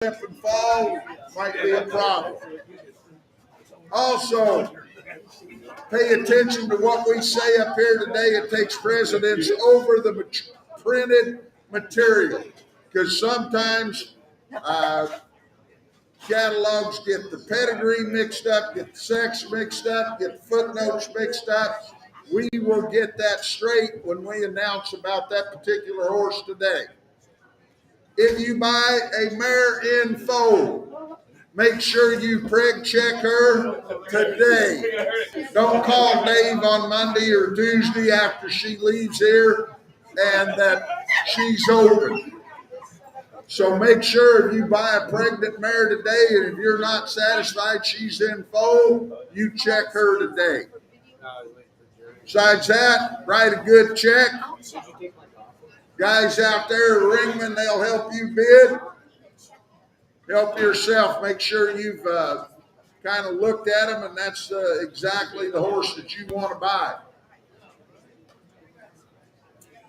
slip and fall might be a problem. Also, pay attention to what we say up here today. It takes precedence over the printed material because sometimes catalogs get the pedigree mixed up, get the sex mixed up, get the footnotes mixed up. We will get that straight when we announce about that particular horse today. If you buy a mare in foal, make sure you preg check her today. Don't call Dave on Monday or Tuesday after she leaves here and that she's open. So make sure if you buy a pregnant mare today and if you're not satisfied she's in foal, you check her today. Besides that, write a good check. Guys out there, ringmen, they'll help you bid. Help yourself. Make sure you've kind of looked at them and that's exactly the horse that you want to buy.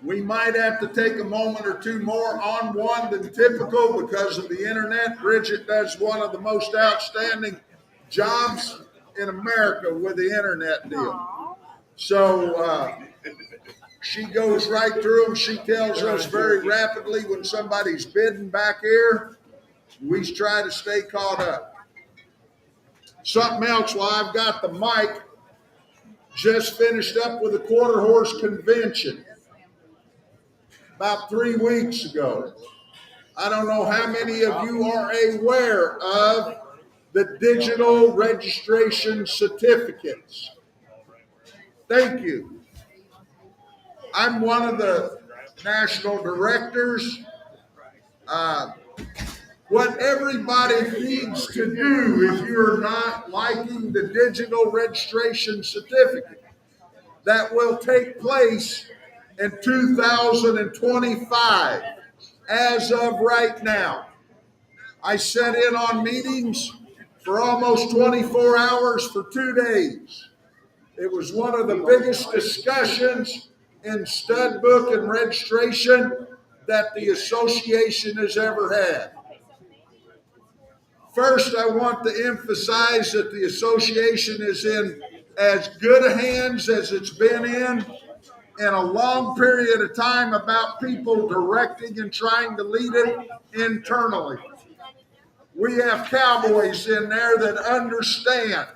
We might have to take a moment or two more on one than typical because of the internet. Bridget does one of the most outstanding jobs in America with the internet deal. So she goes right through them. She tells us very rapidly when somebody's bidding back here. We try to stay caught up. Something else while I've got the mic, just finished up with a quarter horse convention about 3 weeks ago. I don't know how many of you are aware of the digital registration certificates. Thank you. I'm one of the national directors. What everybody needs to do if you're not liking the digital registration certificate that will take place in 2025 as of right now. I sat in on meetings for almost 24 hours for 2 days. It was one of the biggest discussions in stud book and registration that the association has ever had. First, I want to emphasize that the association is in as good a hands as it's been in a long period of time about people directing and trying to lead it internally. We have cowboys in there that understand.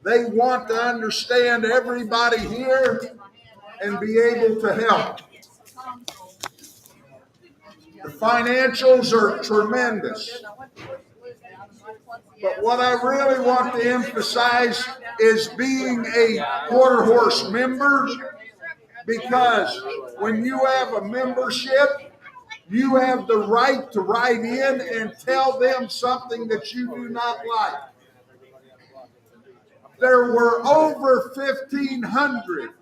They want to understand everybody here and be able to help. The financials are tremendous. But what I really want to emphasize is being a quarter horse member, because when you have a membership, you have the right to write in and tell them something that you do not like. There were over 1,500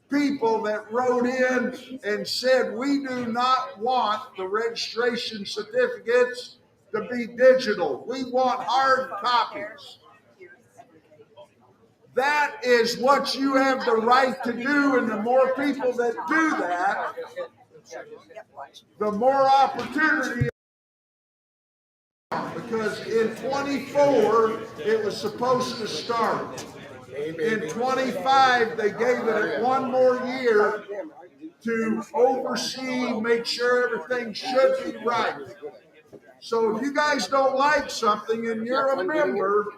people that wrote in and said, we do not want the registration certificates to be digital. We want hard copies. That is what you have the right to do, and the more people that do that, the more opportunity. Because in 24, it was supposed to start. In 25, they gave it 1 more year to oversee, make sure everything should be right. So if you guys don't like something and you're a member,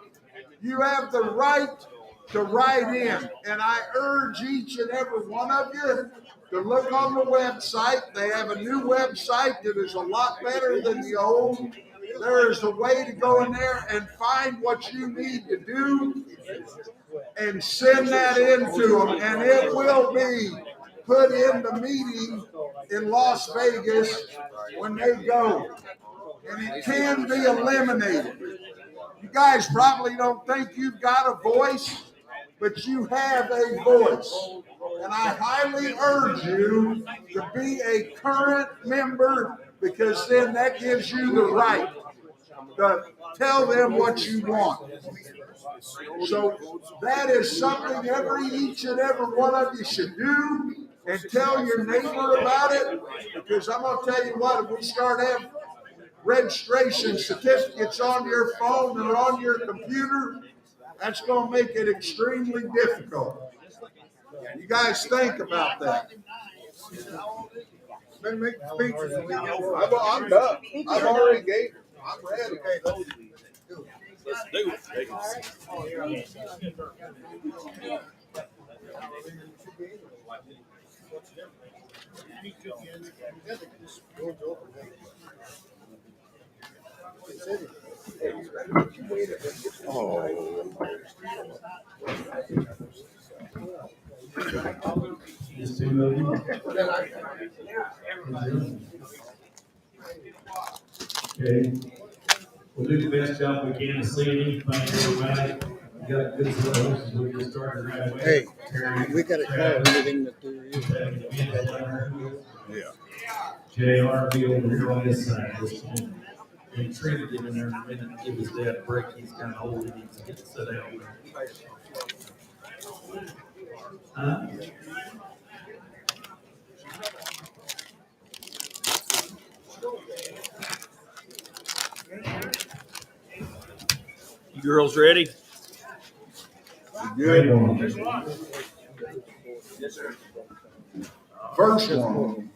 you have the right to write in. And I urge each and every one of you to look on the website. They have a new website that is a lot better than the old. There is a way to go in there and find what you need to do and send that in to them. And it will be put in the meeting in Las Vegas when they go. And it can be eliminated. You guys probably don't think you've got a voice, but you have a voice. And I highly urge you to be a current member, because then that gives you the right to tell them what you want. So that is something each and every one of you should do, and tell your neighbor about it, because I'm going to tell you what, if we start having registration certificates on your phone or on your computer, that's going to make it extremely difficult. You guys think about that. I'm done. I've already gave it. I'm ready. Let's do it. Okay. We'll do the best job we can to see anything, everybody. We got good solutions. We'll get started right away. Hey, Terry, we got to call everything that there is. Yeah. JR be over here on this side. And Trent will get in there in a minute and give his dad a break. He's kind of old. He needs to get to sit down. You girls ready? Good. Yes, sir. First one.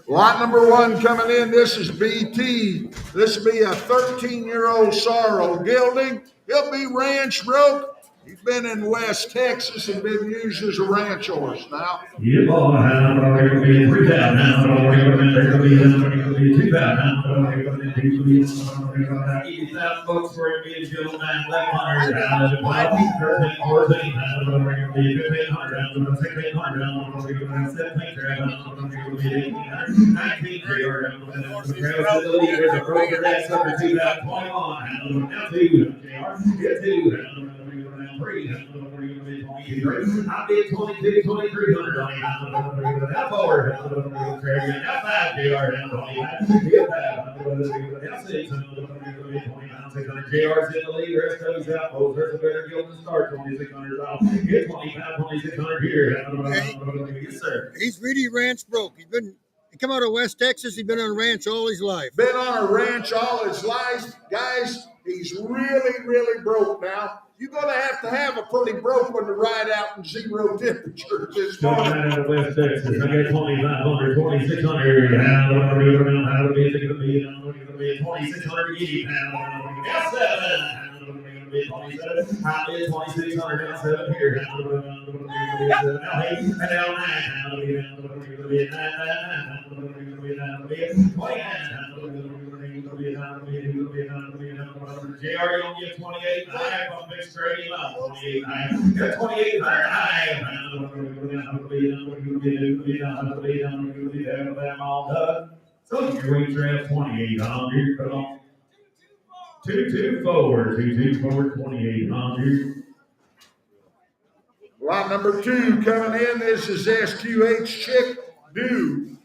Lot number one coming in. This is BT. This will be a 13-year-old sorrel gelding. He'll be ranch broke. He's been in West Texas and been used as a ranch horse now. Yeah, boy, how are you going to be 3,000? How are you going to be 2,000? How are you going to be 80,000 bucks for a big deal, 9,100. How are you going to be 14? How are you going to be 1,500? How are you going to be 1,600? How are you going to be 17? How are you going to be 1,800? 19. How are you going to be the leaders of broker that's over 2021. How are you going to get 2? I did 22, 2,300 on him. Now forward. Now 5 JR. Now 6. 600 JR's in the lead. Rest of these outposts. There's a better deal than start. 2,600 off. Get 25, 2,600 here. Yes, sir. He's really ranch broke. He come out of West Texas. He's been on a ranch all his life. Been on a ranch all his life. Guys, he's really, really broke now. You're going to have a pretty broke one to ride out in zero temperature this morning. Coming out of West Texas, I got 2,500, 2,600. How are you going to be? It's going to be 2,680 pounds. Now 7. I did 2,600 down 7 here. Now 8 and now 9. JR, you're going to get 28 and a half on mixed trading up. 28 and a half. Got 28 and a half. So your weight draft 2,800. Put on 224, 224, 2,800. Lot number 2 coming in. This is SQH Chick Dew.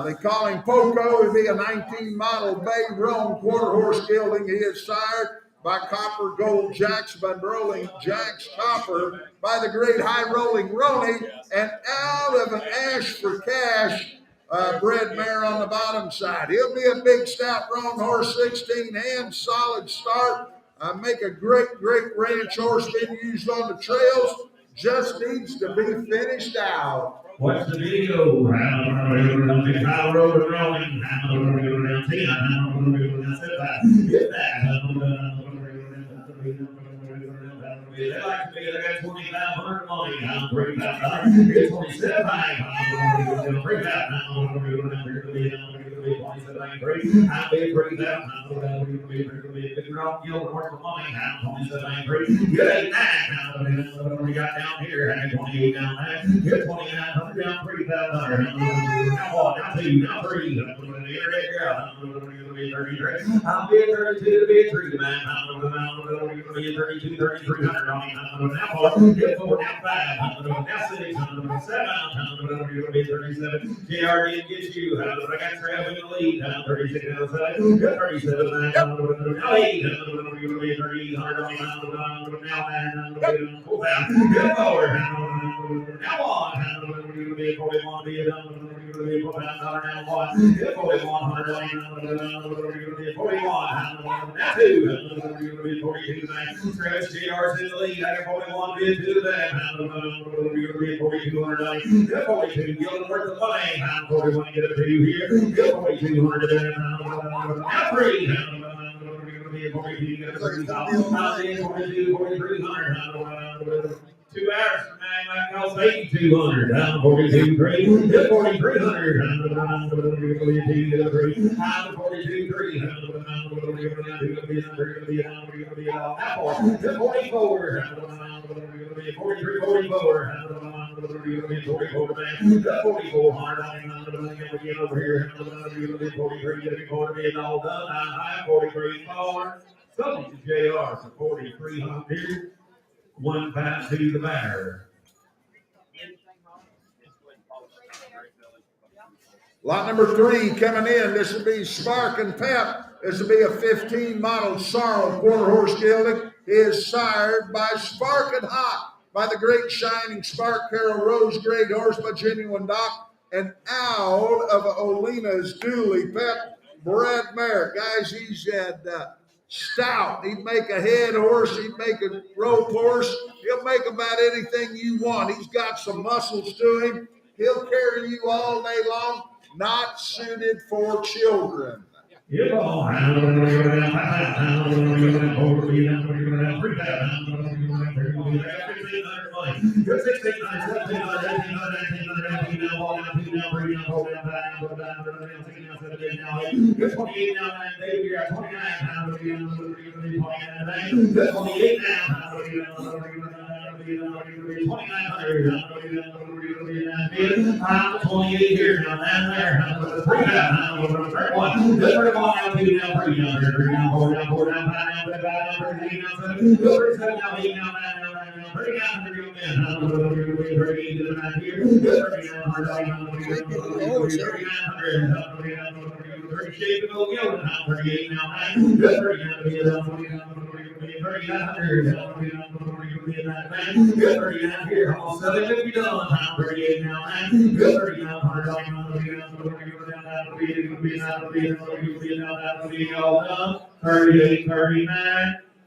They call him Poco. He'll be a 19 model bay roan quarter horse gelding. He is sired by Copper Gold Jacks, by rolling Jacks Copper, by the great high rolling Roney, and out of an Ash for Cash Broodmare on the bottom side. He'll be a big stout roan horse, 16 hands, solid start. Make a great ranch horse, been used on the trails. Just needs to be finished out. Watch the video. High road and rolling. Get that. They like to be, I got 2,500 money. I'm 3,500. It's 27. I'm 3,000. I'll be 3,000. You'll work the money. I'm 27. Get 8,900. We got down here. I got 28 down there. Get 2,900 down 3,000. Now 1, now 2, now 3. The internet girl. I'll be 32 to be 3 man. I'll be 32, 3,300. Now 4, get 4, now 5, now 6, 7, 37. JR didn't get you. I got Trav in the lead. 36, 37, 37, now 8, 3,800. Now 9, 4,000. Get forward. Now 1, 41, Scratch JR's in the lead. I got 41 bid to the back. 4,200. 42. Gilden worth the money. 41 get a 2 here. 4,200. Now 3. 42 get a 3. 4,300. 2 hours from now, that costs 8,200. Down 42, 3. 4,300. Down 42, 3. 44. 43, 44. 4400 over here. 43, get a quarter bid all done. 43, 4. Something to JR for 4,300. 1 pass to the batter. Lot number 3 coming in. This will be Spark and Pep. This will be a 15 model Sorrel quarter horse gelding. He is sired by Spark and Hot by the great shining Spark, Carol Rose, great horse by Genuine Doc, and out of Olina's Dooley Pep, Broodmare. Guys, he's had stout. He'd make a head horse. He'd make a rope horse. He'll make about anything you want. He's got some muscles to him. He'll carry you all day long. Not suited for children.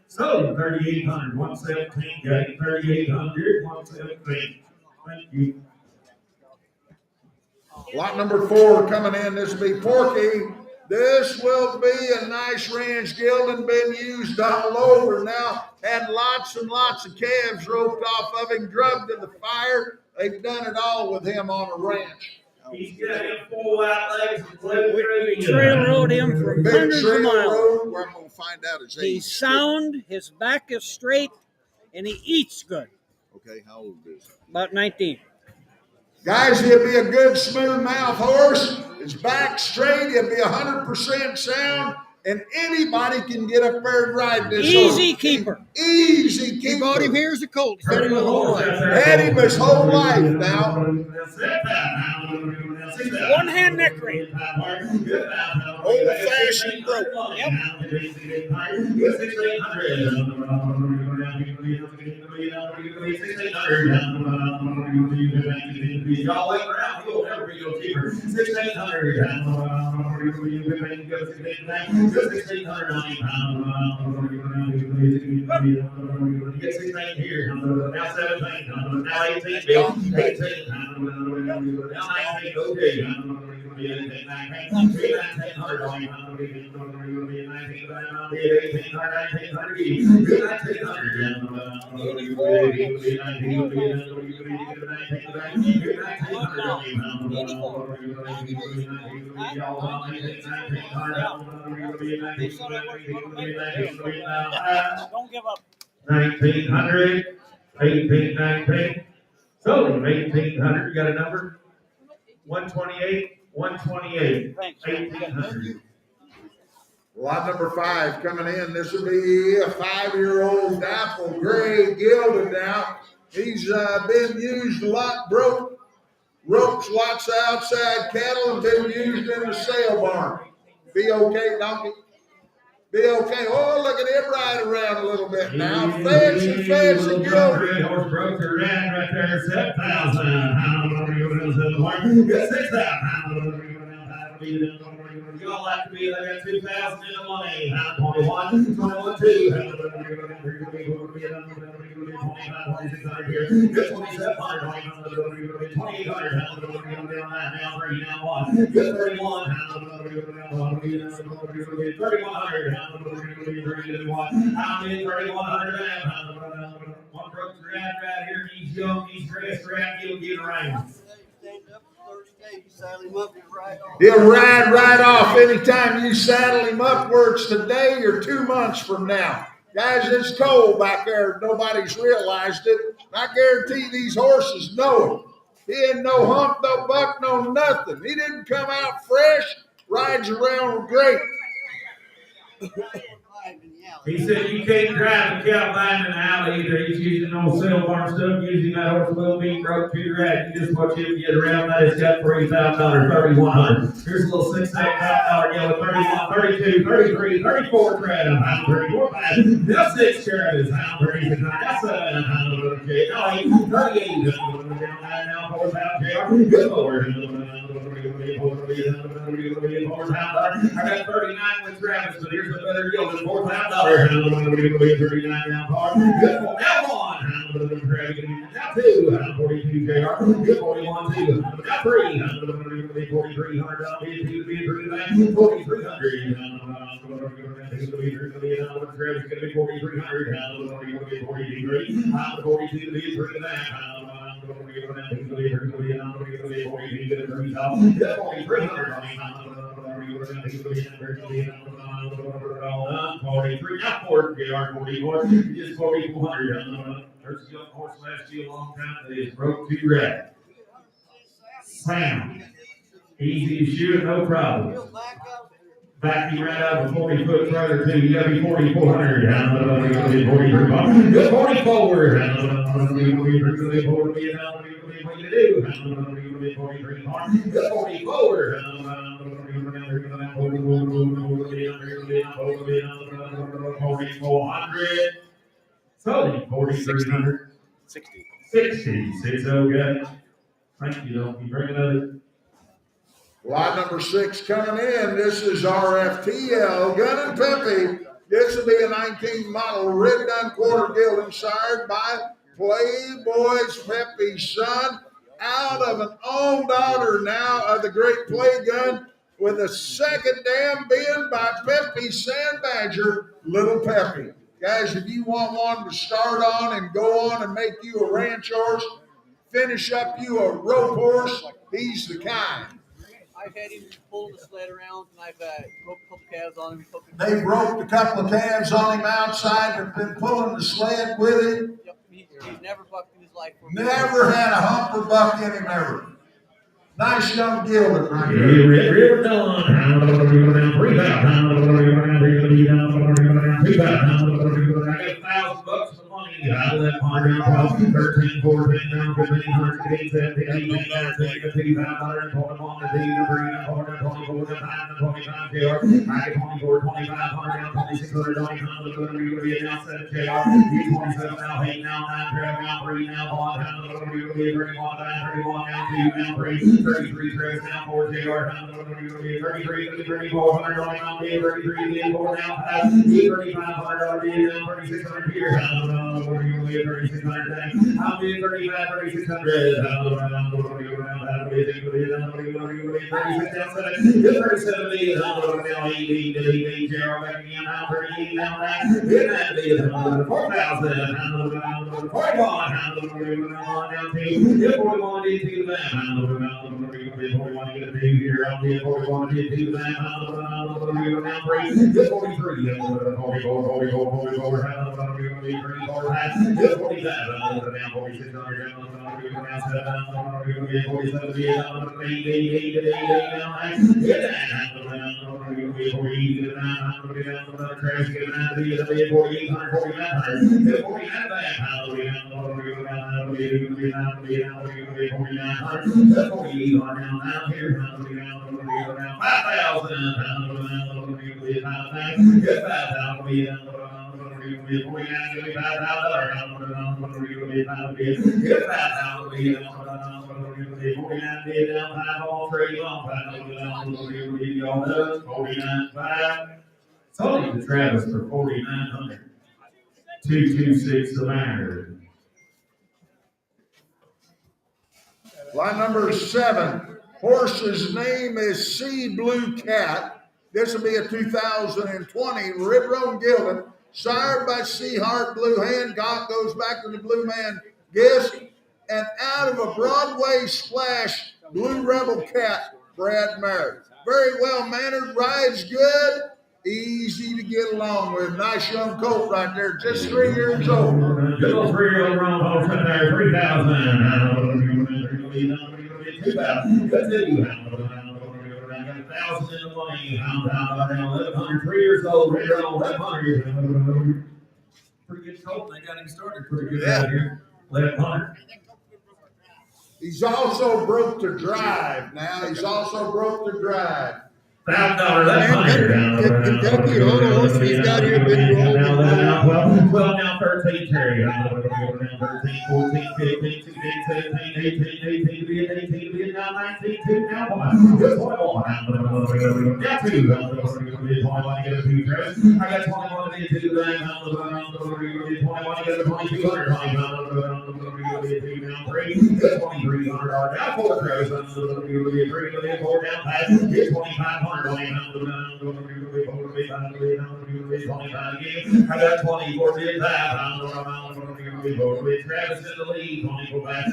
So 3,800, 117, got 3,800, 117. Thank you. Lot number 4 coming in. This will be Porky. This will be a nice ranch gelding, been used all over now. Had lots and lots of calves roped off of him, drugged in the fire. They've done it all with him on a ranch. He's got him 4 out legs and play Trail rode him for Big hundreds of trail miles. road. Where I'm going to find out his age. He's sound, his back is straight, and he eats good. Okay, how old is he? About 19. Guys, he'll be a good smooth mouth horse. His back straight. He'll be 100% sound. And anybody can get up there and ride this Easy horse. keeper. Easy He keeper. bought him here as a colt. He's had him the whole life. Had him his whole life now. One hand neck ring. Old-fashioned broke. Yep. Y'all wait around, he'll never be your keeper. 1,600. Get 16 here. Now 17. Now 18. Bill. 18. Now 19. Okay. Don't give up. 1,900, 1,819. So 1,800, you got a number? 128, 128, Thanks. 1,800. Lot number 5 coming in. This will be a 5-year-old dapple gray gelded now. He's been used a lot, broke ropes, lots of outside cattle, and been used in the sale barn. Be okay, donkey? Be okay. Oh, look at him ride around a little bit now. Fancy gilded. Horse broke the red right there, 7,000. Get 6,000. Y'all like to be there, 2,000 in the money. 21, 21, 2. Get 2,700, 2,800. Now 30, now 1. Get 31. 3,100. I'm in 3,100. One broke the red right here. He's young, he's dressed right. He'll get around. He'll ride right off anytime you saddle him up, whether it's today or 2 months from now. Guys, it's cold back there. Nobody's realized it. I guarantee these horses know it. He ain't no hump, no buck, no nothing. He didn't come out fresh, rides around great. He said you can't drive a cow line in the alley either. He's using old cell farm stuff, using that horse little meat broke to your rat. You just watch him get around that. It's got $3,000, 3,100. Here's a little $6,000 yellow, 31, 32, 33, 34 tread of pound 34. That's 6 tread is pound 36. That's 7 pound 38. No, 38. Now 4,000 JR. Good Lord. I got 39 with Travis, but here's a better deal than $4,000. Now 39 now par. Good for now 1. Now 2. 42 JR. Good 41 2. Now 3. 4,300. 4,300. 43, not 4, JR 44, just 4,400. There's a young horse last year a long time that is broke to red. Slam. Easy to shoot, no problem. Back you right out of 40-foot further too. You gotta be 4,400. Good 44. Good 4,400. So 4,300. 60. 60. Okay. Thank you. You bring it up. Lot number 6 coming in. This is RFTL Gun and Peppy. This will be a 19 model red done quarter gilding sired by Playboy's Peppy's son, out of an own daughter now of the great Play Gun, with a second dam being by Peppy's Sand Badger, Little Peppy. Guys, if you want one to start on and go on and make you a ranch horse, finish up you a rope horse, he's the kind. I've had him pull the sled around, and I've roped a couple calves on him. They've roped a couple of calves on him outside. They've been pulling the sled with him. Yep, he's never bucked in his life. Never had a hump or buck in him ever. Nice young gelding right here. River Dawn. I got $1,000 of money out of that pond around 13, 14, now 15, 16, 17, 18, 19, 20, 500, 21, 22, 24, 25, 24, 2,500, now 2,600, now 7 JR, 27, now 8, now 9, 12, now 3, now 1, now 31, now 2, now 3, 33, now 4 JR, 33, 3,400, now 33, 4, now 5, 3,500, now 3,600 here, 3,600, I'll be 35, 3,600, 37, 18, JR, back again, now 38, now 9, 4,000, 41, down 2, 41, 18, 41, get a big here, I'll be 41, 18, 43, 44, Tony to Travis for 4,900. 226 the Mariners. Line number 7. Horse's name is Sea Blue Cat. This will be a 2020 Red Roan Gilded, sired by Sea Heart Blue Hancock, goes back to the Blue Man Gist, and out of a Broadway Splash Blue Rebel Cat, Broodmare. Very well mannered, rides good, easy to get along with. Nice young colt right there, just 3 years old. Good old 3-year-old round post right there, 3,000. 2,000. Good to you. 1,000 in the money. 1,100. 3 years old. Right around 1,100. Pretty good colt. They got him started pretty good out here. 1,100. He's also broke to drive now. He's also broke to drive. $1,000. Kentucky, all the horses he's got here been rolling. Now 12, now 13, Terry. 13, 14, 15, 16, 17, 18, 18, now 19, 2, now 1. Just 21. Now 2. I got 21 to get 2. 21 to get 2,200. Now 3. 2,300. Now 4. 4 down pass. 2,500. I got 24 bid back. Travis in the lead. 24 back.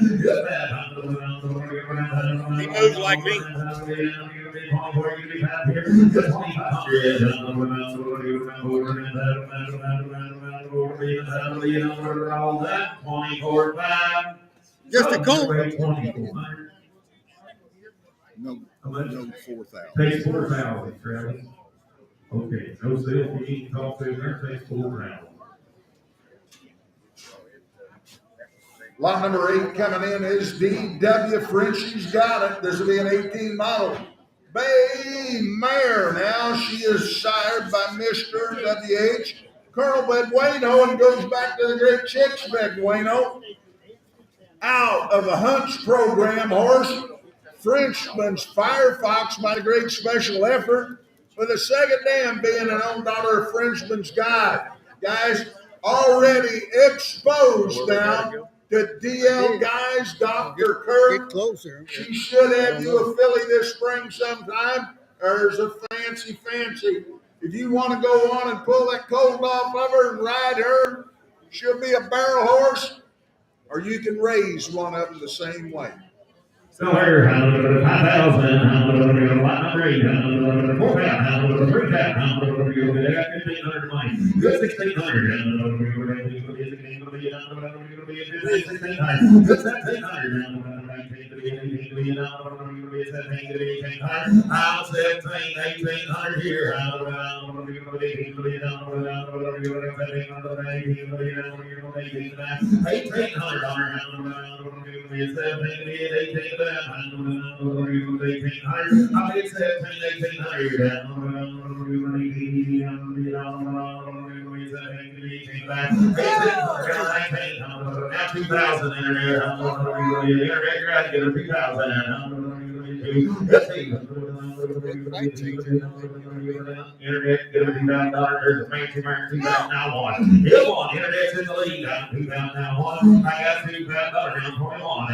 He moves like me. Just a colt. No, 4,000. Takes 4,000, Travis. Okay, no sales. We need to talk to there. Takes 4,000. Lot number 8 coming in is DW Frenchie's got it. This will be an 18 model. Bay Mare. Now she is sired by Mr. WH Colonel Bedueno and goes back to the great Chicks Bedueno. Out of the Hunts program horse. Frenchman's Firefox by the great special effort, with the second dam being an own daughter of Frenchman's Guide. Guys, already exposed now to DL Guys, Dr. Kirk. Get closer. She should have you a filly this spring sometime. There's a fancy. If you want to go on and pull that colt off of her and ride her, she'll be a barrel horse, or you can raise one of them the same way. So here, 5,000, 4,000, 3,000, 1,500 money. Good 1,600. Good 1,700 here. 2,000 in there. Get a 2,000. Internet, get a $2,000. There's a fancy man, 2,000 now 1. Here's 1. Internet's in the lead. 2,000 now 1. I got $2,000 down 21.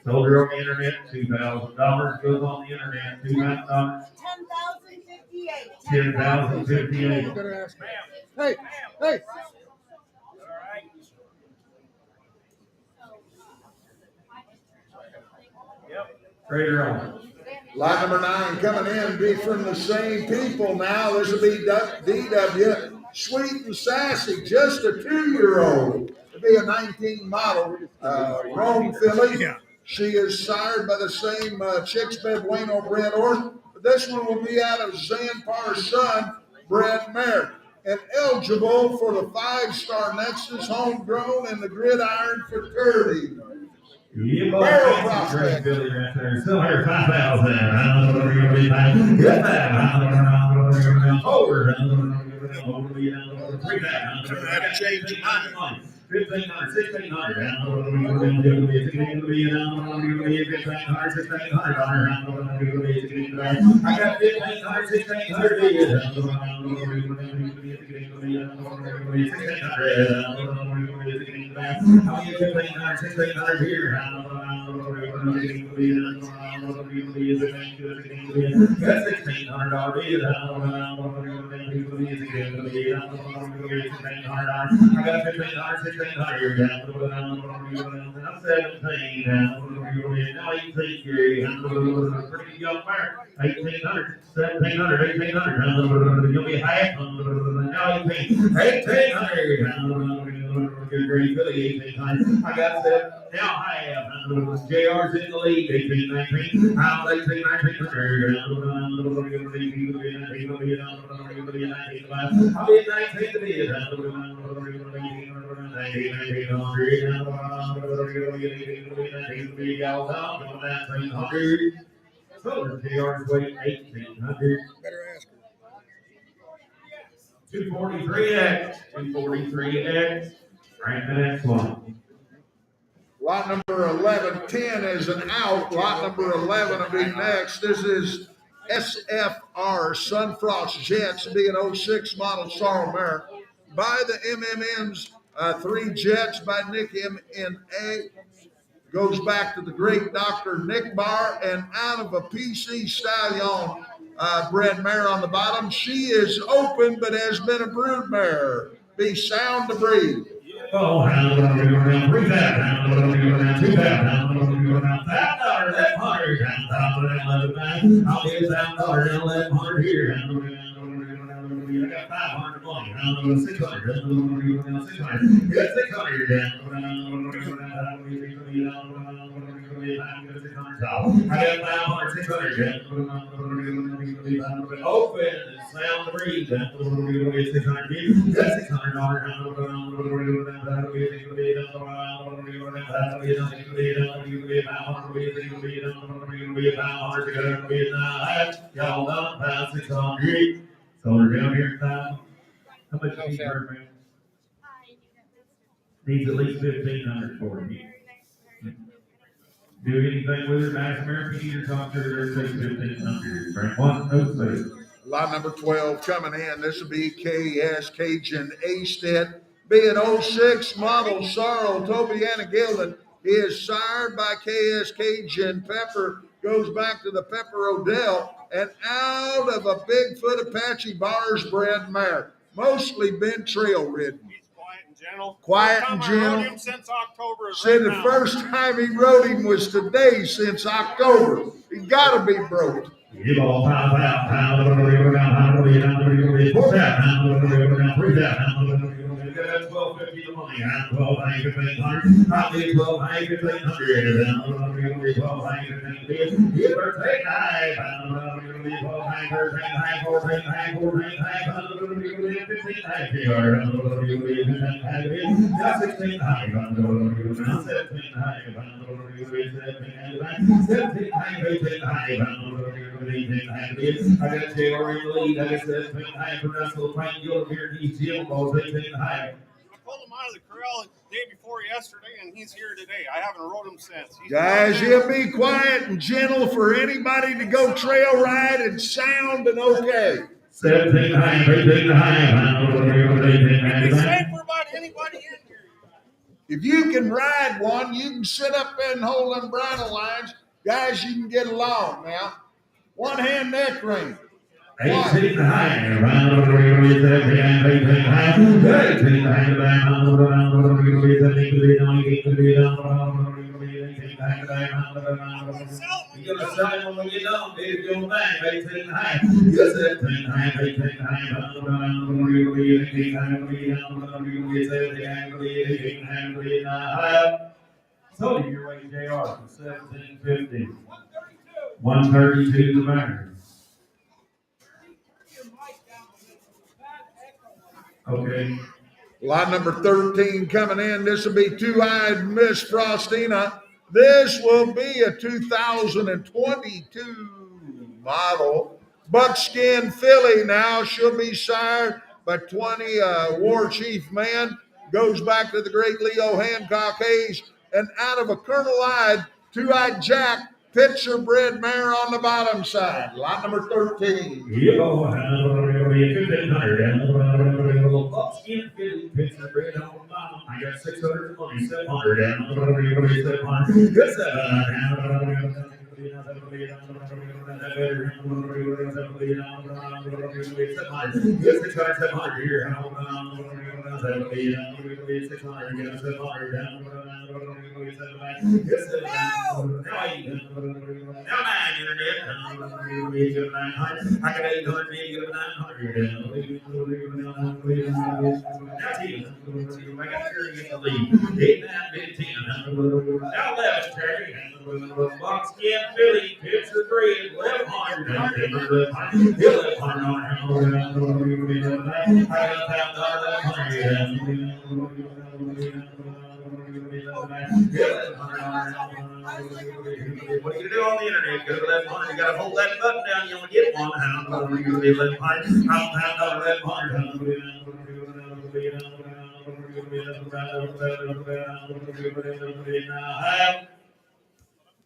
Soldier on the internet, $2,000 goes on the internet, $2,000. 10,058. 10,058. Hey. Trader on. Lot number 9 coming in be from the same people now. This will be DW. Sweet and Sassy, just a 2-year-old. It'll be a 19 model Rome filly. Yeah. She is sired by the same Chicks Beduino bred horse. But this one will be out of Zanpar's son, Broodmare, and eligible for the 5-star Nexus homegrown and the Gridiron fraternity. Barrel prospect. Still here, 5,000. I don't know what you're going to be paying. Get that. I don't know. Over. Had to change your mind. 1,500, 1,600. I don't know what you're going to be. It's going to be 1,500, 1,600. I got 1,500, 1,600. How many 1,500, 1,600 here? That's $1,600 bid. I got 1,500, 1,600. I'm 17. Now 18 here. Pretty young mare. 1,800, 1,700, 1,800. You'll be half. Now 18. 1,800. Good grief, really 1,800. I got that. Now I have JR's in the lead. 18, 19. I'm 18, 1900. I'll be 19 to be so JR's weight 1,800. Better ask her. 243X. 243X. Right, the next one. Lot number 11, 10 is an out. Lot number 11 will be next. This is SFR, Sunfrost Jets, being 06 model sorrel mare. By the MMM's 3 Jets by Nick M.N.A. Goes back to the great Dr. Nick Barr, and out of a PC Stallion bred mare on the bottom. She is open, but has been a brood mare. Be sound to breed. Oh, how do we go down? 3,000. How do we go down? 2,000. How do we go down? $5. 1,100. I'll be $1,000. 1,100 here. How do we go down? I got 500 money. How do we go 600? How do we go down? 600. Get 600 down. I got 500, 600. Open and sound the breeze. That's $600. Y'all done past 600. So we're down here at 5. How much do you charge, man? Needs at least 1,500 for me. Do anything with it, Max American, either talk to her, say 1,500. Frank, one, no, say. Lot number 12 coming in. This will be KS Cajun A-Stet. Being 06 model sorrel, Tobiana Gilden. He is sired by KS Cajun Pepper. Goes back to the Pepper Odell. And out of a Bigfoot Apache Bars bred mare. Mostly been trail ridden. He's quiet and gentle. Quiet and First time I rode gentle. him since October. Said the first time he rode him was today since October. He got to be broke. You all pound, pound, pound, $4,000, 3,000. Get 1,250 the money. 1,200, 1,500. I'll be 1,200, 1,500. 1,200, give or take high. 1,200, 1,500. I got JR in the lead. I got 7,500 for Russell Frank Gilbert here in East Hill. Ball 18 high. I pulled him out of the corral the day before yesterday, and he's here today. I haven't rode him since. Guys, he'll be quiet and gentle for anybody to go trail ride and sound and okay. 17 high, 18 high. He's safe for about anybody in here. If you can ride one, you can sit up there and hold them bridle lines. Guys, you can get along now. One hand neck ring. 18 high, 18 high, back. You're gonna sell him when we get done, baby. Go back, 18 high. Yes, 18 high, 18 high. So your way, JR, from 1750. 132 the backer. Okay. Lot number 13 coming in. This will be Two-Eyed Miss Frostina. This will be a 2022 model. Buckskin filly now. She'll be sired by 20 War Chief man. Goes back to the great Leo Hancock age. And out of a Colonel-eyed Two-Eyed Jack, picture bred mare on the bottom side. Lot number 13. Yo, 1500. Buckskin filly, picture bred on the bottom. I got 620, 700. Yes, 700. Buckskin Philly, picture bred, 1100. What do you do on the internet? Go to 1100. You gotta hold that button down. You only get one.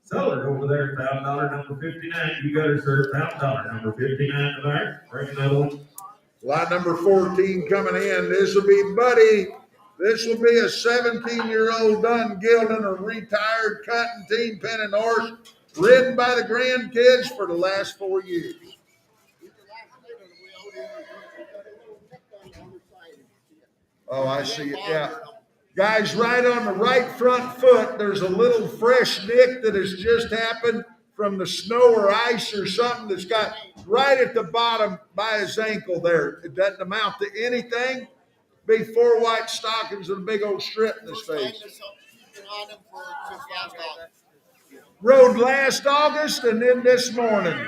Seller over there, $1,000, number 59. You got her, sir, $1,000, number 59 tonight. Bring another one. Lot number 14 coming in. This will be Buddy. This will be a 17-year-old done gelding, a retired cutting team penning horse, ridden by the grandkids for the last 4 years. Oh, I see it. Yeah. Guys, right on the right front foot, there's a little fresh nick that has just happened from the snow or ice or something that's got right at the bottom by his ankle there. It doesn't amount to anything. Be 4 white stockings and a big old strip in his face. Rode last August and then this morning.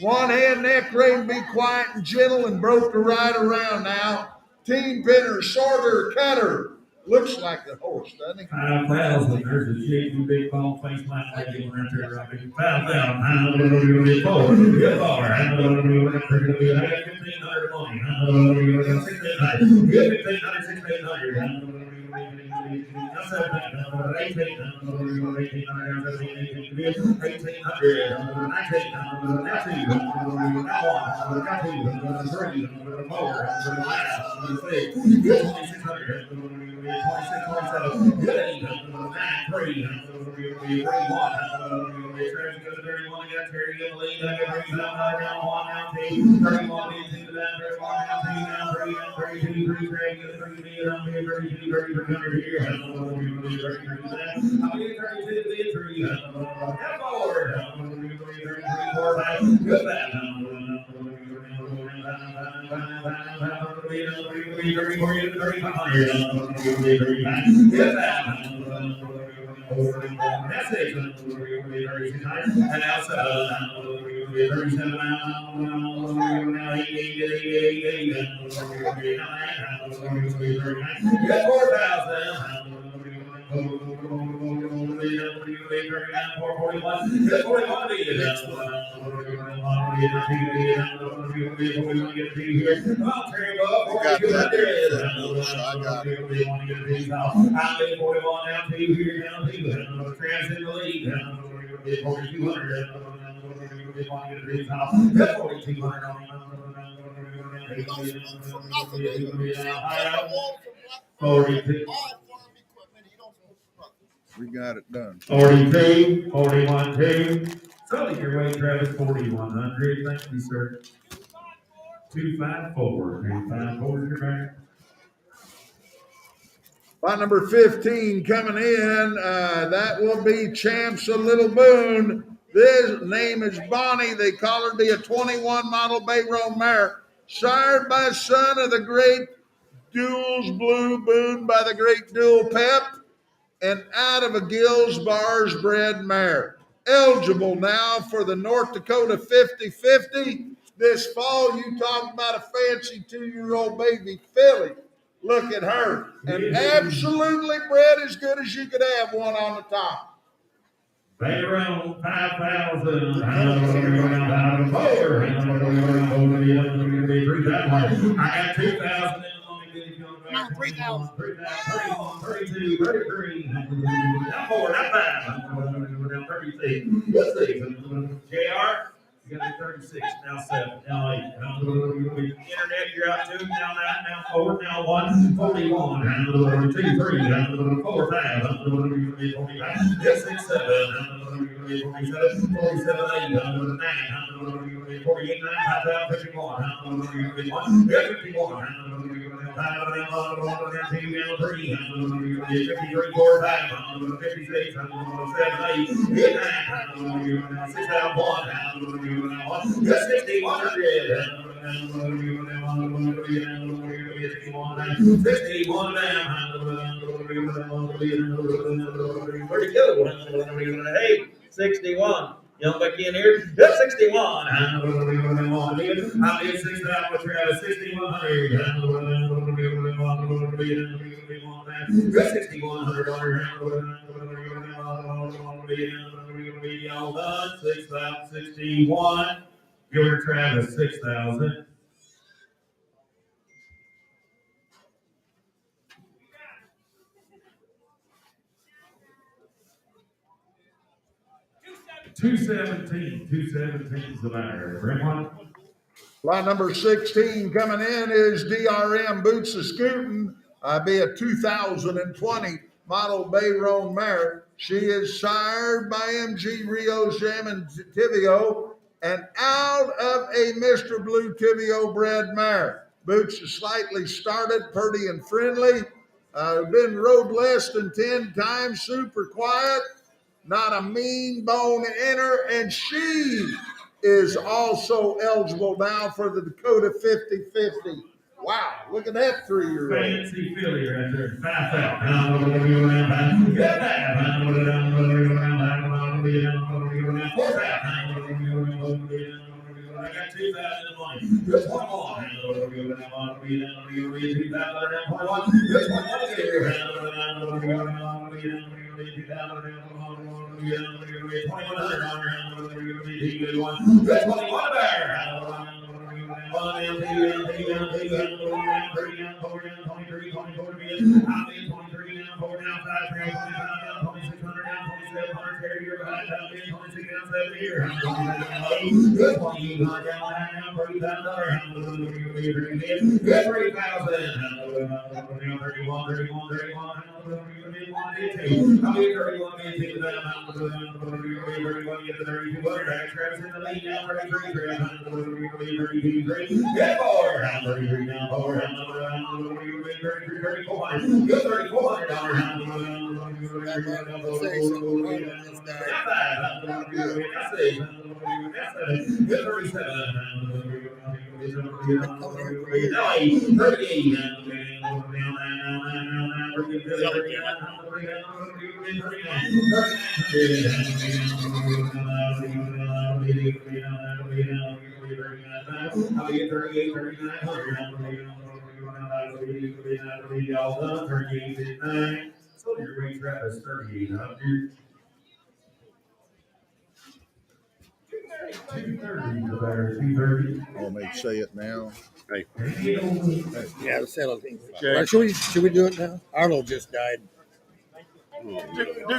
One hand neck rein, be quiet and gentle, and broke the ride around now. Team pinner, sorter, cutter. Looks like the horse, doesn't he? 5,000. There's a shade, you big bald face line lady right there. 5,000. $1,500 money. And also, We got it done. 42, 41, 2. So your way, Travis, 4,100. Thank you, sir. 254. 254 is your back. Lot number 15 coming in. That will be Champs of Little Boone. This name is Bonnie. They call her be a 21 model Bay Roan mare, sired by a son of the great Duels Blue Boone by the great Dual Pep, and out of a Gills Bars bred mare. Eligible now for the North Dakota 50-50 this fall. You talk about a fancy 2-year-old baby filly. Look at her. And absolutely bred as good as you could have one on the top. Bay Roan 5,000. Around 4. I got 2,000 in No, 3,000. 32, 33. Not 4, not 5. 36. Let's see. JR. You got 36, now 7, now 8. Internet, you're out 2, now 9, now 4, now 1, 41, 2, 3, 4, 5, 45, 6, 7, 47, 8, 9, 48, 9, 51, 51, 53, 4, 5, 56, 7, 8, 9, 6, 1, yes, 6100. 61 where'd he go? Hey, 61. Young back in here. That's 61. I did 6,000. 6,100. That's 6,100. All done. 6,061. Give her Travis 6,000. $217 is the matter. Everyone. Lot number 16 coming in is DRM Boots of Scootin'. Be a 2020 model Bay Roan mare. She is sired by MG Rios Jam and Tivio, and out of a Mr. Blue Tivio bred mare. Boots is slightly started, pretty and friendly. Been rode less than 10 times, super quiet, not a mean bone in her, and she is also eligible now for the Dakota 50-50. Wow, look at that 3-year-old. Fancy filly right there. 5,000. Get that. I got 2,000. Just one more. So your range wrap is 3,800. 230. Want me to say it now? Yeah, the settle thing. Okay. Should we do it now? Arlo just died.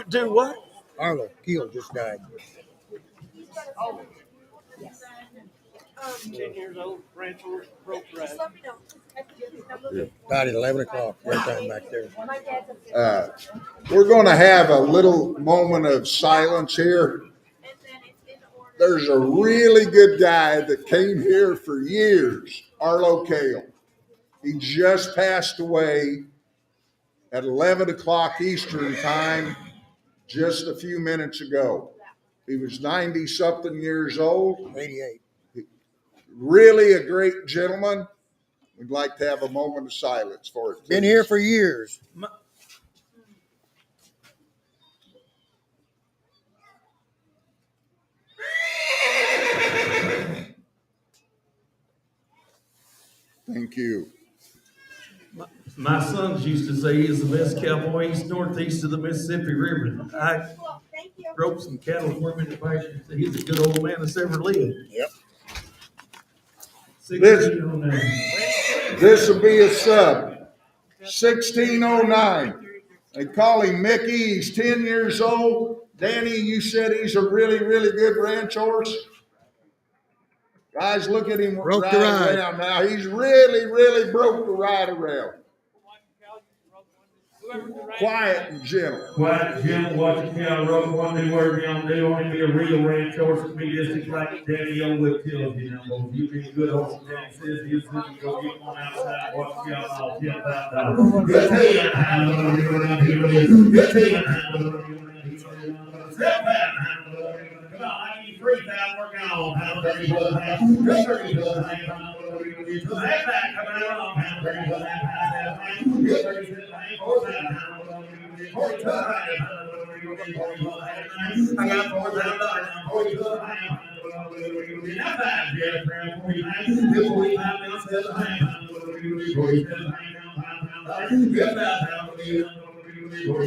Do what? Arlo Keel just died. 10 years old, ranch horse, broke right. Died at 11 o'clock. Right down back there. We're going to have a little moment of silence here. There's a really good guy that came here for years, Arlo Kale. He just passed away at 11 o'clock Eastern time just a few minutes ago. He was 90-something years old. 88. Really a great gentleman. We'd like to have a moment of silence for it. Been here for years. Thank you. My sons used to say he's the best cowboy east northeast of the Mississippi River. I roped some cattle for him in the pasture. He's a good old man that's ever lived. Yep. This will be a sub. 1609. They call him Mickey. He's 10 years old. Danny, you said he's a really, really good ranch horse. Guys, look at him Broke ride the ride. around now. He's really, really broke the ride around. Quiet and gentle. Quiet and gentle, watch the cow rope, one new word on do, only be a real ranch horse and be just like Danny O'Wick tells you now, boys. You be a good horse, and Danny says he's good, you go get one outside, watch the cow, I'll $10,000. Good to you, good to you. Step back, come on, I need 3,000, we're gone. Pound 30 for the hand, just 30 for the hand, pound 30 for the hand, back, coming along, pound 30 for the hand, pound 30 for the hand, 4,000, pound 40 to the hand, I got $4,000, 40 to the hand, not bad, yeah, 49, 45 minutes to the hand, 40 to the hand, get that pound, 40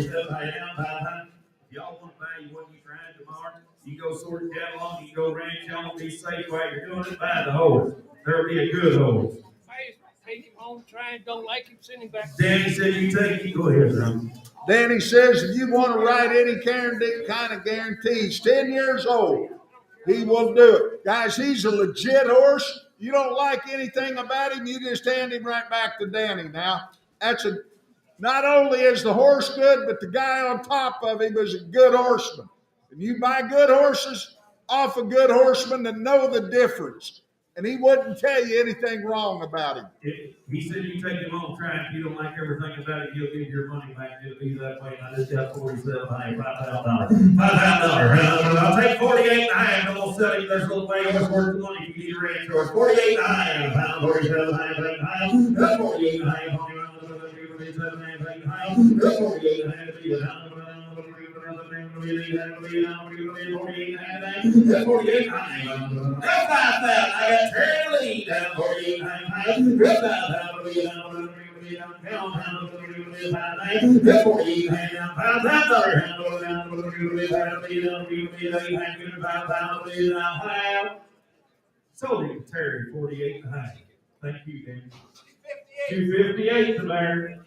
to the hand, y'all want to buy you what you tried tomorrow? You go sort cattle on, you go ranch on, be safe while you're doing it, buy the horse. There'll be a good horse. Take him home, try and don't like him, send him back. Danny said you take it. Go ahead, son. Danny says if you want to ride any kind of guarantees, 10 years old, he will do it. Guys, he's a legit horse. You don't like anything about him, you just hand him right back to Danny now. Not only is the horse good, but the guy on top of him is a good horseman. And you buy good horses off a good horseman that know the difference. And he wouldn't tell you anything wrong about him. He said you take him on track. If you don't like everything about it, he'll give your money back. It'll be that way. I just got $47,000, $5,000. I'll take 48 and a half. I'm going to sell you. There's a little way over worth the money if you need a ranch horse. 48 and a half. 47 and a half. 48 and a half. 48 and a half. That's 48 high. That's 5,000. I got Terry Lee down 48 high. That's 5,000. That's 48 high. Sold him Terry 48 high. Thank you, Dan. 258 to Larry.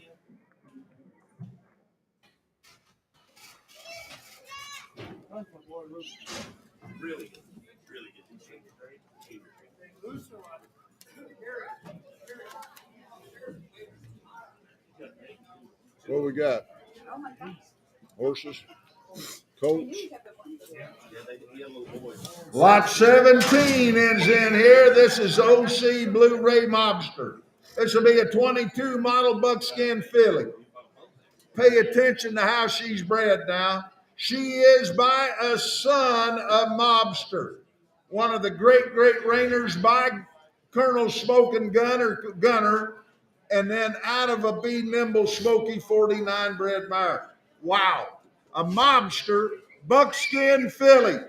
Really good. Really good. What we got? Horses? Colts? Lot 17 is in here. This is OC Blue Ray Mobster. This will be a 22 model buckskin filly. Pay attention to how she's bred now. She is by a son of Mobster, one of the great reigners by Colonel Smoking Gunner, and then out of a Be Nimble Smoky 49 bred mare. Wow. A Mobster buckskin filly.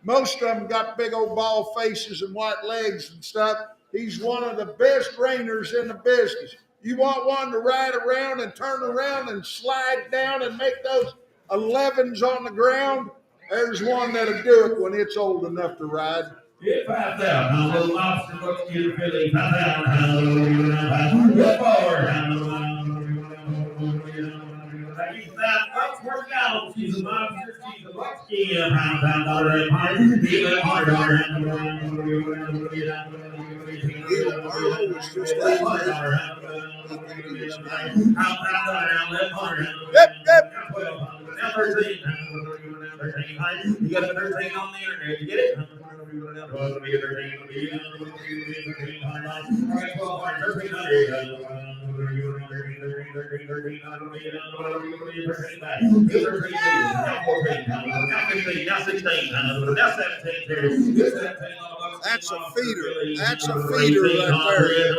Most of them got big old bald faces and white legs and stuff. He's one of the best reigners in the business. You want one to ride around and turn around and slide down and make those 11s on the ground? There's one that'll do it when it's old enough to ride. Yeah, 5,000. Little lobster buckskin filly. 5,000. Good forward. She's a monster. She's a buckskin. You got a 13 on the internet. You get it? That's a feeder. That's a feeder right there.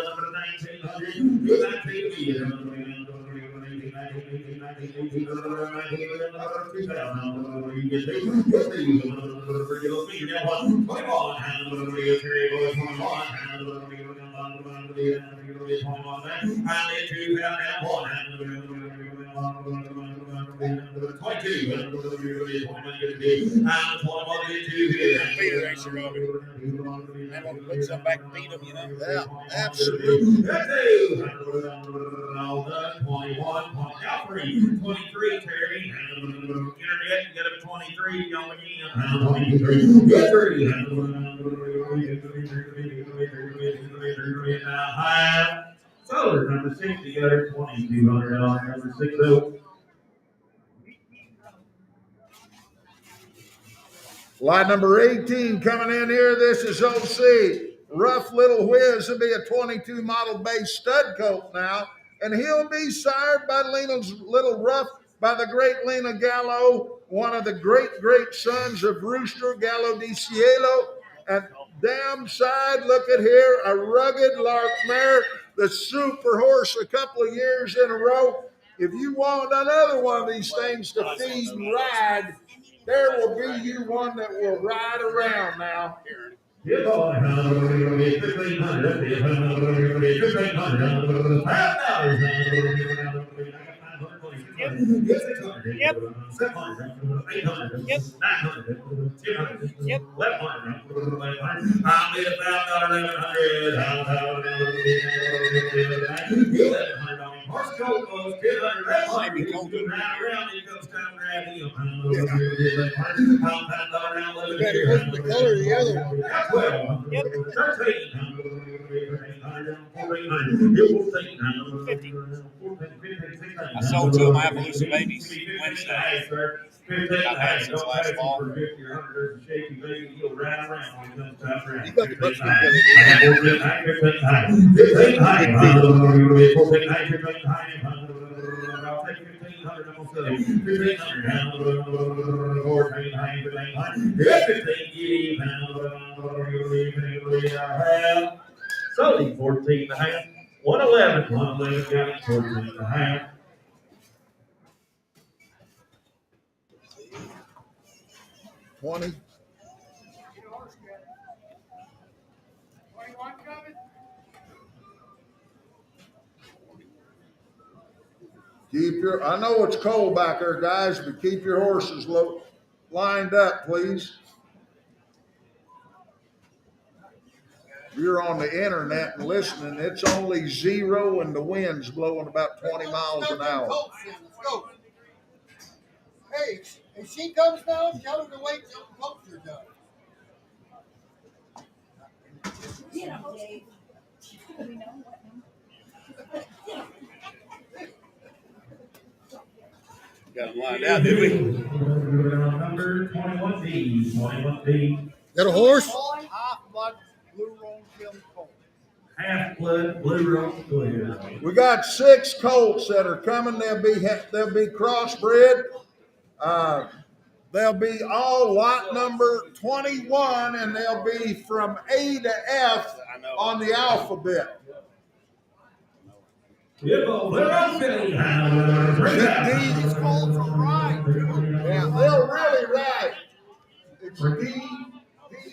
Put some back and beat them, you know? Yeah, absolutely. 23, Terry. Internet, you got a 23 going in. Solar number 60, got her $2,200. Number 60. Line number 18 coming in here. This is OC. Rough Little Whiz will be a 22 model base stud colt now. And he'll be sired by Lena's Little Rough by the great Lena Gallo, one of the great sons of Rooster Gallo di Cielo. And damn side, look at here, a rugged lark mare, the super horse a couple of years in a row. If you want another one of these things to feed and ride, there will be you one that will ride around now. Yep. Better look at the color of the other one. Yep. 50. I sold two of my Appaloosa babies Wednesday. I've had since last fall. You got the bucks Sully 14 and a half. 111 got it 14 and a half. $20. I know it's cold back there, guys, but keep your horses lined up, please. If you're on the internet and listening, it's only 0 and the wind's blowing about 20 miles an hour. Let's go. Hey, if she comes down, tell her to wait till the bolts are done. Got them lined out, did we? Number 21D. 21D. Got a horse? Half-blood blue roan kiln colt. Half-blood blue roan. Go ahead. We got 6 colts that are coming. They'll be crossbred. They'll be all lot number 21, and they'll be from A to F on the alphabet. These called from ride, too. Yeah, they'll really ride. It's D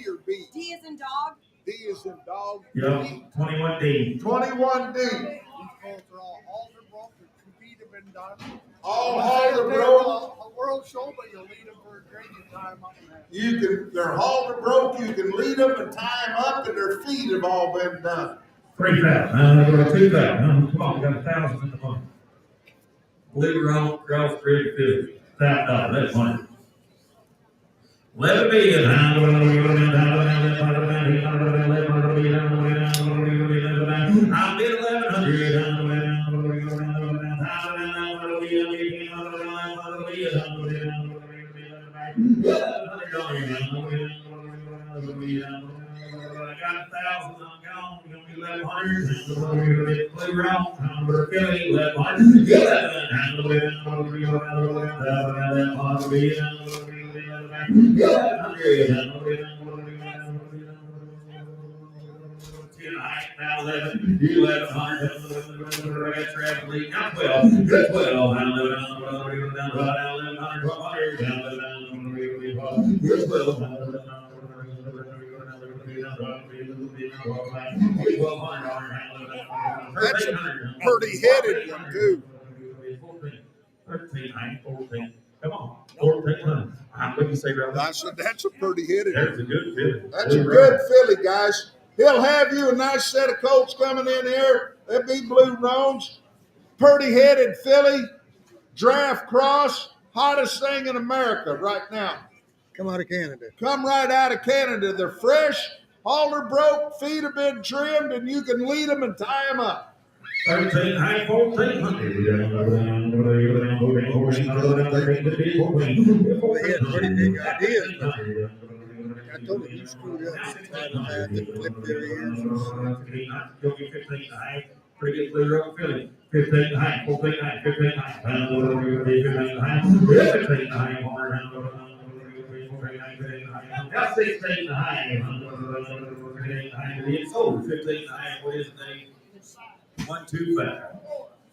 or B. D is in dog. D is in dog. Yeah, 21D. 21D. These colts are all halter broke. The feet have been done. All halter broke. A world show, but you'll lead them for a drink and tie them up. They're halter broke. You can lead them and tie them up, and their feet have all been done. 3,000. 2,000. Come on, we got 1,000 in the money. Blue roan, crossbred, $50. That's money. 11 billion. I'll bid 1,100. I got 1,000. I'm gone. You're gonna be 1,100. 1100, play around, number 50, 1100, 1200. That's a pretty headed one too. 13, 14. Come on, 1400. What do you say, brother? I said that's a pretty headed There's one. a good filly. That's a good filly, guys. He'll have you a nice set of colts coming in here. They'll be blue roans. Pretty headed filly, draft cross, hottest thing in America right now. Come out of Canada. Come right out of Canada. They're fresh, halter broke, feet have been trimmed, and you can lead them and tie them up. 13, high 1400. They had pretty big ideas, but I told him you screwed up. Tried to have to flip their ears. 15 high. Pretty good blue road filly. 15 high, 14 high, 15 high. 15 high. 15 high. Now 16 high. It's over 15 high. What is the name? 125.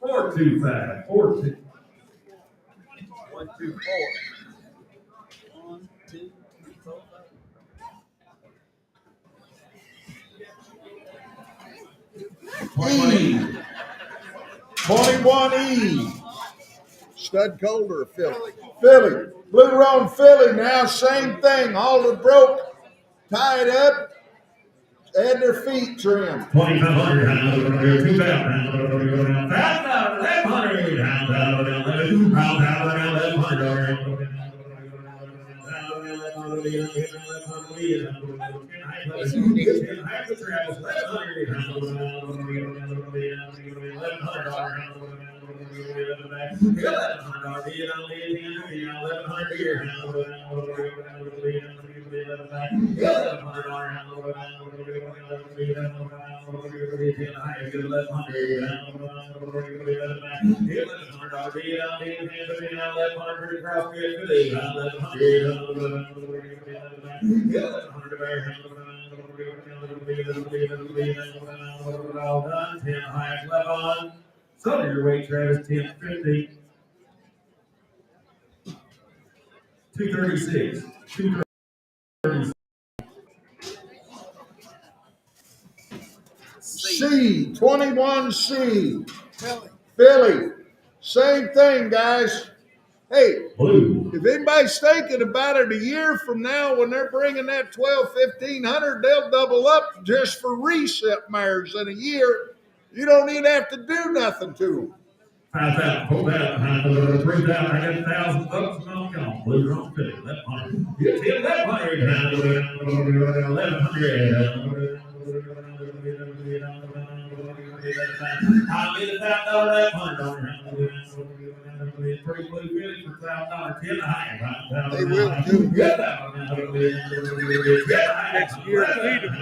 425. 42. 124. 1, 2, 3, 4, 5. 21E. Stud Colder filly. Filly. Blue roan filly now, same thing. Halter broke, tied up, and their feet trimmed. 2,500. 2,000. So your weight, Travis, 1050. 236. 236. C, 21C. Philly. Same thing, guys. Hey, Blue. if anybody's thinking about it a year from now when they're bringing that 1,200, 1,500, they'll double up just for reset mares in a year. You don't even have to do nothing to them. 5,000, 4,000, 3,000. I got 1,000 bucks on count. Blue roan filly. 1,100. Get him 1,100. 1,100. I'll get $1,100. Pretty blue filly for $1,000. 10 high. They will too. Get Next year, feed them.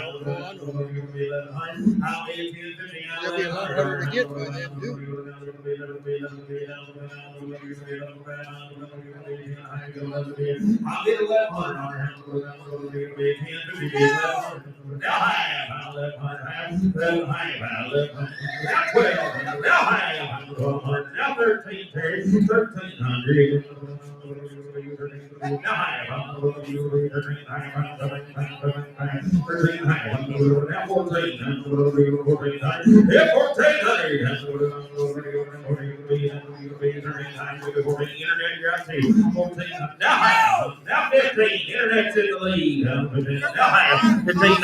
They'll be a lot harder to get by then too. I'll get 1,100. Now high. Now 1,300. Now 15. Internet's in the lead. Now 15 and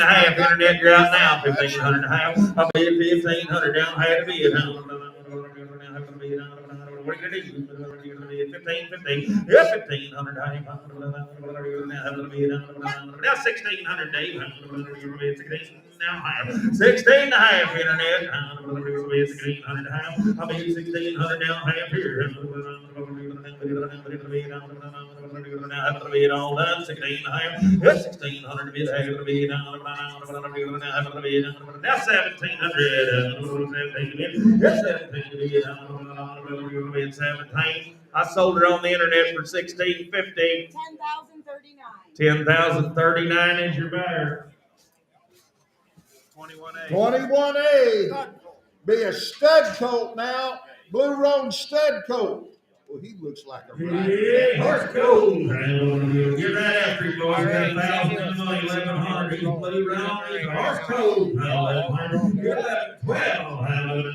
a half. Internet, you're out now. 1,500 and a half. I'll be at 1,500 down. I had to be at what are you going to do? 15. Yeah, 1,500. Now 1,600, Dave. 16 now high. 16 and a half, Internet. 1,600 high. I'll be 1,600 down half here. all done. 16 higher. 1600 to be there. Now 1700. 17. I sold it on the internet for $16.50. 10,039. 10,039 is your buyer. 21A. 21A. Be a stud colt now. Blue Roan stud colt. Well, he looks like a rider. Yeah, horse cold. Get right after him, boys. Got 1,000 money, 1,100. He's blue round. He's a horse cold. Get 1,500.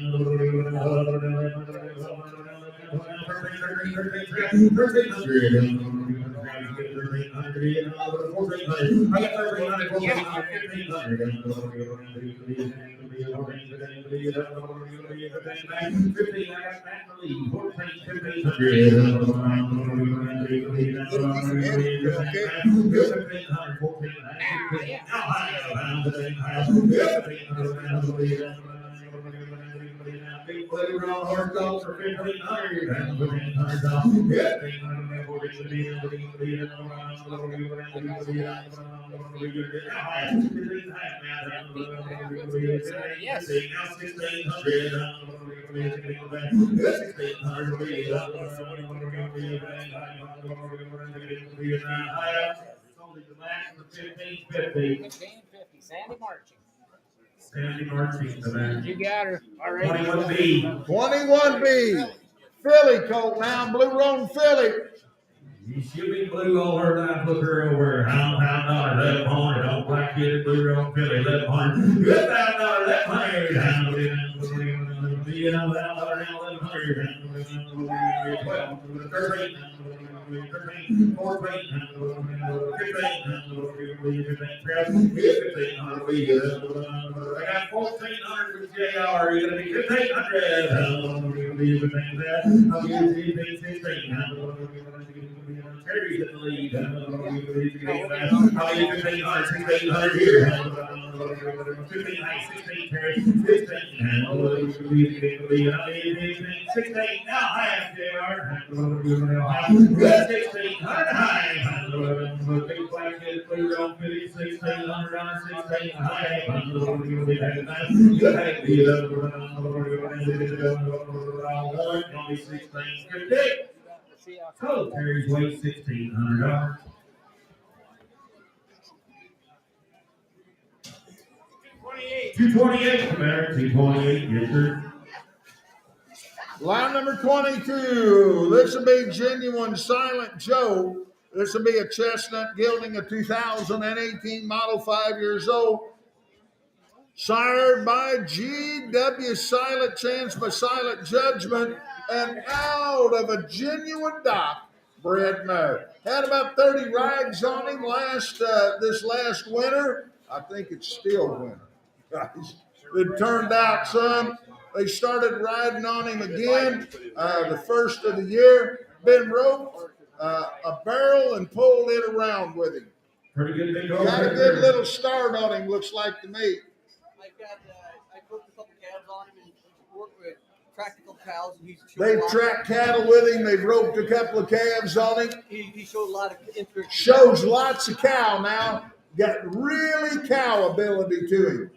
Horse gold for 1,500. Yes. Now 1,600. Sandy marching. Sandy marching tonight. You got her. All right. 21B. 21B. Philly colt now. Blue Roan Philly. She'll be blue all her life. Look her over. $1,000 left horn. Don't like it. Blue Roan Philly left horn. $1,000 left I got 1,400 with JR. You're gonna be 1,500. I'll give you 1,500. Terry's in the lead. I'll give you 1,500. 1,600 here. 15, 16, Terry. 16 now. Half JR. 1,600 high. Big black head, blue roan, 1,600 on 16 high. So Terry's weight $1,600. 228, better. 228, yes, sir. Line number 22. This will be Genuine Silent Joe. This will be a chestnut gelding, a 2018 model, 5 years old. Sired by G.W. Silent Chance by Silent Judgment and out of a genuine dock Broodmare. Had about 30 rides on him this last winter. I think it's still winter. It turned out some. They started riding on him again the first of the year. Been roped a barrel and pulled it around with him. Pretty good big Got a good little start on him, looks like to me. I cooked a couple calves on him and worked with practical cows. And They've tracked cattle with him. They've roped a couple of calves on him. He showed a lot of interest. Shows lots of cow now. Got really cow ability to him.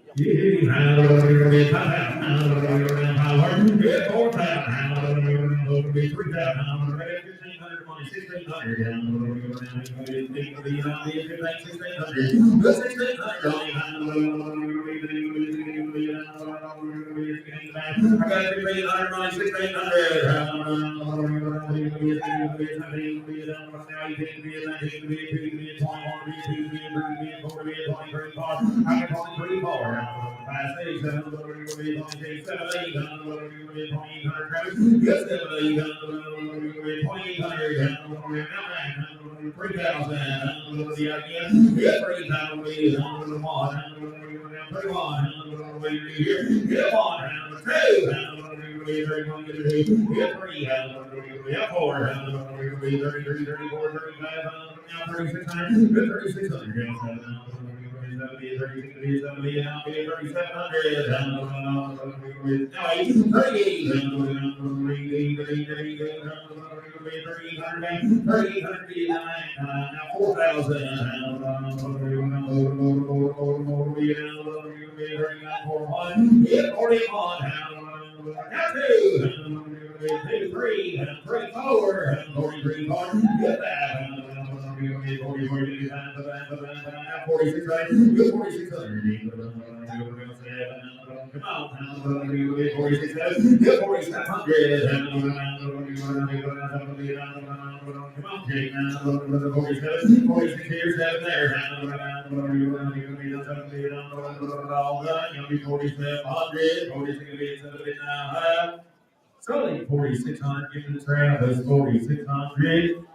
Sully, 4,600, give it to Travis, 4,600.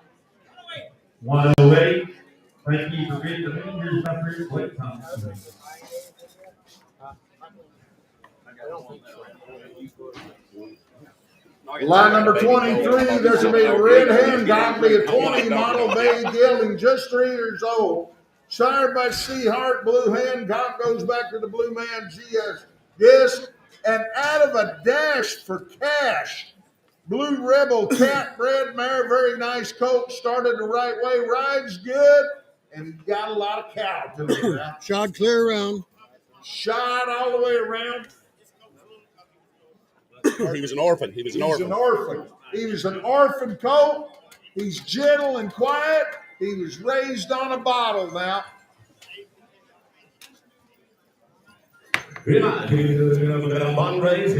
108. Thank you for being the lead. Here's my first Blake Thompson. Line number 23, there's going to be a red hen, Godly, a 20 model bay gelding, just 3 years old. Sired by C. Hart, blue hen. Gop goes back to the blue man, GS. Yes, and out of a dash for cash. Blue Rebel cat bred mare, very nice coat, started the right way, rides good, and got a lot of cow to it now. Shot clear around. Shot all the way around. He was an orphan. He was an orphan. He was an orphan colt. He's gentle and quiet. He was raised on a bottle now. Bottle race,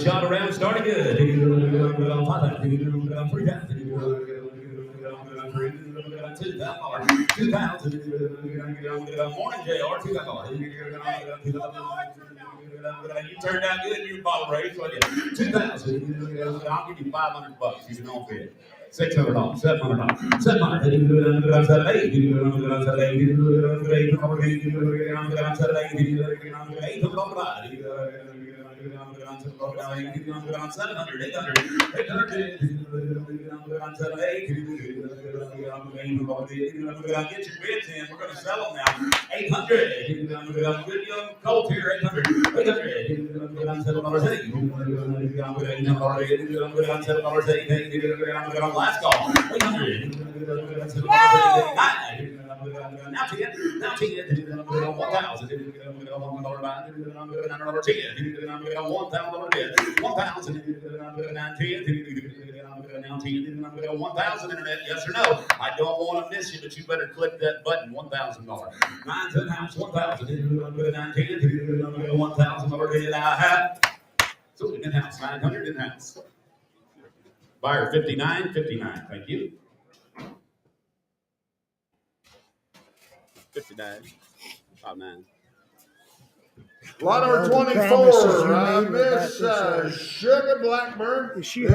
shot around, started good. 2,000. Morning, JR. 2,000. You turned out good in your bottle race. 2,000. I'll give you $500. You can all fit. $600, $700, Get your bids in. We're going to sell them now. 800. Good young colt here. 800. 800. Last call. 800. Now 10. Now 10. 1,000. $1,000. 1,000 internet, yes or no? I don't want to miss you, but you better click that button. $1,000. 9 to the house. 1,000. 1,000. So in house. 900 in house. Buyer 59. Thank you. 59. About 9. Lot number 24, Miss Sugar Blackburn. Is she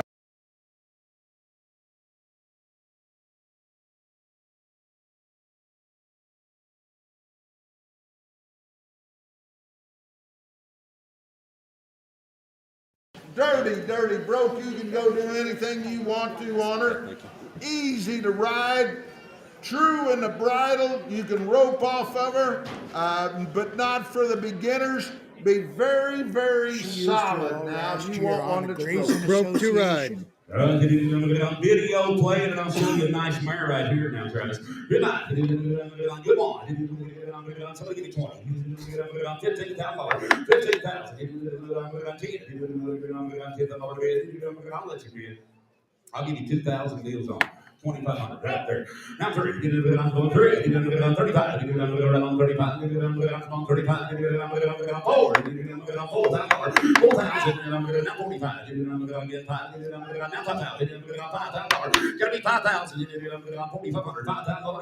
Dirty broke. You can go do anything you want to on her. Easy to ride. True in the bridle. You can rope off of her, but not for the beginners. Be very, very solid now. You want one that's broke to ride? Video playing, and I'll show you a nice mare right here now, Travis. Good night. Good on. Somebody give me 20. 15,000. 15,000. 10. I'll let you bid. I'll give you 2,000 deals on 2,500 right there. Now 3. 35. 35. 35. 4. 4,000. Now 45. Now 5,000. Gotta be 5,000. 4,500. 5,000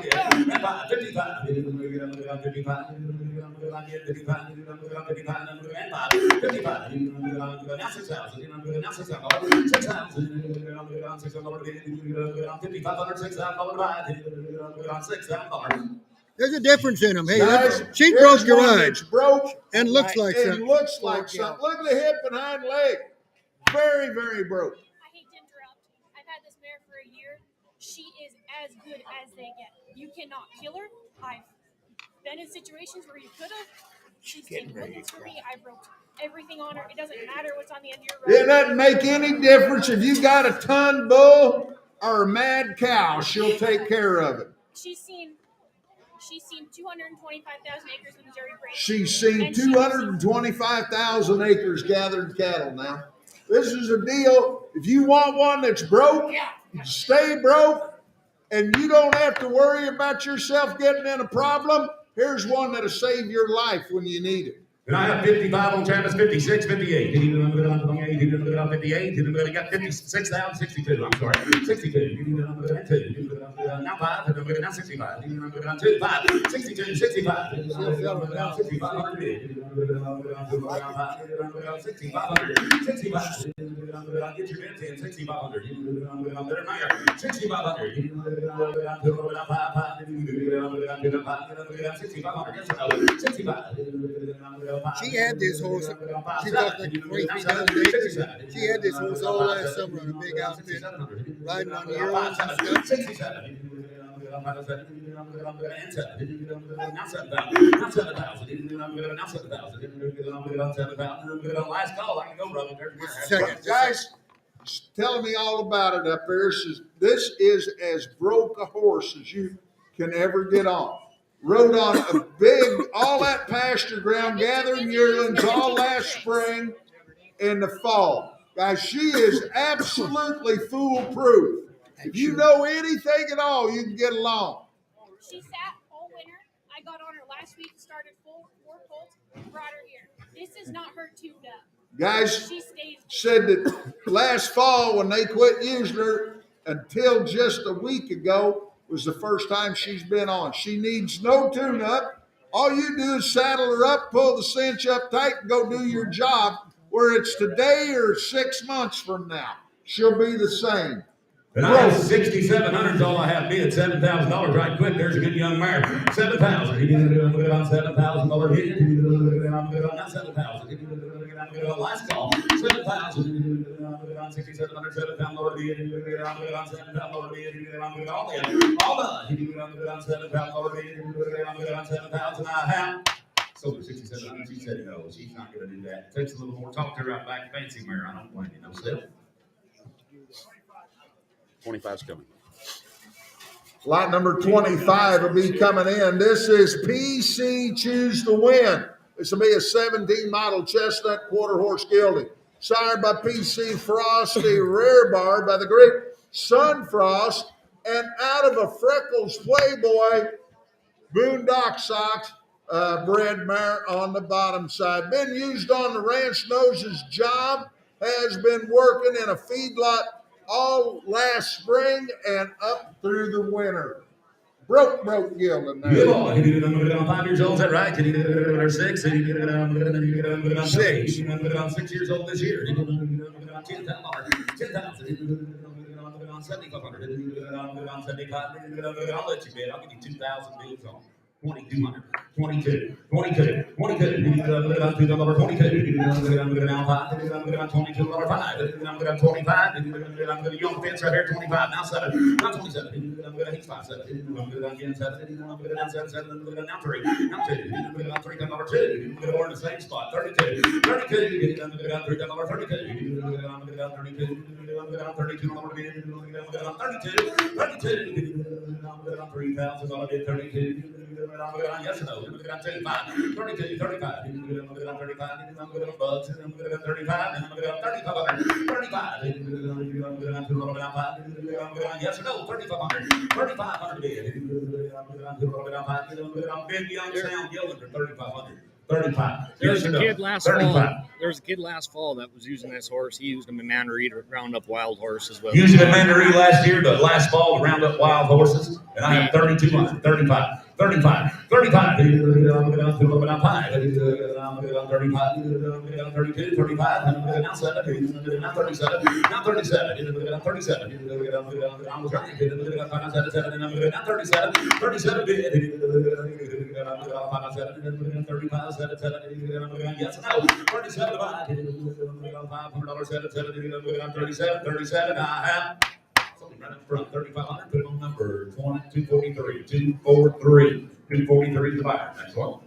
again. Now 5,000. 55. 55. Now 6,000. Now 6,000. 6,000. 5,500. 6,000. There's a difference in them. Hey, Guys, she broke your one ride that's broke and looks like and something. looks like something. Look at the hip and hind leg. Very, very broke. I hate to interrupt. I've had this mare for a year. She is as good as they get. You cannot kill her. I've been in situations where you could have. She's taken whoopings for me. I broke everything on her. It doesn't matter what's on the end of your road. It doesn't make any difference if you got a ton bull or a mad cow. She'll take care of it. She's seen 225,000 acres in Missouri Break. She's seen 225,000 acres gathered cattle now. This is a deal. If you want one that's broke, stay broke, and you don't have to worry about yourself getting in a problem, here's one that'll save your life when you need it. And I have 55 on Travis, 56, 58. 58. He got 56,000, 62. I'm sorry. 62. Now 5. Now 65. 2, 5. 62, 65. 6,500 bid. 6,500. 65. Get your bids in. 6,500. 6,500. 6,500. She had this horse. She lost like 23,000 acres. She had this horse all last summer on a big outfit, riding on the yearlings and stuff. 67. Now 7,000. Last call. I can go, brother. Guys, telling me all about it up there. This is as broke a horse as you can ever get on. Rode on a big, all that pasture ground, gathering yearlings all last spring and the fall. Guys, she is absolutely foolproof. If you know anything at all, you can get along. She sat all winter. I got on her last week, started 4 colts, brought her here. This is not her tuned up. Guys said that last fall when they quit using her until just a week ago was the first time she's been on. She needs no tune-up. All you do is saddle her up, pull the cinch up tight, and go do your job. Where it's today or 6 months from now, she'll be the same. And I have 6,700 is all I have bid. $7,000 right quick. There's a good young mare. 7,000. He did it on $7,000 bid. Not 7,000. Last call. 7,000. 6,700. $7,000 bid. On $7,000 bid. All done. He did it on $7,000 bid. On $7,000 I have. Sold her 6,700. She said no. She's not going to do that. It takes a little more. Talk to her out back. Fancy mare. I don't blame you. No sale. 25's coming. Lot number 25 will be coming in. This is PC Choose to Win. This will be a 17 model chestnut quarter horse gelding. Sired by PC Frosty, rear bar by the great Sun Frost, and out of a Freckles Playboy Boondock Socks bred mare on the bottom side. Been used on the ranch, knows his job, has been working in a feedlot all last spring and up through the winter. Broke gelding there. Good boy. He did it on 5 years old. Is that right? He did it on 6. He did it on 6. He did it on 6 years old this year. He did it on $10,000. 10,000. He did it on 7,500. He did it on 75. I'll let you bid. I'll give you 2,000 bids on 2,200, 22, 22, 22. $22, 22. $22 now 5. $22 5. $25. You on the fence right here? 25. Now 7. Now 27. He's 5 7. Again 7. Now 7 7. Now 3. Now 2. $3 2. We're in the same spot. 32. 32. $3 32. 32. $3,000 bid. 32. Yes or no? 35. 32, 35. 35. Bucks. 35. 35. 35. Yes or no? 3,500. 3,500 bid. Big young sound gelding for 3,500. 35. There's a kid last fall. There's a kid last fall that was using this horse. He used him in Mandaree to round up wild horses. Used him in Mandaree last year, but last fall to round up wild horses. And I have 3,200. 35. 35, 35, 35, 32, 35, now 7, now 37, now 37, now 37, I was right, now 37, 37 bid, 35, 7, yes, no, 37 $500, 7, 37, I have. right in front, 3,500. Put him on number 243. 243. 243 is the buyer. Next one.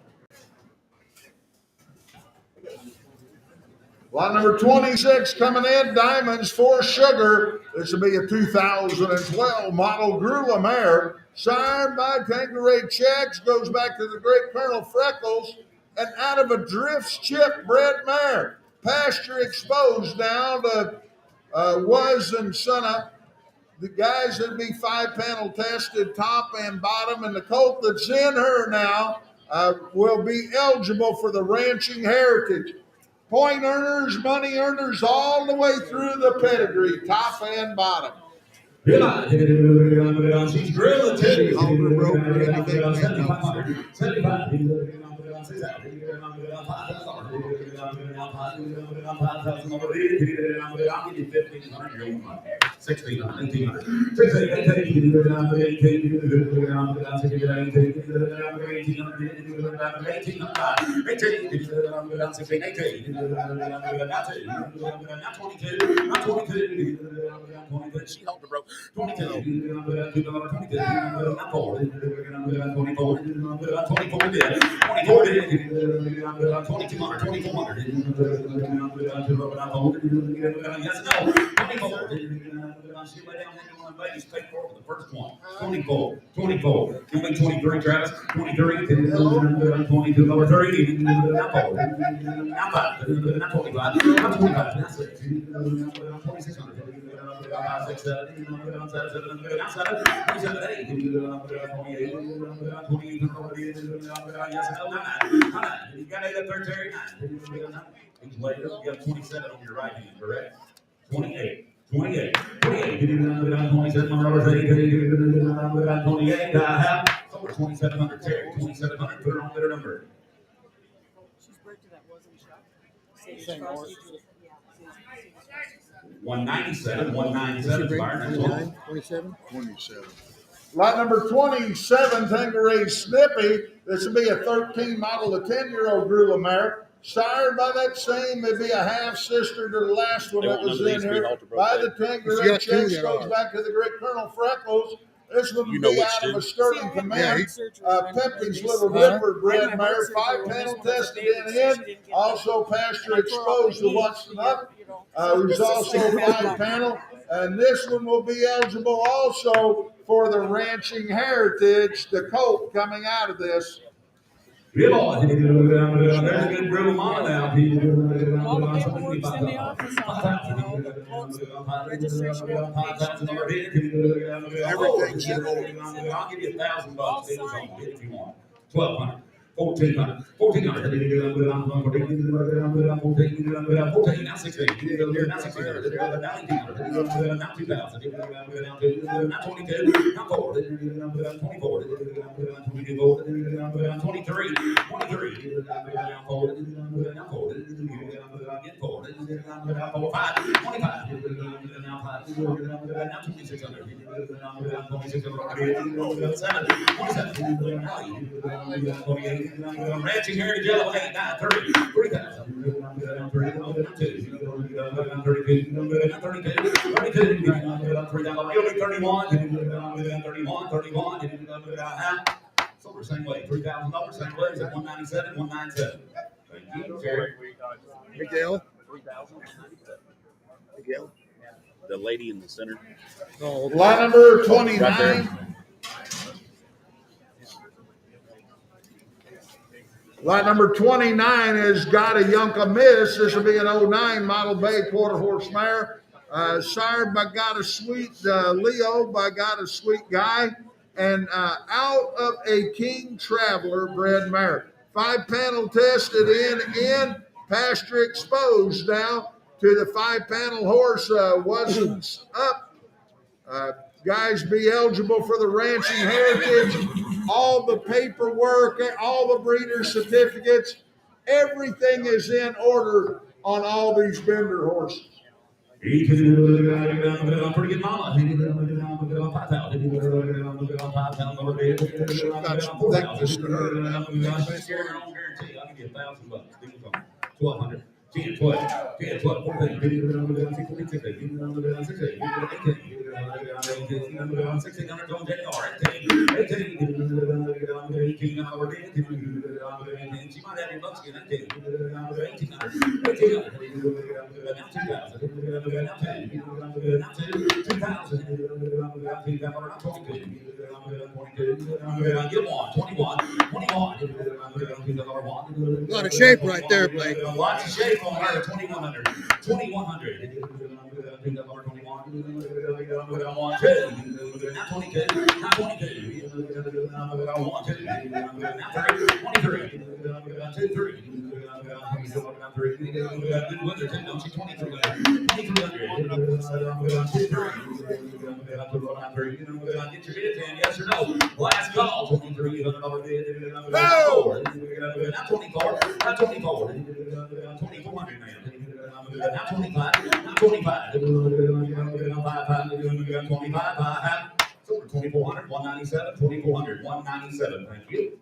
Lot number 26 coming in, Diamonds for Sugar. This will be a 2012 model Broodmare, sired by Tanqueray Checks, goes back to the great Colonel Freckles, and out of a Drifts Chip bred mare. Pasture exposed now to Was and Sunup. The guys that be 5-panel tested, top and bottom, and the colt that's in her now will be eligible for the ranching heritage. Point earners, money earners, all the way through the pedigree, top and bottom. She's grilling too. She held the rope. 22. The first one. 24. 24. 23, Travis. 23. 22, number 30. Now 5. Now 25. Now 25. Now 6. 2600. 6, 7, you got 8 up there, Terry. 9. You got 27 on your right hand, correct? 28. 28. 28. 27 on number 30. 28. So we're 2700, Terry. 2700. Put her on their number. She's bred to that wasn't shot. Same horse. 197. 197. 27. 27. Lot number 27, Tanqueray Snippy. This will be a 13 model, a 10-year-old Broodmare. Sired by that same, it'd be a half sister to the last one that was in here. By the Tanqueray Checks, goes back to the great Colonel Freckles. This one will be out of a Sterling Command. Pepin's Little Ripper bred mare, 5-panel tested in. Also pasture exposed to Watson Up. Who's also 5-panel. And this one will be eligible also for the ranching heritage, the colt coming out of this. There's a good grill mama now. All the paperwork's in the office on the colt's registration application there. Everything's in order. I'll give you $1,000 if you want. 1,200. 1,400. 1,400. 14. Now 16. Now 1600. Now 1,800. Now 2,000. Now 22. Now 4. 24. 23. 23. Now 4. Now 4. Get 4. Now 4. 5. 25. Now 5. Now 2,600. 27. 27. 28. Ranching Heritage Yellow 8, 9, 30, 3,000. 32. 31. So we're same way. $3,000, same way. Is that 197? 197. Thank you, Terry. Miguel. Miguel. The lady in the center. Oh, Lot number 29. Lot number 29 has got a Yunka Miss. This will be an 09 model bay quarter horse mare. Sired by Got a Sweet Leo, by Got a Sweet Guy, and out of a King Traveler bred mare. 5-panel tested in, pasture exposed now to the 5-panel horse Wasn't Up. Guys be eligible for the ranching heritage. All the paperwork, all the breeder certificates, everything is in order on all these Bender horses. Pretty good mama. Breakfast to her. I'll give you $1,000. 1,200. 10, 12, 10, 12, 14, 15, 16, 17, 18, 1600 on JR. 18. She might have your buckskin. 1800. 21. A lot of shape right there, Blake. Lots of shape on her. 2100. 2100. Now 22. Now 22. Now 23. 23. Good weather, too, don't you? 23. 2300. Get your bids in, yes or no? Last call. $2,300 bid. No! Now 24. Now 24. 2,400 man. Now 25. Now 25. 25. So 2,400. 197. 2,400. 197. Thank you.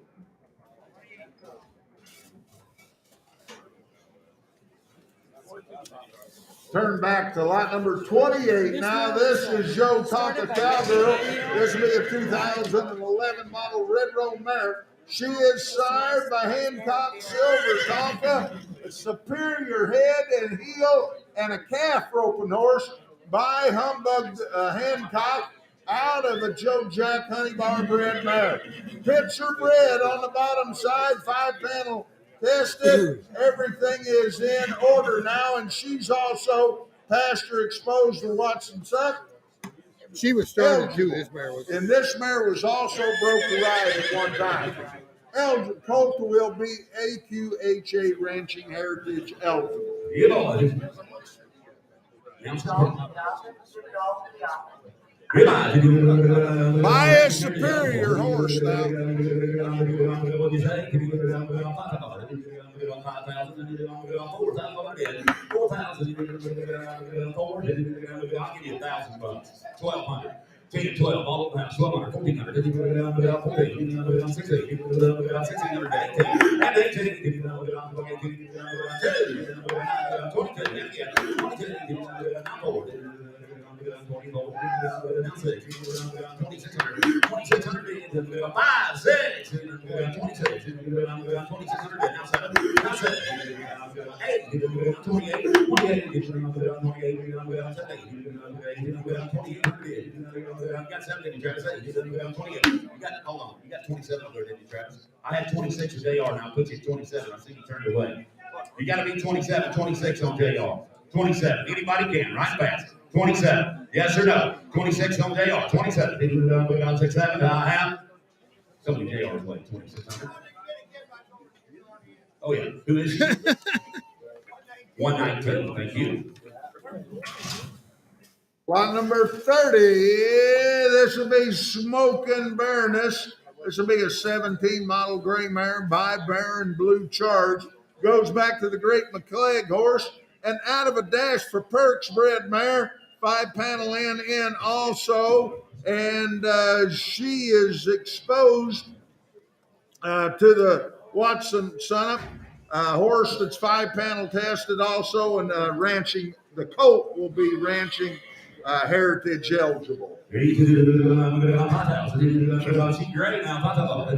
Turn back to lot number 28. Now this is Joe Tonka Cowgirl. This will be a 2011 model Red Roan mare. She is sired by Hancock Silver Tonka, a superior head and heel and a calf roping horse by Humbug Hancock out of the Joe Jack Honey Bar bred mare. Picture bred on the bottom side, 5-panel tested. Everything is in order now, and she's also pasture exposed to Watson Suck. She was started too. This mare was. And this mare was also broke to ride at one time. Dakota will be AQHA Ranching Heritage eligible. You know, By a superior horse now. $1,200. 10, 12, all over the house, 1,200, 1,400, 14, 16, 1,600, 18, Hold on. You got 27 over there, didn't you, Travis? I had 26 with JR, and I'll put you at 27. I see you turned away. You got to be 27, 26 on JR. 27. Anybody can, right fast. 27. Yes or no? 26 on JR. 27. 27. I have. Somebody JR's late. 2,600. Oh, yeah. Who is she? 119. Thank you. Lot number 30, this will be Smoking Baroness. This will be a 17 model gray mare by Baron Blue Charge. Goes back to the great McClegg horse. And out of a Dash for Perks bred mare, 5-panel in also. And she is exposed to the Watson Sunup horse that's 5-panel tested also. And ranching, the colt will be ranching heritage eligible. She's great now. I'll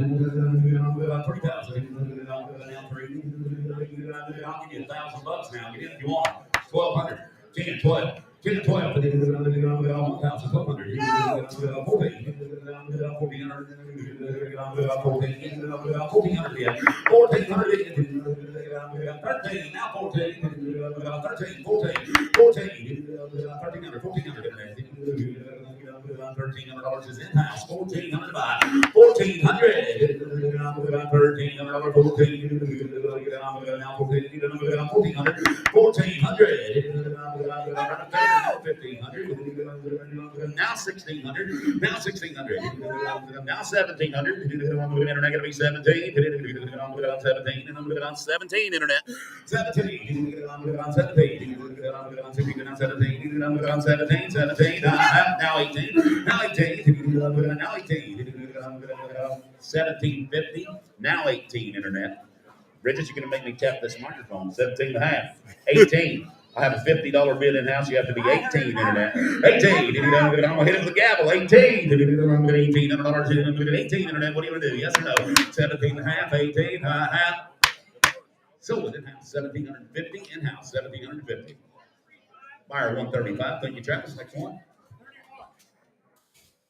give you $1,000 now. Get in if you want. 1,200. 10, 12. 10 to 12. 1,000. 1,200. 1,400. 13. Now 14. 13. 14. 1,300. 1,400. $1,300 is in house. 1,400 by 1,400. 1,300. 1,500. Now 1,600. Now 1,600. Now 1,700. Internet going to be 17. 17 internet. 17. 17. Now 18. Now 18. Now 18. 1750. Now 18 internet. Bridget, you're going to make me tap this microphone. 17 and a half. 18. I have a $50 bid in house. You have to be 18 in that. 18. I'm gonna hit it with the gavel. 18. $18. 18 internet. What are you gonna do? Yes or no? 17 and a half. 18 half. Sold it in house. 1750 in house. 1750. Buyer 135. Thank you, Travis. Next one.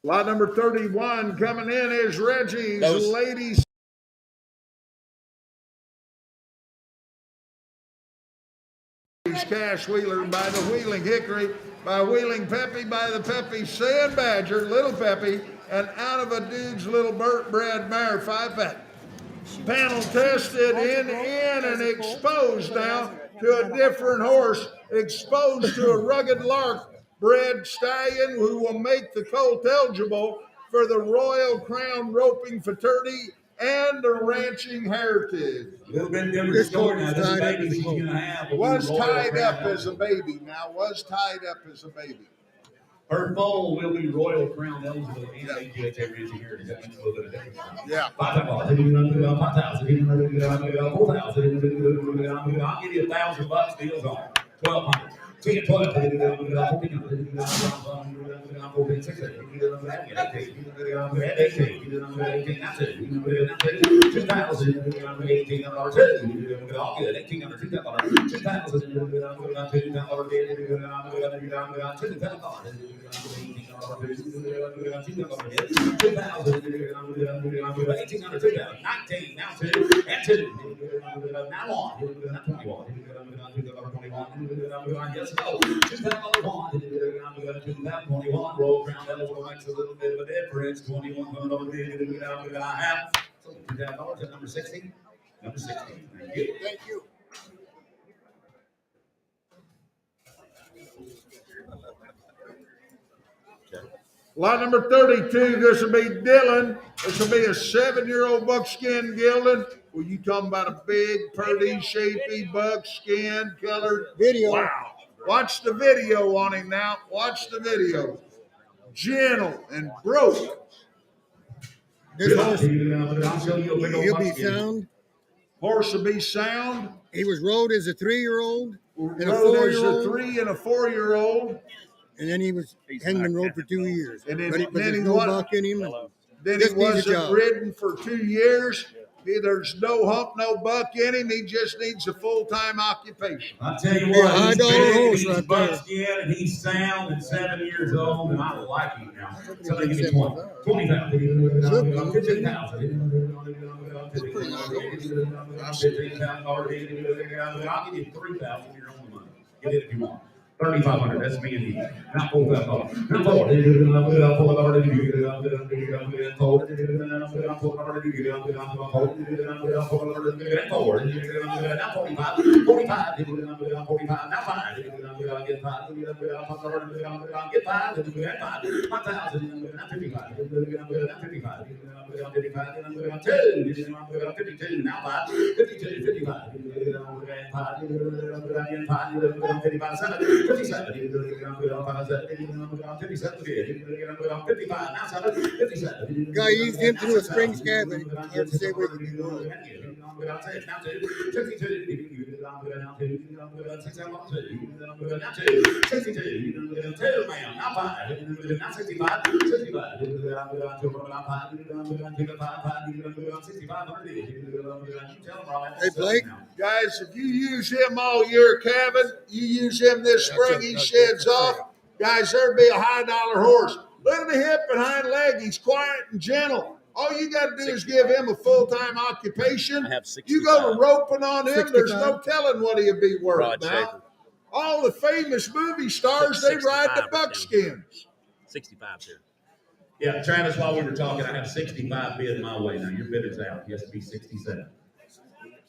Lot number 31 coming in is Reggie's Ladies. Cash Wheeler by the Wheeling Hickory, by Wheeling Peppy, by the Peppy Sand Badger, Little Peppy, and out of a dude's little Broodmare 5-pack. Panel tested in and exposed now to a different horse, exposed to a rugged lark bred stallion who will make the colt eligible for the Royal Crown Roping Fraternity and the Ranching Heritage. A little bit different story now. This baby she's going to have Was tied up as a baby. Now was tied up as a baby. Her foal will be Royal Crown eligible and AQHA Ranching Heritage. That makes a little bit of difference. Yeah. $5,000. I'll give you $1,000 deals on it. 1,200. 10, 12, 14, 16, 21, roll crown eligible makes a little bit of a difference. $2,100 bid. I have $2,000 at number 16. Number 16. Thank you. Thank you. Lot number 32, this will be Dylan. This will be a 7-year-old buckskin gelding. Well, you talking about a big, pretty, shapy buckskin colored Video. Wow. Watch the video on him now. Watch the video. Gentle and broke. This horse, he'll be sound. Horse will be sound. He was rode as a 3-year-old and a Rode as a 4-year-old. 3 and a 4-year-old. And then hadn't been rode for 2 years. And then, but there's no buck in him. Then he wasn't ridden for 2 years. There's no hump, no buck in him. He just needs a full-time occupation. I'll tell you Be a what, high he's dollar big, horse he's right buckskin, and he's sound and 7 years old, and I like him now. So they give me 20,000. 15,000. I'll give you 3,000. You're on the money. Get it if you want. 3,500. That's me and you. Not 4,500. Not 4. Guy used him through a Springs cabin. Hard to say where he was. Hey, Blake. Guys, if you use him all year, Kevin, you use him this spring, he sheds off. Guys, there'd be a high dollar horse. Look at the hip and hind leg. He's quiet and gentle. All you got to do is give him a full-time occupation. You go to roping on him, there's no telling what he'll be worth now. All the famous movie stars, they ride the buckskins. 65 here. Yeah, Travis, while we were talking, I have 65 bid my way. Now, your bid is out. He has to be 67.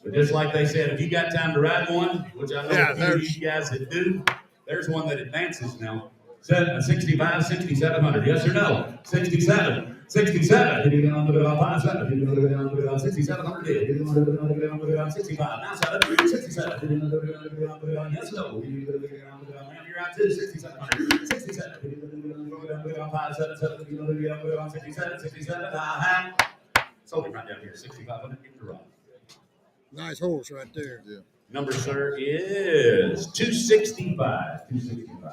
But just like they said, if you got time to ride one, which I know a few of you guys that do, there's one that advances now. 65, 6,700. Yes or no? 67. 67. 6,700 bid. 65. Now 67. Yes, no. Ma'am, you're out too. 6,700. 67. 67. 67. Sold him right down here. 6,500. Get the run. Nice horse right there. Yeah. Number, sir, is 265.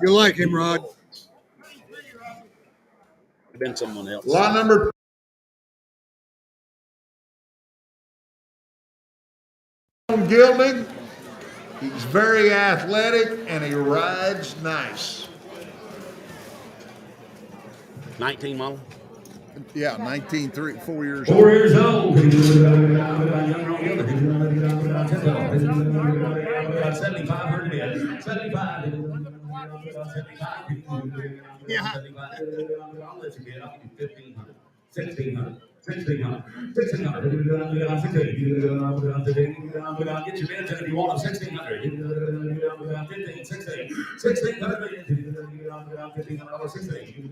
You like him, Rod? Could have been someone else. Lot number Gilding. He's very athletic and he rides nice. 19 model. Yeah, 19, 4 years 4 old. years old. 7,500 in. 75. Yeah. I'll let you get. I'll give you 1,500. 1,600. 1,600. 1,600. 1,600. Get your bids in if you want them. 1,600. 15, 16. 1,600. 1,500. 16.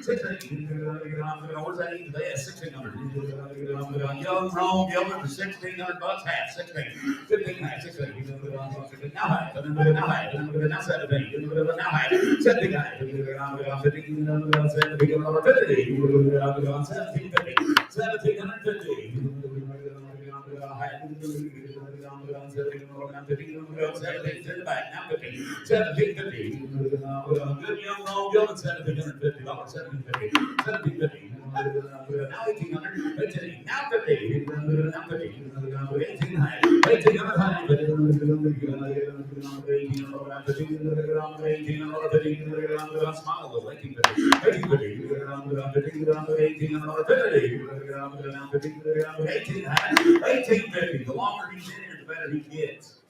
1,600. Where's that even there? 1,600. Young, wrong, Gilbert for $1,600. Half. 16. 15. Half. 16. Now high. Now high. Now 17. Now high. 17. High. 1850. The longer he's in here, the better he gets.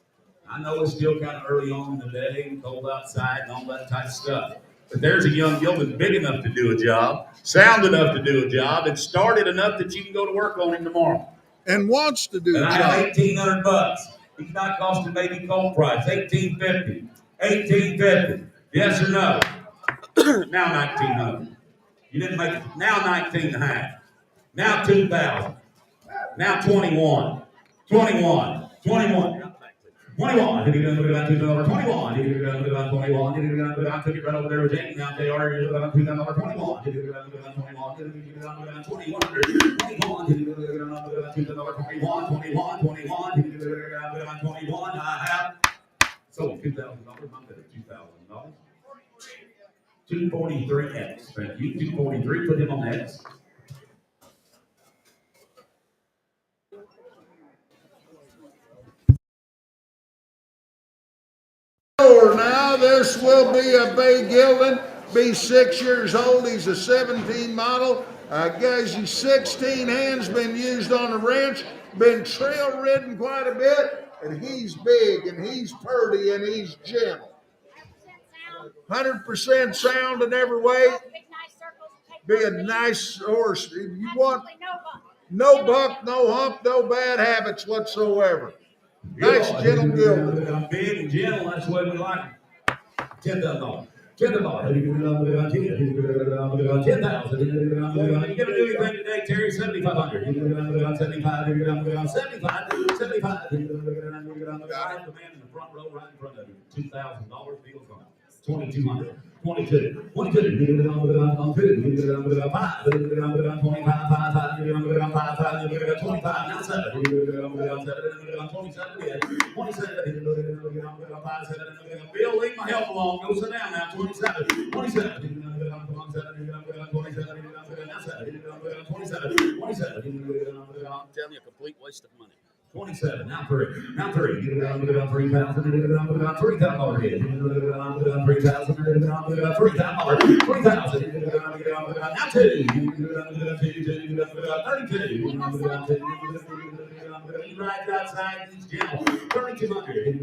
I know it's still kind of early on in the day, cold outside and all that type of stuff. But there's a young gilman big enough to do a job, sound enough to do a job, and started enough that you can go to work on him tomorrow. And wants to do And a I have job. $1,800. He's not costing maybe cold price. $1,850. $1,850. Yes or no? Now $1,900. You didn't make it. Now 19 and a half. Now 2,000. Now 21. 21. 21. 21. Did he go to about $2? 21. Did he go to about 21? Did he go to about, I took it right over there with Jake. Now they are about $2. 21. Did he go to about 21? Did he go to about 21? 21. Did he go to about $2? 21. 21. 21. Did he go to about 21? I have sold $2,000. My bid is $2,000. 243X. Thank you. 243. Put him on X. Now this will be a Bay Gilding, be 6 years old. He's a 17 model. Guys, he's 16 hands, been used on the ranch, been trail ridden quite a bit, and he's big and he's purty and he's gentle. 100% sound in every way. Be a nice horse. You want no buck, no hump, no bad habits whatsoever. Nice, gentle gilding. I'm big and gentle. That's the way we like him. $10,000. $10,000. $10,000. You gonna do anything today, Terry? 7,500. 75. 75. 75. I have the man in the front row right in front of you. $2,000 deals on it. 2,200. 22. 22. 5. 25. Now 7. 27. Bill, leave my help along. Go sit down now. 27. 27. 27. I'm telling you, a complete waste of money. 27. Now 3. Now 3. 3,000. 3,000. 3,000. 3,000. Now 2. 32. He rides outside. He's gentle. 3,200.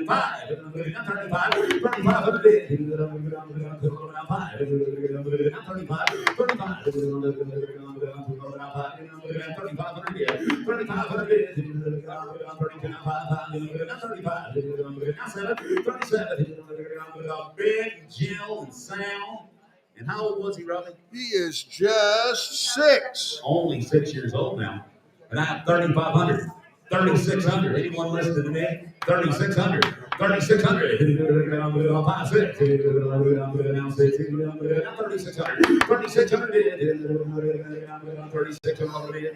5. 35. 3,500. 37. Big, gentle, and sound. And how old was he, Robbie? He is just 6. Only 6 years old now. And I have 3,500. 3,600. Anyone listening to me? 3,600. 3,600. 5, 6. 3,600. 3,600.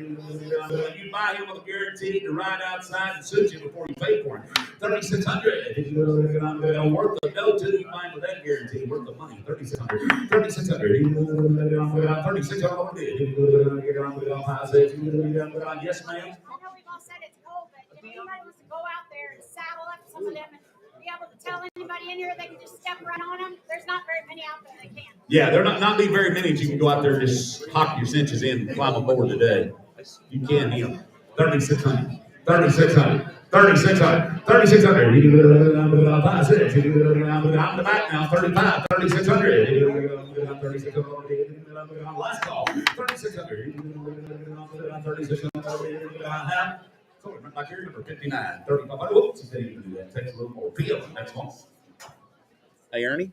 You buy him with a guarantee to ride outside and suit you before you pay for him. 3,600. Worth the no to you find with that guarantee. Worth the money. 3,600. 3,600. 3,600. Yes, ma'am. I know we've all said it's cold, but if anybody wants to go out there and saddle up some of them and be able to tell anybody in here they can just step right on them, there's not very many out there that can. Yeah, there not be very many that you can go out there and just hop your cinches in and climb aboard today. You can, 3,600. 3,600. 3,600. 3,600. 5, 6. I'm the back now. 35. 3,600. 3,600. Last call. 3,600. 3,600. My carrier number 59. 35. Whoops, he didn't even do that. Takes a little more. Peel. Next one. Hey, Ernie.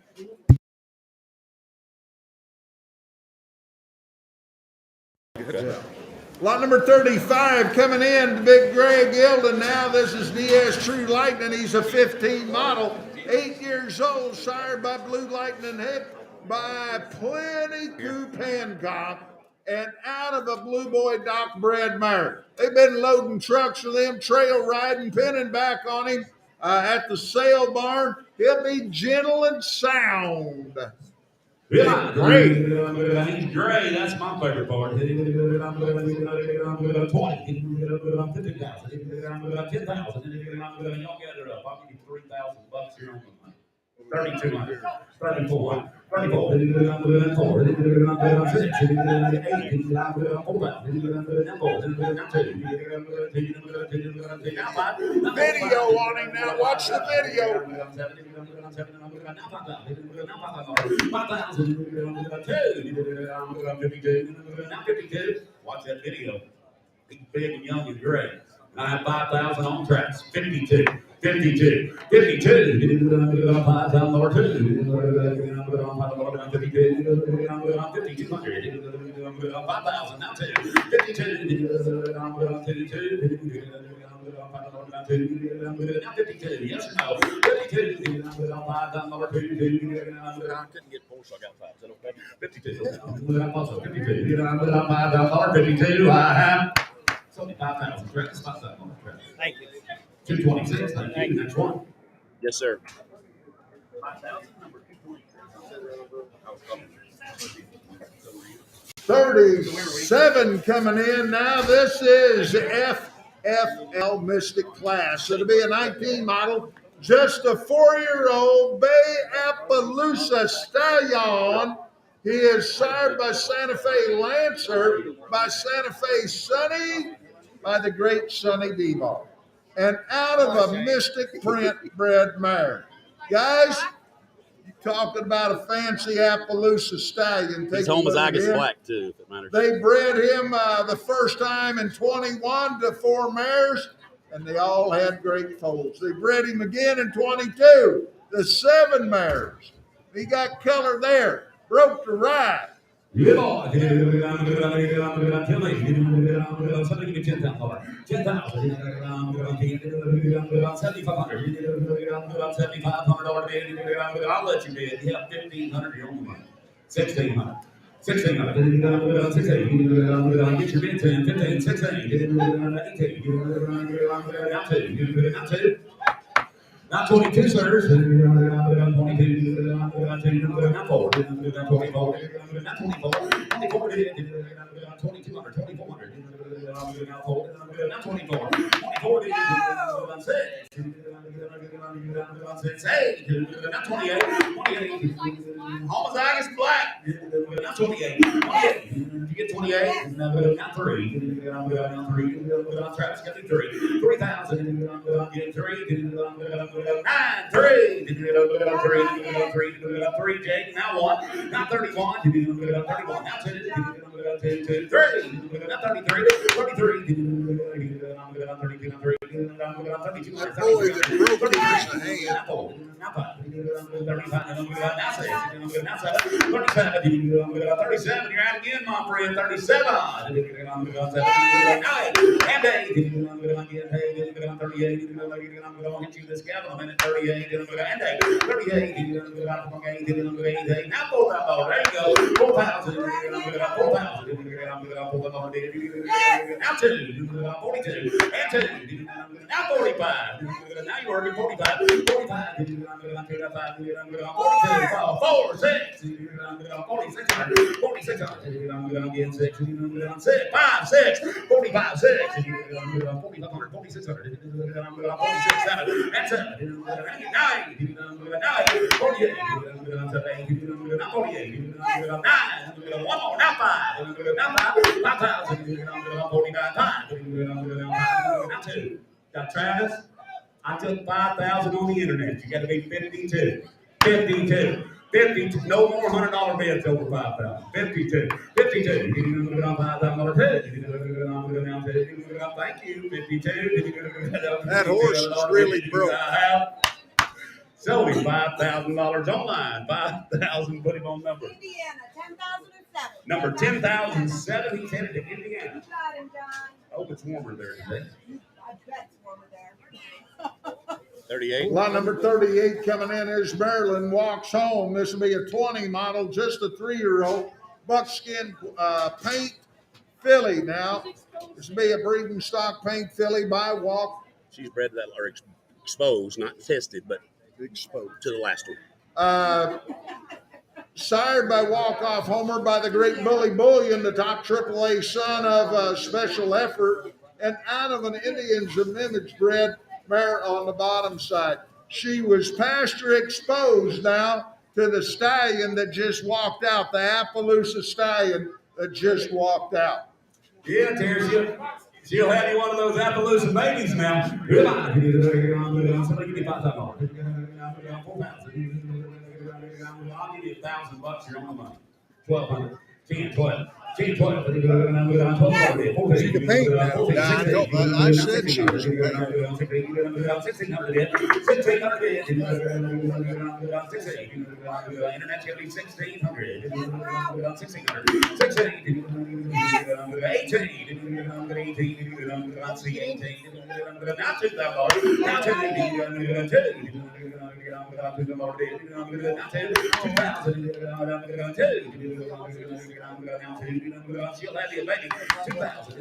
Lot number 35 coming in, the big Greg Gilden. Now this is DS True Lightning. He's a 15 model, 8 years old, sired by Blue Lightning, hit by Plenty Coop Hancock, and out of a Blue Boy Doc Broodmare. They've been loading trucks with him, trail riding, pinning back on him at the sale barn. He'll be gentle and sound. Yeah, great. He's great. That's my favorite part. 20. 50,000. 10,000. Y'all get it up. I'll give you $3,000 here on the money. 3,200. 3,400. 34. Video on him now. Watch the video. 52. Watch that video. Big and young and great. I have 5,000 on tracks. 52. 52. 52. 5,000 lower 2. 5,200. 5,000 now 2. 52. 52. Yes or no? 52. 5,000 lower 2. I couldn't get 4, so I got 5. Is that okay? 52. 52. I have 75,000. Correct. 5,000. Thank you. 226. Thank you. Next one. Yes, sir. 37 coming in. Now this is FFL Mystic Class. It'll be a 19 model, just a 4-year-old Bay Appaloosa Stallion. He is sired by Santa Fe Lancer, by Santa Fe Sunny, by the great Sonny D-Ball, and out of a Mystic Print bred mare. Guys, you talking about a fancy Appaloosa stallion. He's homozygous black, too, if it matters. They bred him the first time in 21 to 4 mares, and they all had great foals. They bred him again in 22 to 7 mares. He got color there. Broke the ride. Yeah, boy. Somebody give me 10,000. 10,000. 7,500. 7,500. I'll let you bid. You have 1,500. You're on the money. 1,600. 1,600. 1,600. Get your bids in. 15. 16. 18. Now 2. Not 22, sirs. 22. Not 4. Not 24. Not 24. 2,200. 2,400. Not 24. 24. 6. 8. Not 28. 28. Homozygous black. Not 28. 28. You get 28. Not 3. Not 3. Travis got 3. 3,000. Get 3. 9, 3, 3, Jake, now 1, now 31, 31, now 2, 3, now 33, 33, 32, 32, 37, you're out again, my friend. 37. And 8. And 38. I'm going to hit you this gavel in a minute. 38. And 8. 38. Now pull that ball. There you go. 4,000. 4,000. Now 2. 42. And 2. Now 45. Now you're working 45. 45. 4, 6. 46. 46. 6. 5, 6. 45. 6. 4,500. 4,600. 46. 7. And 7. 9. 48. 48. 9. 1 more. Now 5. Now 5,000. 49. 5. Now 2. Got Travis. I took 5,000 on the internet. You got to be 52. 52. 52. No more $100 bids over 5,000. 52. 52. Thank you. 52. That horse is really broke. So he's $5,000 online. 5,000. Put him on number. Indiana, 10,007. Number 10,007. He's headed to Indiana. You got him, John. I hope it's warmer there today. I bet it's warmer there. 38. Lot number 38 coming in is Maryland Walks Home. This will be a 20 model, just a 3-year-old. Buckskin paint filly now. This will be a breeding stock paint filly by Walk. She's bred that or exposed, not tested, but Exposed. to the last one. Sired by Walk-Off Homer by the great Bully Bullion, the top AAA son of Special Effort, and out of an Indians of image bred mare on the bottom side. She was pasture exposed now to the stallion that just walked out, the Appaloosa stallion that just walked out. Yeah, Terry, she'll have you one of those Appaloosa babies now. Somebody give me $5,000. I'll give you $1,000. You're on the money. 1,200. 10, 12. 10, 12. She can paint now. I said she was a painter. 1,600. Internet's going to be 1,600. 1,600. 16. 18. 18. Now $2,000. Now she'll have you a baby. 2,000.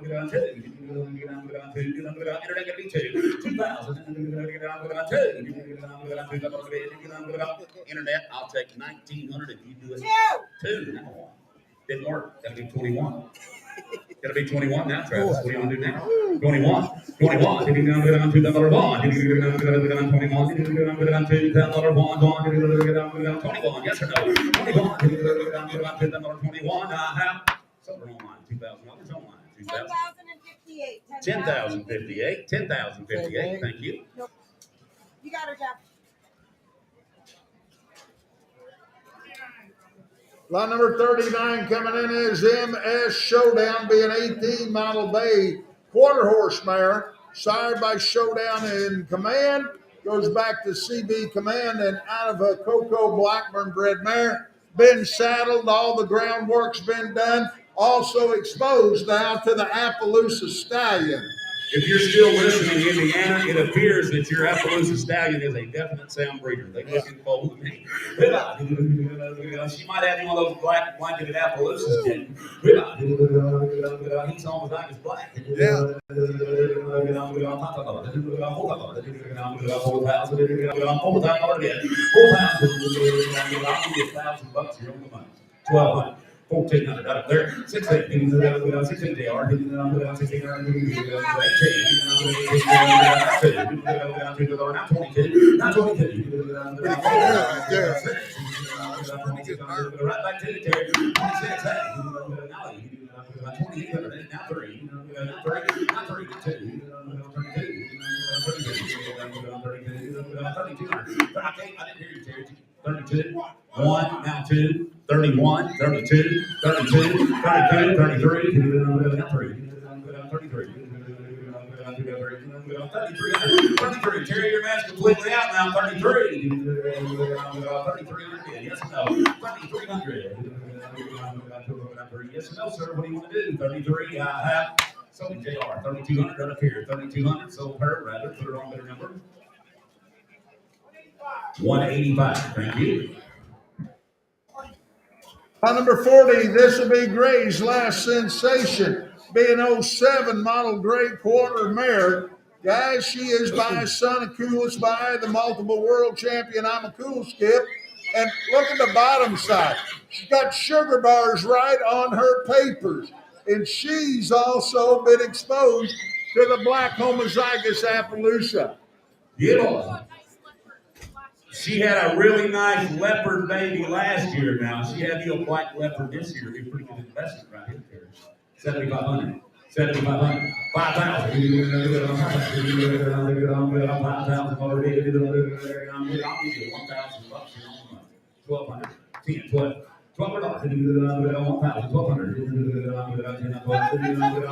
Internet gonna be 2. 2,000. Internet, I'll take 1,900 if you do it. 2. No. Didn't work. Gotta be 21. Gotta be 21 now, Travis. What do you want to do now? 21. 21. $2,000 bond. 21. Yes or no? 21. $21. Somewhere online. $2,000 online. 10,058. 10,058. 10,058. Thank you. Nope. You got her, Jeff. Lot number 39 coming in is MS Showdown, being 18 model bay quarter horse mare, sired by Showdown in Command, goes back to CB Command, and out of a Coco Blackburn bred mare, been saddled, all the groundwork's been done, also exposed now to the Appaloosa stallion. If you're still listening, Indiana, it appears that your Appaloosa stallion is a definite sound breeder. They look and fold with me. She might have one of those black blanketed Appaloosas. He's almost like his black. Yeah. 1,200. 1,400 up there. 16. 16 they are. 16. 22. Not 22. Right back to the Terry. 26. Now 2,800. Now 3. Now 3. Now 3. 2. 32. I didn't hear you, Terry. 32. 1. Now 2. 31, 32, 32, 32, 33, 33, 33. 33. Carry your mask completely out now. 33. 3,300. Yes or no? 3,300. Yes or no, sir? What do you want to do? 33. So JR. 3,200 right up here. 3,200. So her rather. Put her on better number. 185. Thank you. On number 40, this will be Gray's last sensation, being 07 model Gray quarter mare. Guys, she is by son of Coolest by the multiple world champion. I'm a cool skip. And look at the bottom side. She's got sugar bars right on her papers. And she's also been exposed to the black homozygous Appaloosa. Yeah. She had a really nice leopard baby last year now. She had the black leopard this year. It'd be a pretty good investment right here. 7,500. 7,500. 5,000. 5,000 already. I'll give you 1,000 bucks. 1,200. 10, 12. $1,200. 1,000. 1,200.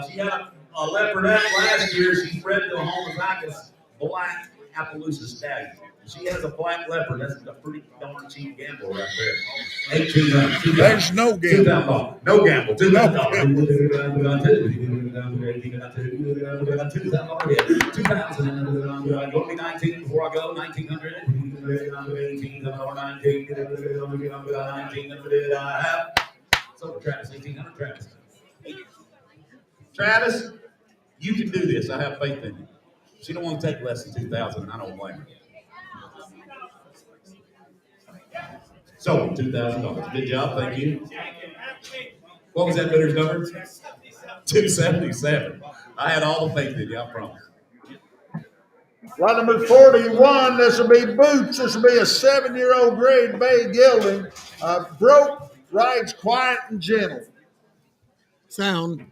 She had a leopardette last year. She bred to a homozygous black Appaloosa stallion. She has a black leopard. That's a pretty darn cheap gamble right there. 1,800. There's no gamble. $2,000. No gamble. $2,000. 2,000. Go to 19 before I go. 1,900. 1,900. So Travis, 1,800. Travis. Travis, you can do this. I have faith in you. She don't want to take less than 2,000. I don't blame her. So $2,000. Good job, thank you. What was that bidder's number? 277. I had all the faith in you, I promise. Lot number 41, this will be Boots. This will be a 7-year-old grade bay gelding. Broke, rides quiet and gentle. Sound.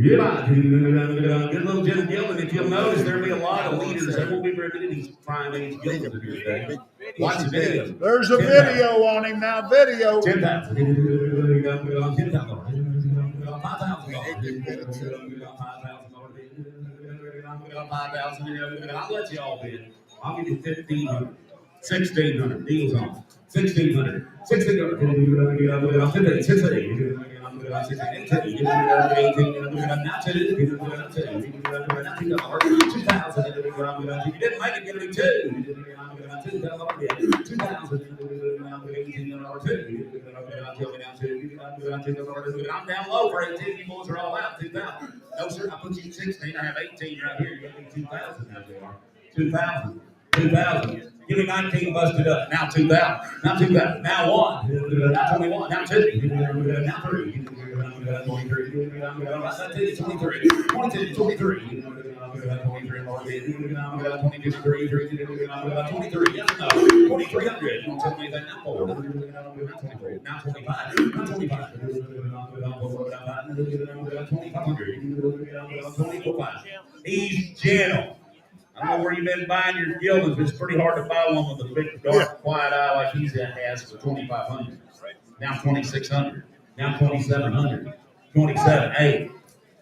Yeah, good little gentle gelding. If you'll notice, there'll be a lot of leaders. There won't be very many of these prime age geldings here today. Watch the video. There's a video on him now. Video. 10,000. 5,000. I'll let you all bid. I'll give you 1,500. 1,600. Deals on. 1,600. 1,600. 1,600. If you didn't make it, give me 2. I'm down low for 18. You boys are all out. 2,000. No, sir. I put you at 16. I have 18 right here. You got me 2,000 now, JR. 2,000. 2,000. Give me 19 busted up. Now 2,000. Now 2,000. Now 1. Now 21. Now 2. Now 3. 23. 23. 22. 23. 23. 23. Yes, no. 2,300. You don't tell me anything now. 4. Now 25. Now 25. 2,500. He's gentle. I don't know where you've been buying your geldings, but it's pretty hard to buy one with a big, dark, quiet eye like he's has for 2,500. Now 2,600. Now 2,700. 27,800.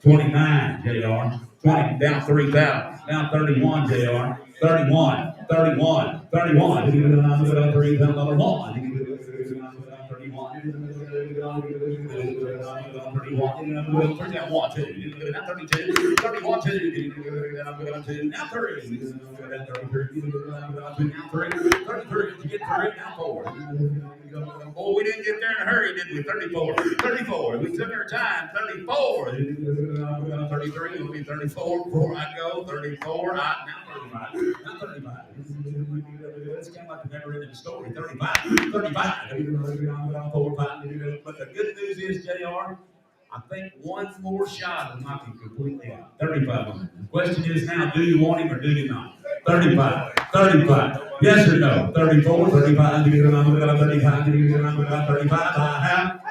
29, JR. 20, down 3,000. Down 31, JR. 31. 31. 31. 3,000. Oh, we didn't get there in a hurry, did we? 34. 34. We took our time. 34. 33. It'll be 34 before I go. 34. Now 35. Now 35. It's kind of like a never-ending story. 35. 35. 4, 5. But the good news is, JR, I think one more shot will knock him completely out. 35. The question is now, do you want him or do you not? 35. 35. Yes or no? 34. 35. 35. 35. I have.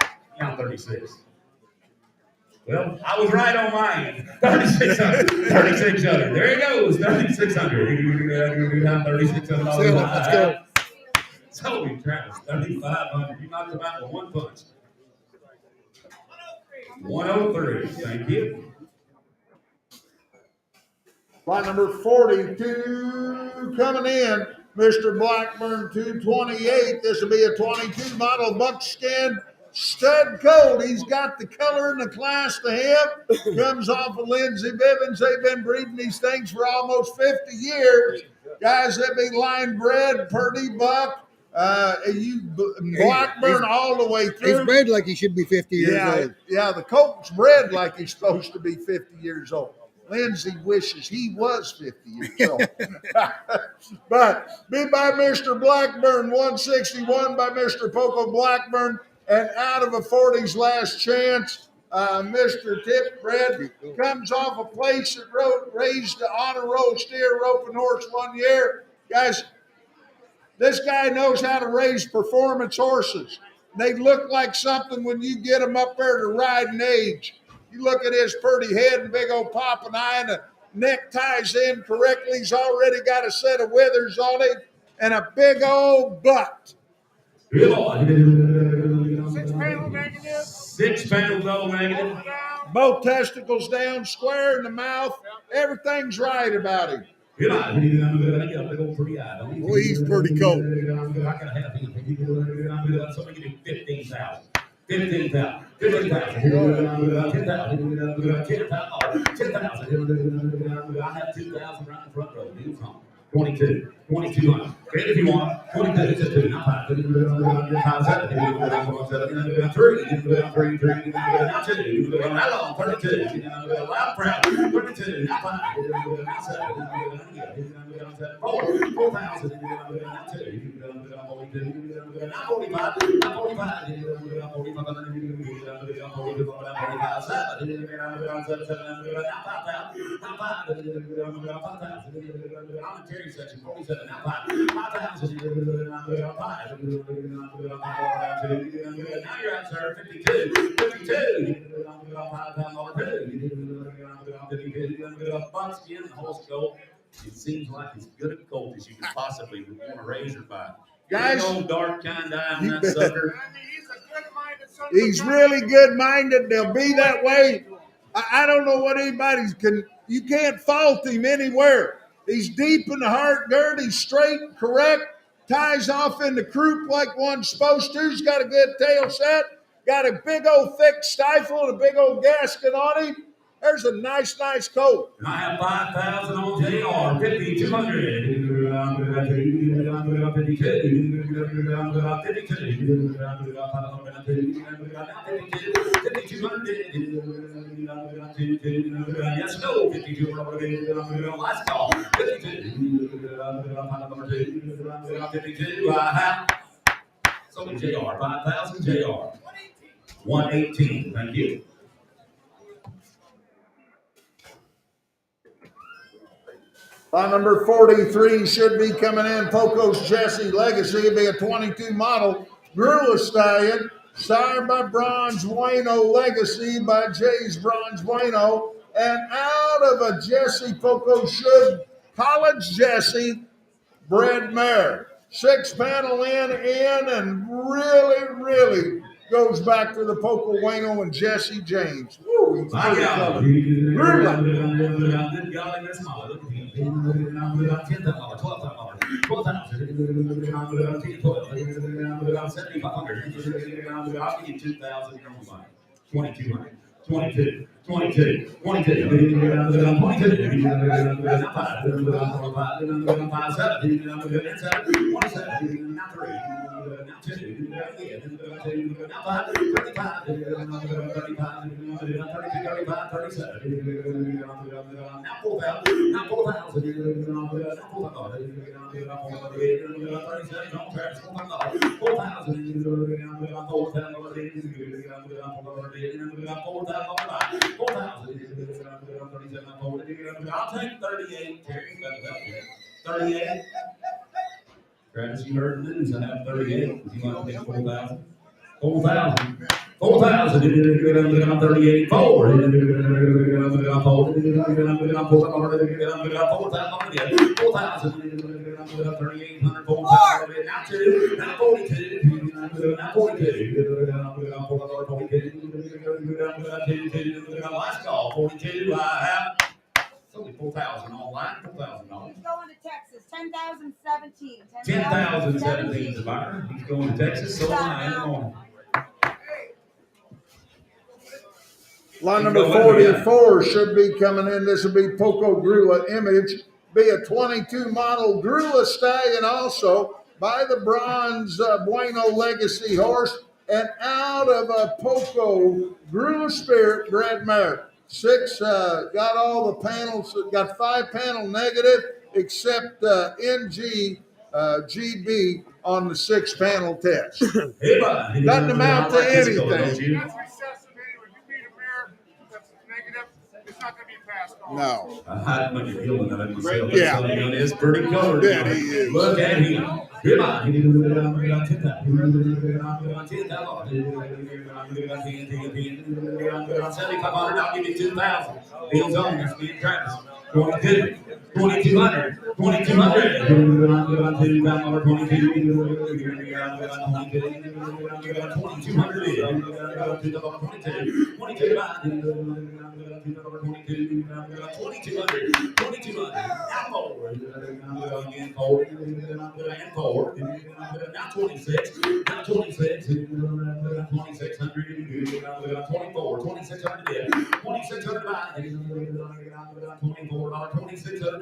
Now 36. Well, I was right on mine. 3,600. 3,600. There he goes. 3,600. 3,600. Let's go. Holy Travis, 3,500. You knocked him out with one punch. 103. Thank you. Line number 42 coming in, Mr. Blackburn 228. This will be a 22 model buckskin stud colt. He's got the color and the class to him. Comes off of Lindsay Bivens. They've been breeding these things for almost 50 years. Guys, that be line bred, Purdy buck. Blackburn all the way through. He's bred like he should be 50 years old. Yeah, the colt's bred like he's supposed to be 50 years old. Lindsay wishes he was 50 years old. But be by Mr. Blackburn, 161 by Mr. Poco Blackburn, and out of a 40's last chance, Mr. Tip Red comes off a place that raised the honor roll steer, rope and horse 1 year. Guys, this guy knows how to raise performance horses. They look like something when you get them up there to riding age. You look at his pretty head and big old popping eye, and the neck ties in correctly. He's already got a set of withers on him and a big old butt. 6 panels negative. 6 panels all negative. Both testicles down, square in the mouth. Everything's right about him. Boy, he's pretty cold. Somebody give me 15,000. 15,000. 15,000. 10,000. 10,000. I have 2,000 right in front row. 22. 2,200. Great if you want. 22. It's a 2. Not 5. 3. Not 2. How long? 32. Loud proud. 32. Not 5. 4,000. Not 2. Not 45. Not 45. 45. Terry section 47. Now 5,000. Now you're at, sir. 52. 52. Buckskin and horse gold. It seems like as good a colt as you could possibly want to raise or buy. Guys, old dark kind eye on that sucker. He's really good-minded. They'll be that way. I don't know what anybody's you can't fault him anywhere. He's deep in the heart gird. He's straight and correct. Ties off in the croup like one's supposed to. He's got a good tail set. Got a big old thick stifle and a big old gasket on him. There's a nice coat. I have 5,000 on JR. 5,200. 5,200. Yes, no. 5,200. Last call. 52. I have. So JR. 5,000 JR. 118. Thank you. Line number 43 should be coming in. Poco's Jesse Legacy. It'll be a 22 model Gorilla Stallion. Sired by Bronze Bueno. Legacy by Jay's Bronze Bueno. And out of a Jesse Poco should College Jesse Broodmare. 6 panel in, and really goes back to the Poco Bueno and Jesse James. Woo, he's My God. Good golly, Miss Molly. Look at him. $10,000, $12,000, $12,000, $7,500. I'll give you 2,000 your own money. 2,200. 22. 22. 22. I'll take 38. 38. Travis, you heard the news. I have 38. Would you like to take 4,000? 4,000. 4,000, 38, 4. 42. I have. It's only 4,000 online. $4,000. He's going to Texas. 10,017. 10,017 is the buyer. He's going to Texas. So am I in the morning. Line number 44 should be coming in. This will be Poco Grula Image. Be a 22 model Grula stallion also by the bronze Bueno Legacy horse. And out of a Poco Grula Spirit Broodmare. 6, got all the panels, got 5 panel negative except NG GB on the 6 panel test. Doesn't amount to anything. No. Yeah. It's pretty colored. Yeah, he is. Look at him. Come on. 7,500. I'll give you 2,000. Deal's on. It's me and Travis. 22. 2,200. 2,200. 2,600.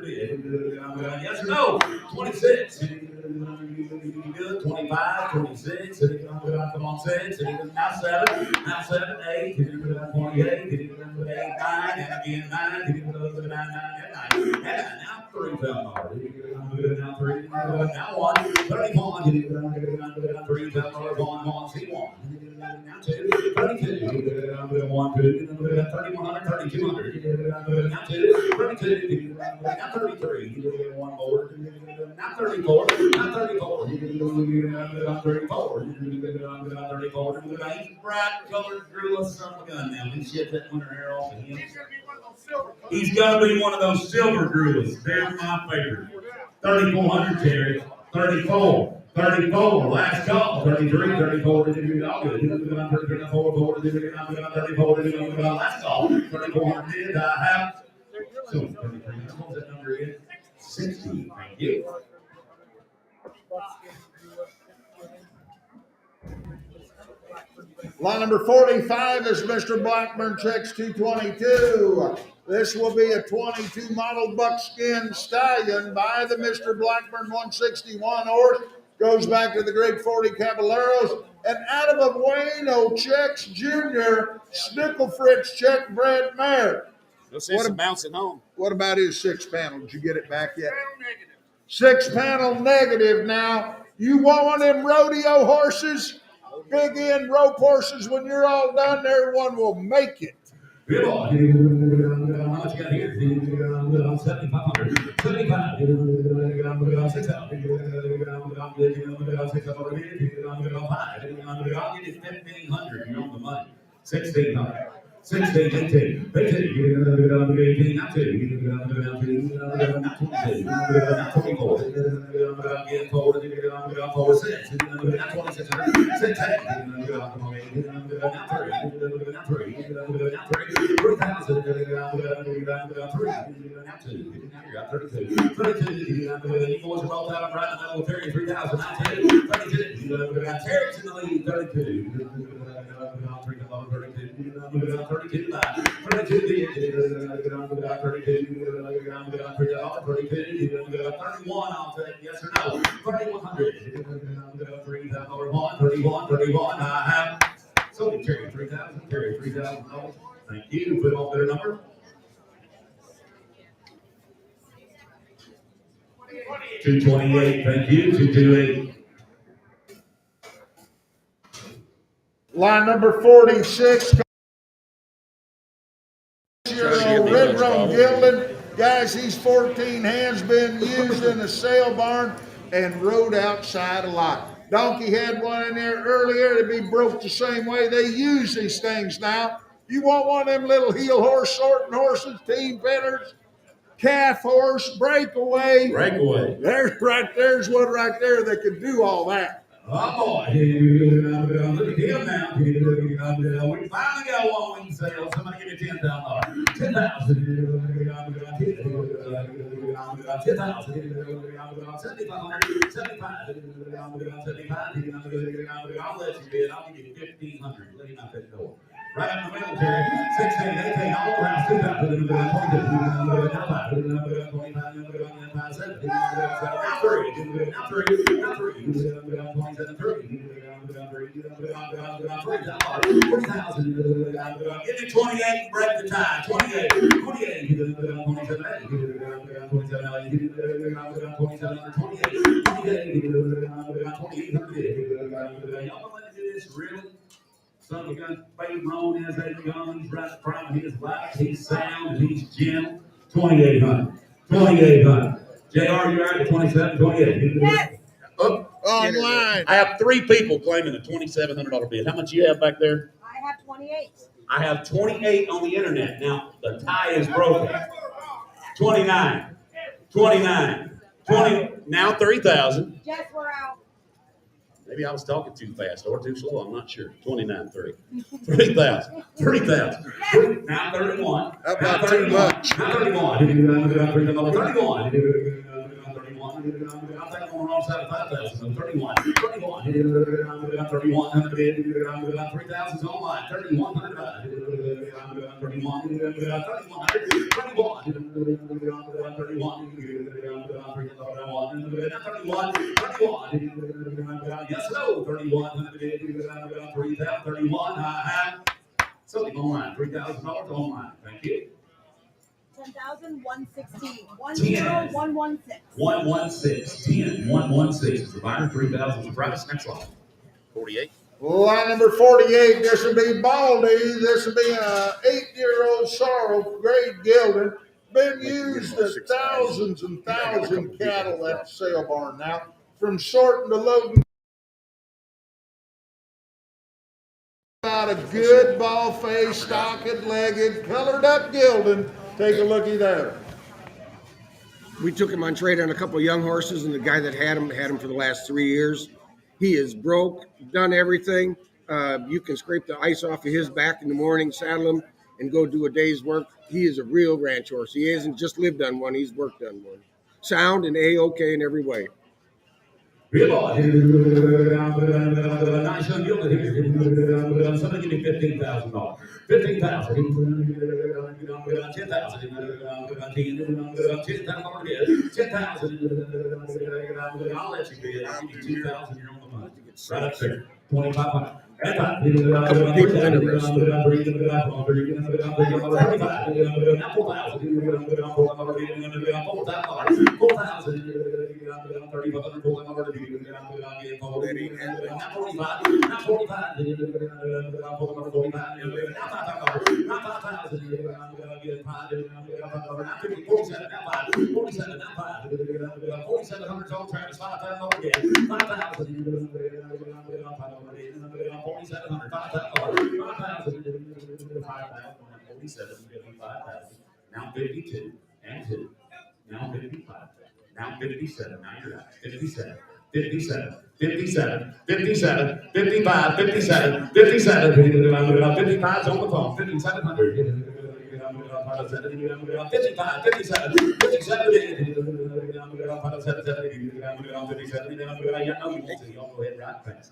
Yes or no? 26. 25, 26. Come on, 6. Now 7. Now 7, 8. 28. 8, 9. And again 9. 9. Now 3. Now 3. Now 1. 31. 3. On C1. Now 2. 32. 1, 2. 3,100. 3,200. Now 2. 32. Now 33. 1 more. Now 34. Now 34. 34. 34. Bright colored Grula son of a gun now. We shit that winter hair off of him. He's got to be one of those silver Grulas. They're my favorite. 3,400, Terry. 34. 34, last call. 33, 34, all good. 34, last call. 34, did I have? So 33, what was that number again? 60, thank you. Line number 45 is Mr. Blackburn checks 222. This will be a 22 model buckskin stallion by the Mr. Blackburn 161 horse. Goes back to the grade 40 Caballeros. And out of a Bueno checks Junior, Snickle Fritz check Broodmare. Bouncing home. What about his 6 panel? Did you get it back yet? 6 panel negative now. You want one of them rodeo horses? Big end rope horses, when you're all done, everyone will make it. Good boy. How much you got here? 7,500. 75. 6,000. I'll give you 1,500. You're on the money. 1,600. 16, 18, 18, 18, not 2, not 22, not 24, not 24, 6, not 26, 6, 8, not 3, not 3, 3,000, 3, not 2, you got 32, 32, you boys are both out of right in the middle, 3,000, not 2, 32, Terry's in the lead, 32, 32, 32, 31, I'll take yes or no. 3,100. 31, I have. So Terry, 3,000. Terry, 3,000. Thank you. Put on their number. 228. Thank you. 228. Line number 46. Red Rome Gilded. Guys, he's 14 hands, been used in a sale barn and rode outside a lot. Donkey had one in there earlier. It'd be broke the same way. They use these things now. You want one of them little heel horse sorting horses, team feeders, calf horse, breakaway. Breakaway. There's one right there that can do all that. Oh boy, look at him now. We finally got one we can sell. Somebody give me $10,000. 10,000. 10,000. 7,500. 75. I'll let you bid. I'll give you 1,500. Let him out that door. Right out the middle, Terry. 16, 18, all around. 2,000. 28, break the tie. 28. Son of a gun, Babe Roan as a gun. He's right in front of his life. He's sound. He's gentle. 2,800. 2,800. JR, you're right at 27, 28. Yes. Online. I have 3 people claiming a $2,700 bid. How much you have back there? I have 28. I have 28 on the internet. Now, the tie is broken. 29. 29. 20. Now 3,000. Yes, we're out. Maybe I was talking too fast or too slow. I'm not sure. 29, 3. 3,000. 3,000. Now 31. How about too much? Now 31. 31. 31. I think I'm on the wrong side of 5,000. 31. 31. 31. 3,000's online. 3,100. 31. 31. Yes, no. 31. 31. Something online. $3,000 online. Thank you. 10,116. 10. 10116. 116. 10. 116 is the buyer. 3,000 is the price. Next line. 48. Line number 48, this will be Baldy. This will be an 8-year-old sorrel, grade gelding. Been used at thousands and thousands of cattle at the sale barn now. From sorting to loading. About a good ball-faced, stocked-legged, colored-up gelding. Take a looky there. We took him on trade on a couple of young horses, and the guy that had him for the last 3 years. He is broke, done everything. You can scrape the ice off of his back in the morning, saddle him, and go do a day's work. He is a real ranch horse. He hasn't just lived on one, he's worked on one. Sound and A-OK in every way. Real boy. Nice young gelding here. Somebody give me $15,000. 15,000. 10,000. 10,000. I'll let you bid. I'll give you 2,000. You're on the money. Right up there. 2,500. A couple of people interested. Now 52 and 2. Now 55. Now 57. Now you're out. 57. 57. 57. 57. 55. 57. 57. 55's on the phone. 5,700. 55, 57, 57,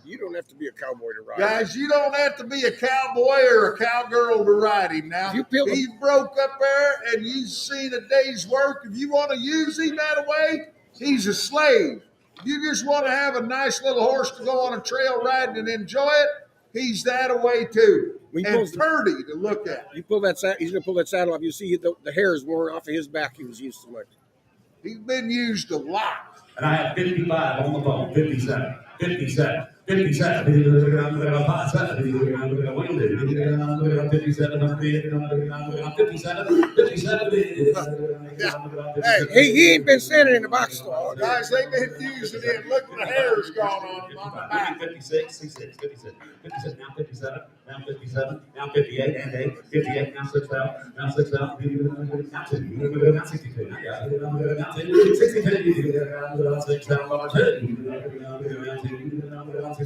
You don't have to be a cowboy to ride. Guys, you don't have to be a cowboy or a cowgirl to ride him now. He broke up there and you've seen a day's work. If you want to use him that way, he's a slave. If you just want to have a nice little horse to go on a trail riding and enjoy it, he's that away too. And pretty to look at. You pull that he's going to pull that saddle off. You see the hair is worn off of his back. He was used to much. He's been used a lot. And I have 55 on the phone. 57. 57. 57, 57, Hey, he ain't been standing in the box store. Guys, they've been using it. Look, the hair's gone on him on the back. 56, 56, 57, 57, now 57, now 57, now 58, and 8, 58, now 6 out, now 6 out, now 2, now 62, now 2, 62, 6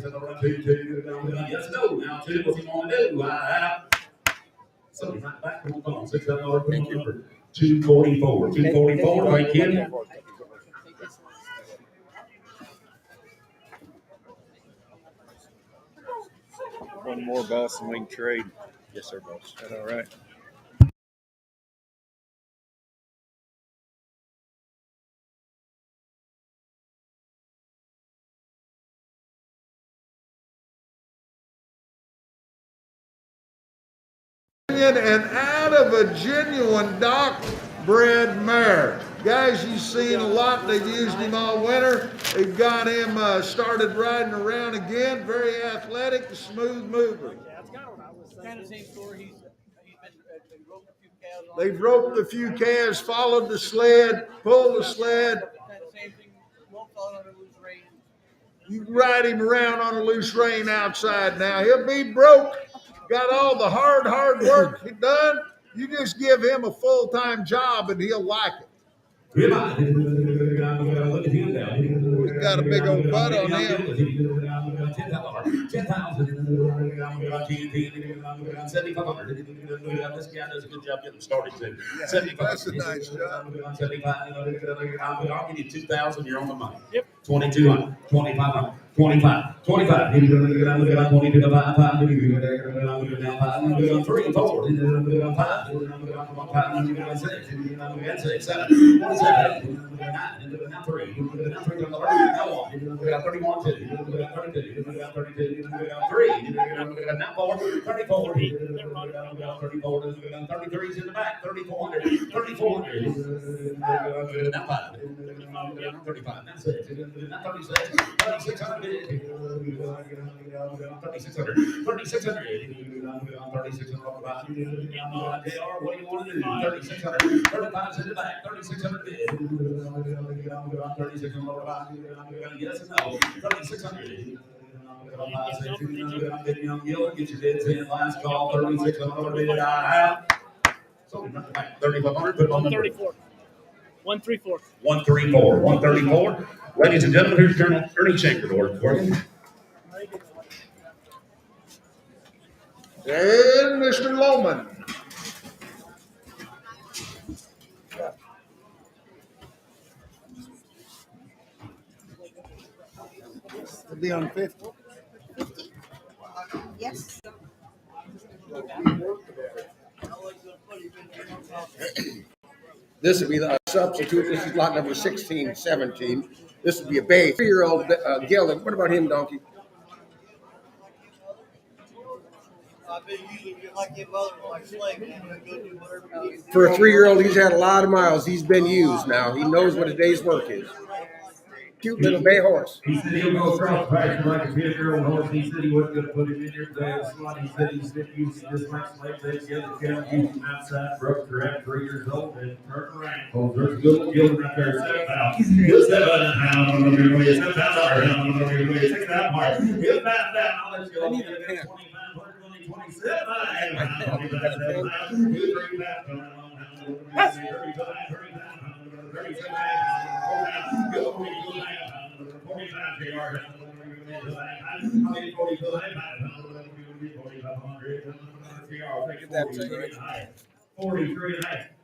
out, number 2, yes, no, now 2, what's he going to do? Somebody's not back on the phone, 6 out, number 244, 244, thank you. One more, boss, and we can trade. Yes, sir, boss. Is that all right? And out of a genuine dock bred mare. Guys, you've seen a lot. They've used him all winter. They've got him started riding around again. Very athletic, smooth mover. Kind of same story. They've roped a few calves, followed the sled, pulled the sled. Same thing. Won't fall on a loose rein. You can ride him around on a loose rein outside now. He'll be broke. Got all the hard work done. You just give him a full-time job and he'll like it. He's got a big old butt on him. 7,500. This guy does a good job getting started too. 75. That's a nice job. 75. I'll give you 2,000. You're on the money. Yep. 2,200. 2,500. 25. 25. 3, 4. 5. 6. 7. 7. 9. 3. 31. 2. 32. 3. Now 4. 34. 33's in the back. 3,400. 3,400. Now 5. 35. Now 6. Now 36. 3,600. 3,600. 3,600. 3,600. What do you want to do? 3,600. 35's in the back. 3,600 bid. 3,600. Yes and no. 3,600. Get your bids in. Last call. 3,600 bid out. So 3,500. Put on 134. 134. 134. 134. Ladies and gentlemen, here's Colonel Ernie Shankerdorf for you. And Mr. Lohman. It'll be on 50. Yes. This would be the substitute. This is lot number 16, 17. This would be a bay. 3-year-old Gil. What about him, Donkey? For a 3-year-old, he's had a lot of miles. He's been used now. He knows what a day's work is. Cute little bay horse. He said he'll go across pasture like a 10-year-old horse. He said he wasn't going to put him in there today. He said he's been using this like slave days. The other cow used him outside, broke her at 3 years old, and turned around. Oh, there's a good Gildan right there. 7 pounds. 7 pounds. 7 pounds. 6 pounds. He'll back down. I'll let you go. 27.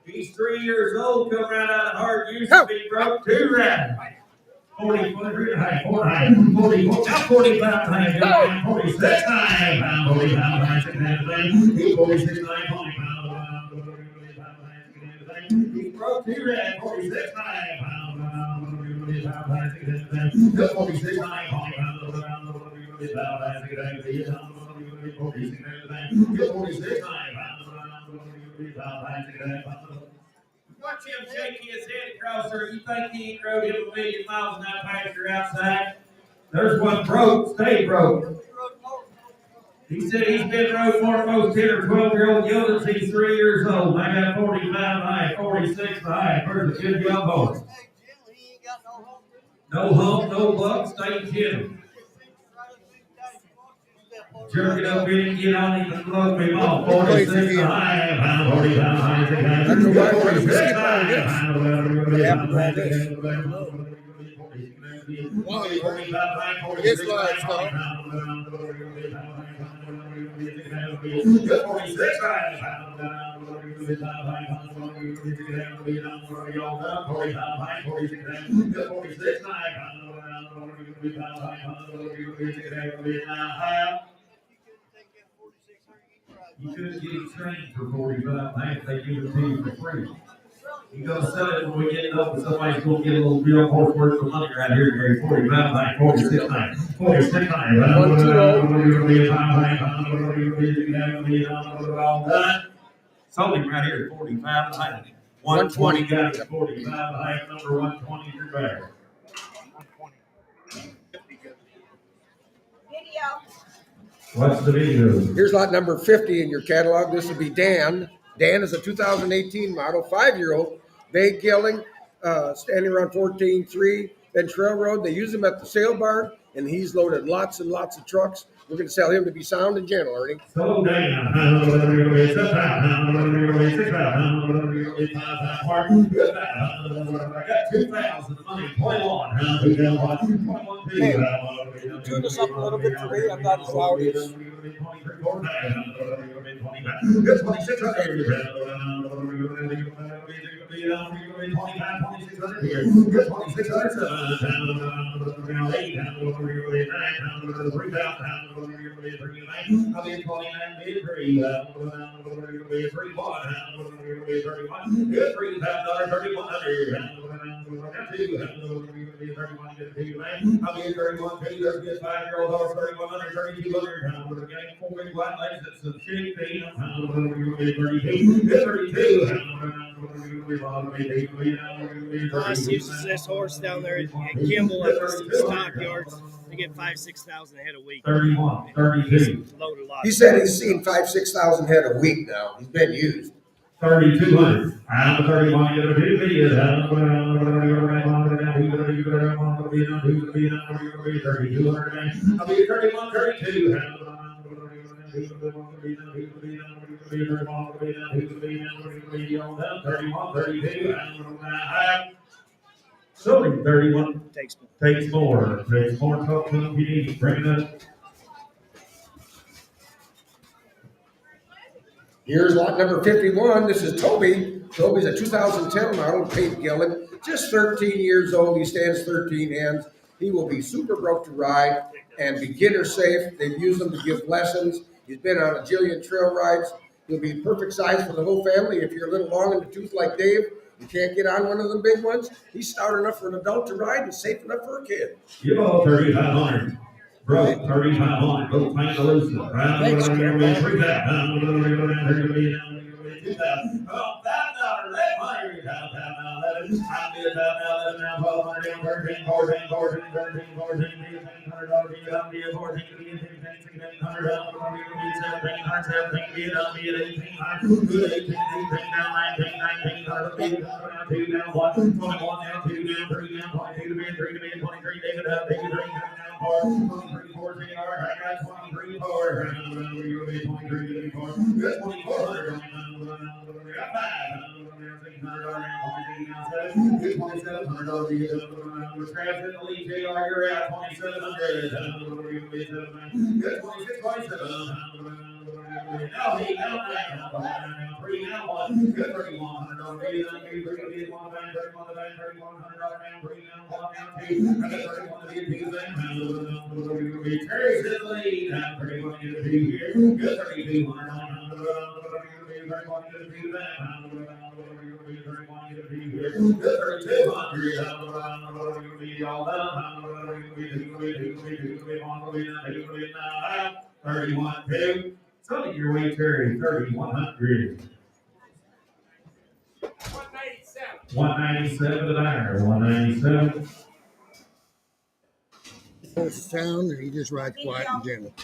He's 3 years old, come right out of hard use, he broke 2 rats. 40, 43 and a half, 49, 40, now 45 and a half, 46 and a half, 45 and a half, 46 and a half, 20 pounds. He broke 2 rats, 46 and a half pounds. 46 and a half, 20 pounds. Watch him shake his head across there. You think he ain't rode him 1,000,000 miles in that pasture outside? There's one broke, stay broke. He said he's been rode for the most 10 or 12-year-old youngins. He's 3 years old. I got 45 high, 46 high. Where's the good young boy? No hump, no buck, stay gentle. Jerk it up in and get on him and blow him off. 46 high, 45 high. His livestock. You shouldn't get him trained for 45 nights. They give it to you for free. You go sell it when we get it up, and somebody's going to get a little real horse worth of money right here, Gary. 45 nights, 46 nights, 46 nights. Sold him right here at 45 nights. 120 got it at 45 nights. Number 120 is your better. Video. What's the video? Here's lot number 50 in your catalog. This will be Dan. Dan is a 2018 model, 5-year-old, vague gelding, standing around 14.3. Then Trail Road, they use him at the sale barn, and he's loaded lots and lots of trucks. We're going to sell him to be sound and gentle, Ernie. Slow down. I got 2,000 money. Play on. Hey, tune us up a little bit for me. I'm not as loud as. Boss uses this horse down there at Kimball at the stockyards to get 5,000-6,000 head a week. 31, 32. Loaded a lot. He said he's seen 5,000-6,000 head a week now. He's been used. 3,200. I'm a 31. You're going to do videos. I'll be 31, 32. Selling 31 takes more. Takes more. Talk to them. You need to bring it up. Here's lot number 51. This is Toby. Toby's a 2010 model, paint gelding, just 13 years old. He stands 13 hands. He will be super broke to ride and beginner safe. They've used him to give lessons. He's been on a jillion trail rides. He'll be perfect size for the whole family. If you're a little long in the tooth like Dave, you can't get on one of them big ones. He's stout enough for an adult to ride and safe enough for a kid. You know, 3,500. Bro, 3,500. Go find the loose. Thanks, Selling your way, Terry, 3,100. 197 an hour, 197. Holds sound, and he just rides quiet and gentle.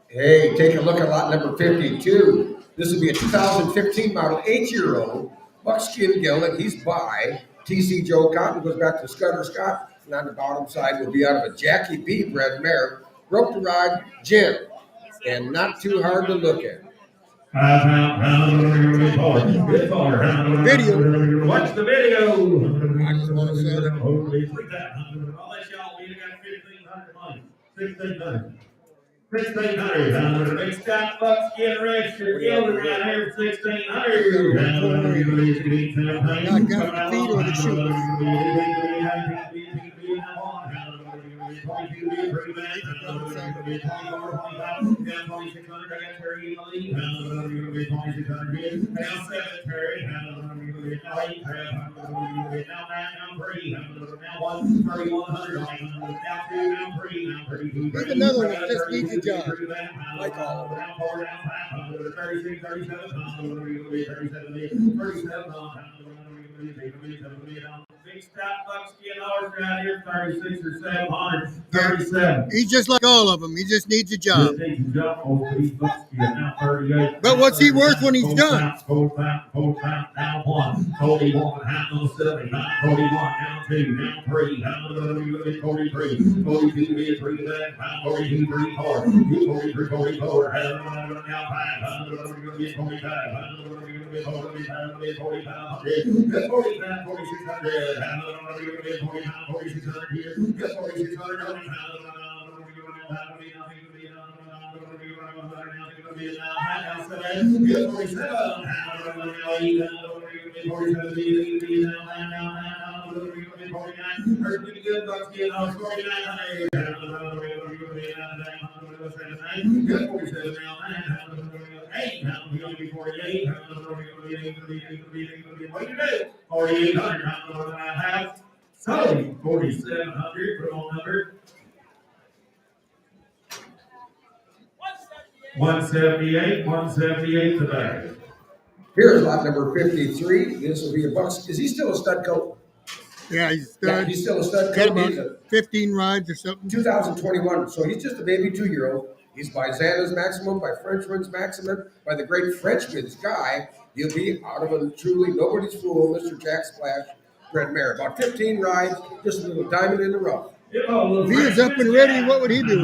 Hey, take a look at lot number 52. This will be a 2015 model 8-year-old buckskin gelding. He's by TC Joe Cotton, goes back to Scudder Scott. And on the bottom side will be out of a Jackie B bred mare. Rope to ride, gentle, and not too hard to look at. Video. Watch the video. I just want to say that. Holy freak that. I'll let y'all, we got 1,500 money. 1,600. 1,600. Big Scott buckskin registered gelding right here for 1,600. Not got the feet or the shoes. Here's another one that just needs a job. Like all of them. Big Scott buckskin horse right here, 36 or 700, 37. He's just like all of them. He just needs a job. But what's he worth when he's done? So 4,700, put on number 178 today. Here's lot number 53. This will be a bucks. Is he still a stud coat? Yeah, he's still a stud got coat. about 15 rides or something. 2021. So he's just a baby 2-year-old. He's by Xana's Maximum, by Frenchman's Maximum, by the great Frenchman's Guy. He'll be out of a truly nobody's fool, Mr. Jack Splash, bred mare. About 15 rides, just a little diamond in the rough. If he was up and ready, what would he do?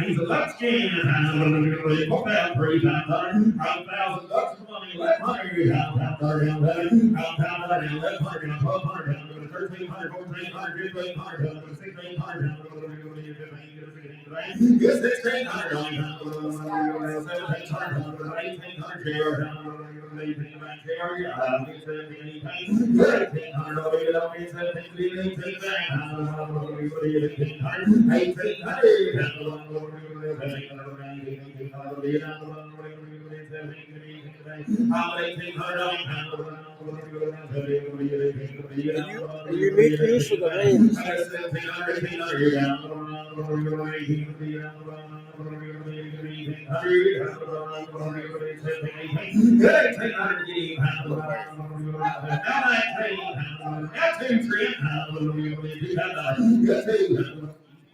He's a buckskin. Unique use of the reins.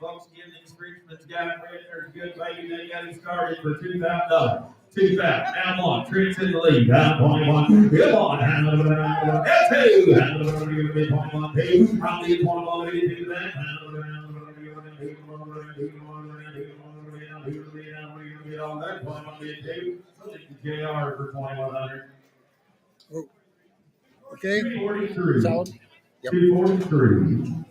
Buckskin Frenchman's got there's good baby. They got him started for $2,000. 2,000. Down one. Tricks in the lead. Down 21. Good on. Down 2. Down 21. Probably 21. Do that. On that one, JR for 2,100. Okay. 243. Solid. Yep. 243.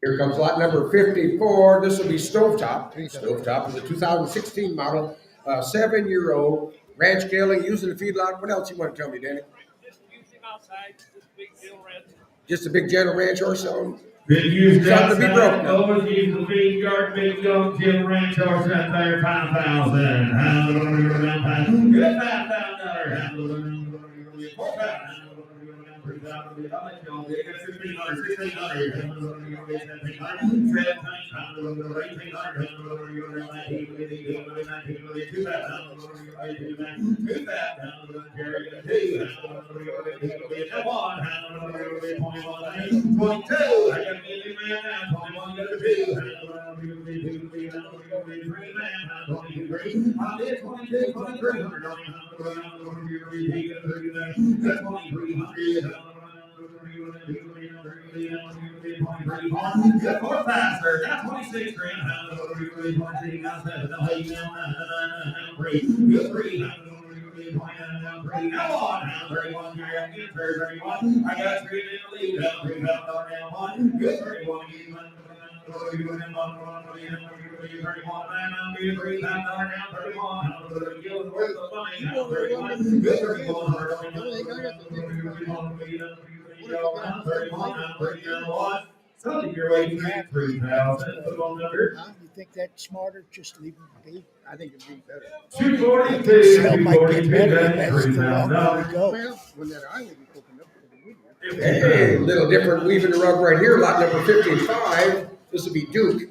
Here comes lot number 54. This will be Stovetop. Stovetop is a 2016 model, 7-year-old ranch gelding using the feedlot. What else you want to tell me, Danny? Just use him outside. Just big deal red. Just a big gentle ranch horse. So Been used something to be broke. Always use the big yard, big young Jim ranch horse out there, 5,000. Good $5,000. You think that's smarter? Just leave them be? I think it'd be better. 242, Sale might get better as the 242, longer we go. Well, when that island is opened up, hey, a little different weaving the rug right here. Lot number 55. This will be Duke.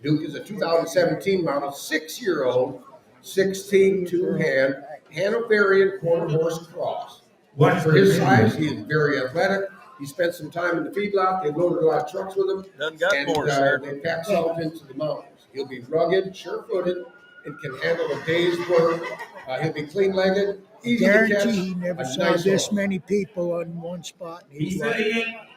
Duke is a 2017 model, 6-year-old, 16 two-hand, Hanoverian quarter horse cross. For his size, he is very athletic. He spent some time in the feedlot. They loaded a lot of trucks with him. They packed salt into the mountains. He'll be rugged, sure-footed, and can handle a day's work. He'll be clean-legged, easy to catch. Guarantee he never saw this many people on one spot. He said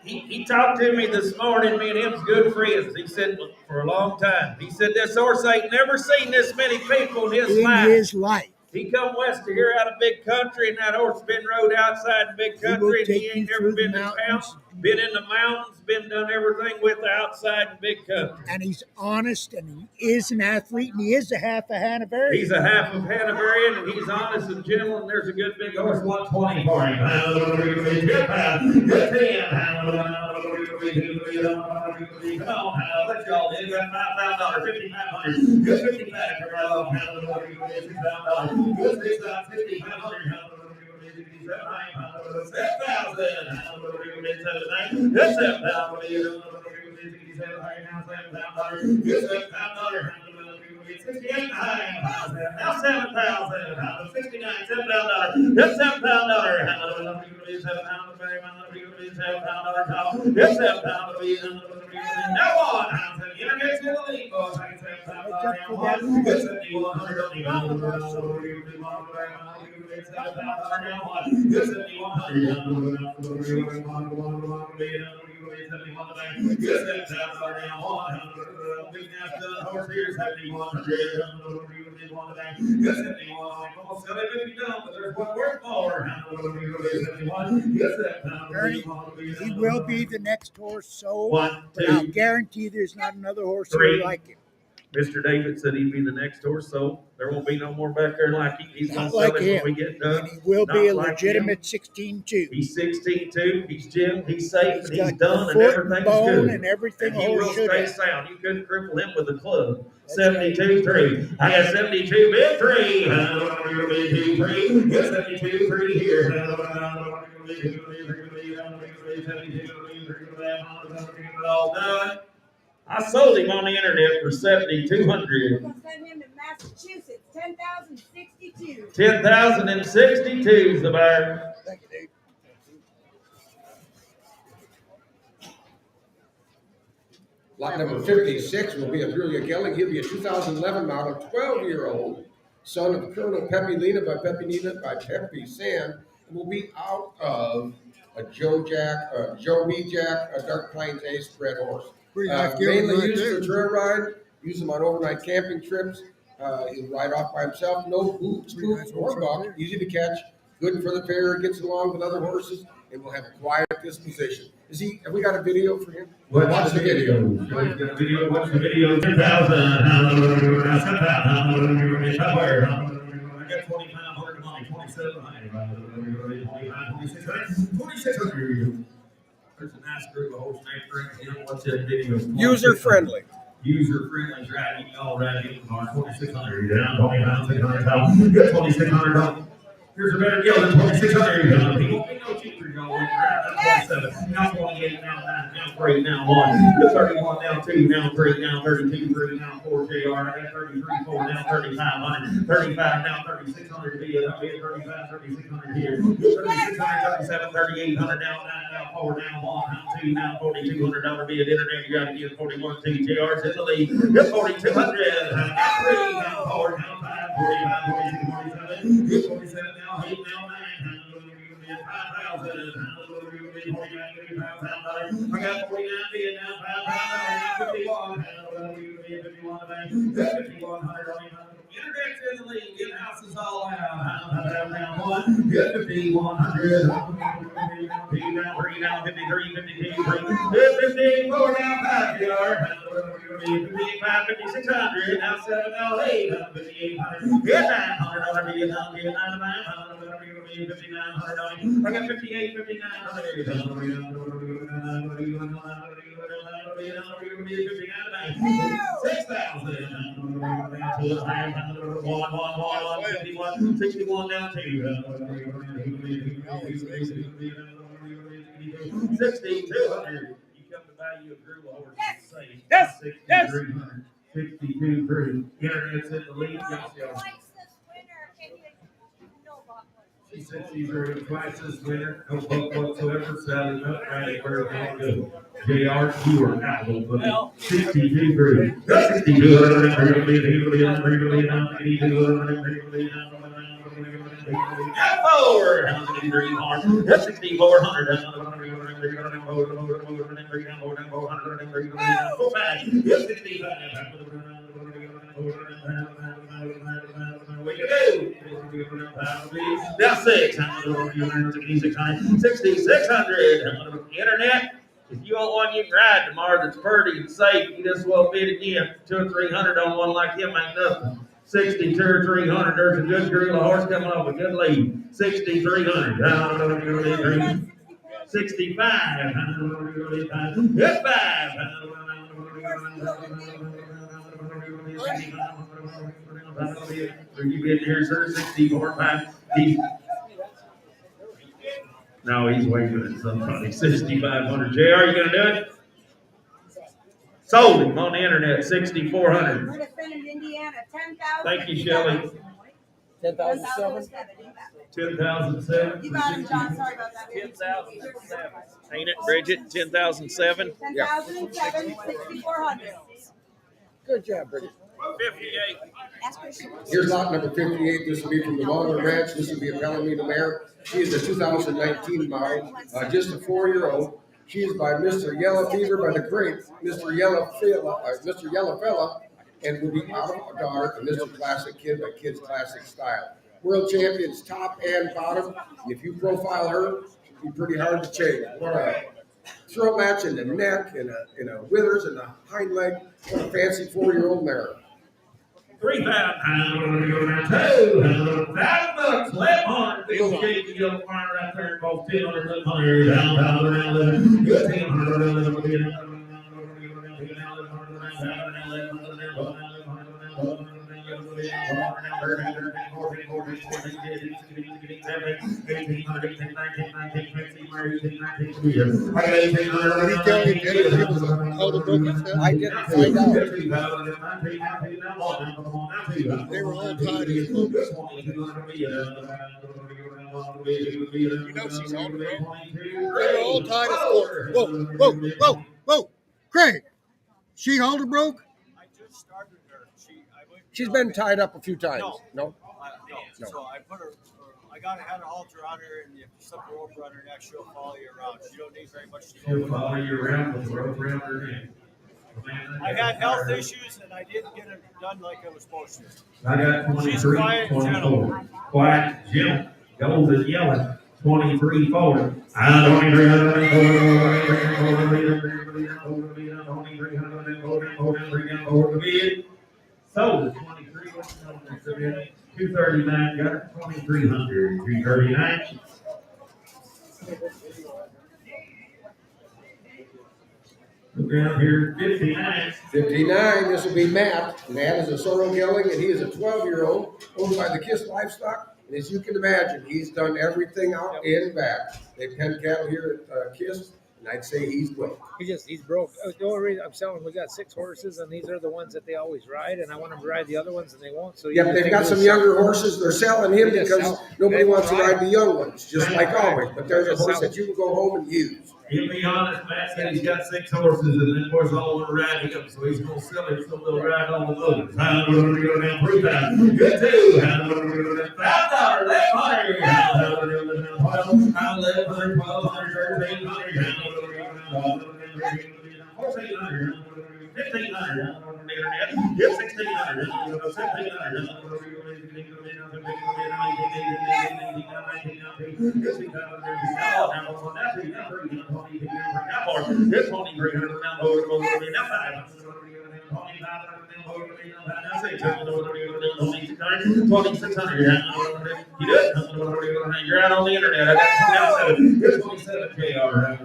he talked to me this morning. Me and him's good friends. He said for a long time. He said this horse ain't never seen this many people in his life. He come west of here out of big country, and that horse been rode outside the big country, and he ain't never been to town, been in the mountains, been done everything with outside the big country. And he's honest, and he is an athlete, and he is a half a Hanoverian. He's a half of Hanoverian, and he's honest and gentle, and there's a good big horse, 120 for him. Good 10. Come on, let's go. They got $5,000, $5,500. Good 55 for our love. $6,000. Good 6,000, $5,500. Now $7,000, $69, $7,000. That's $7,000. Yes, now on. You don't get to the lead, boys. He will be the next horse sold, but I'll guarantee there's not another horse like him. Mr. David said he'd be the next horse sold. There won't be no more back there like him. He's going to Not sell like it him. when we get done. And he will be a Not like legitimate him. 16-2. He's 16-2. He's Jim. He's safe. He's And he's got done, and foot everything's bone good. and everything And he horse will should stay have. sound. You couldn't cripple him with a club. 72-3. I got 72 bid 3. 72-3. Get 72-3 here. All done. I sold him on the internet for $7,200. We're gonna send him to Massachusetts, 10,062. 10,062 is the buyer. Thank you, Dave. Lot number 56 will be a Julia Gelling. He'll be a 2011 model, 12-year-old, son of Colonel Pepe Lina by Pepe Nina by Pepe Sand, and will be out of a Joe B. Jack, a Dark Plains Ace bred horse. Mainly used for trail ride, use him on overnight camping trips. He'll ride off by himself, no boots, or buck, easy to catch, good for the fair, gets along with other horses, and will have a quiet disposition. Have we got a video for him? Watch the video. Watch the video. 10,000. I got 2,500 money. 2,600. There's a nice group of horse named. Watch that video. User friendly. User friendly, right? You all right? 2,600. Down 2,600. Good 2,600. Here's a better deal than 2,600. He won't be no cheaper, y'all. Now 27, now 28, now 9, now 3, now 1. Now 31, now 2, now 3, now 32, 3, now 4, JR. I got 33, 4, now 3,500. 35, now 3,600. Be it 35, 3,600 here. 3,600, 37, 3,800, now 9, now 4, now 1, now 2, now $4,200. Be it internet. You got to get 41, 2. JR's in the lead. It's 4,200. Now 3, now 4, now 5, 45, 46, 47. It's 47, now 8, now 9. 5,000. I got 49 being now 5,000. 51. 5,100. Internet's in the lead. Get houses all out. Now 1. Get 5,100. Now 2, now 3, now 53, 52, 54, now 5 yard. 55, 5,600. Now 7, now 8. 5,800. Get 900. Be it 900. I got 58, 59. 6,000. 1, 61 down 2. 6,200. You come to buy you a grill horse. Yes. 6,300. 62 crew. Internet's in the lead. She said she's already twice this winter. No boat whatsoever. Sally up right where we're going to go. JR, you are out of the 62 crew. 6,400. That's 6,400. 65. Now 6,600. Internet. If you want one, you can ride tomorrow that's pretty and safe. You just won't bid again. 200 or 300 on one like him ain't nothing. 62 or 300. There's a good grill of horse coming off a good lead. 6,300. 65. Hit 5. You get here, sir. 64, 5. No, he's waving at somebody. 6,500. JR, you gonna do it? Sold him on the internet. 6,400. We're defending Indiana, 10,000. Thank you, Shelley. 10,007. 10,007. You got him, John. Sorry about that. 10,007. Ain't it, Bridget? 10,007? 10,007, 6,400. Good job, Bridget. 58. Here's lot number 58. This will be from the Walnut Ranch. This will be a Palomino mare. She is a 2019 model, just a 4-year-old. She is by Mr. Yellow Fever by the crate, Mr. Yellow Fella, and will be out of dark, and Mr. Classic Kid by Kid's Classic Style. World champions top and bottom. If you profile her, she'll be pretty hard to change. What a throat match in the neck, and a withers and a hind leg. What a fancy 4-year-old mare. 3,000. 2,000 left on. Big shake, you don't find right there. Both 200, 100, down, around 11. Good 10, I didn't find out. They were all tied in. You know she's on the road. They were all tied at score. Whoa. Craig, she halter broke? I just started her. She's been tied up a few times. No? No. So I put her. I had a halter on her, and if you slip the rope around her neck, she'll follow you around. She don't need very much to go. She'll follow you around with the rope around her neck. I had health issues, and I didn't get it done like I was supposed to. I got 23, She's quiet and 24. gentle. Quiet, gentle. Gold is yellow. 23, 4. I don't even sold 23. 239. Got it. 2,300. 239. Look down here. 59. 59, this will be Matt. Matt is a sorrel gelding, and he is a 12-year-old owned by the Kist Livestock. And as you can imagine, he's done everything out and back. They pen cattle here at Kist, and I'd say he's broke. He's broke. The only reason I'm selling, we got 6 horses, and these are the ones that they always ride, and I want them to ride the other ones, and they won't. So Yeah, they've got some younger horses. They're selling him because nobody wants to ride the young ones, just like always. But there's a horse that you can go home and use. He'll be honest, Matt said he's got 6 horses, and then boys all want to ride him, so he's going to sell him, so they'll ride all the others. Good too. $5, left hunter. You're out on the internet. I got 27 KR.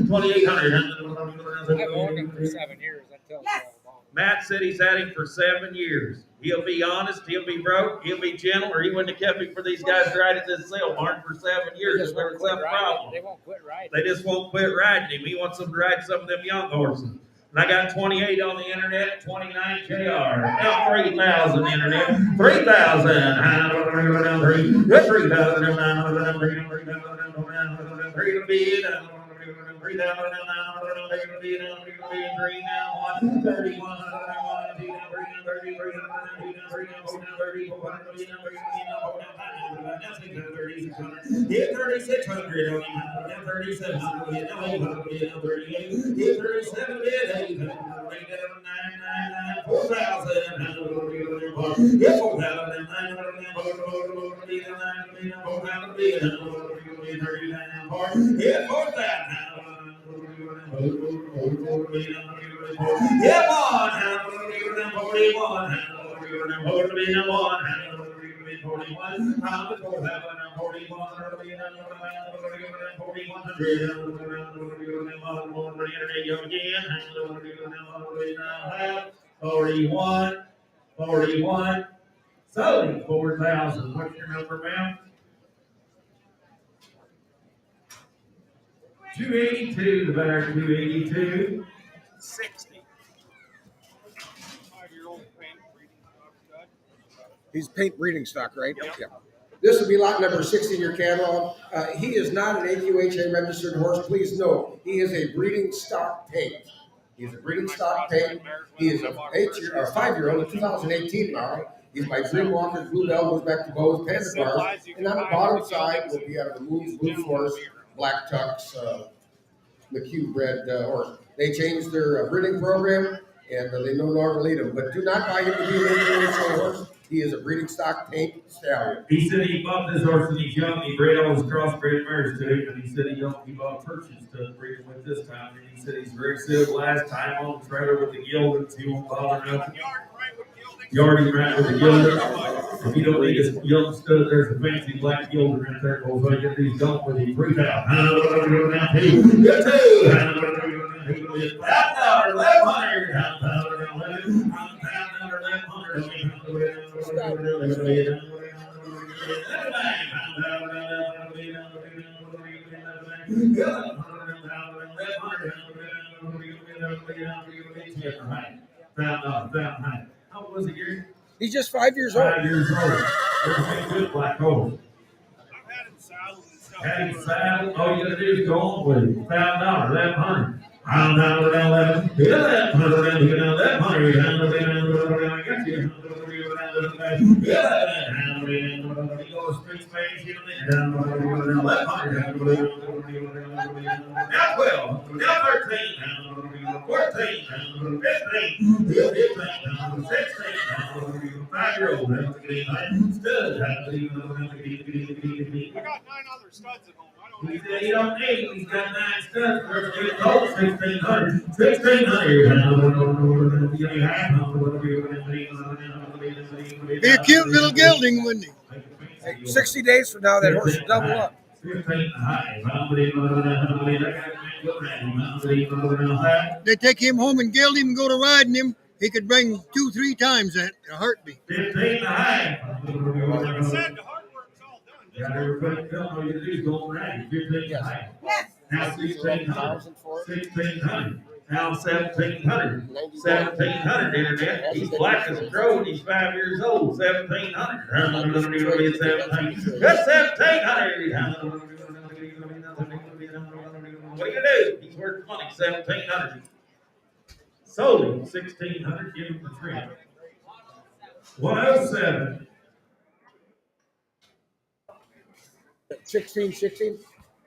2,800. I've owned him for 7 years. That tells you all about it. Matt said he's had him for 7 years. He'll be honest, he'll be broke, he'll be gentle, or he wouldn't have kept him for these guys to ride at this sale barn for 7 years. There's never some problem. They won't quit riding. They just won't quit riding him. He wants them to ride some of them young horses. And I got 28 on the internet, 29 KR. Now 3,000 internet, 3,000. 41. So 4,000. What's your number, ma'am? 282. The better 282. 60. 5-year-old paint breeding stock stud. He's paint breeding stock, right? Yep. Yeah. This will be lot number 60 in your catalog. He is not an AQHA registered horse. Please note, he is a breeding stock paint. He's a breeding stock paint. He is a 5-year-old, a 2018 model. He's by Dreamwalkers, Blue Bell, goes back to Bo's, Panda Cars. And on the bottom side will be out of the Moon's Blue Forest, Black Tux, McHugh bred horse. They changed their breeding program, and they no longer lead him. But do not buy him to be an AQHA horse. He is a breeding stock paint stallion. He said he bought this horse when he's young. He bred all his crossbred mares to him, and he said he bought purchase to breed him with this time. And he said he's very civil last time on the trailer with the gildings. He won't bother nothing. Yarding right with the gilding. If you don't need his young stud, there's a fancy black gilder in there. So I get these done with him. 3,000. Good too. $5, left hunter. How old was he? He's just 5 years old. 5 years old. There's a good black horse. I've had him saddled and stuff. Had him saddled. All you gotta do is go on with him. $5, left hunter. I'm down left. Get that hunter. Get down that hunter. I got you. Now 12, now 13, 14, 15, 16, 5-year-old. Stud. I got 9 other studs at home. I don't He need said he don't need. He's got 9 studs. He's told 1,600. 1,600. Be a cute little gelding, wouldn't he? Hey, 60 days from now, that horse will double up. They take him home and geld him and go to riding him. He could bring 2-3 times that in a heartbeat. 15 and a half. Like I said, the hard work's all done. Got everybody telling all you do is go around 15 and a half. Yes. Now 1600. 1600. Now 1700. 1700 internet. He's black as a crow and he's 5 years old. 1700. That's 1700. What are you gonna do? He's worth money. 1700. Sold him 1600. Give him the 3. 107. 16.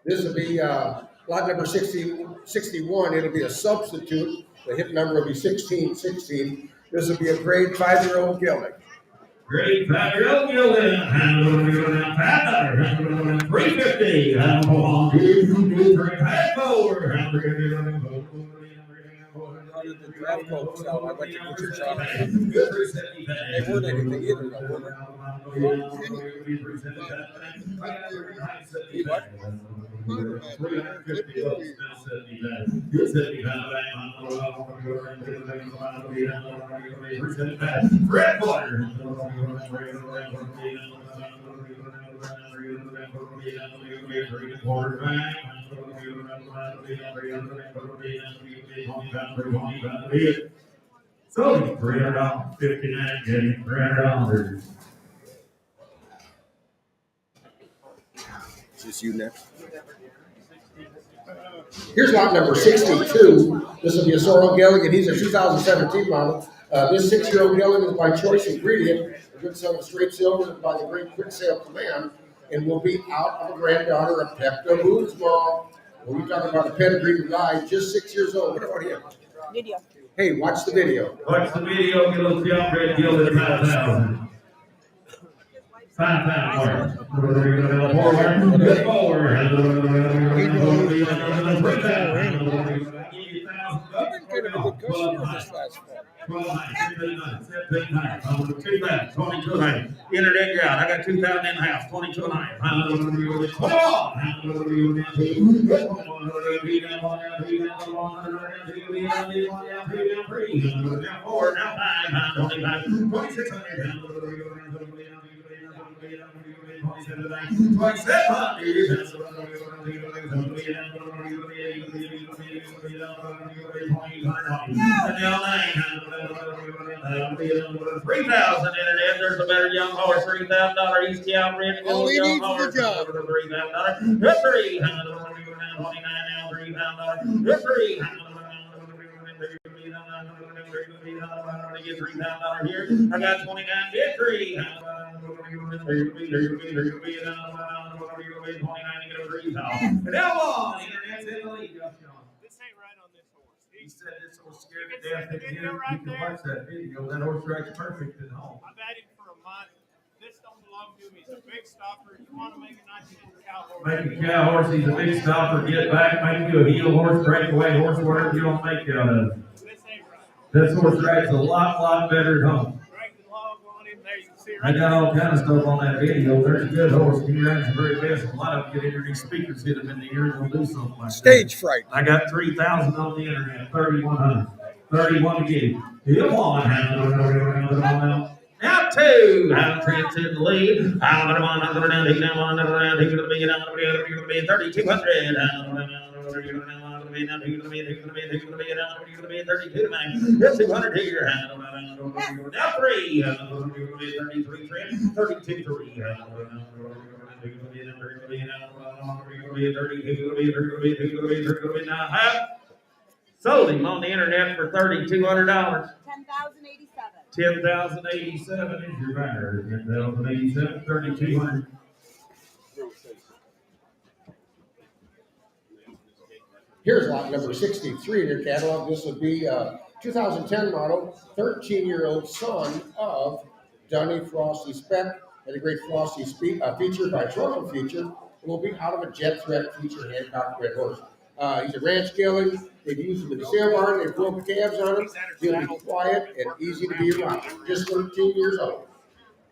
This will be lot number 61. It'll be a substitute. The hit number will be 1616. This will be a grade 5-year-old gelding. Grade 5-year-old gelding. 350. The draft folks out. I went to butcher shop. They weren't anything either, though, were they? What? So $359, getting $300. Is this you next? Here's lot number 62. This will be a sorrel gelding, and he's a 2017 model. This 6-year-old gelding is by choice ingredient, a good son of straight silver by the great quick sale command, and will be out of a granddaughter of Pepto-Bismol. When we talk about a pedigree guy, just 6 years old. What about him? Video. Hey, watch the video. Watch the video, get a little young red deal at 5,000. 5,000. Good forward. I've been kind of a good customer this last fall. 22,000. Internet ground. I got 2,000 in the house. 22 and a half. Come on. Now 4, now 5, 25, 2,600. 3,000 internet. There's a better young horse. $3,000 East Cal Red. All we young need for the horse. job. $3,000. That's $3,000 now. $3,000. That's $3,000. Get $3,000 here. I got 29. Get 3. And now on. Internet's in the lead. This ain't right on this horse. He said this horse scared to death. You can watch that video. That horse rides perfect at home. I've had him for a month. This don't belong to me. It's a big stopper. You want to make a nice little cow horse. Make a cow horse. He's a big stopper. Get back. Make you a heel horse, breakaway horse, whatever you don't make out of it. This ain't right. This horse rides a lot better at home. Break the log on him there. You can see I right got all kind of stuff on that video. There's a good horse. He rides the very best. A lot of them get in there, these speakers hit them in the ears and do something like that. Stage fright. I got 3,000 on the internet. 3,100. 31 to get. Come on. Now 2. I'm Trent's in the lead. I'm going to run. He's going to be 3,200. 32 to 9. That's 200 here. Now 3. 33 Trent. 32 3. 32. Sold him on the internet for $3,200. 10,087. 10,087 is your buyer. 10,087, 3,200. Here's lot number 63 in your catalog. This would be a 2010 model, 13-year-old son of Dunny Frosty Speck, and a great Frosty feature by Trophy Feature. It will be out of a Jet Threat feature Hancock red horse. He's a ranch gelding. They've used him in the sale barn. They've broken calves on him. He'll be quiet and easy to be around. Just 13 years old.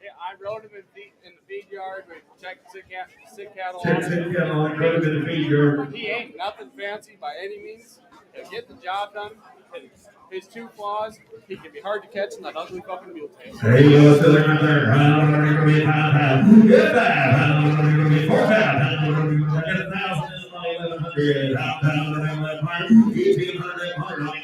Yeah, I rode him in the feed yard. We checked sick cattle Check on sick cattle on. Rode him in the feed yard. He ain't nothing fancy by any means. He'll get the job done. His two flaws, he can be hard to catch in that ugly fucking mule tail. There you go, so they're not there. Good bad. 4 pound. Get 1,000 is 1,100. 1,800.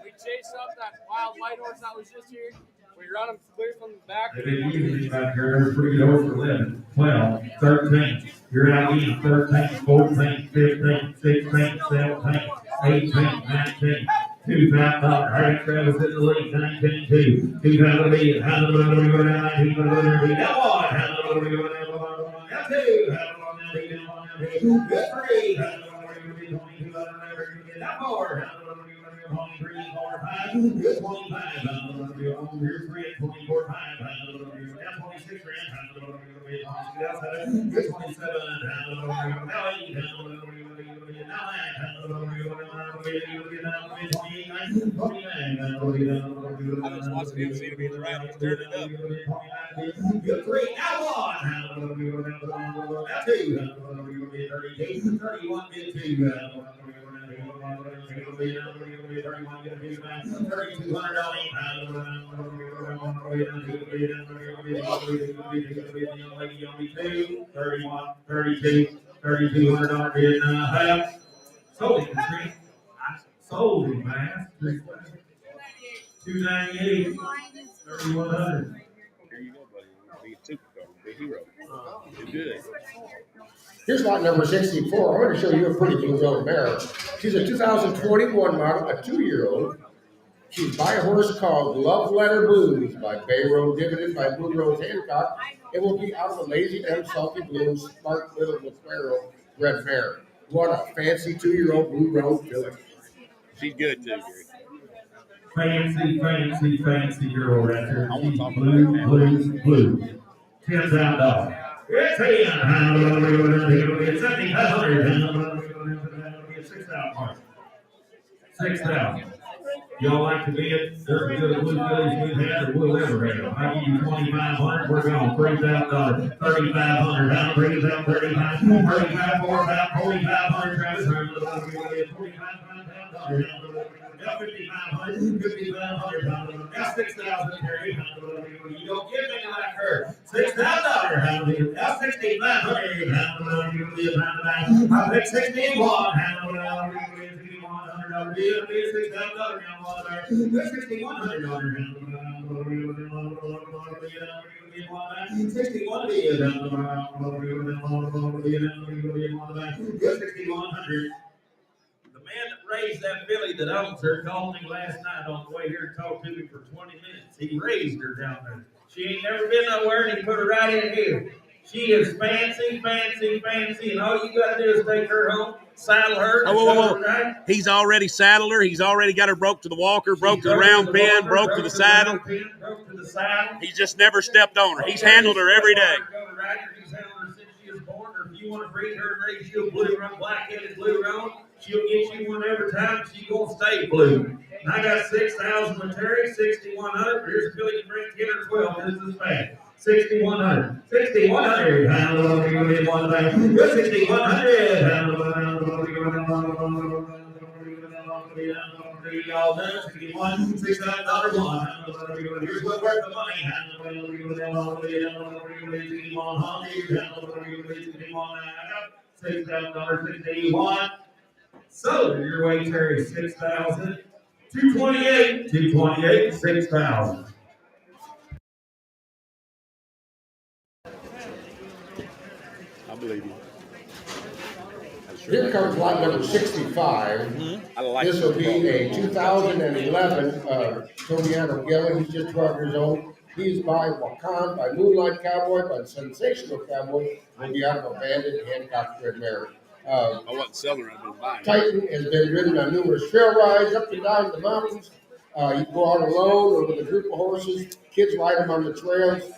We chased up that wild white horse that was just here. We run him clear from the back. They've been using these back here. There's pretty good over 11, 12, 13. You're out eating 13, 14, 15, 16, 17, 18, 19. $2,000. Harry Travis in the lead. 19-2. $2,000 lead. Hallelujah. 19. Now one. Hallelujah. Now two. Hallelujah. Good three. Hallelujah. Now four. Hallelujah. 23, 4, 5. Good 25. Hallelujah. You're free at 24, 5. Hallelujah. Now 26 grand. Hallelujah. Good 27. Hallelujah. Now 8. Hallelujah. Now 9. I just watched him see to be the right. He's turned it up. Good three. Now one. Now two. 32. 31. Good two. $3,200 bid and a half. Sold him, Tree. Sold him, man. 298. 3,100. Here you go, buddy. Be a superstar. Be a hero. Do good. Here's lot number 64. I'm going to show you a pretty blue-roan mare. She's a 2021 model, a 2-year-old. She's by a horse called Love Letter Blues by Bay Road Dividend by Blue Rose Hancock. It will be out of the Lazy M Salty Blues Spark Little Sparrow Red Mare. What a fancy 2-year-old Blue Road filly. She's good too, Gary. Fancy girl right there. I want to talk blue. $10,000. It's $6,000. 6,000. Y'all like to bid? There's a good blue fillies we've had or we'll ever have. I give you 2,500. We're going $3,000. 3,500. Down 3,000. 35. 35. 4,000. 4,500. Travis. 4,500. Now 5,500. 5,500. Now 6,000. Terry. You don't get me like her. $6,000. Now 6,500. I pick 61. $6,100 deal, $6,000 now, $6,100. The man that raised that filly that owns her called me last night on the way here and talked to me for 20 minutes. He raised her down there. She ain't never been nowhere, and he put her right in here. She is fancy, and all you got to do is take her home, saddle her. Whoa. Right. He's already saddled her. He's already got her broke to the walker, broke to the round pin, broke to the saddle. He's just never stepped on her. He's handled her every day. He's handled her since she was born, or if you want to breed her and raise you a blue run, black-headed blue run, she'll get you one every time. She's going to stay blue. And I got 6,000 with Terry, 6,100. Here's a filly you bring 10 or 12. This is bad. 6,100. 6,100. Good 6,100. Y'all done 61, $6,000 one. Here's what's worth the money. $6,000, 61. So your way, Terry, 6,000. 228, 6,000. I believe you. Here comes lot number 65. This will be a 2011 Tobiano Gillen. He's just 12 years old. He's by Wakan, by Moonlight Cowboy, by Sensational Cowboy. Will be out of abandoned Hancock Red Mare. I wasn't selling her, I've been buying her. Titan has been ridden on numerous trail rides up and down the mountains. You can go out alone or with a group of horses. Kids ride them on the trails.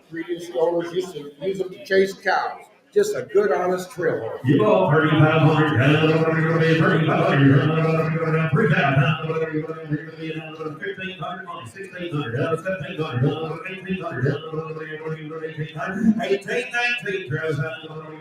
Previous owners used to use them to chase cows. just a good, honest trail horse. You go 3,500, 3,500, 1,500, 1,600, 1,700, 1,800, 18, 19, 3,600.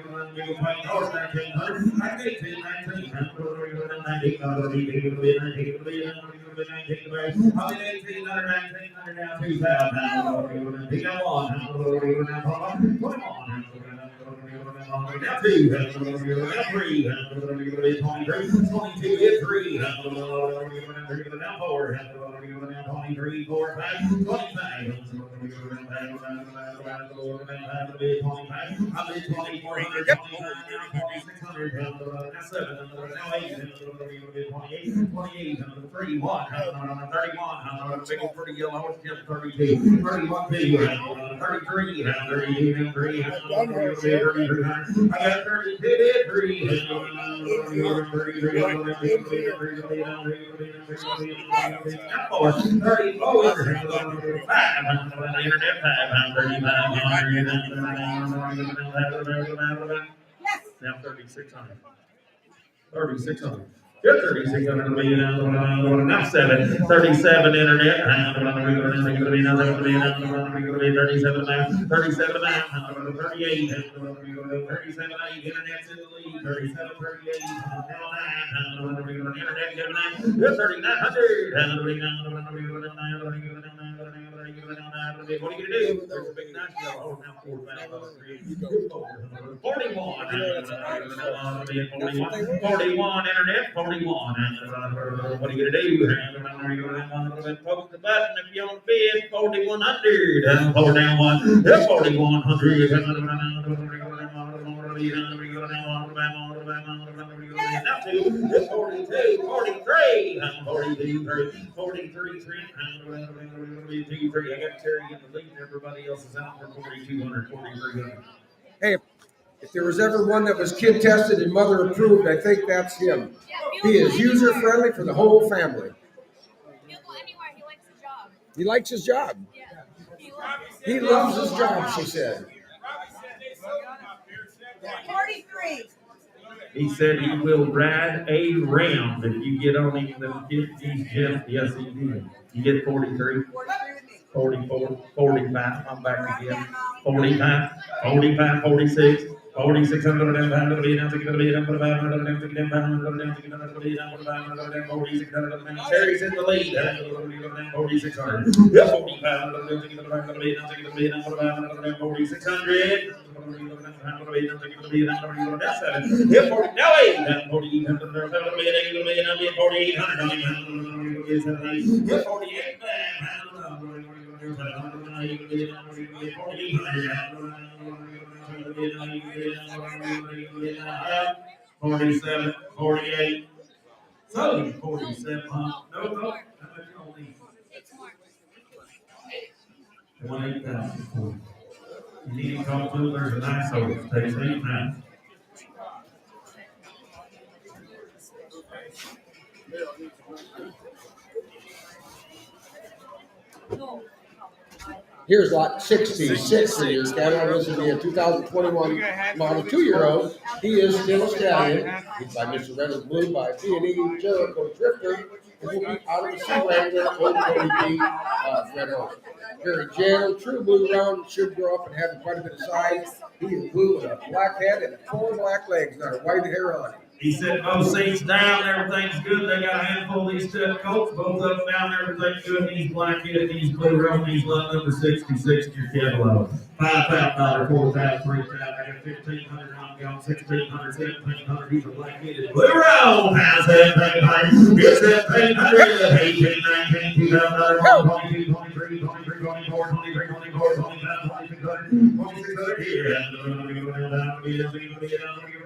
Good 3,600 million now 37 internet. 37 38. 37 internet's in the lead. 37 38. Now 9. Internet good 9. Good 3,900. What are you gonna do? There's a big nice yellow. Now 41. 41 internet. 41. What are you gonna do? Poke the button if you want to bid. 4,100. Lower down one. 4,100. Now 2. 42. 43. 43. 3. I got Terry in the lead. Everybody else is out for 4,200. 4,300. Hey, if there was ever one that was kid tested and mother approved, I think that's him. He is user friendly for the whole family. He'll go anywhere. He likes his job. He likes his job. Yeah. He loves his job, she said. 43. He said he will ride a round if you get on him the 50s, Jeff. Yes, he did. You get 43, 44, 45. I'm back again. 45, 45, 46. 4,600 Terry's in the lead. 4,600. Yeah, 4,600. Yeah, 40. Now 8. 48. 47, 48. So 47. No. It's more. 8,000. You need to come to there's a nice old takes 8 pounds. Here's lot 66 for your cattle. This is a 2021 model 2-year-old. He is still a stallion. He's by Mr. Red and Blue by P&E Jericho Drifter. And will be out of the sea wrangler over the Red Horse. Very gentle, true blue round, should grow up and have quite a bit of size. He is blue with a black head and 4 black legs, not a white hair on him. He said both seats down, everything's good. They got a handful of these step coats, both up and down, everything's good. He's black headed, he's blue round, he's lot number 66 in your catalog. $5,000, $4,000, $3,000, I got 1,500 on gone, 1,600, 1,700. He's a black headed blue round. How's that, 1,700? It's 1,700, 18, 19, $2,000, 22, 23, 23, 24, 23, 24, 25, 2600, 2600 here.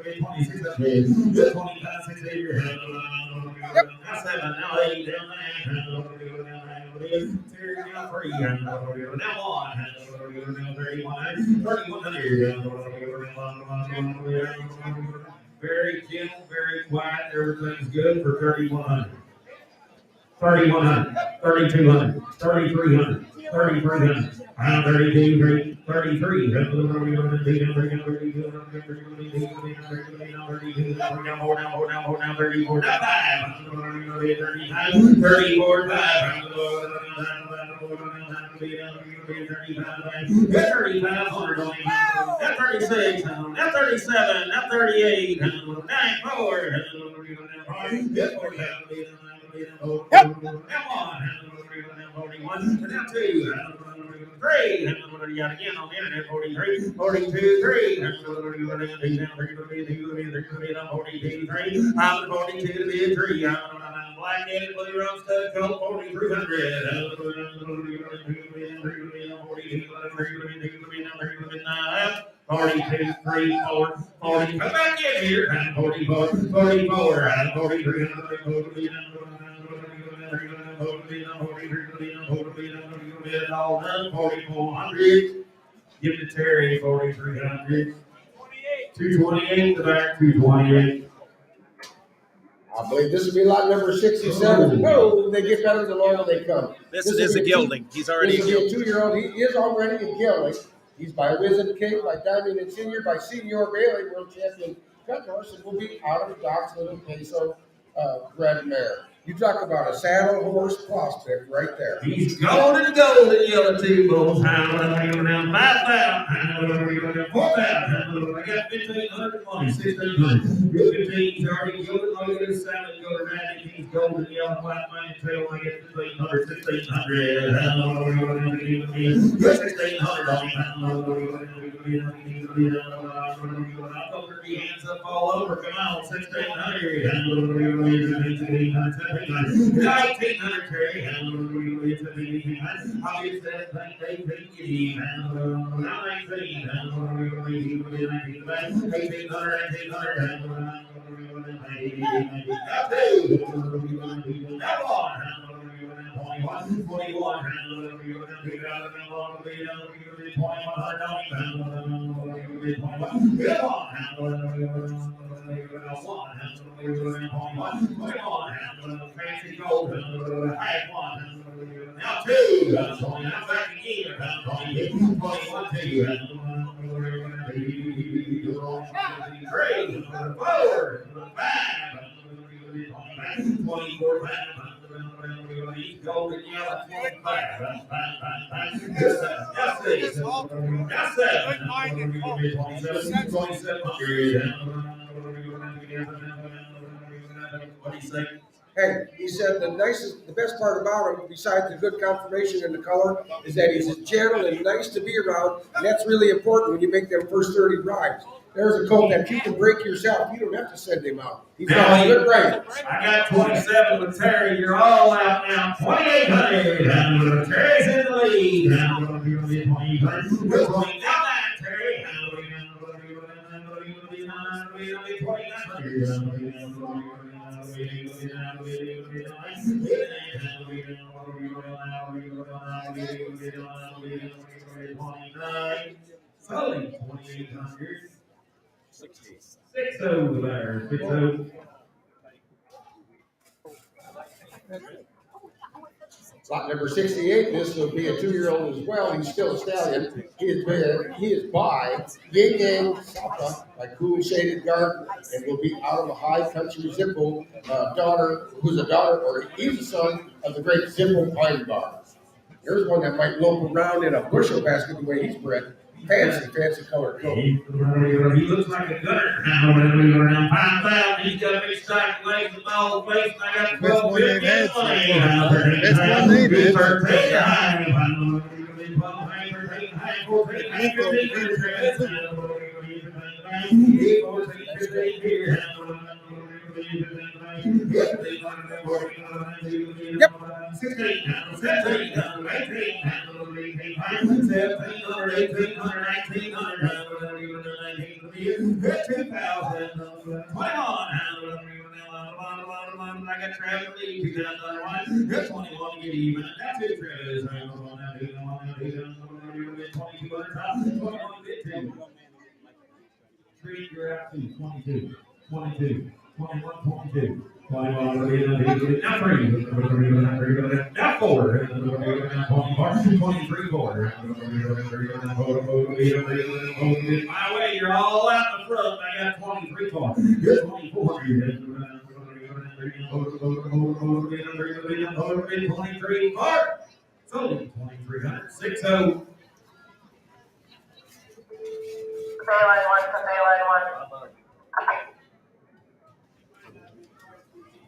2600. 25, 6, 8, you're heading now 7, now 8, down 9, Terry down 3, now 1, now 31, 3,100. Very gentle, very quiet, everything's good for 3,100. 3,100, 3,200, 3,300, 3,300. 32, 33. Now 36, now 37, now 38, 94. Now 2, 3. What do you got again on the internet? 43, 42, 3. 42, 3. I'm 42 to be a 3. Black-headed blue rose stud coat 4300. 42, 3, 4, 40. Come back in here. 44, 44, 43. All done. 4400. Give it to Terry. 4300. 228 to back. 228. I believe this will be lot number 67. Oh, they get better the longer they come. This is a gelding. He's already This a will be gelding. a 2-year-old. He is already a gelding. He's by Wizard King, by Diamond and Senior, by Senior Bailey, world champion cut horse, and will be out of Doc's Little Peso Broodmare. You talk about a saddle horse prospect right there. He's golden, yellow two bulls. Around 5,000. 4,000. I got 1,500 money. 1,600. 15's already golden. All you get is salad, go to Randy. He's golden, yellow, white, money, tail. I get 1,500. 1,600. 1,600. Hands up all over. Come on. 1,600. 1,900 carry. I'll get that thing they think you need. 19. 1,800. Now on. 21. Fancy gold. Now 2. Now back again. 21, 2. 3, 4, 5. 24, 5. Golden yellow 25. Now 6. Now 7. 2700. What do you say? Hey, he said the best part about him, besides the good conformation and the color, is that he's gentle and nice to be around, and that's really important when you make them first 30 rides. There's a colt that you can break yourself. You don't have to send him out. He's got a good range. I got 27 with Terry. You're all out now. 2,800. Terry's in the lead. We're going down that, Terry. 29. So 2,800. 6 over there. 6 over. Lot number 68, this will be a 2-year-old as well. He's still a stallion. He is by Yin Yang Sapa, by Cool and Shaded Garden, and will be out of a high country Zippo daughter, who's a daughter, or he's a son of the great Zippo Pine Bar. There's one that might lope around in a bushel basket the way he's bred. Fancy colored coat. He looks like a gunner. Around 5,000. He's got a big stock legs and all the face. I got 12 big money. That's one they've Yep. 16, 17, 18, 1700, 1800, 1900, 2,000, 21. I got Travis Lee, 2001. 21 get even. That's it, Travis. 21 Tree, you're out to 22, 22, 21, 22. Now 3. Now 4. 23 4. My way, you're all out in the front. I got 23 4. You're 24. 23 4. So 2300. 6 0.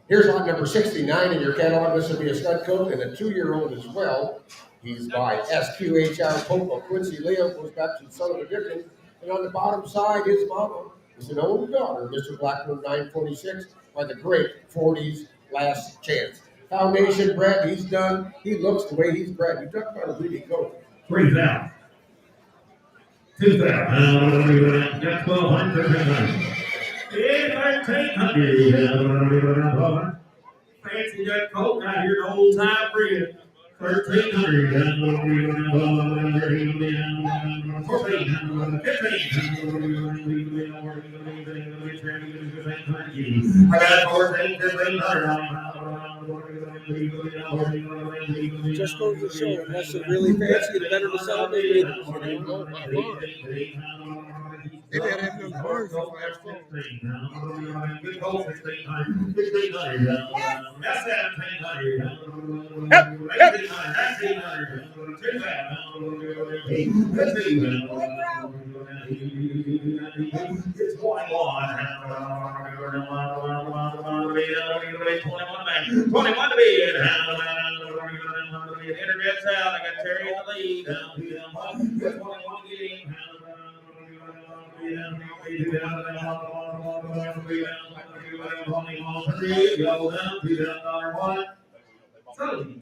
Here's lot number 69 in your catalog. This will be a stud coat and a 2-year-old as well. He's by AQHA Pope of Quincy Leo, goes back to Son of a Dickens. And on the bottom side, his mama is an old daughter, Mr. Blackburn 946, by the great 40s Last Chance. Foundation bred, he's done. He looks the way he's bred. You talk about a really coat. 3,000. 2,000. That's 1,200. 1,300. Fancy that coat out here, the old time breed. 1,300. 14. 15. I got 14, 1,500. Just goes to show, unless they're really fancy, the better to sell them. They better have no bars this last fall. Good coat, 1,600. 1,600. That's 1,700. 1,800. It's 21. 21 to bid. Internet's out. I got Terry in the lead. 21 getting.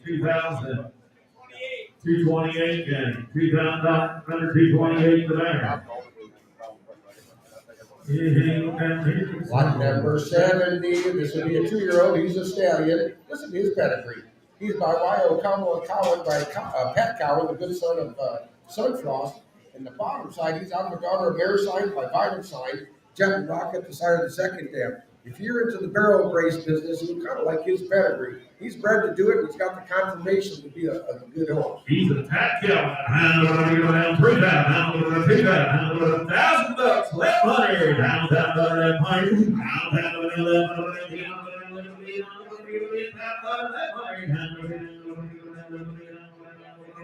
$2,000. 228 game. $2,000 under 228 to there. Lot number 70. This will be a 2-year-old. He's a stallion. Listen to his pedigree. He's by Y.O. Cowan by Pat Cowan, the good son of Sunfrost. And the bottom side, he's out of a daughter of Air Sign by Vital Sign, Jet and Rock at the side of the second dam. If you're into the barrel race business, you kind of like his pedigree. He's bred to do it, and he's got the confirmation to be a good horse. He's a Pat Cowan. $1,000. Left money. Down left money.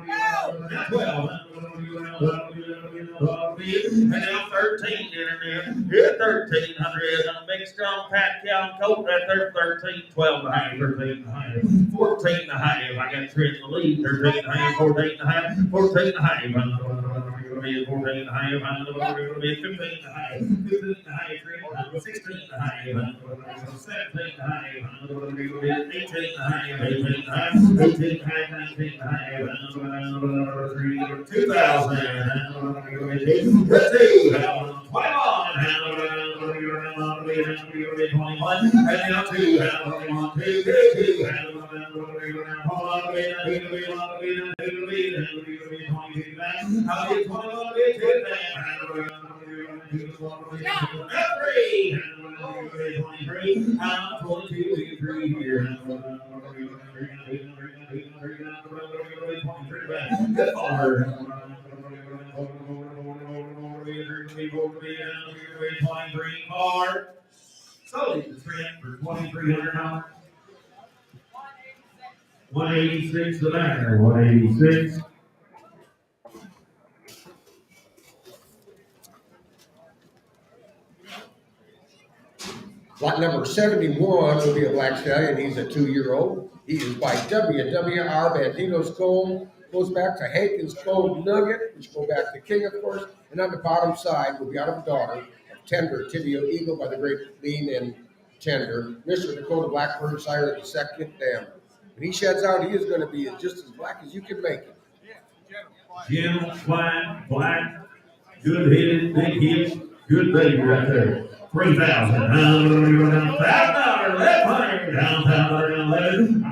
Now 12. And now 13 there. 1,300 on a big strong Pat Cowan coat right there. 13, 12 and a half, 13 and a half, 14 and a half. I got 3 in the lead. 13 and a half, 14 and a half, 14 and a half. 14 and a half, 15 and a half, 15 and a half, 16 and a half, 17 and a half, 18 and a half, 18 and a half, 19 and a half, 2,000. 21. And now 2. So it's for $2,300. 186 to there. 186. Lot number 71 will be a black stallion. He's a 2-year-old. He is by WWR Bandito's Gold. Goes back to Hankins Gold Nugget, which go back to King, of course. And on the bottom side will be out of a daughter of Tender Tibio Eagle by the great Lean and Tender. Mr. Dakota Blackbird, sire of the second dam. When he sheds out, he is going to be just as black as you can make it. Gentle, flat, black, good headed, big hips, good baby right there. 3,000. $1,000. Left hundred. Down $1,11.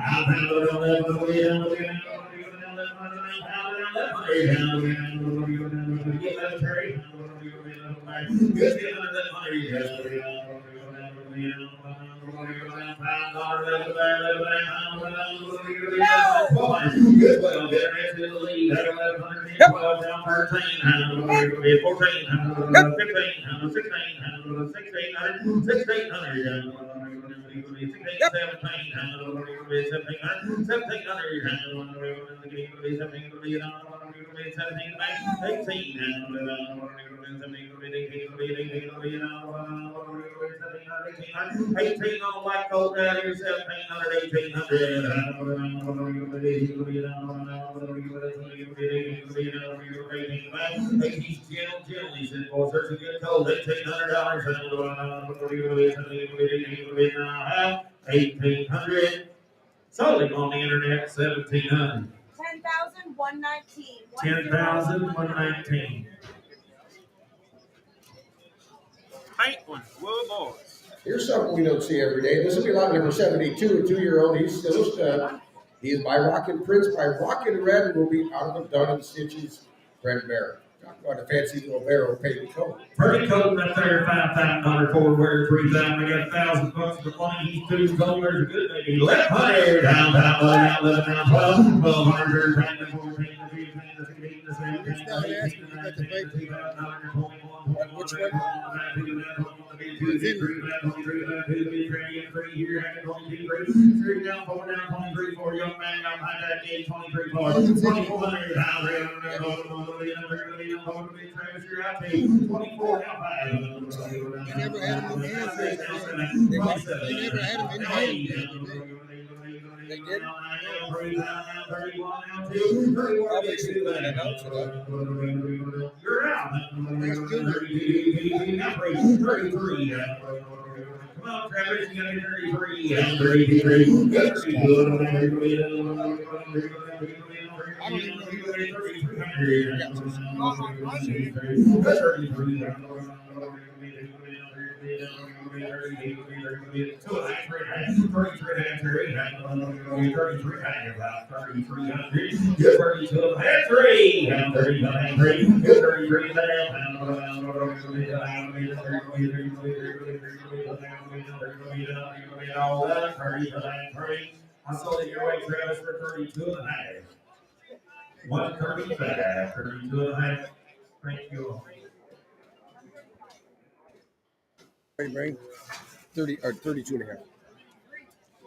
$18 on the white coat down here, $1,700, $1,800. He's gentle, he said, boys, there's a good coat, $1,800. 1,800. Sold him on the internet, 1,700. 10,119. 10,119. Paint one. Whoa, boys. Here's something we don't see every day. This will be lot number 72, a 2-year-old. He's still a stud. He is by Rockin' Prince, by Rockin' Red, and will be out of the Dun and Stitches Broodmare. Talk about a fancy little barrel painted coat. Pretty coat right there, $5,000 forward wear, $3,000. We got $1,000 for money. He's $2 a good maybe. 1,100 down, 11 down, 12, 1,200, 13, 14, 15, 16, 17, 18, 19, 20, 21, Which one? Three down, 4 down, 23, 4 young man down behind that gate, 23, 4, 2,400 down, 24 down, 5. They never had him in hands. They never had him in hands. They did. Probably should put an announcer up. You're out. That's Junior. 33. Come on, Travis, you got to 33. 33. I don't even know who it I saw that your way, Travis, for 32 and a half. 135, 32 and a half. Thank you. Brain, 30 or 32 and a half.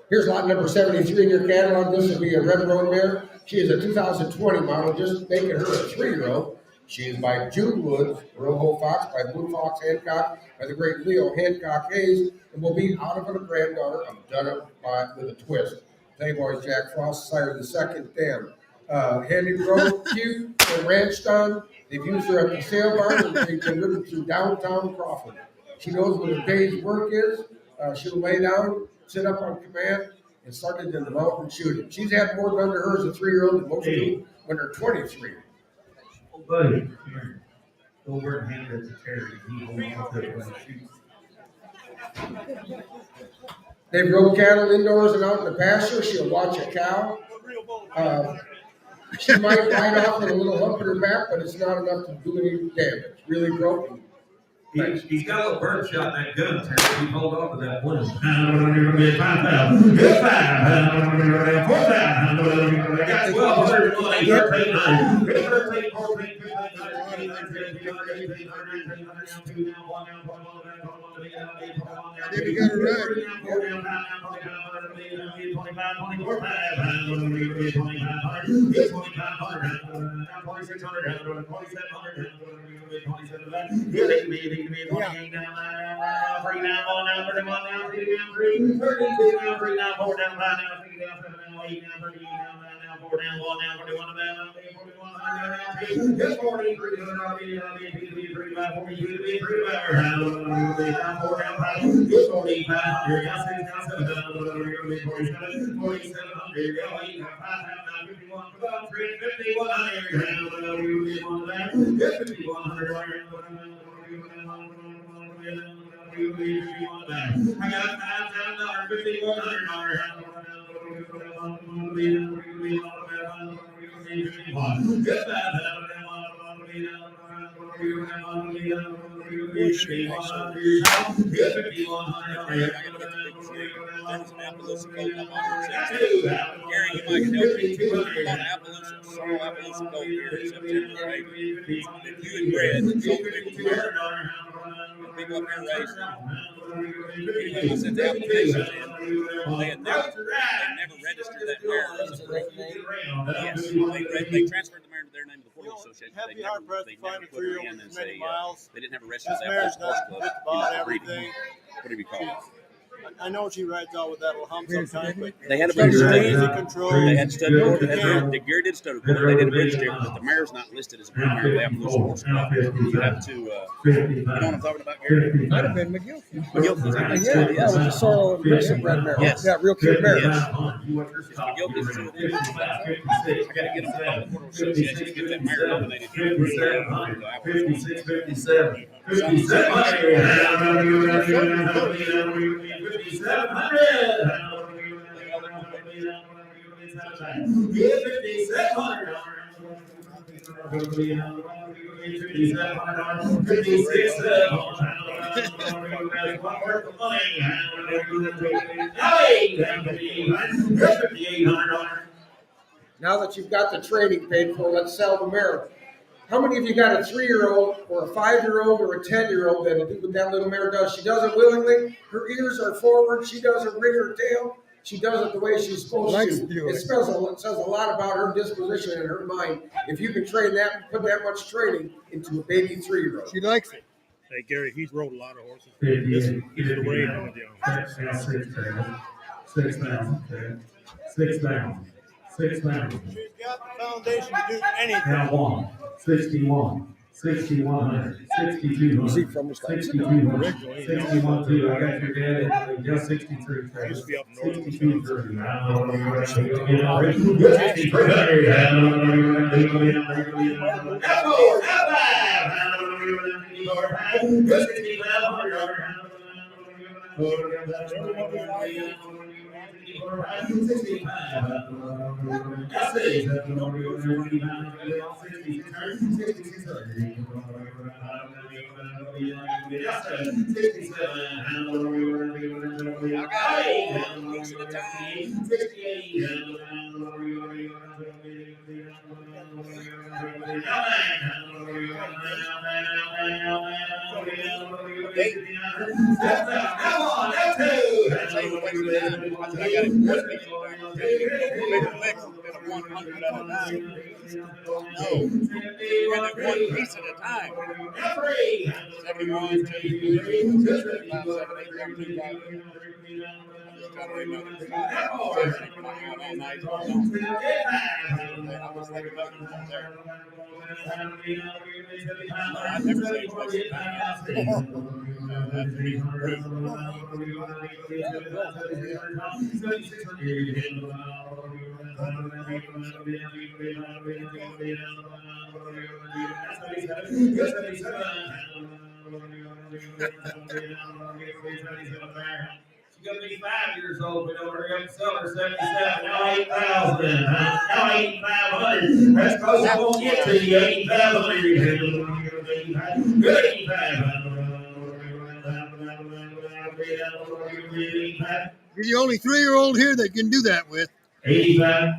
Here's lot number 73 in your catalog. This will be a red Broodmare. She is a 2020 model, just making her a 3-year-old. She is by June Woods, Robo Fox, by Blue Fox Hancock, by the great Leo Hancock Hayes, and will be out of a granddaughter of Done with a Twist. Playboy's Jack Frost, sire the second dam. Handy Grove, cute, and ranched on. They've used her at the sale barn, and they've been ridden through downtown Crawford. She knows what a day's work is. She'll lay down, sit up on command, and start into the mountain shooting. She's had more done to her as a 3-year-old than most do when they're 23. Oh, buddy, here. Go over and hand her to Terry. He holds on to it when he shoots. They've rode cattle indoors and out in the pasture. She'll watch a cow. She might bite off with a little hump in her back, but it's not enough to do any damage. Really broken. He's got a little bird shot in that gun, Terry. He hold on to that one. 5,000. Good 5. 4,000. I got 1,200. 13,900. 13, 14, 15, 18, I didn't get it right. 5,000. Gary, you might help me. I'm on Appaloosa, Sorrel Appaloosa Gold here in September, right? If you had bred that sold big Broodmare, and people up here racing, anyway, I sent the applications in. They had never registered that mare as a pro. Yes, they transferred the mare to their name to the Port Horse Association. They never put her in as a, they didn't have a registered Appalachian Horse Club. Everything. Whatever you call it. I know she rides out with that little hump sometimes, but they had a bridge steer. easy control. They had stud quarter. The Gary did stud quarter. They did a bridge steer, but the mare's not listed as a Broodmare. They have a Appalachian Horse Club. You have to, you know what I'm talking about, Gary? Might have been McGillicuddy. McGillicuddy. Yeah, with the sorrel and recent bred mare. Yes. Yeah, real cute mare. Yes. McGillicuddy's two of them. I got to get them to the Port Horse Association to get that mare nominated. 5,800. Now that you've got the training paid for, let's sell the mare. How many of you got a 3-year-old or a 5-year-old or a 10-year-old that'll do what that little mare does? She does it willingly. Her ears are forward. She doesn't ring her tail. She does it the way she's supposed to. It says a lot about her disposition and her mind. If you can train that and put that much training into a baby 3-year-old. She likes it. Hey, Gary, he's rode a lot of horses. This is the way he was young. 6,000. 6,000. 6,000. She's got the foundation to do anything. Now 61. 6,100. 6,200. 6,200. 61,200. I got your dad at just 63. I used to be up north. 62,300. One piece at a time. 71, She's going to be 5 years old. We don't hurry up and sell her 77. Now 8,000. Now 8,500. That's close. I won't get to you. 8,500. Good 8,500. You're the only 3-year-old here that can do that with. 85.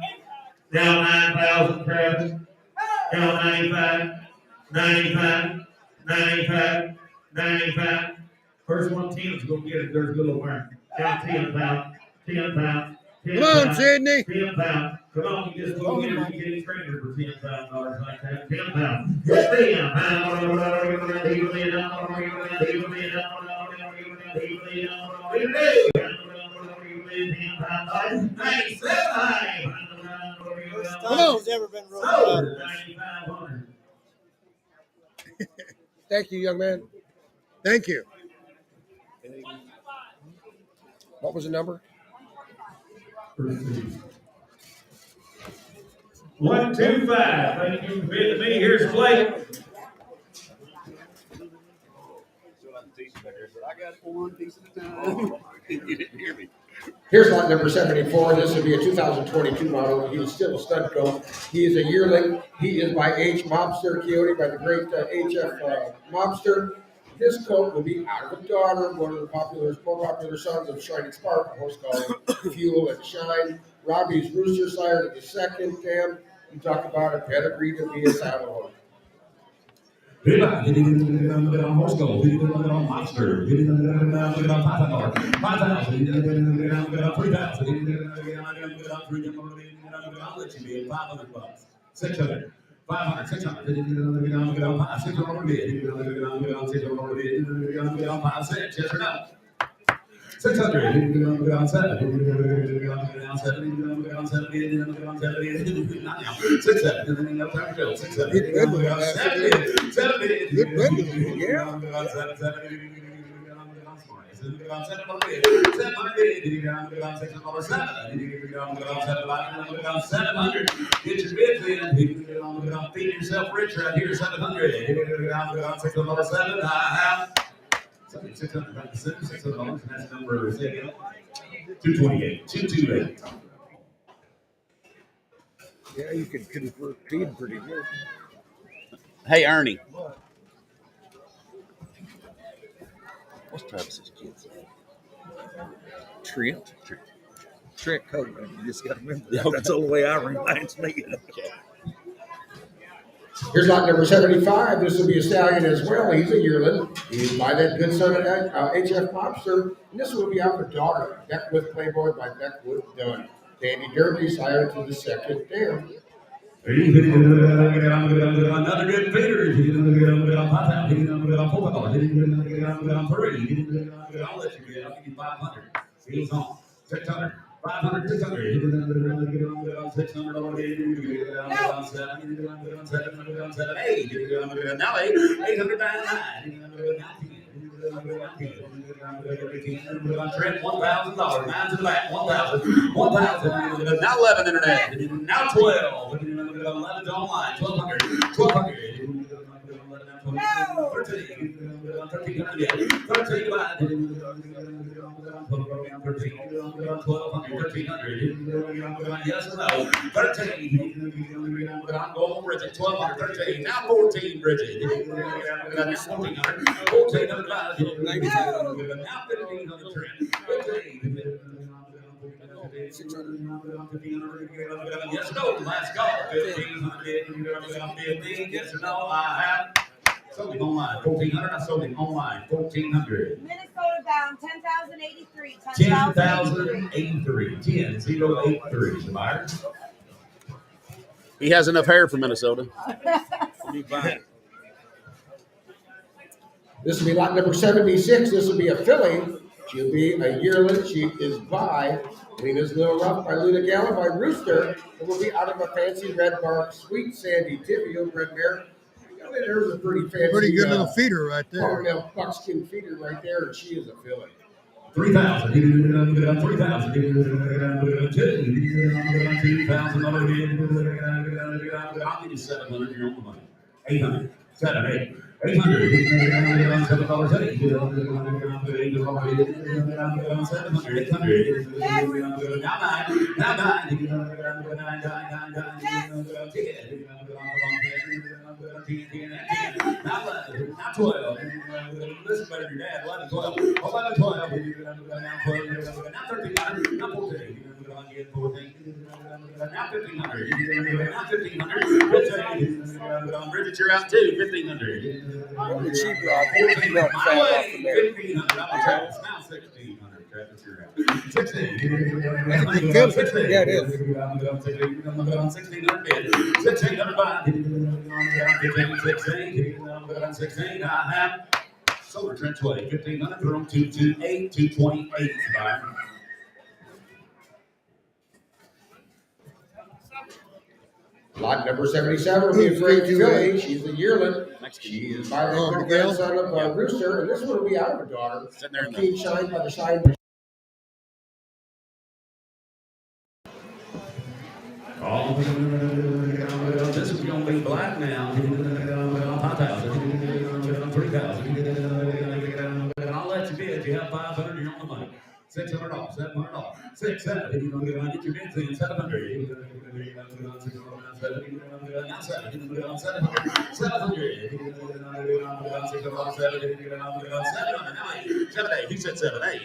Now 9,000, Travis. Now 95. 95. 95. 95. First one, 10 is going to get it. There's a little work. Down 10 pounds. 10 pounds. Come on, Sydney. 10 pounds. Come on, you just go in and get a trainer for $10,000 like that. 10 pounds. Get 10 pounds. 97. Come on. She's ever been rode out. Thank you, young man. Thank you. What was the number? 125. Thank you for being me. Here's Blake. I got one piece at a time. You didn't hear me. Here's lot number 74. This would be a 2022 model. He is still a stud colt. He is a yearling. He is by H. Mobster Coyote, by the great HF Mobster. This colt will be out of a daughter, one of the more popular sons of Shining Spark, a horse called Fuel and Shine. Robbie's rooster sire to the second dam. You talk about a pedigree to be a saddle horse. Horse gold, monster, $5,000, 5,000, $500, 600. 500, 600, 5, 6, yes or no? 600, 700. Get your bids in. Feed yourself rich right here. 700. $600, that's number 228. 228. Yeah, you can convert feed pretty good. Hey, Ernie. What's Travis's kid's name? Trent. Trent Coleman. You just got to remember that. Okay. That's the only way I reminds me. Okay. Here's lot number 75. This will be a stallion as well. He's a yearling. He's by that good son of HF Mobster. And this will be out for daughter. Beckwith Playboy by Beckwith Dunn. Dandy Derby sire to the second dam. Another good feeder. I'll let you get. I'll give you 500. He's on. 600. 500, 600. 600. Now 899. Trent, $1,000. Nine to the back. 1,000. 1,000. Now 11 internet. Now 12. 11 online. 1,200. 1,200. 1,300. Yes or no? 13. I'm going Bridget. 1,200. 13. Now 14, Bridget. 1,400. 1,400. Now 1,500. Trent. 15. Yes or no? Last call. 15. Yes or no? I have. Sold him online. 1,400. I sold him online. 1,400. Minnesota bound 10,083. 10,083. 10,083. The buyer. He has enough hair for Minnesota. This will be lot number 76. This will be a filly. She'll be a yearling. She is by Lena's Little Rough by Luna Gala by Rooster. It will be out of a fancy red bark, sweet sandy Tivio Broodmare. There's a pretty fancy, pretty good little feeder right there. Caramel buckskin feeder right there, and she is a filly. 3,000. 3,000. 2,000. I'll give you 700. You're on the money. 800. 7, 8. 800. $7. 800. Now 12. Listen better than your dad. 11, 12. 11, 12. Now 13. Now 14. Now 1,500. Now 1,500. Bridget, you're out too. 1,500. She brought 1,500 off the there. 1,500. Now 1,600. Travis, you're out. 16. Yeah, it is. 1,600 bid. 1,600 buy. 16. I have solar trench way. 1,500 from 228. 228 buy. Lot number 77 will be a great filly. She's a yearling. She is by the grandson of Rooster, and this one will be out of a daughter. King Shine by the side. Oh, this is going to be black now. 5,000. 3,000. I'll let you bid. You have 500. You're on the money. $600 off, $700 off, 6, 7. If you don't get on, get your bids in, 700. Now 7. 700. 700. 7, 8. He said 7, 8.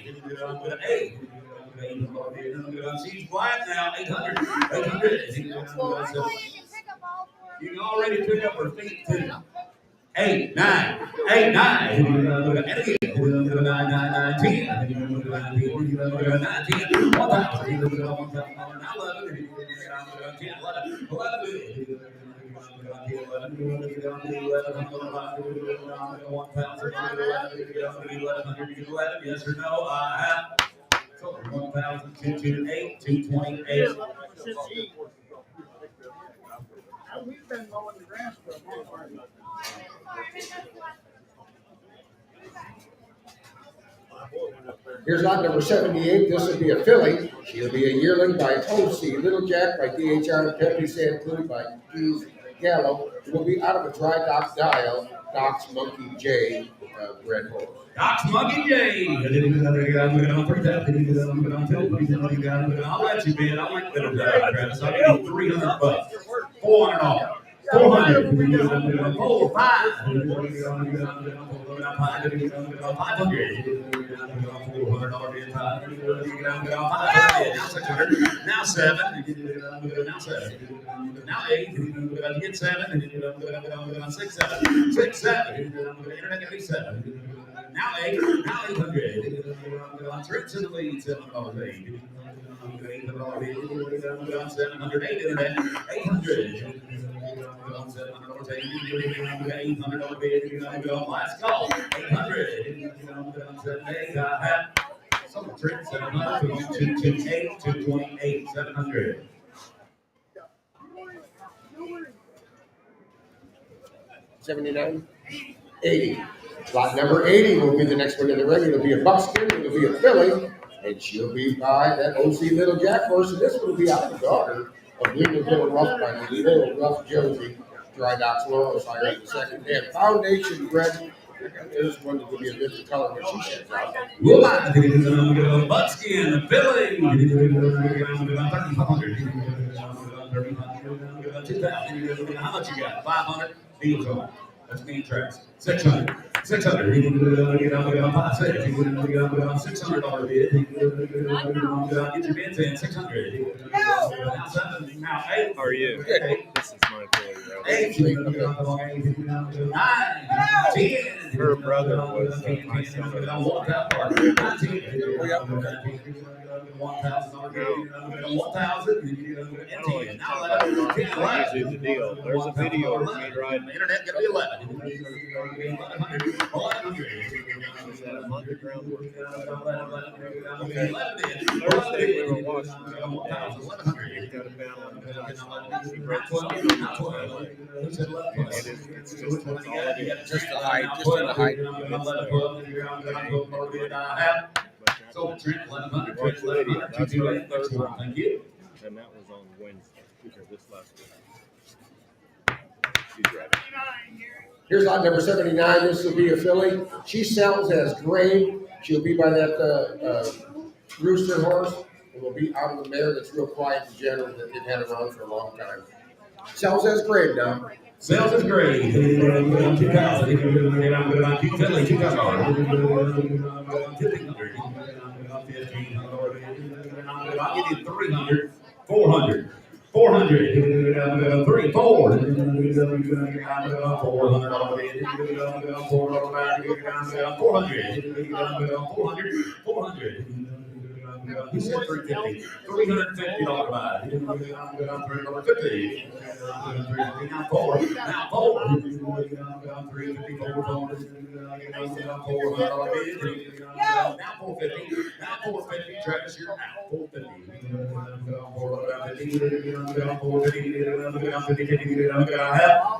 8. She's black now, 800. 800. You can already pick up her feet too. 8, 9, 8, 9. And again, 9, 9, 9, 10. 9, 10. 1,000. 11. 10, 11. 11. 1,000. Yes or no? I have. 1,228, 228. We've been mowing the grass for a month. Here's lot number 78. This will be a filly. She'll be a yearling by OC Little Jack by DHR Deputy San Clued by Keys Gallo. It will be out of a dry dock dial, Doc's Monkey J, Red Horse. Doc's Monkey J. I'll let you bid. I like Little Jack, Travis. I'll give you $300. 400 off. 400. 4, 5. 500. Now 7. Now 7. Now 8. Get 7. 6, 7. 6, 7. Internet can be 7. Now 8. Now 800. Trips in the lead. $7. 708 internet. 800. 800 bid. Last call. 800. 7, some tricks. 700. 228. 228. 700. $79. 80. Lot number 80 will be the next one in the ring. It'll be a buckskin. It'll be a filly. And she'll be by that OC Little Jack horse. And this will be out of the daughter of Little Rough by Little Rough Josie. Dry Docks Laurel Fire in the second. And Foundation Bred. There's one that will be a different color when she sheds out. Buckskin, filly. 2,000. How much you got? 500. Deals on. That's me tracks. 600. 600. $600 bid. Get your bids in. 600. Now 7. Now 8. How are you? Good. This is my favorite. 8. 9. 10. Her brother was my son. 1,000. Usually the deal. There's a video of me riding. Internet gonna be 11. Is that a month of groundwork? Okay. Thursday we were watching. He got a balance. She broke it's just all it is. Just the height. Just in the height. So Trent, 1100. Watch the video. That's our third round. Thank you. And that was on Wednesday. This last week. She's ready. Here's lot number 79. This will be a filly. She sells as gray. She'll be by that rooster horse. It will be out of the mare that's real quiet and gentle that they've had around for a long time. Sells as gray now. Sales is great. 2,000. Philly, 2,000. I'll give you 300. 400. 400. 3, 4. 400. He said 350. $350 buy. 350. Now 4. Now 4. 350. $400 bid. Now 450. Now 450. Travis, you're out. 450. 450.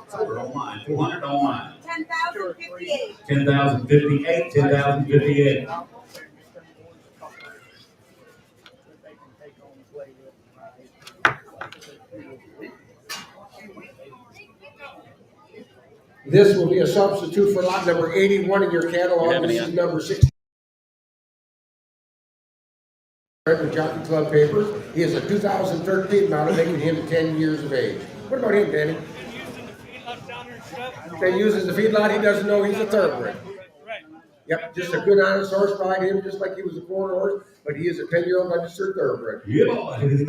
Sold online. 400 online. 10,058. 10,058. 10,058. This will be a substitute for lot number 81 in your catalog. This is number 16. The Jockey Club papers. He is a 2013 model, making him 10 years of age. What about him, Danny? Been used in the feedlot. He doesn't know he's a thoroughbred. Yep, just a good, honest horse behind him, just like he was a quarter horse, but he is a 10-year-old registered thoroughbred. Yeah, boy. His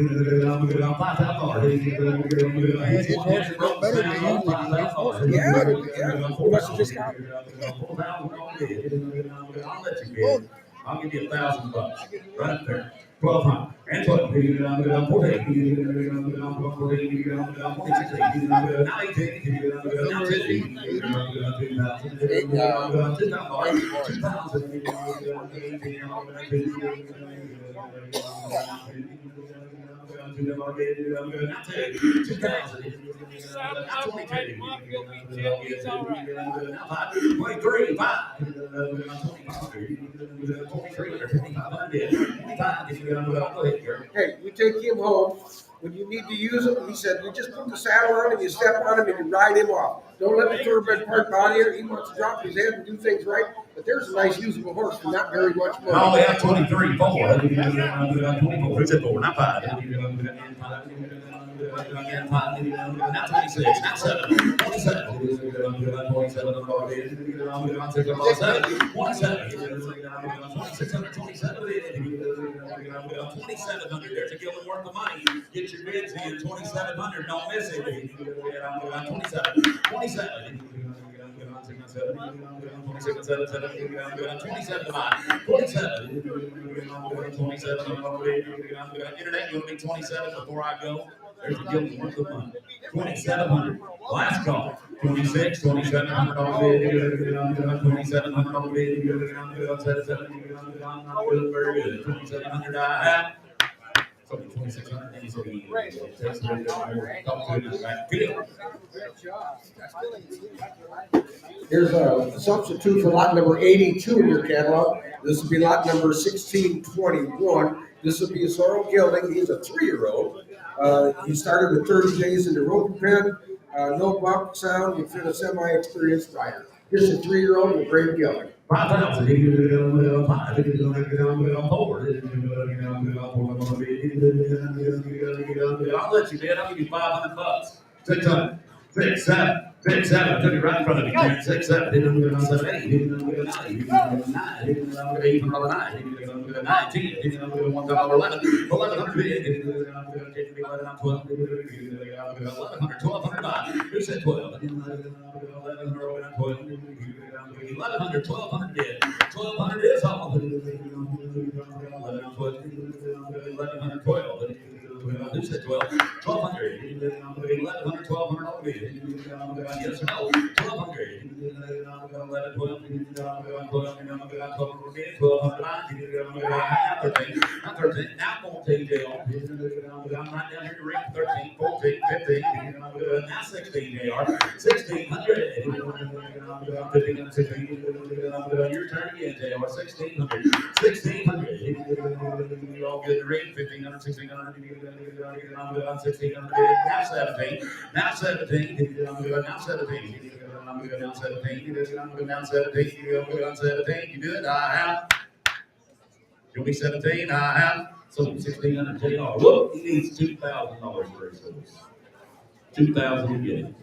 horse broke better than he usually. Yeah, he must have just got it. I'll give you $1,000 right up there. 1,200 and 14. Hey, you take him home. When you need to use him, he said, you just put the saddle on him, you step on him, and you ride him off. Don't let the thoroughbred part body here. He wants to drop his head and do things right. But there's a nice, usable horse for not very much money. Oh, yeah, 23, 4. 24, it's a 4, not 5. Not 26, not 7, 27. 27, 2,700. There's a gilded worth of money. Get your bids in. 2,700. Don't miss it. 27. 27. 27 to mine. 27. Internet, you want to be 27 before I go? There's a gilded worth of money. 2,700. Last call. 26, 2,700 bid. 2,700 bid. Very good. 2,700 I have. So 2,600 is Here's a substitute for lot number 82 in your catalog. This will be lot number 1621. This will be a sorrel gelding. He's a 3-year-old. He started with 30 days in the rope pen. No buck sound. You fit a semi-experienced rider. Here's a 3-year-old with a great gelding. 5,000. I'll let you bid. I'll give you $500. 600. 6, 7. 6, 7. Took it right in front of me. 6, 7. 7, 8. 8, 9, 10. 11. 1,100 bid. 1,200. 1,200. Who said 12? 1,100. 1,200 bid. 1,200 is all. 1,100. 12. Who said 12? 1,200. 1,100. 1,200 bid. Yes or no? 1,200. 11, 12. 1,200 bid. 1,200. 13. Now I'm going to take JR. I'm right down here to ring. 13, 14, 15. Now 16 JR. 1,600. 15, your turn again, JR. 1,600. 1,600. All good to ring. 1,500. 1,600. 1,600. Now 17. Now 17. Now 17. Down 17. Down 17. Down 17. You do it. I have. You'll be 17. I have. So 1,600 JR. Look, he needs $2,000 for his horse. 2,000 to get it.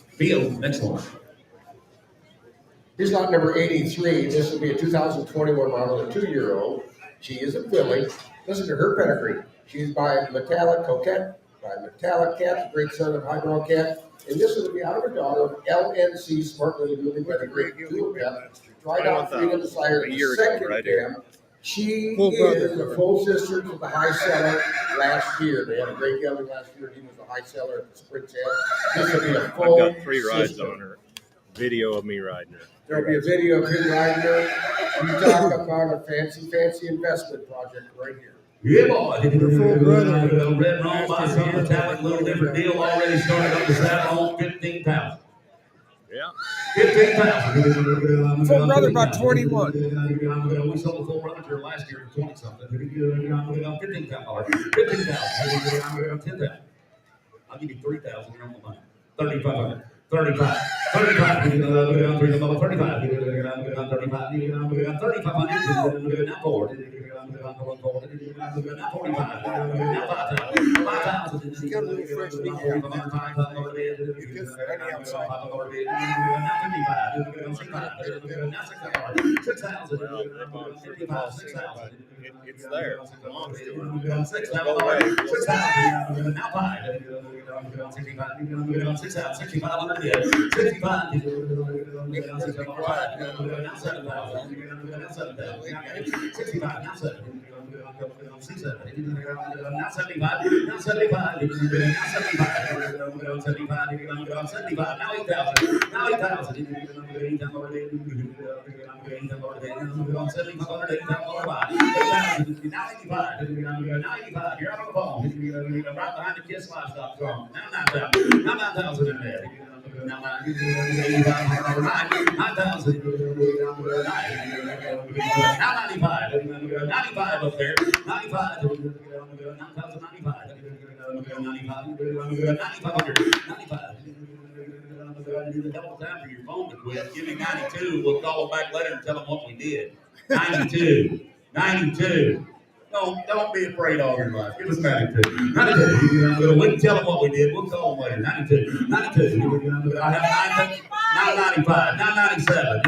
Field, next one. Here's lot number 83. This will be a 2021 model, a 2-year-old. She is a filly. Listen to her pedigree. She's by Metallic Coquette, by Metallic Cat, great son of Highbrow Cat. And this will be out of her daughter of LNC, Smart Little Dooley, by the great Tulip Cat. Tried out Freedom Desire the second dam. She is a full sister to the high seller last year. They had a great gelding last year. He was the high seller at the sprint sale. This will be a full I've got 3 rides sister. on her. Video of me riding her. There'll be a video of him riding her. You talk about a fancy investment project right here. Yeah, boy. Red Rome by some metallic, little different deal. Already started up the saddle on 15,000. Yeah. 15,000. Full brother about 21. We sold the full brother to her last year for 20 something. 15,000. 15,000. 10,000. I'll give you 3,000 here on the money. 3,500. 35, 35, 35, 35, now forward. Now 45, now 5,000. She got a little fresh meat out there. Because honey outside. It's there. You're out on the phone. Right behind the Kist livestock farm. Now 9,000. Now 9,000 in there. Now 9,000. Now 95. 95 up there. 95. 9,095. 9,500. Double time for your phone to quit. Give me 92. We'll call them back later and tell them what we did. 92. 92. Don't be afraid all your life. Give us 92. 92. We can tell them what we did. We'll call them later. 92. 92. I have 995. 997.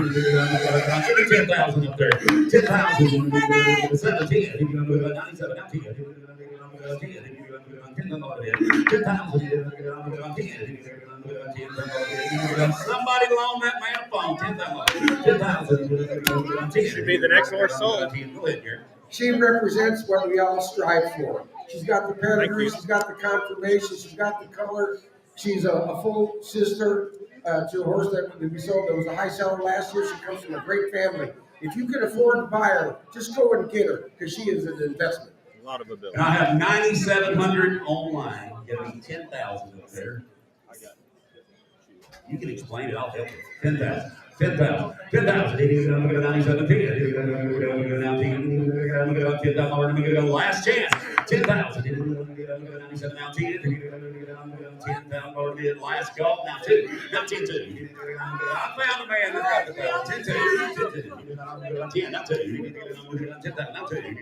Give me 10,000 up there. 10,000. 17. 97. Now 10. 10,000. Somebody loan that man a phone. 10,000. Should be the next horse sold. Go ahead, Gary. She represents what we all strive for. She's got the pedigree, she's got the conformation, she's got the color. She's a full sister to a horse that we sold that was a high seller last year. She comes from a great family. If you can afford to buy her, just go and get her because she is an investment. A lot of ability. And I have 9,700 online. Give me 10,000 up there. You can explain it. I'll help you. 10,000. 10,000. 10,000. 10,000. Last chance. 10,000. 97. Now 10. 10,000. Last call. Now 2. Now 10. 2. I found a man that got the bell. 10. 2. 10. Now 2. 10,000. Now 2.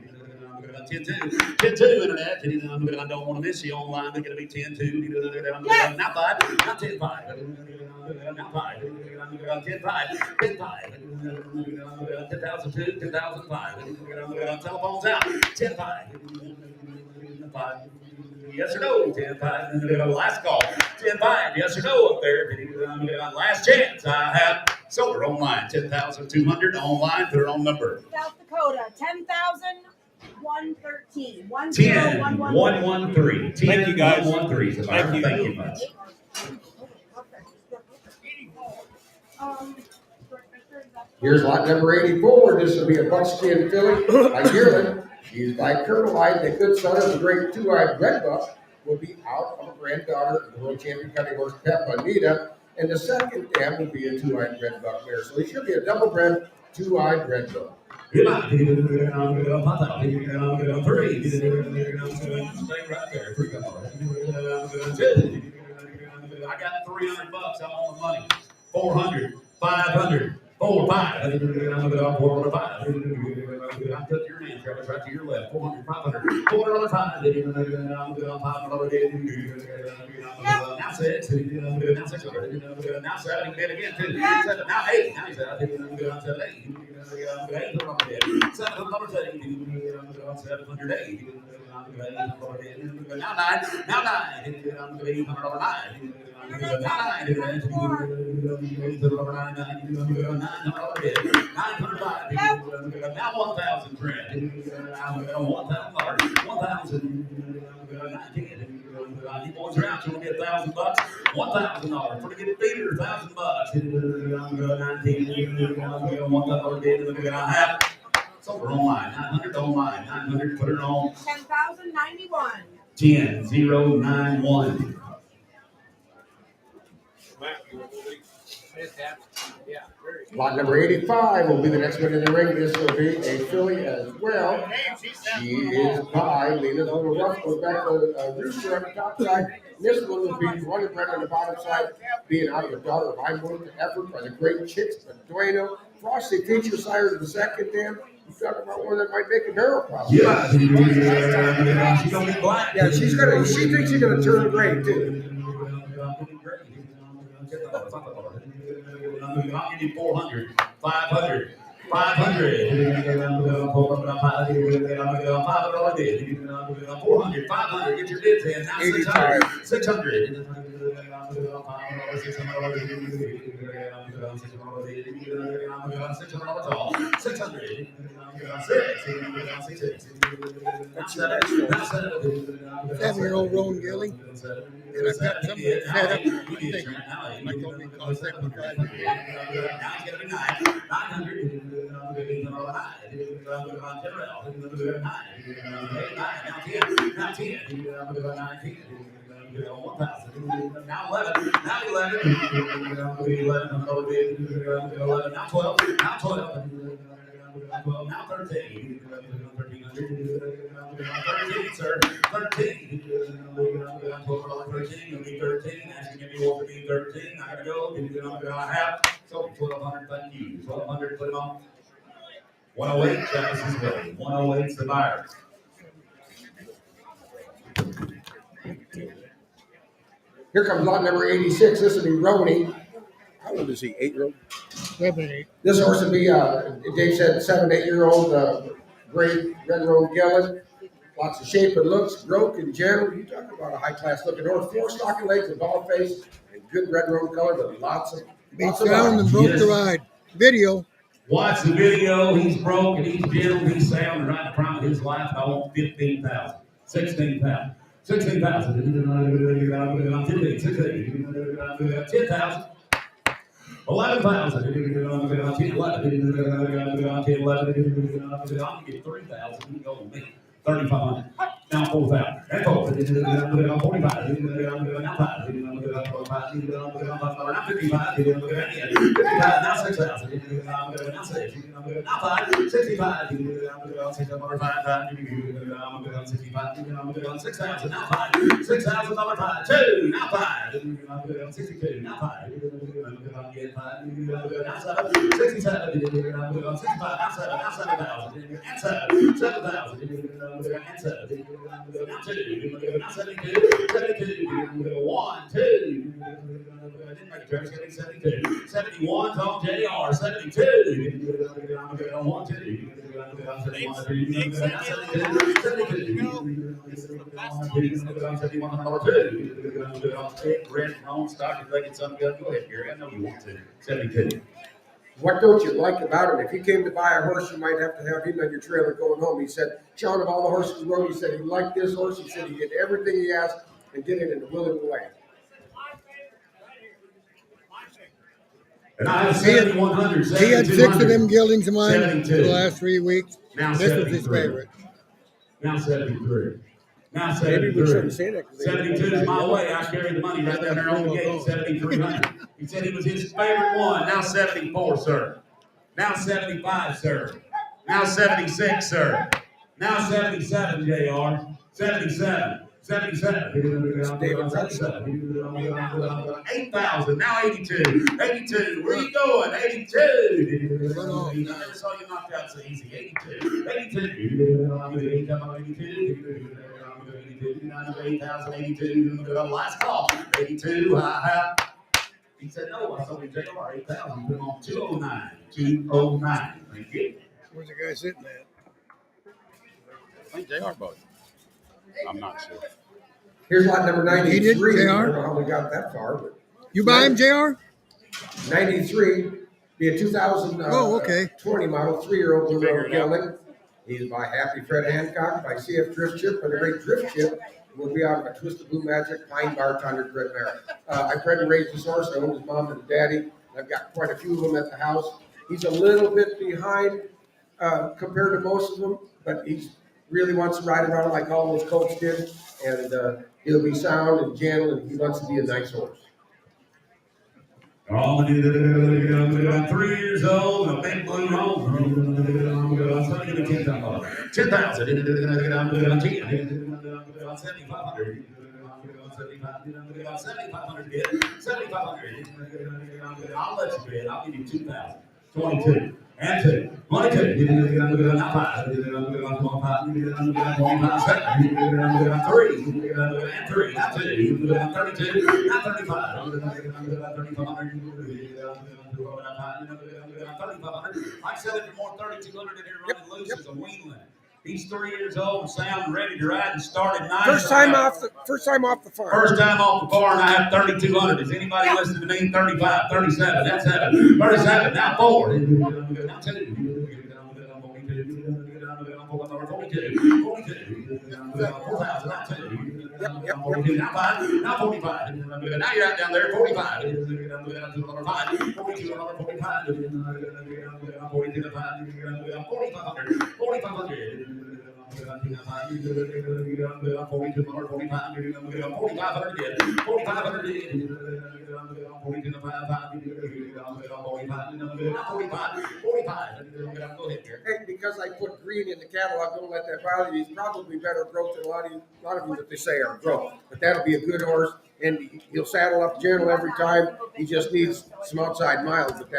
10-2 internet. I don't want to miss you online. They're going to be 10-2. Now 5. Now 10-5. Now 5. 10-5. 10-5. 10,002. 10,005. Telephones out. 10-5. 5. Yes or no? 10-5. Last call. 10-5. Yes or no up there? Last chance. I have solar online. 10,200 online. Their own number. South Dakota, 10,113. 10113. Thank you, guys. 113. Thank you much. Here's lot number 84. This will be a buckskin filly by Yearling. She's by Curlite. The good son of the great two-eyed red buck will be out of a granddaughter of the world champion cutting horse Pep Anita. And the second dam will be a two-eyed red buck mare. So he should be a double-bred two-eyed red buck. Stay right there. I got $300. I'm on the money. 400, 500, 4, 5. I took your name, Travis, right to your left. 400, 500, 400, 5. Now 6. Now 600. Now 7. Bid again. 2. 7. Now 8. Now he's out. 7, 8. 708. Now 9. Now 9. 9. Now 1,000 Trent. 1,000. You boys are out. You want to get $1,000? $1,000 for to get a feeder. $1,000. 19. I have. So we're online. 900 online. 900. Put it on. 10,091. 10,091. Lot number 85 will be the next one in the ring. This will be a filly as well. She is by Lena's Little Rough. Goes back to Rooster on the top side. This one will be running right on the bottom side, being out of the daughter of High Moon effort by the great Chicks Beduino. Frosty feature sire to the second dam. You talk about one that might make a barrel probably. Yeah, she's gonna be black. Yeah, she thinks she's gonna turn gray too. I'll give you 400, 500, 500, 400, 500, get your bids in. Now 600, 600. 7-year-old Roan Gilly. And I've got something set up. I think I told me cost 75. Now 11, now 11, now 12, now 12, now 13, 13, sir, 13, 13, asking if you want to be 13, I gotta go, I have, so 1,200, thank you, 1,200, put it on. 108, Travis's way, 108's the buyer. Here comes lot number 86. This will be Roni. How old is he? 8-year-old? 7, 8. This horse will be, Dave said, 7, 8-year-old, great red roan gelding. Lots of shape and looks, broke and gentle. You talk about a high-class looking horse. 4 stocking legs, a ball face, and good red roan color, but lots of sound and broke the ride. Video. Watch the video. He's broke and he's gentle. He's sound and right in the prime of his life. I want 15,000, 16,000. 16,000, 10,000, 11,000, 10,11, I'll get 3,000, you go with me, 3,500, now 4,000, and 4,000, now 45, now 5, now 55, 55, now 6,000, now 6, now 5, 65, 6,000, now 5, 6,000, number 5, 2, now 5, 62, now 5, now 7, 67, 65, now 7, now 7,000, and 7, 7,000, and 7, now 2, now 72, 72, 1, 2, 72, 71, Tom JR, 72, 1, 2, Red home stock is making something good. Go ahead, Gary. I know you want to. 72. What don't you like about him? If you came to buy a horse, you might have to have him on your trailer going home. He said, Sean, of all the horses he rode, he said he liked this horse. He said he did everything he asked and did it in a willing way. And I have 7,100. He had 6 of them geldings of mine for the last 3 weeks. Now this was his favorite. Now 73. Now 73. 72 is my way. I carry the money right down there on the gate. 7,300. He said he was his favorite one. Now 74, sir. Now 75, sir. Now 76, sir. Now 77, JR. 77. 77. 8,000. Now 82. 82. Where are you going? 82. I never saw you knocked out so easy. 82. 82. 8,082. Last call. 82. He said no. I told him JR 8,000. Put him on 209. 209. Thank you. Where's the guy sitting at? I think JR bought it. I'm not sure. Here's lot number 93. He did, JR? I don't know how we got that far. But you buy him, JR? 93. Be a 2020 model, 3-year-old blue roan gelding. He's by Happy Fred Hancock, by CF Drift Chip, and the great Drift Chip will be out of a Twisted Blue Magic Pine Bar Thunder Broodmare. I bred and raised this horse. I own his mom and his daddy. I've got quite a few of them at the house. He's a little bit behind compared to most of them, but he's really wants to ride around like all those colts did, and he'll be sound and gentle, and he wants to be a nice horse. Oh, 3 years old, a big blue roll. 10,000. 7,500 bid. 7,500. I'll let you bid. I'll give you 2,000. 22. And 2. 22. Not 5. 25. 7. 3. And 3. Not 2. 32. Not 35. 3,500. I said it for more 3,200 in here running loose as a weanling. He's 3 years old and sound ready to ride and started 9. First time off the farm. First time off the farm, I have 3,200. Is anybody listening to me? 35, 37, that's 7. 37, now 4. Now 2. 42. 4,000, not 2. Now 5, now 45. Now you're out down there, 45. 42, 45. 4,500. 45. Hey, because I put green in the catalog, don't let that bother you. He's probably better growth than a lot of you that they say are growth. But that'll be a good horse, and he'll saddle up gentle every time. He just needs some outside miles, but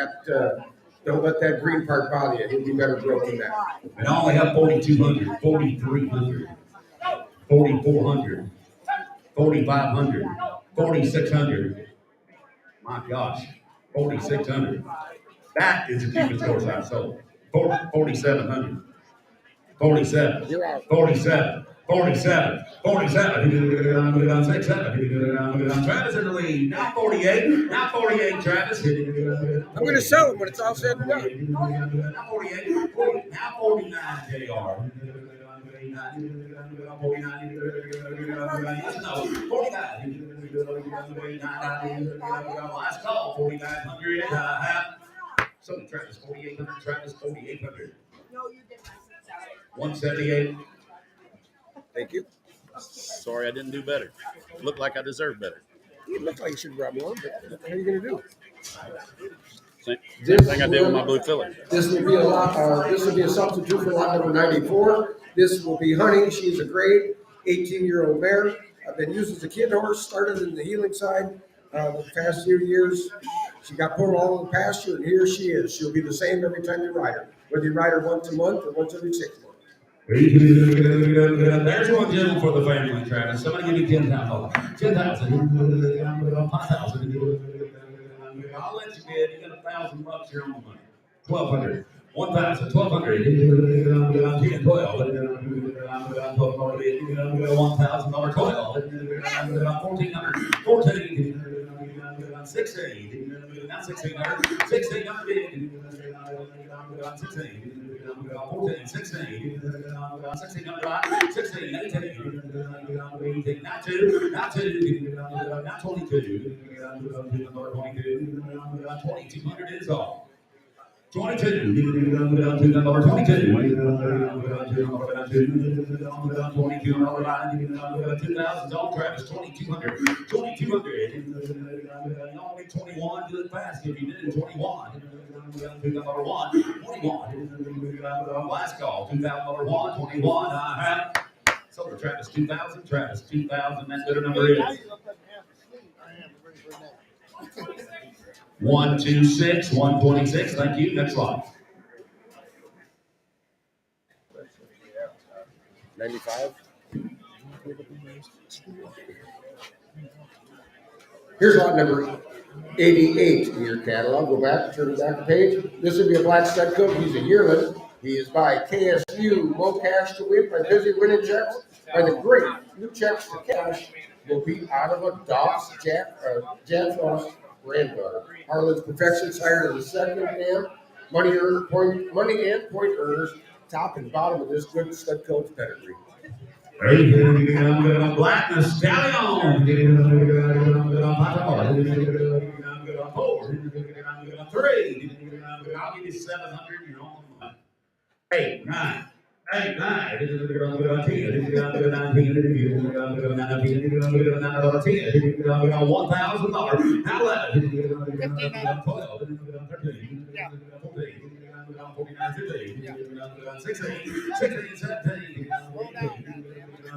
don't let that green part bother you. He'll be better growth than that. And I only have 4,200, 4,300, 4,400, 4,500, 4,600. My gosh, 4,600. That is the cheapest horse I've sold. 4,700. 47. 47. 47. 47. 67. Travis in the lead. Now 48. Now 48, Travis. I'm going to sell him when it's all said and done. Now 48. 40. Now 49, JR. 49. 49. Last call. 4,900. So Travis 4,800. Travis 4,800. 178. Thank you. Sorry, I didn't do better. Looked like I deserved better. It looked like you should rub one, but what are you going to do? Same thing I did with my blue filler. This will be a lot. This will be a substitute for lot number 94. This will be Honey. She's a grade 18-year-old mare. I've been used as a kid horse. Started in the healing side the past few years. She got put all in the pasture, and here she is. She'll be the same every time you ride her, whether you ride her once a month or once every 6 months. There's one gem for the family, Travis. Somebody give me 10,000. 10,000. 5,000. I'll let you bid. You got $1,000 here on the money. 1,200. 1,000. 1,200. 10, 12. $1,000. 12. 1,400. 14. 16. Now 1,600. 1,600. 16. 14, 16, 16, 18, not 2, not 22, 2,200 is all. 22, 22, 22, all Travis, 2,200, 2,200, only 21, do it fast if you did 21, 21, last call, $2,000, 21, I have, so for Travis, 2,000, Travis, 2,000, that's what the number is. 126, 126. Thank you. Next slide. 95. Here's lot number 88 in your catalog. Go back, turn back the page. This would be a black stud coat. He's a yearling. He is by KSU. Low cash to win by busy winning checks. By the great new checks to cash will be out of a Doss Jack Frost granddaughter. Harlan's Perfection higher than the second dam. Money and point earners, top and bottom of this good stud coach pedigree. Blackness, stallion. 4, 3. I'll give you 700. You're on the money. 8, 9, 8, 9, 10, 1,000. Now 11, 12, 13, 14, 16, 17, 18,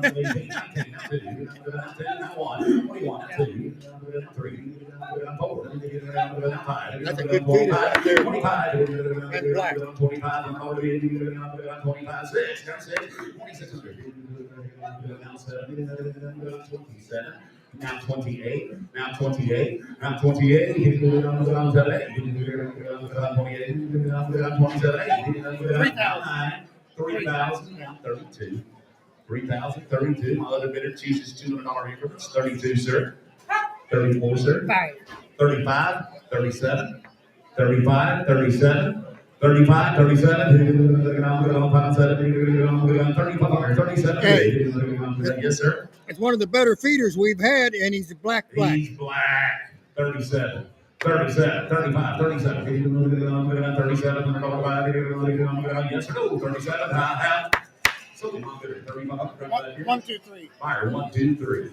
19, 21, 2, 3, 4, 5. That's a good feeder right there. 25, And black. 25, 25, 6, 2600. Now 27, now 28, now 28, now 28, 3,032. 3,032. My other bidder chooses $200 increments. 32, sir. 34, sir. 35, 37, 35, 37. 35, 37, 37, Hey. yes, sir. It's one of the better feeders we've had, and he's black. He's black. 37, 37, 35, 37, 37, yes, sir. 37, I have. So, 35. 1, 2, 3. Fire, 1, 2, 3.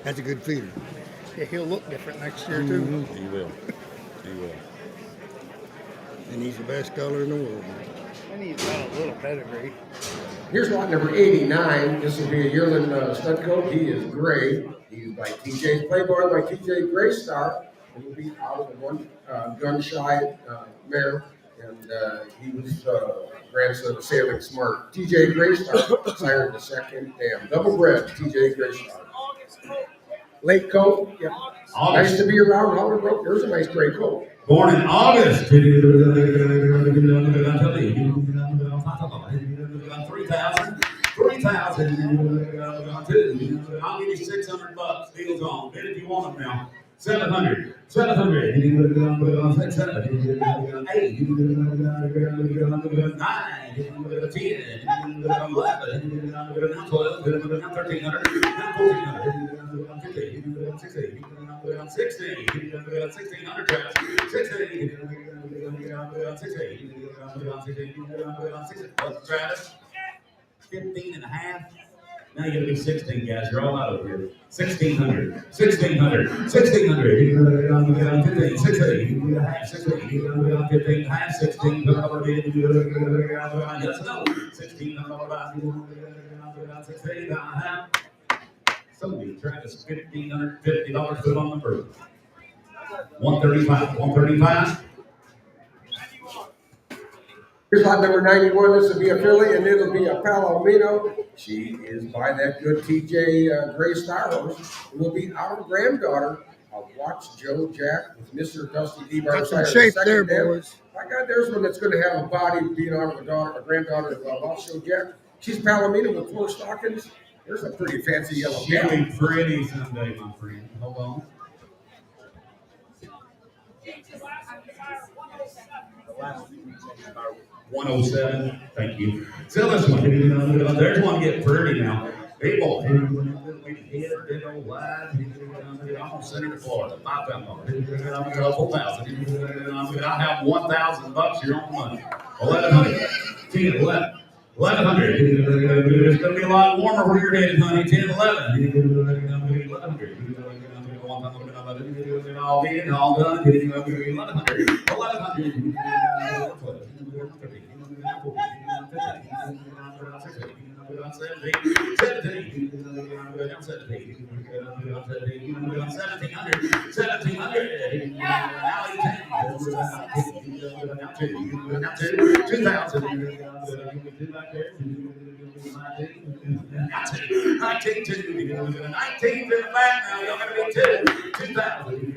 That's a good feeder. Yeah, he'll look different next year too. He will. He will. And he's the best color in the world. And he's got a little pedigree. Here's lot number 89. This will be a yearling stud coat. He is gray. He's by TJ's Playboy by TJ Gray Star. He will be out of one gun shy mare. And he was grandson of Sailing Smart. TJ Gray Star, sired the second dam. Double bred, TJ Gray Star. Late coat. Yep. Nice to be around. Howard Brook. There's a nice gray coat. Born in August. 3,000. 3,000. I'll give you $600. Deal's on. Bid if you want them now. 700. 700. 8. 9. 10. 11. 12. 1300. 1400. 16. 1600. 16. Travis. 15 and a half. Now you're going to be 16, guys. You're all out of here. 1,600. 1,600. 1,600. 15. 16. 16. 15 and a half. 16. Yes, no. 16. 16 and a half. Somebody Travis $1,550 put on the bird. 135. 135. Here's lot number 91. This will be a filly, and it'll be a Palomino. She is by that good TJ Gray Star horse. It will be our granddaughter of Watch Joe Jack with Mr. Dusty D. Got some shape there, boys. My God, there's one that's going to have a body being out of a granddaughter of Watch Joe Jack. She's Palomino with 4 stockings. There's a pretty fancy yellow She'll cow. be pretty someday, my friend. Hold on. 107. Thank you. So this one. There's one getting pretty now. People. Almost center to Florida. 5,000. 4,000. I have $1,000 here on the money. 1,100. 10, 11. 1,100. It's going to be a lot warmer where you're headed, honey. 10, 11. 1,100. All in, all done. 1,100. 1,100. 19 in the back now. Y'all gotta be 2,000.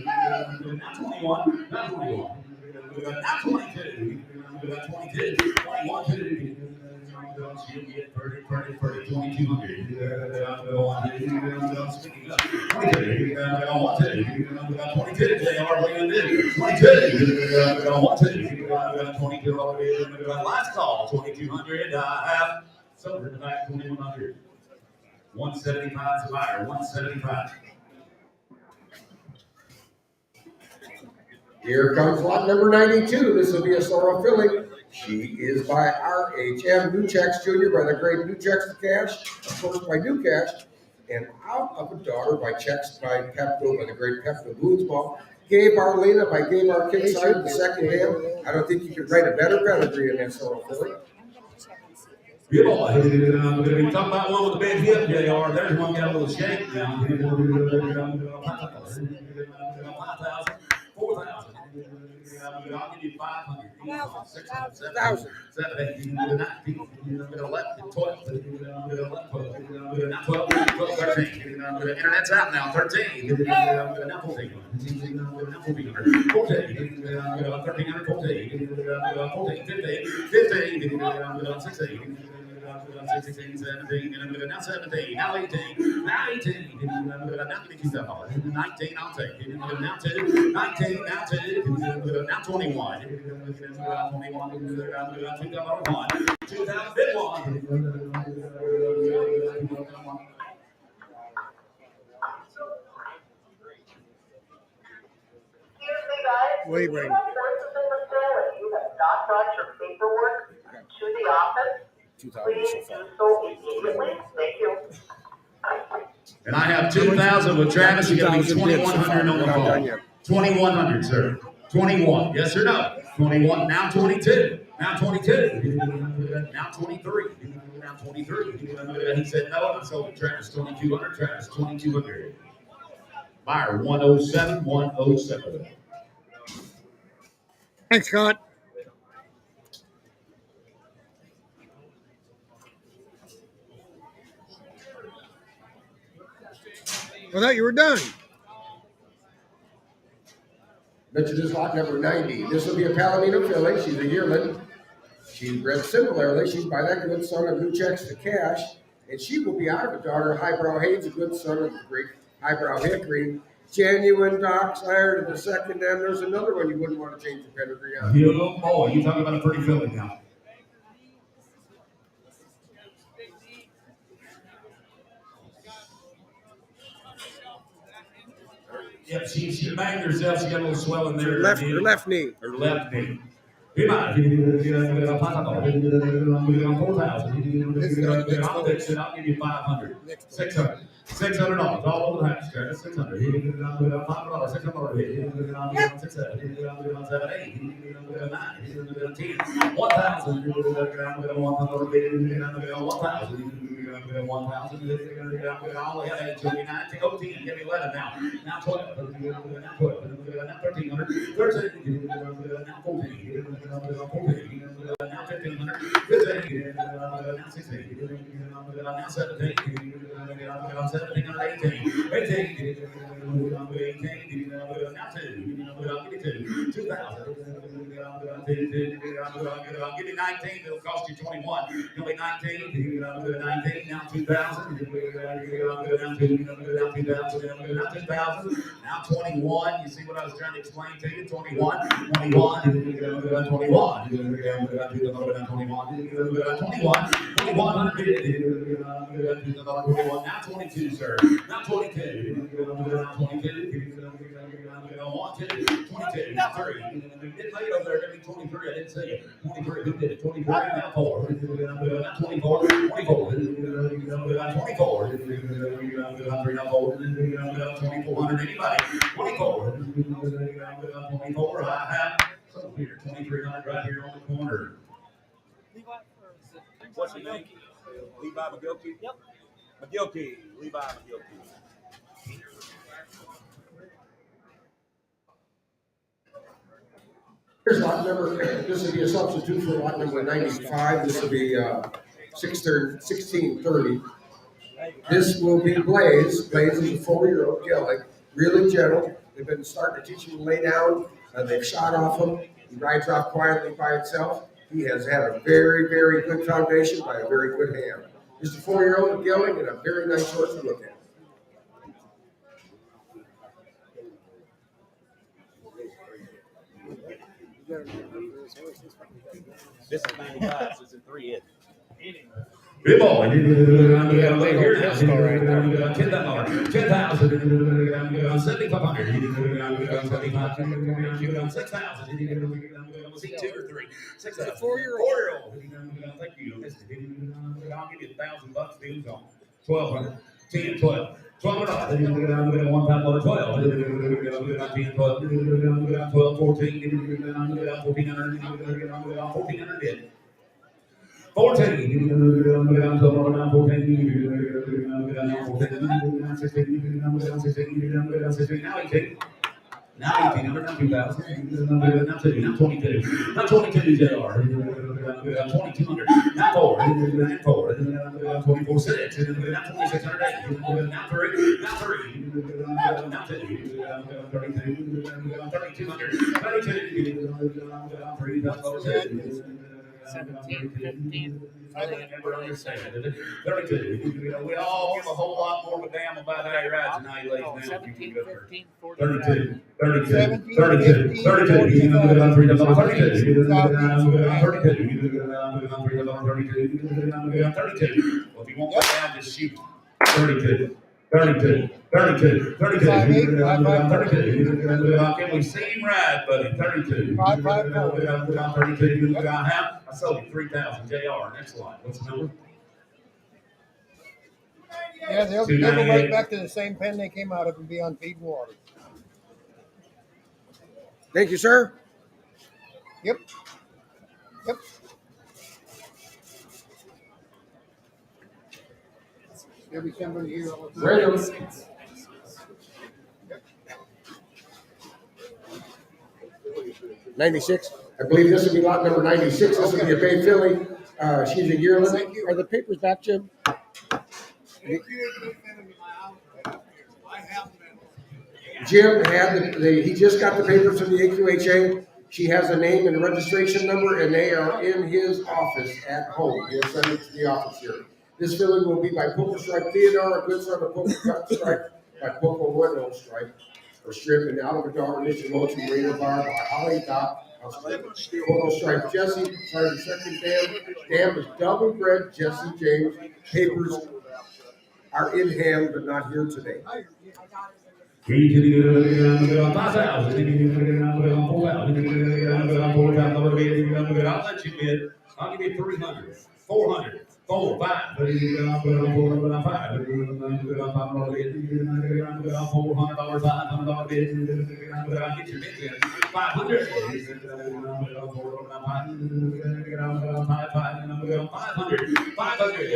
Now 21. Now 21. Now 22. 22. 21. She'll get 30, 2,200. Speaking up. 22. 22. They are laying in. 22. 22. Last call. 2,200. I have silver in the back. 2,100. 175 to buyer, 175. Here comes lot number 92. This will be a Sorrel filly. She is by RHM Newchecks Jr. by the great Newchecks to Cash, of course by New Cash, and Out of a Daughter by Checks by Pepto by the great Pepto Boonsball. Gabe Arlena by Gabe Kickside, the second hand. I don't think you could write a better pedigree in that Sorrel filly. Good boy. We're going to be talking about one with the big hip, JR. There's one got a little shake now. 5,000, 4,000. I'll give you 500. 600, 700, 7, 8, 19, 11, 12, 12, 13. Internet's out now. 13. Now 14. 14. 1300, 14, 15, 16. 16, 17, now 17, now 18, now 18, now 22, 19, I'll take it, now 2, 19, now 2, now 21, 2000, big one. What do you bring? You have not brought your paperwork to the office. Please do so immediately. Thank you. And I have 2,000 with Travis. You got to be 2,100 on the call. 2,100, sir. 21. Yes or no? 21. Now 22. Now 22. Now 23. Now 23. He said no. I sold Travis 2,200. Travis 2,200. Buyer 107. 107. Thanks, Scott. I thought you were done. Mentioned this lot number 90. This will be a Palomino filly. She's a yearling. She's bred similarly. She's by that good son of Newchecks to Cash. And she will be out of a daughter, Highbrow Hayes, a good son of the great Highbrow Hickory. Genuine Doc's iron in the second end. There's another one you wouldn't want to change the pedigree on. You little boy, you talking about a pretty filly now. Yep, she banged herself. She got a little swelling there. Her left knee. Her left knee. Come on. 4,000. I'll fix it. I'll give you 500. 600. $600 all over the house. $600. $600. $600. 6, 7, 8, 9, 10. 1,000. 1,000. I only have 8, 29, 10, give me 11 now. Now 12. Now 12. Now 1,300. 13. Now 14. 14. Now 1,500. 15. Now 16. Now 17. 17, 18. 18. Now 2. I'll give you 2. 2,000. I'll give you 19. It'll cost you 21. It'll be 19. 19. Now 2,000. Now 2,000. Now 21. You see what I was trying to explain to you? 21. 21. 21. 21. 21. Now 22, sir. Now 22. Now 22. 22. Now 3. Get late over there. Give me 23. I didn't see it. 23. Who did it? 23. Now 4. Now 24. 24. 24. 2,400. Anybody? 24. 24. I have some here. 2,300 right here on the corner. What's your name? Levi McGilkey? Yep. McGilkey. Levi McGilkey. Here's lot number, this will be a substitute for lot number 95. This will be 1630. This will be Blaze. Blaze is a 4-year-old gelding, really gentle. They've been starting to teach him to lay down. They've shot off him. He rides off quietly by himself. He has had a very, very good foundation by a very good hand. Just a 4-year-old gelding and a very nice horse to look at. This is 95, so it's a 3 hit. Good boy. I'm here now. $10,000. 7,500. 6,000. Was he 2 or 3? 6 It's a 4-year-old. Thank you. I'll give you $1,000 dues on 1,200. 10, 12. $1,200. One time for 12. 10, 12. 12, 14. 1,400. 1,400. 14. Now 18, now 2,000, now 2, now 22, now 22 JR, 2,200, now 4, now 24, 6, now 2,600, 8, now 3, now 2, 3,200, 32, 17, 15. 32. We all give a whole lot more of a damn about how you ride tonight, ladies and gentlemen. 17, 15, 32. 32. 17, 32. 15, 32. 32. 32. Well, if you won't go down, just shoot. 32. 32. 32. 32. 32. Can we see him ride, buddy? 32. 32. I sold you 3,000 JR. Next line. What's the number? Yeah, they'll go right back to the same pen they came out of and be on feed and water. Thank you, sir. Yep. Yep. There'll be somebody here all the time. Random. 96. I believe this will be lot number 96. This will be a Bay filly. She's a yearling. Are the papers back, Jim? Jim had he just got the papers from the AQHA. She has a name and a registration number, and they are in his office at home. He'll send it to the office here. This filly will be by Poker Stripe Theodore, a good son of Poker Stripe, by Poker Woodrow Stripe, or Strip, and out of a dog, Mission Low to Marina Bar by Holly Doc. Poker Stripe Jesse, sorry, the second dam. Dam is double bred Jesse James. Papers are in hand, but not here today. I'll let you bid. I'll give you 300, 400, 4, 5, 5, 400 $500 bid. I'll get your bid in. 500. 500.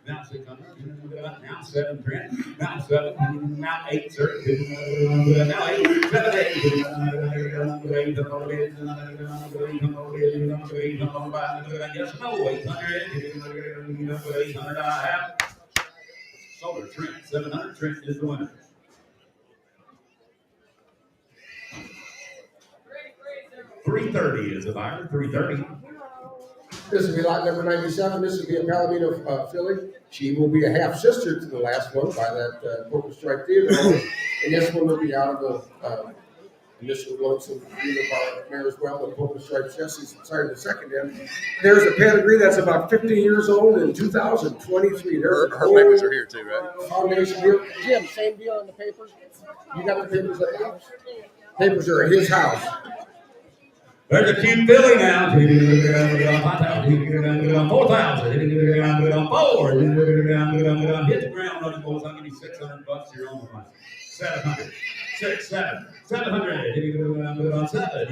Now 600, now 7 grand, now 7, now 8, sir. Now 8, 7, 8. Yes, no, 800. 800 I have. Solar Trent, 700 Trent is the winner. $330 is the buyer, $330. This will be lot number 97. This will be a Palomino filly. She will be a half sister to the last one by that Poker Stripe Theodore. And this one will be out of the initial lonesome mare as well, the Poker Stripe Jesse's. Sorry, the second end. There's a pedigree that's about 50 years old in 2023. Her papers are here too, right? Foundation here. Jim, same deal on the papers. You got the papers at the house? Papers are at his house. There's a cute filly now. 4,000. 4. Hit the ground running, boys. I'll give you $600. You're on the line. 700. 6, 7. 700. 7.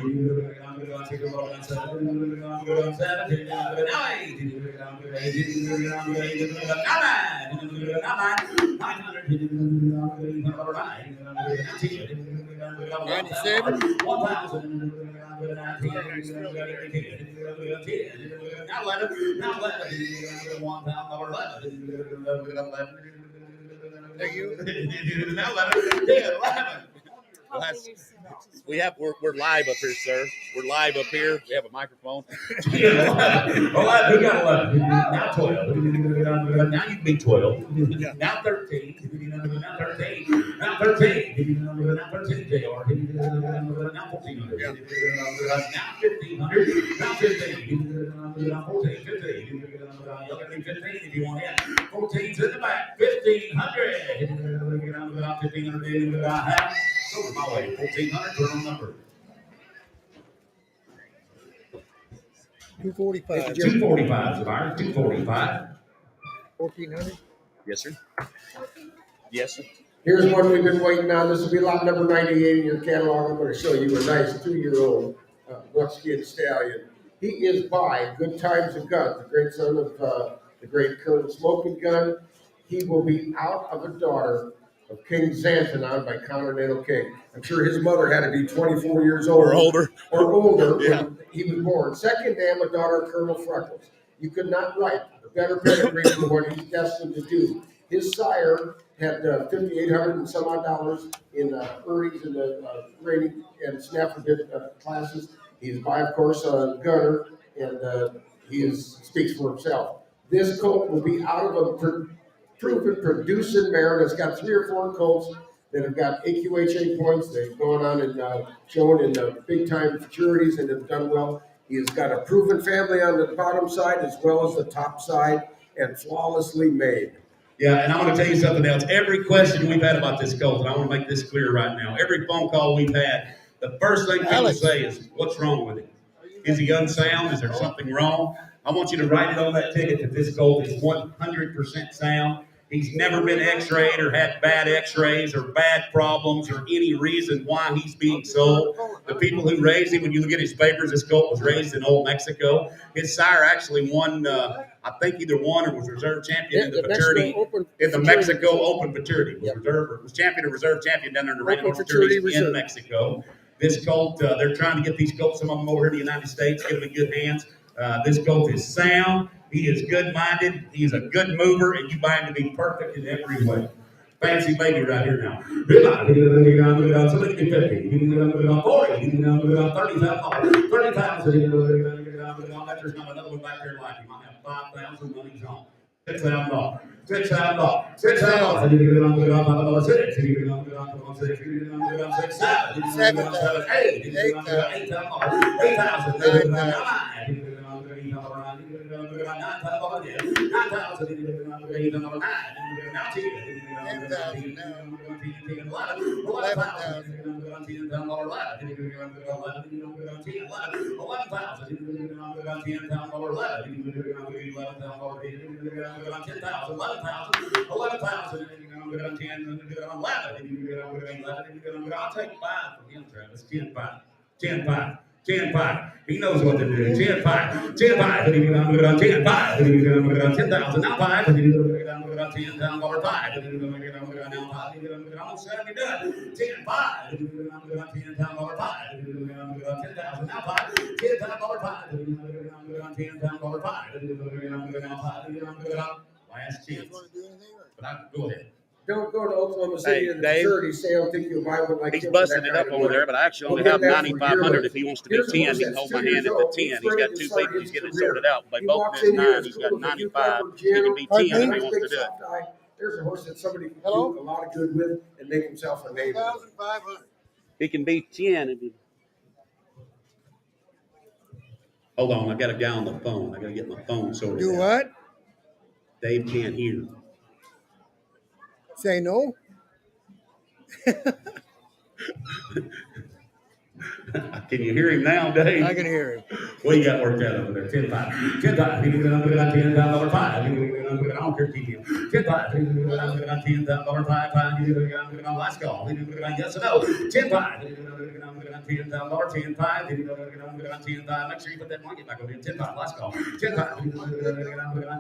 97. 1,000. Now 11. Now 11. $1,011. Thank you. Now 11. Yeah, 11. We're live up here, sir. We're live up here. We have a microphone. All right, who got 11? Now 12. Now you can be 12. Now 13. Now 13. Now 13. Now 13, JR. Now 1400. Now 1500. Now 15. Now 14. 15. Y'all got 15 if you want it. 14's in the back. 1500. 1500. Over my way. 1400. Turn on number. 245. 245, Savire. 245. 1400. Yes, sir. Yes, sir. Here's one we've been waiting on. This will be lot number 98 in your catalog. I'm going to show you a nice 2-year-old buckskin stallion. He is by Good Times and Guns, the great son of the great Colonel Smoking Gun. He will be out of a daughter of King Xantanon by Continental King. I'm sure his mother had to be 24 years old. Or older when he was born. Second dam, a daughter of Colonel Freckles. You could not write a better pedigree than what he's destined to do. His sire had $5,800 and some odd dollars in earnings in the rating and snaffle classes. He's by, of course, a gunner, and he speaks for himself. This colt will be out of a proven producing mare that's got 3 or 4 colts that have got AQHA points. They've gone on and shown in big time futurities and have done well. He has got a proven family on the bottom side as well as the top side, and flawlessly made. Yeah, and I want to tell you something else. Every question we've had about this colt, and I want to make this clear right now. Every phone call we've had, the first thing people say is, what's wrong with him? Is he unsound? Is there something wrong? I want you to write it on that ticket that this colt is 100% sound. He's never been x-rayed or had bad x-rays or bad problems or any reason why he's being sold. The people who raised him, when you look at his papers, this colt was raised in Old Mexico. His sire actually won, I think either won or was reserve champion in the futurity, in the Mexico Open Futurity. Was champion or reserve champion down there in the Random Futurities in Mexico. This colt, they're trying to get these colts, some of them over here in the United States, get them in good hands. This colt is sound. He is good-minded. He's a good mover, and you buy him to be perfect in every way. Fancy baby right here now. Somebody get 50. 40. 30,000. 30,000. There's not another one back there like him. I have 5,000 money's on. $6,000. $6,000. $6,000. 6. 7. 8. 8,000. 8,000. I'll take 5 from him, Travis. 10-5. 10-5. 10-5. He knows what to do. 10-5. 10-5. 10-5. 10,000. Now 5. 10,000. $5. Almost 70 done. 10-5. 10,000. $5. 10,000. Now 5. 10,000. $5. Last chance. But go ahead. Don't go to Oklahoma City in the futurity sale. Think you'll buy one like he's busting it up over there, but I actually only have 9,500. If he wants to be 10, he can hold my hand at the 10. He's got 2 people he's getting it sorted out. They both missed 9. He's got 95. He can be 10 if he wants to do it. There's a horse that somebody can do a lot of good with and make himself a name. He can be 10. Hold on, I got a guy on the phone. I got to get my phone sorted. Do what? Dave can't hear. Say no. Can you hear him now, Dave? I can hear him. What you got worked out over there? 10-5. 10-5. $10,000. 5. I don't care if you 10-5. $10,000. 5. Last call. Yes or no? 10-5. $10,000. 10-5. 10-5. Make sure you put that money back over here. 10-5. Last call. 10-5.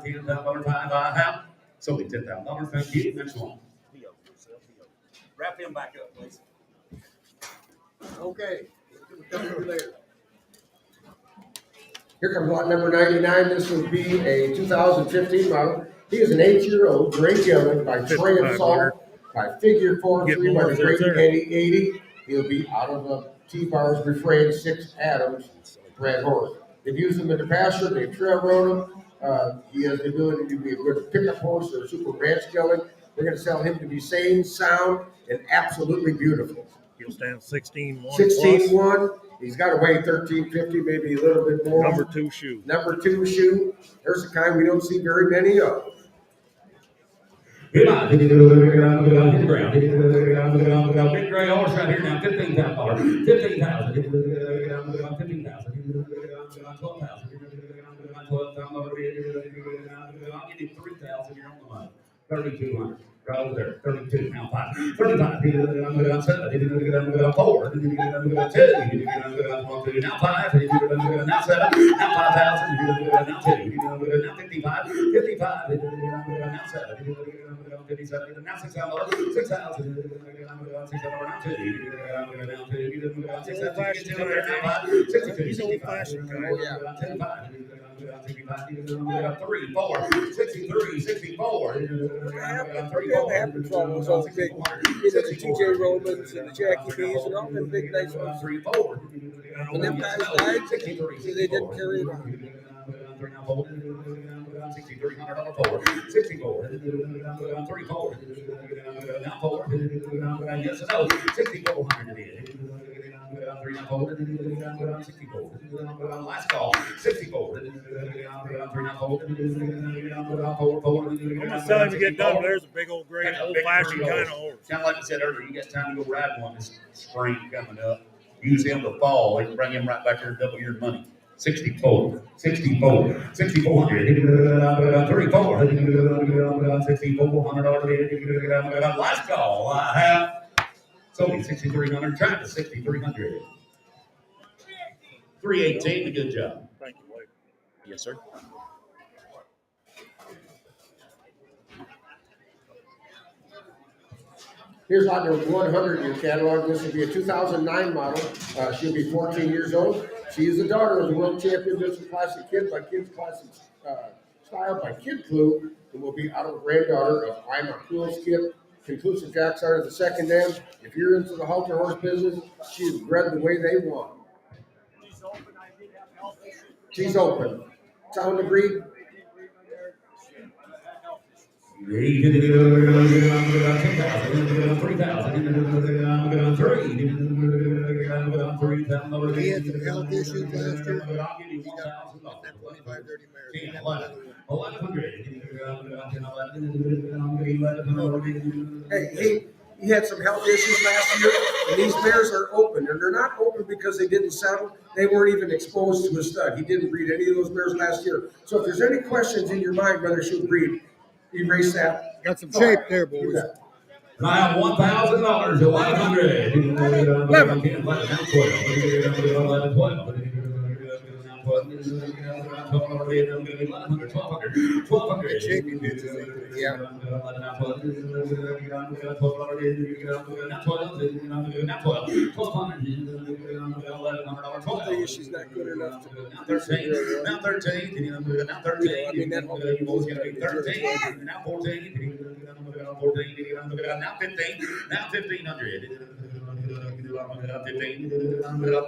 $10,000. 5. So $10,000. Thank you. Next one. Wrap him back up, please. Okay. Here comes lot number 99. This would be a 2015 model. He is an 8-year-old gray gentleman by Trey and Salt, by Figure 4-3 by the great Eddie 80. He'll be out of the T-bars, refrain, 6 Adams bred horse. They've used him in the pasture. They've trail rode him. He has the ability to be a good pickup horse or a super ranch gelding. We're going to sell him to be sane, sound, and absolutely beautiful. He'll stand 16-1 16-1. He's got to weigh 1350, maybe a little bit more. Number 2 shoe. Number 2 shoe. There's a kind we don't see very many of. Come on, hit the ground. Big gray horse right here now, $15,000. 15,000. 15,000. 12,000. 12,000. I'll give you 3,000. You're on the money. 3,200. Right over there. 32. Now 5. 35. 7. 4. 2. Now 5. Now 7. Now 5,000. Now 2. Now 55. 55. Now 7. 57. Now 6,000. 6,000. 6,000. Now 2. Now 2. 65. 3, 4, 63, 64. Happen troubles on big, the TJ Romans and the Jackie B's and all them big nice ones. 3, 4. When them guys died, they didn't carry it on. 6,300 4. 64. 3, 4. Now 4. Yes or no? 6,400 it is. 3, 4. 64. Last call. 64. 3, 4. Almost time to get done. There's a big old gray, old-fashioned kind of horse. Kind of like I said earlier, you got time to go ride one this spring coming up. Use him to fall. They can bring him right back here and double your money. 64, 64, 6,400, 34, 6,400. Last call. I have Sold 6,300. Tried to 6,300. 318. Good job. Thank you, Wade. Yes, sir. Here's lot number 100 in your catalog. This will be a 2009 model. She'll be 14 years old. She is the daughter of the world champion Mr. Classic Kid by Kids Classic Style by Kid Clue, and will be out of granddaughter of I'm a Cool Skip. Conclusive Jacks are the second dam. If you're into the halter horse business, she's bred the way they want. She's open. Sound agreed? He had some health issues last year. Hey, he had some health issues last year, and these mares are open. And they're not open because they didn't settle. They weren't even exposed to a stud. He didn't breed any of those mares last year. So if there's any questions in your mind whether she'll breed, erase that. Got some shape there, boys. I have $1,000 to 100. 1,200. Shaping bitches. Yeah. Hopefully she's not good enough to. Now 13. Now 13. Now 13. I mean, that whole going to be 13. Now 14. 14. Now 15. Now 1,500.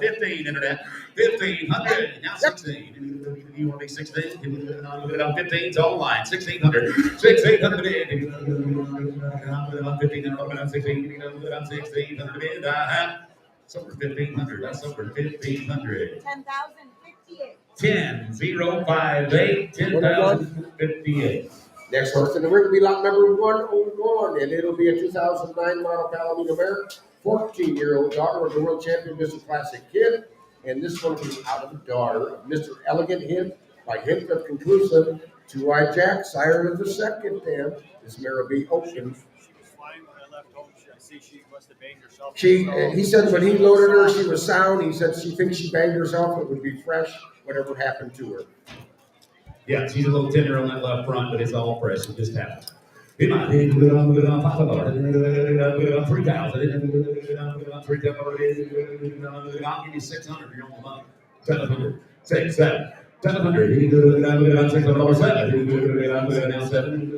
15 internet. 1,500. Now 16. You want to be 16? 15's online. 1,600. 1,600 bid. 1,500. 1,600 bid. That's over 1,500. That's over 1,500. 10,058. 10,058. 10,058. Next horse in the ring will be lot number 101, and it'll be a 2009 model Palomino mare, 14-year-old daughter of the world champion Mr. Classic Kid, and this one will be out of the daughter of Mr. Elegant Hint by Hint of Conclusive, Two-Eyed Jack, sire of the second dam. This mare will be open. He said when he loaded her, she was sound. He said she thinks she banged herself. It would be fresh, whatever happened to her. Yeah, she's a little tender on that left front, but it's all fresh. It just happened. 3,000. 3,000. I'll give you 600. You're on the money. 700. 6, 7. 700. He good on $600. He good on now 7.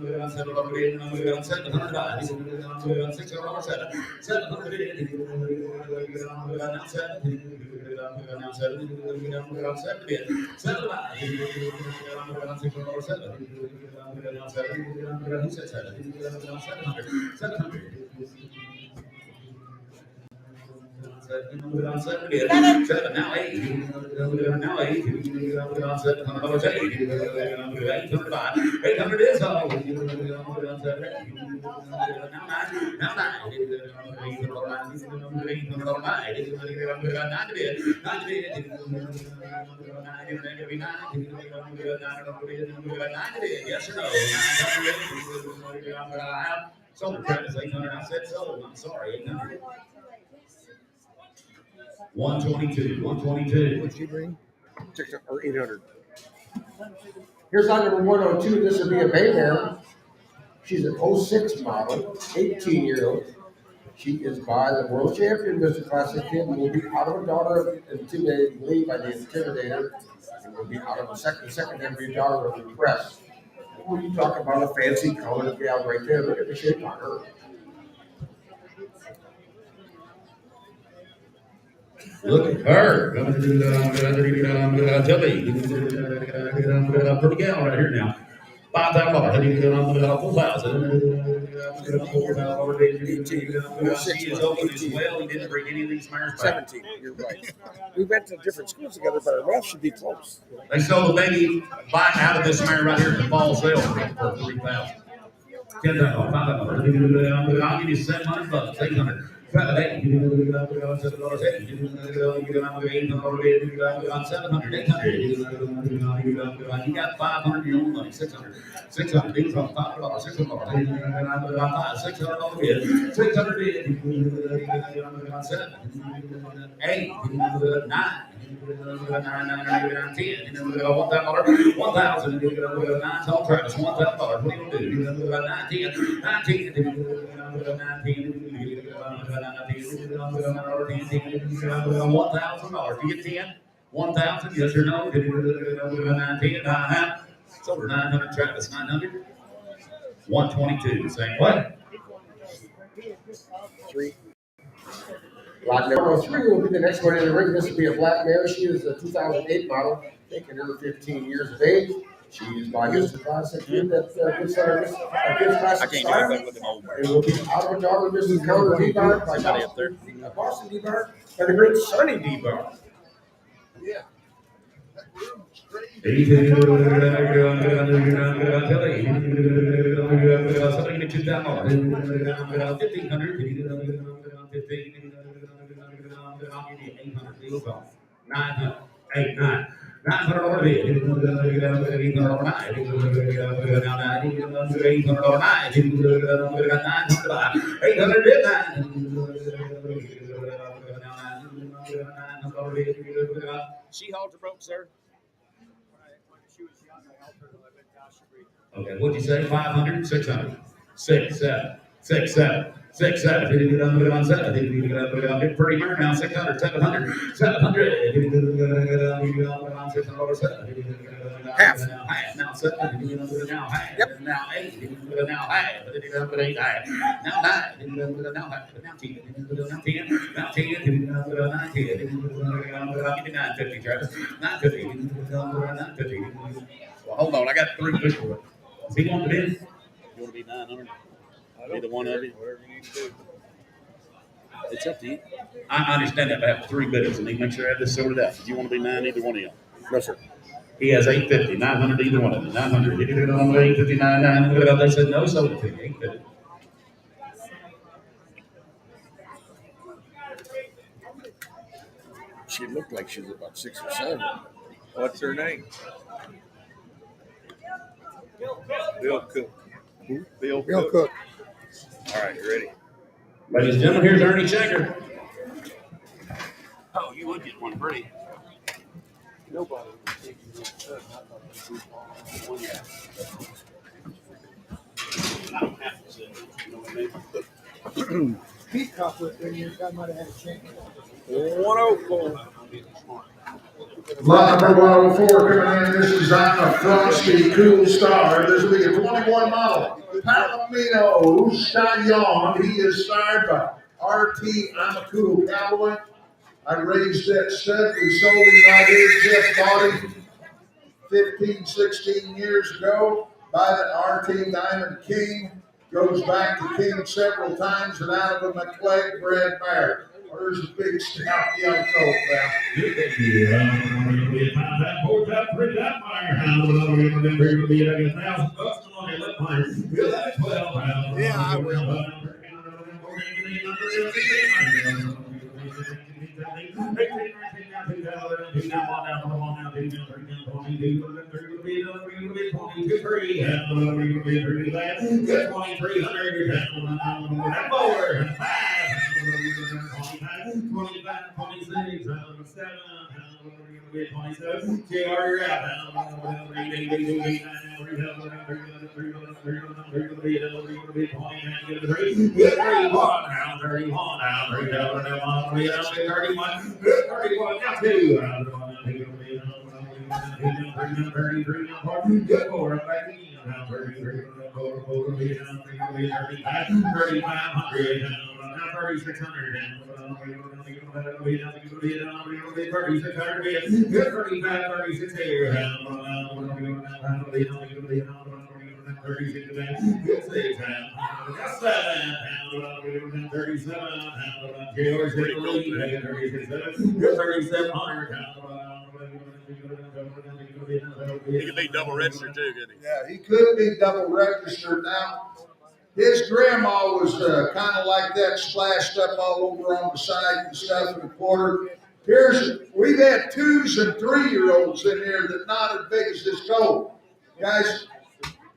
$700. $700. $600. 700. Now 7. Now 7. Now 7. 7. Now 7. He said 7. 700. 700. 7 now 8. Now 8. $700. 800 is all. Now 9. Now 9. Yes or no? Sold Travis 800. I said sold. I'm sorry. 800. 122. 122. What'd she bring? 600 or 800. Here's on number 102. This will be a Broodmare. She's an 06 model, 18-year-old. She is by the world champion, Mr. Classic Kid, and will be out of a daughter intimidated, believed by the Intimidator, and will be out of a secondary daughter of the press. When you talk about a fancy colored gal right there, look at the shape on her. Look at her. Tell me. Pretty gal right here now. $5,000. 4,000. She is open as well. He didn't bring any of these mares back. 17. You're right. We went to different schools together, but our math should be close. They sold the baby bite out of this mare right here in the fall sale for $3,000. $10,000. I'll give you $700. 800. $700. You got 500 your own money. 600. 600. These are $500. $600. $600 bid. 600 bid. 7. 8. 9. 10. $1,000. 1,000. 9. Tell Travis $1,000. What are you gonna do? 19. 19. 1,000. Do you get 10? 1,000? Yes or no? 10. Sold her 900. Travis 900. 122. Same way. 3. Lot number 3 will be the next one in the ring. This will be a black mare. She is a 2008 model, making her 15 years of age. She is by Mr. Classic Kid. That's good service. A good classic style. It will be out of a daughter, Mrs. Counter D-Bar by Boston D-Bar and the great Sonny D-Bar. Yeah. $900 bid. She halter broke, sir. Okay, what'd you say? 500, 600, 6, 7, 6, 7, 6, 7. Did you get on 7? Did you get on pretty mare now? 600, 700, 700. Half. Now 7. Now half. Yep. Now 8. Now half. Now 8. Now 9. Now half. Now 10. Now 10. Now 10. Now 10. I'll give you 950, Travis. 950. 950. Well, hold on. I got 3 people. Does he want to bid? You want to be 900? Either one of you. Whatever you need to do. It's up to you. I understand that, but I have 3 bidders, and he make sure I have this sorted out. Do you want to be 9 either one of y'all? No, sir. He has 850, 900 either one of them. 900. Did you get on 859, 900? They said no, sold it to you. 850. She looked like she was about 6 or 7. What's her name? Bill Cook. Who? Bill Cook. All right, you ready? Ladies and gentlemen, here's Ernie Checker. Oh, you would get one pretty. Nobody. I don't have to say it. You know what I mean? Peacock was in here. Guy might have had a chance. 104. Lot number 104 coming in. This is on a Frosty Cool Star. This will be a 21 model Palomino Stallion. He is sired by RT. I'm a Cool Cowboy. I raised that stud. We sold him right here. Jeff bought him 15, 16 years ago by the RT Diamond King. Goes back to King several times and out of a McClegg Broodmare. There's a big stout young colt now. Yeah, I will. He could be double registered too, couldn't he? Yeah, he could be double registered now. His grandma was kind of like that, splashed up all over on the side and stuff in the quarter. We've had 2s and 3-year-olds in here that not as big as this colt. Guys,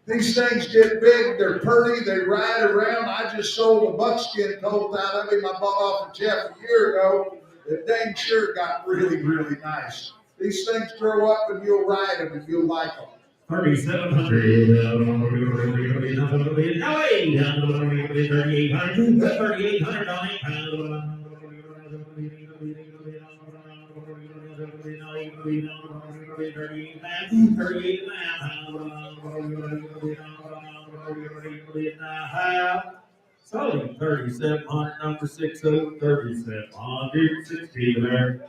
these things get big, they're pretty, they ride around. I just sold a buckskin colt out of him I bought off of Jeff a year ago. That dang sure got really, really nice. These things grow up and you'll ride them and you'll like them. 3,700. No way. 3,800. 3,800. So 3,700, number 60, 3,760 there.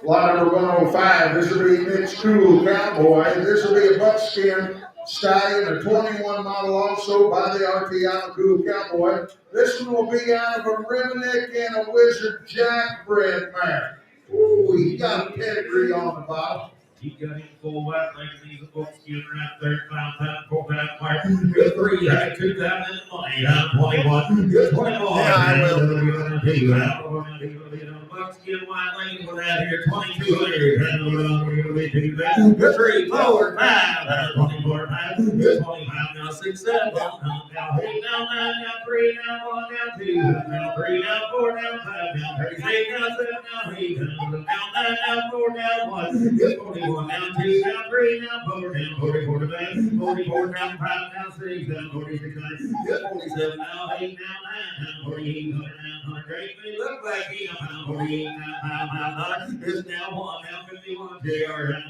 Lot number 105, this will be Mitch Cool Cowboy. This will be a buckskin stallion, a 21 model also by the RT. I'm a Cool Cowboy. This one will be out of a Riminick and a Wizard Jack Broodmare. Ooh, he got a pedigree on the bottom. He got him full wet, like he's a buckskin right there, 5,000, 4,000, good 3, 2,020, 21, good 21. Yeah, I will. Buckskin white lane was out here, 2,200, good 3, 4, 5, 24, 5, good 25, now 6, 7, now 8, now 9, now 3, now 1, now 2, now 3, now 4, now 5, now 36, now 7, now 8, now 9, now 4, now 1, good 41, now 2, now 3, now 4, now 44, now 5, 44, now 5, now 6, now 46, now 47, now 8, now 9, now 48, now 100, they look like he now 48, now 5, it's now 1, now 51, JR, now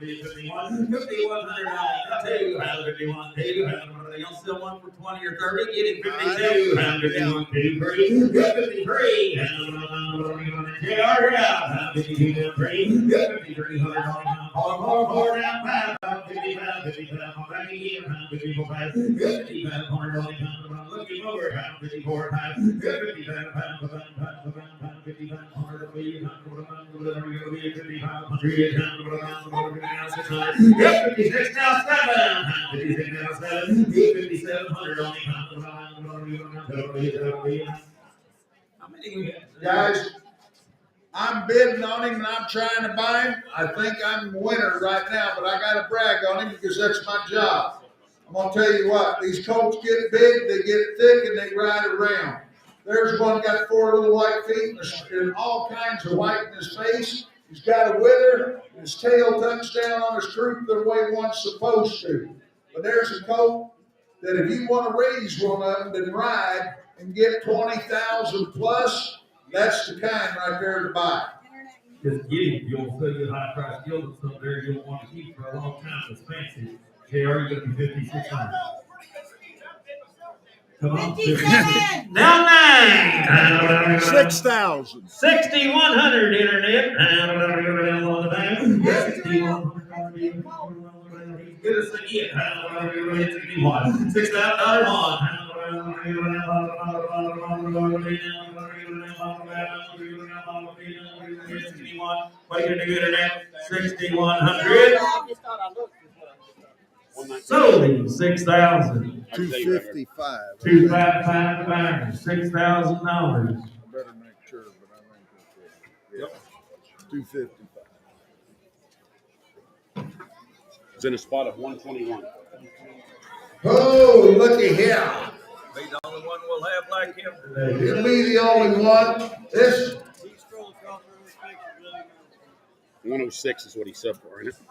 51, 5100, now 2, now 51, 2, y'all still want for 20 or 30, get it 52, now 51, 2, 3, 53, JR, now 52, 3, 5300, 4, now 5, 55, 55, back again, 54, 5, 5500, looking over, 54, 5, 55, 56 now 7, 56 now 7, 5700 only. How many Guys, I'm bidding on him and I'm trying to buy him. I think I'm the winner right now, but I got to brag on him because that's my job. I'm going to tell you what, these colts get big, they get thick, and they ride around. There's one got 4 little white feet and all kinds of white in his face. He's got a wither, and his tail tucks down on his croup the way one's supposed to. But there's a colt that if you want to raise one of them and ride, and get 20,000 plus, that's the kind right there to buy. Just get him. You don't sell you a high price deal that's up there you don't want to keep for a long time. It's fancy. JR, you're going to be 5,600. Come on. 57. Down 9. 6,000. 6,100 internet. 6,100. Get us again. 61. $6,000 on. 61. What are you gonna do internet? 6,100. Sold 6,000. 255. 255 to buy. $6,000. Better make sure, but I think that's it. 255. It's in a spot of 121. Oh, looky here. Be the only one we'll have like him. He'll be the only one. This 106 is what he subbed for, isn't it?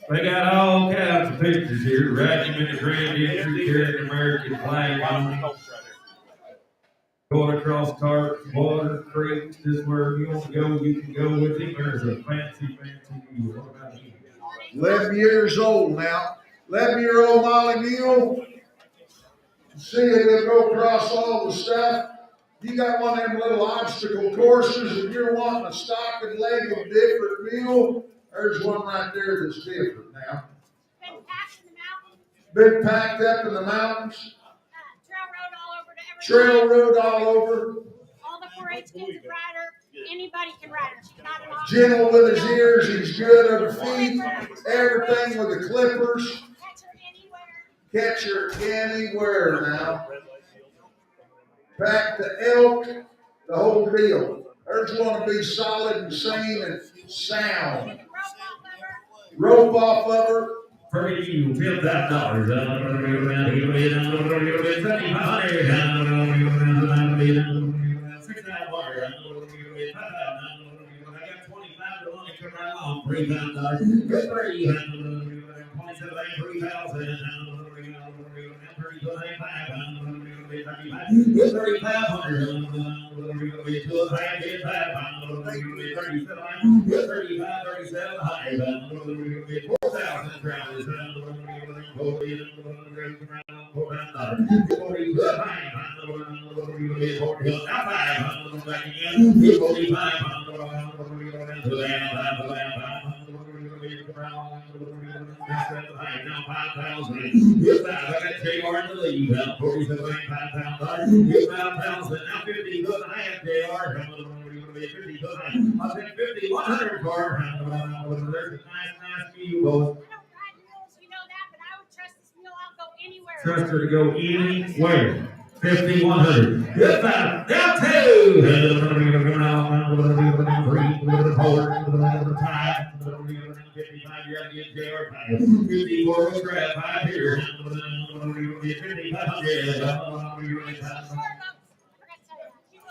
They got all kinds of pictures here. Regiment, Grand Entry, carrying the American flag on them. Going across tarps, water, creeks, just where you want to go, you can go with him. There's a fancy mule. What about him? 11 years old now. 11-year-old Molly Mule. See it, they'll go across all the stuff. You got one of them little obstacle courses, if you're wanting a stock and leg of different mule, there's one right there that's different now. Been packed up in the mountains. Trail road all over. All the 4-H kids ride her. Anybody can ride her. She's not an option. Gentle with his ears, he's good at her feet. Everything with the clippers. Catch her anywhere now. Pack the elk, the whole deal. Hers want to be solid and sane and sound. Rope off of her. For you, $10,000. Trust her to go anywhere. 5,100. Good five. Down 2.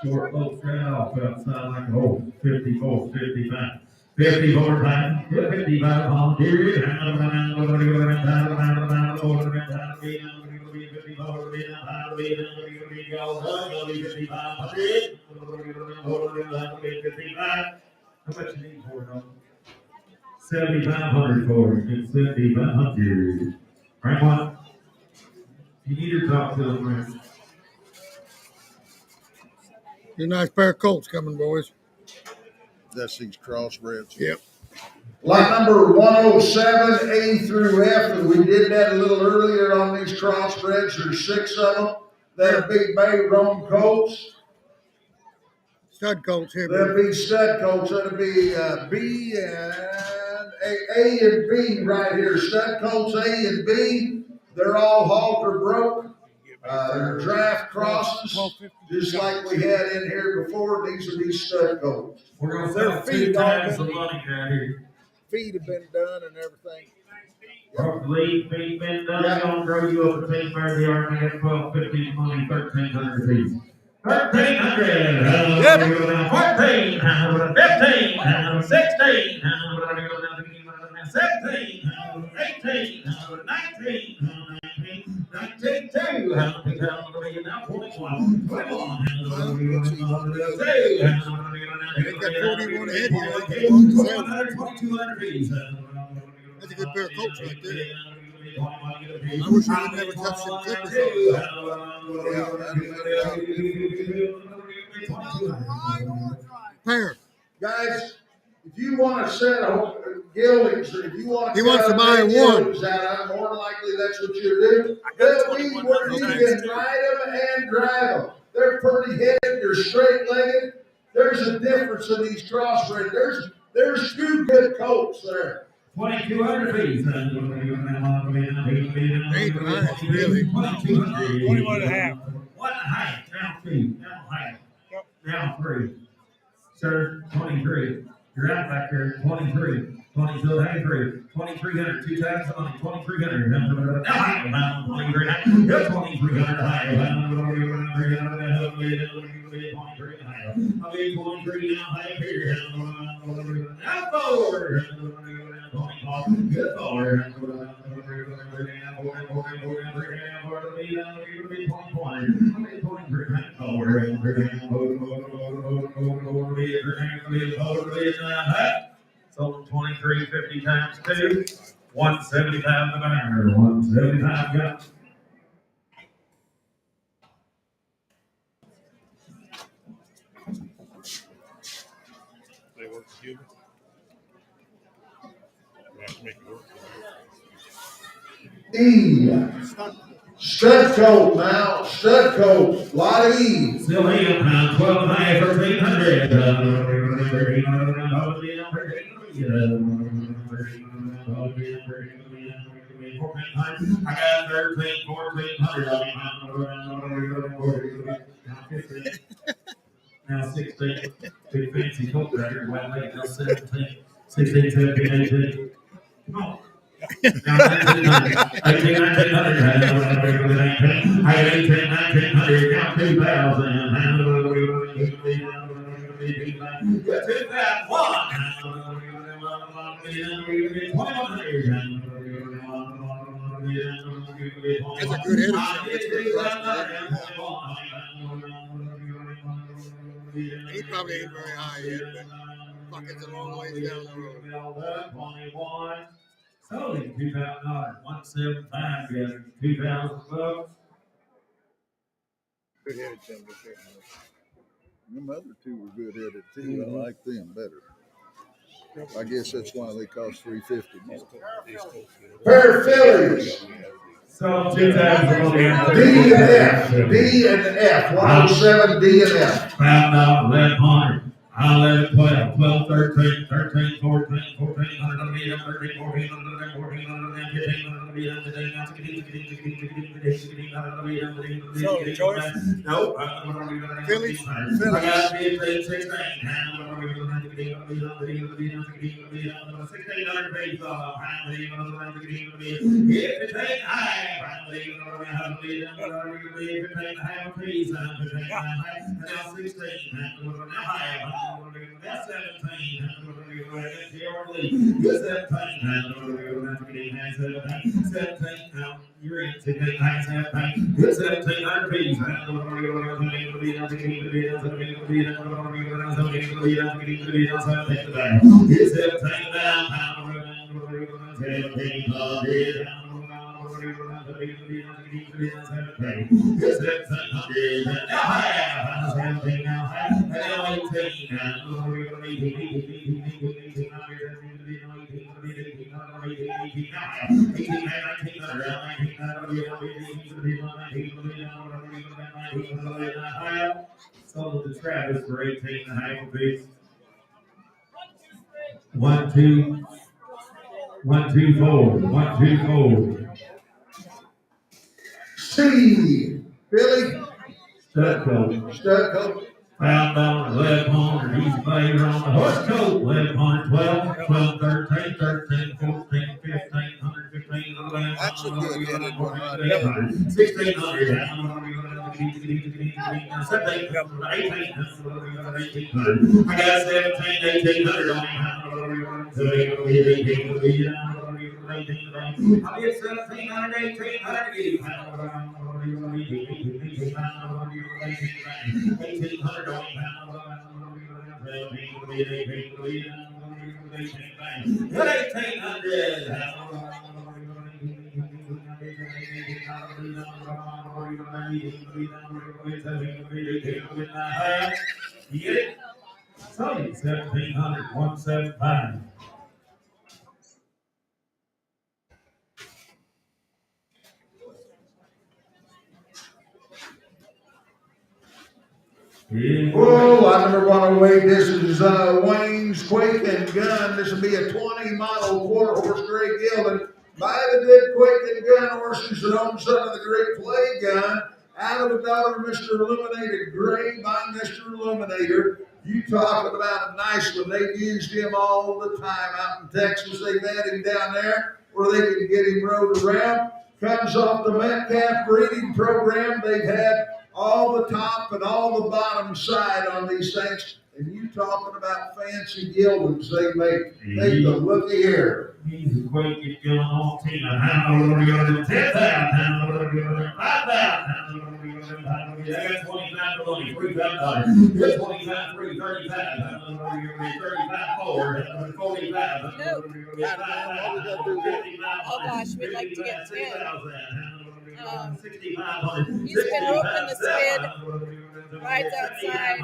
Short boat straight off outside like a hole. 54, 55. 54 time. 55 on period. How much you need for it? 7,500 for it. It's 7,500. Right one. You need to talk to them, man. A nice pair of colts coming, boys. That's these crossbreds. Yep. Lot number 107, A through F, and we did that a little earlier on these crossbreds. There's 6 of them. They're big bay roan colts. Stud colts here. They'll be stud colts. That'll be B and A and B right here. Stud colts A and B. They're all halter broke. They're draft crosses, just like we had in here before. These will be stud colts. We're going to sell 2 times the money right here. Feet have been done and everything. Roughly, feet been done. You're going to grow you up a team where they are at 12, 15, 20, 1,300 feet. 1,300. 14. 15. 16. 17. 18. 19. 19-2, now 21. 21. They got 41 ahead here. They belong to 7. That's a good pair of coats right there. I wish I would never touch them clippers on. Pair. Guys, if you want to set a geldings, or if you want He wants to buy one. geldings out, more than likely that's what you do. They'll be where you can ride them and drive them. They're pretty headed, they're straight legged. There's a difference in these crossbred. There's two good colts there. 2,200 feet. They nice, really. 21 and a half. 1.5. Down 2. Down half. Down 3. Sir, 23. You're out back there. 23. 22, 23. 2,300. 2 times the money. 2,300. Down 2,300. 2,300 high. 23 now high here. Now forward. Good forward. Sold 23.50 times 2. 175 the banner. 175 got. They work together. We have to make it work. Stud coat now, stud coat, lot of E. Still here, 12 high for 300. I got 13, 1400. Now 16. Big fancy coat right here. White leg, now 17. 16, 17, 18. Come on. 1900. I got 18, 1900. Now 2,000. 2,001. That's a good hitter. He probably ain't very high yet, but fuck, it's a long ways down the road. 21. Sold him $2,000. 175. Got 2,000 bucks. Good headed, Tim. Them other two were good headed too. I like them better. I guess that's why they cost $350 more. Pair of fillies. So 2,000. D and F. D and F. 107 D and F. Found out 1,100. 11, 12, 12, 13, 13, 14, 14, 13, 14, 14, 15, So, choice? No. Phillies? I got 15, 16. 1,600 feet off. If it ain't high, now 16. That's 17. You're 17. You're in 17. You're 1,700 feet. It's 17 now. Sold to Travis for 18.5 apiece. 1, 2, 1, 2, 4. 1, 2, 4. C. Billy. Stud coat. Stud coat. Found on 1,100. He's a player on the horse coat. 1,100, 12, 12, 13, 13, 14, 15, 115, 11. That's a good headed one right there. 1,600. 17, 18. I got 17, 1,800 on him. 17, 18. Yeah. Sorry, 1,700, 175. Whoa, I never want to wait. This is Wayne's Quake and Gun. This will be a 20 model 4-horse gray gelding by the good Quake and Gun horses that own some of the great play gun. Out of the daughter, Mr. Illuminated Gray by Mr. Illuminator. You talking about a nice one. They've used him all the time out in Texas. They've had him down there where they can get him rode around. Comes off the Metcalf breeding program. They've had all the top and all the bottom side on these things. And you talking about fancy geldings they make. Take a look here. He's a great get going on team. How are we going to do 10,000? How are we going to do 5,000? I got 25 for money, $3,000. Here's 25, 3, 35. 35, 4, 45. Oh gosh, we'd like to get 10. He's been roping the skid, rides outside,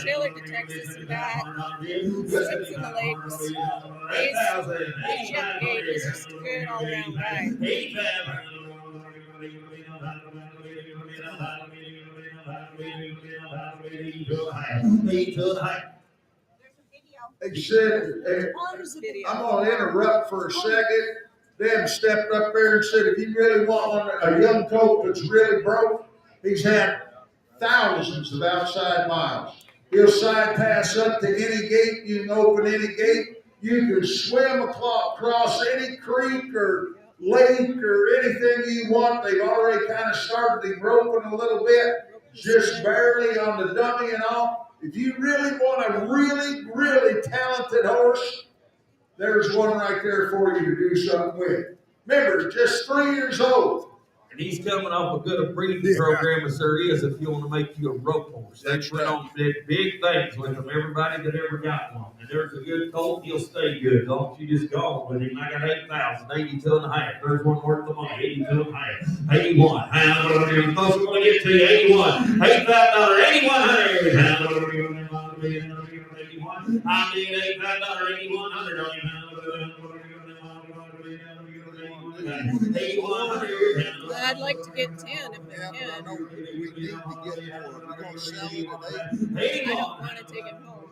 trailer to Texas and back, swims in the lakes. He's young gate. He's just a good all around guy. They said, I'm going to interrupt for a second. Them stepped up there and said, if you really want a young colt that's really broke, he's had thousands of outside miles. He'll side pass up to any gate. You can open any gate. You can swim across any creek or lake or anything you want. They've already kind of started him roping a little bit, just barely on the dummy and all. If you really want a really, really talented horse, there's one right there for you to do something with. Remember, just 3 years old. And he's coming off a good breeding program as there is if you want to make you a rope horse. They put on big things with them, everybody that ever got one. And there's a good colt, he'll stay good. Don't you just go on with him. I got 8,000, 82 and a half. There's one worth the money, 82 and a half. 81. How much are you supposed to get to you? 81. $8,500, 8,100. How much are you going to be? 81. I need $8,500, 8,100 on you. I'd like to get 10 if they can. I don't want to take it home.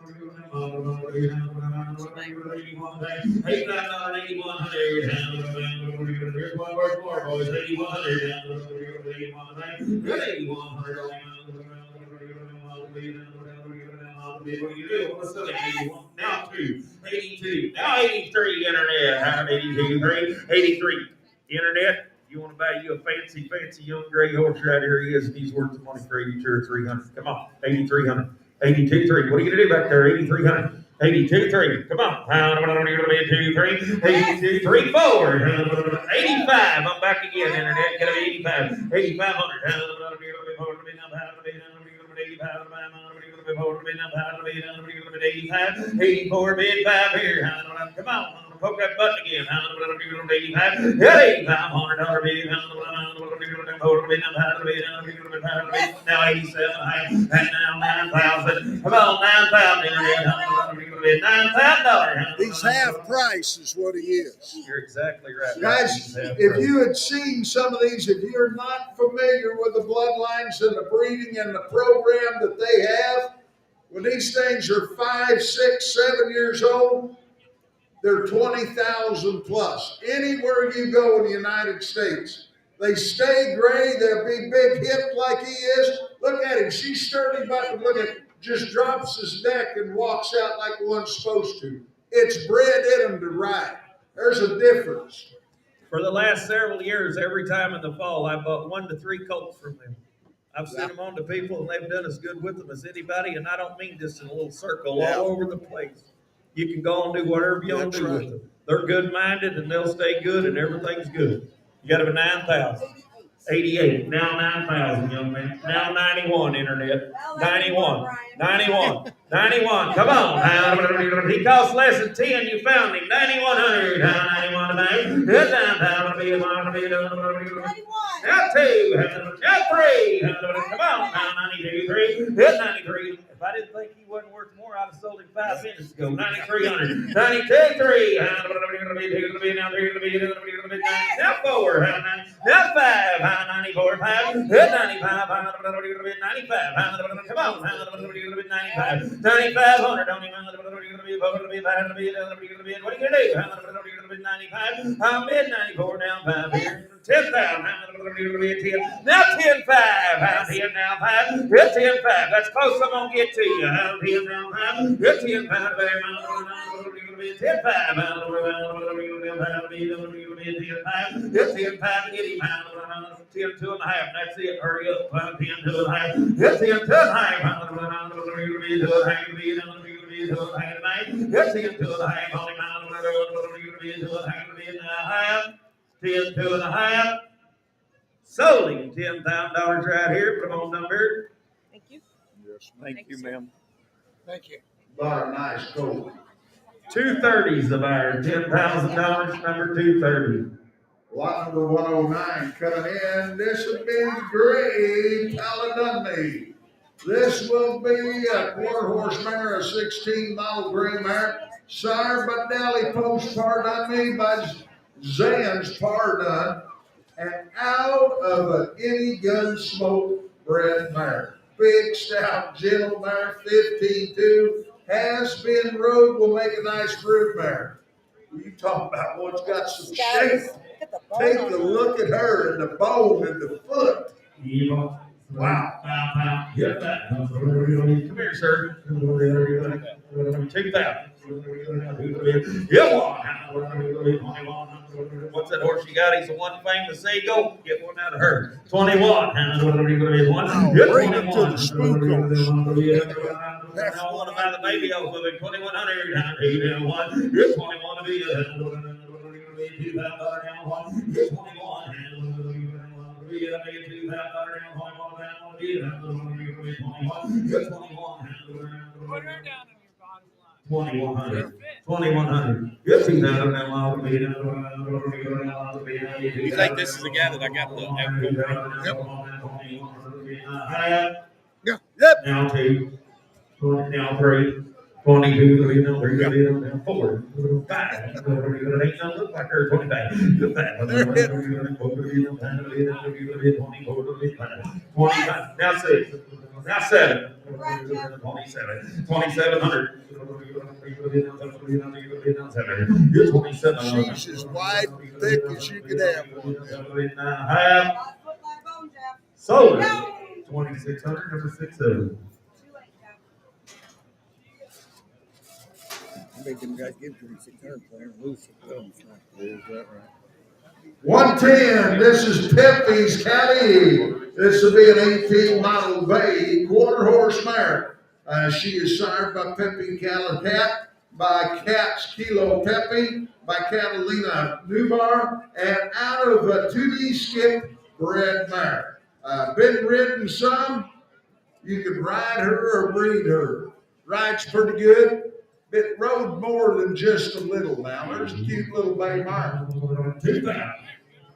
Now 82, now 83 internet, 83 internet. You want to buy you a fancy young gray horse right here he is, and he's worth the money for 82 or 300. Come on, 8,300, 82, 3. What are you gonna do back there? 8,300, 82, 3. Come on, 82, 3, 82, 3, 4, 85. I'm back again, internet. Gonna be 85, 8,500. 84, bid 5 here. Come on, poke that button again. 85, $8,500 bid. Now 87, and now 9,000. Come on, 9,000. $9,000. He's half price is what he is. You're exactly right. Guys, if you had seen some of these, if you're not familiar with the bloodlines and the breeding and the program that they have, when these things are 5, 6, 7 years old, they're 20,000 plus. Anywhere you go in the United States, they stay gray. They'll be big hipped like he is. Look at him. She's sturdy button. Look at him. Just drops his neck and walks out like one's supposed to. It's bred in him to ride. There's a difference. For the last several years, every time in the fall, I bought 1 to 3 colts from them. I've sent them on to people, and they've done as good with them as anybody, and I don't mean just in a little circle, all over the place. You can go and do whatever you want to do with them. They're good-minded and they'll stay good and everything's good. You got to be 9,000. 88. Now 9,000, young man. Now 91, internet. 91. 91. 91. Come on. He costs less than 10. You found him. 9,100. 91 tonight. Hit down. Now 2. Now 3. Come on. 92. 3. Hit 93. If I didn't think he wasn't worth more, I'd have sold him 5 minutes ago. 9,300. 92. 3. Now 4. Now 5. 94, 5, hit 95, 95, come on, 95, 9,500, don't even, what are you gonna do? 95, I'm mid 94, now 5 here. 10,000, now 10,500, now 5, hit 10,500, that's close, I'm gonna get to you. 10,000, now 5, hit 10,500, 10, 2 and a half. That's it. Hurry up. 10, 2 and a half. 10, 2 and a half. 10, 2 and a half. Sold him $10,000 right here. Come on, number. Thank you. Yes, thank you, ma'am. Thank you. Bought a nice coat. 230s of ours. $10,000. Number 230. Lot number 109 coming in. This will be Gray Paladunley. This will be a quarter horse mare, a 16 model gray mare. Sire by Dally Post Pardon by Zan's Pardon. And out of an any gun smoke bred mare. Big, stout, gentle mare, 15-2. Has been rode, will make a nice broodmare. You talking about one's got some shape. Take a look at her and the bone and the foot. Wow. Come here, sir. 2,000. Get one. What's that horse you got? He's the one famous eagle. Get one out of her. 21. Bring him to the spook horse. That's one about the baby oak with 2,100. Get 21 to be Put her down in your bottom line. 2,100. 2,100. Yes, he's out of that long. You think this is the guy that I got the Yep. Yep. Now 2. Now 3. 22, now 3, now 4, 5. It ain't gonna look like her 25. 25. Now 6. Now 7. 27. 2,700. You're 27. She's as wide and thick as you could have one. Sold it. 2,600. Number 6,7. Make them guys give 2,600 for him. Lose Is that right? 110. This is Pepe's Caddy. This will be an 18 model bay quarter horse mare. She is sired by Pepe Calicat, by Cat's Kilo Pepe, by Catalina Newbar, and out of a 2D skip bred mare. Been ridden some. You can ride her or breed her. Rides pretty good. It rode more than just a little now. There's a cute little bay mare.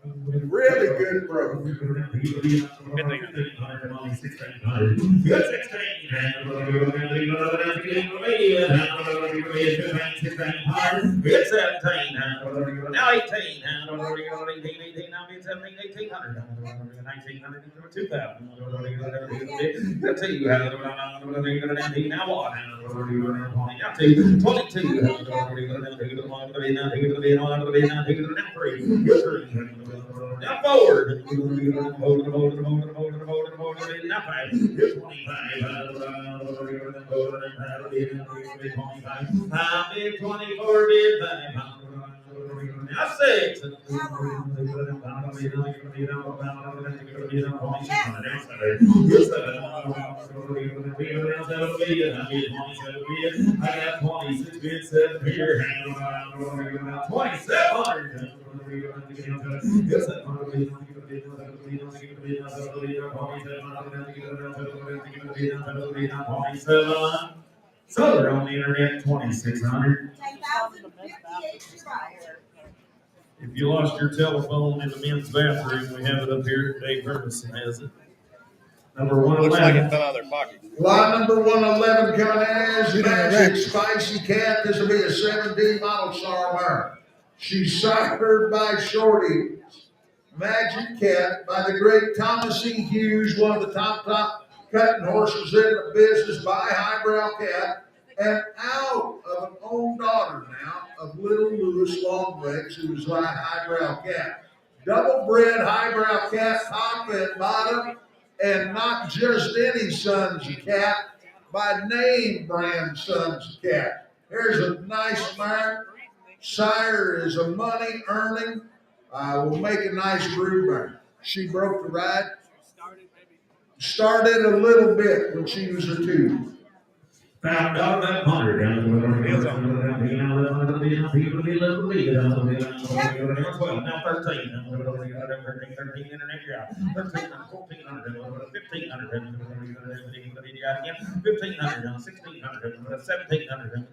Really good bro. It's 17. Now 18. Now 18. Now 17, 1,800. 1,900. 2,000. I'll tell you how. Now what? Now 2. 22. Now forward. Now 5. 25. 24 bid 5. Now 6. I got 26 bids, 7 here. 2,700. So they're on the internet, 2,600. 10,058 survivors. If you lost your telephone in the men's bathroom, we have it up here. Dave Hermanson has it. Number 111. Looks like it fell out of their pocket. Lot number 111 coming in is Magic Spicy Cat. This will be a 7D model Sarmar. She's sired by Shorty. Magic Cat by the great Thomas E. Hughes, one of the top cutting horses in the business by Highbrow Cat, and out of an own daughter now of Little Louis Longlegs, who's like Highbrow Cat. Double bred Highbrow Cat, top and bottom, and not just any Sons of Cat, by name brand Sons of Cat. Here's a nice mare. Sire is a money earning. Will make a nice broodmare. She broke the ride. Started a little bit when she was a 2. Found out that 100 down the middle. Now 13. 13 internet, you're out. 13, 1,400, 1,500, 1,500, 1,600, 1,700,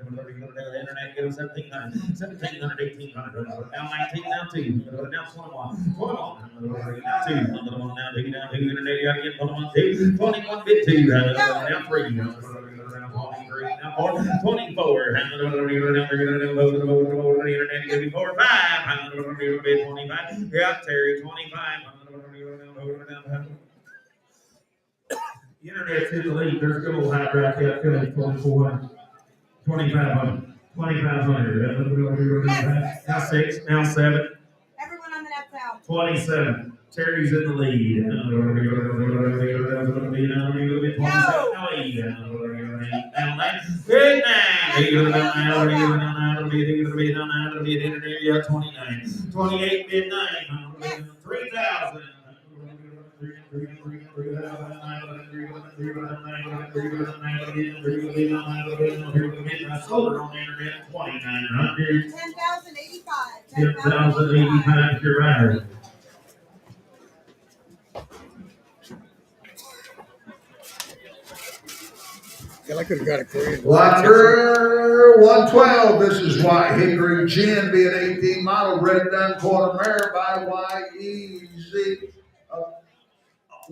internet, get 1,700, 1,700, 1,800, now 19, now 2, now 21, 21, now 2, now 2, now 2, internet, you gotta get 21, 2, 21, bid 2, now 3, now 4, 24, internet, give me 4, 5, 25, yeah, Terry, 25, internet's in the lead, there's good old high drive, yeah, 2,400, 2,500, 2,500, now 6, now 7, Everyone on the net's out. 27. Terry's in the lead. Now 8. Now 9. Big 9. 29. 28. Bid 9. 3,000. Solar on the internet, 2,900. 10,085. 10,085, you're right. I could have got it for you. Lot number 112. This is White Hickory Gin, being 18 model, red done quarter mare by YEZ.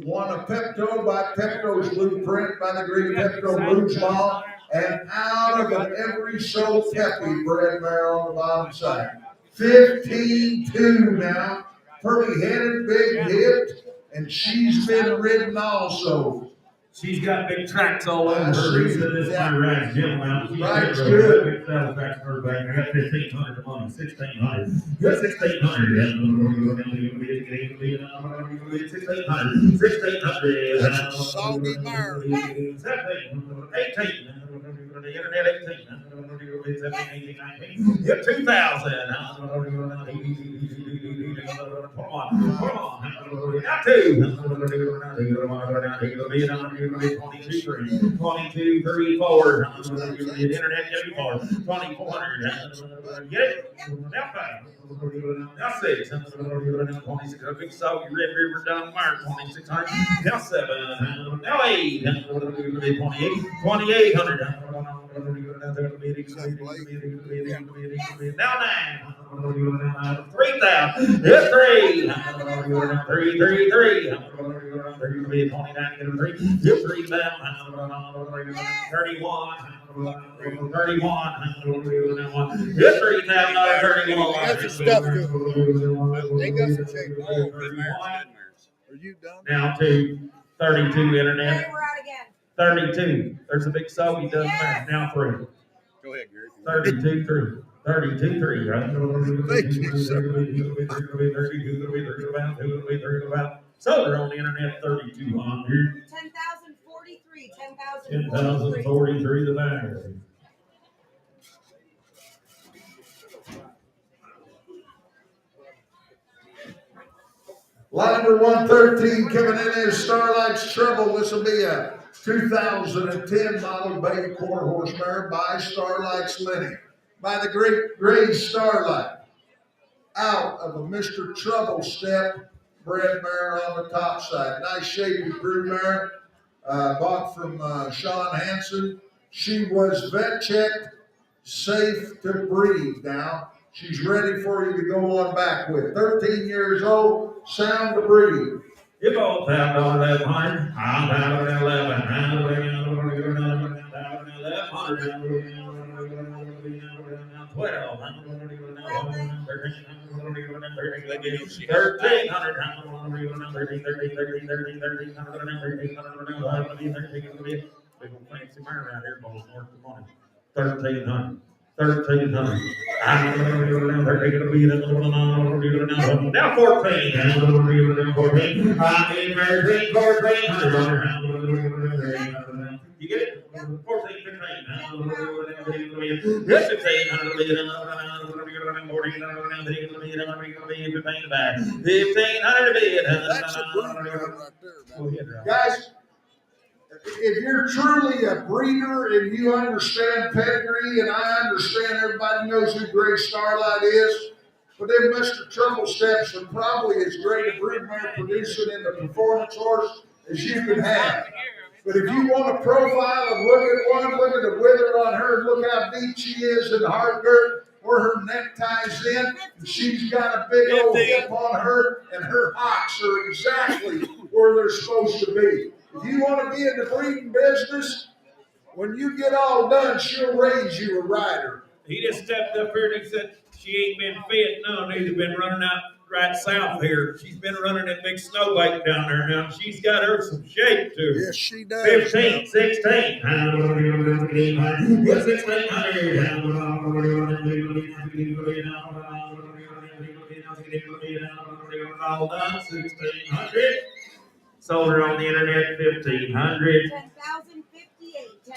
One of Pepto by Pepto's Blueprint by the great Pepto Blues Ball, and out of an every so peppy bred mare on the bottom side. 15-2 now. Pretty headed, big hipped, and she's been ridden also. She's got big tracks all over her. This is my right gentleman. Right, good. I got 1,500 to money, 1,600. 1,600. 1,600. Salty mare. 18. The internet 18. Get 2,000. Come on. Now 2. 22, 3, 4. The internet, 2,400. Get it? Now 5. Now 6. 26. A big soggy Red River down Mark, 2,600. Now 7. Now 8. 2,800. Now 9. 3,000. Hit 3. 3. 29. Get 3. Hit 3 down. 31. 31. Hit 3 down. 31. Got some stuff to they got some shape. Are you done? Now 2. 32 internet. Hey, we're out again. 32. There's a big soggy done there. Now 3. Go ahead, Gary. 32, 3. 32, 3, right? Thank you, sir. So they're on the internet, 3,200. 10,043. 10,043 the bag. Lot number 113 coming in is Starlight's Trouble. This will be a 2010 model bay quarter horse mare by Starlight's lineage, by the great Gray Starlight, out of a Mr. Trouble Step bred mare on the top side. Nice shady broodmare, bought from Sean Hansen. She was vet checked, safe to breed now. She's ready for you to go on back with. 13 years old, sound to breed. If all $10, 1100, I'm down to 11, 1300. 1300. Now 14. 14. You get it? 14, 15. Yes, 15. 1500. Guys, if you're truly a breeder and you understand pedigree, and I understand everybody knows who Gray Starlight is, but then Mr. Trouble Steps are probably as great a broodmare producing in the performance horse as you can have. But if you want a profile and look at one, look at the wither on her, look how deep she is in the heart girt, where her neck ties in, and she's got a big old hip on her, and her hocks are exactly where they're supposed to be. If you want to be in the breeding business, when you get all done, she'll raise you a rider. He just stepped up here and he said she ain't been fed. No, neither been running out right south here. She's been running that big snowbank down there now. She's got her some shape too. Yes, she does. 15, 16. Yes, 1600. Sold her on the internet, 1,500.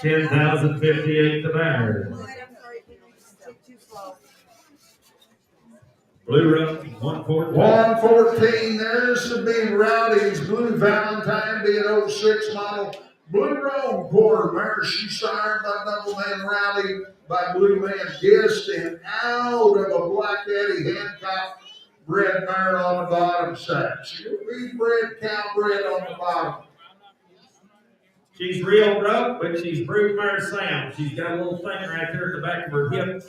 10,058. 10,058 to buyer. Blue Road, 114. 114, there's the big Rowdy's Blue Valentine, being 06 model. Blue Road quarter mare, she's sired by Double Man Rowdy, by Blue Man Kist, and out of a Black Eddie Hancock bred mare on the bottom side. She'll be bred, cow bred on the bottom. She's real rough, but she's broodmare sound. She's got a little thing right there at the back of her hip.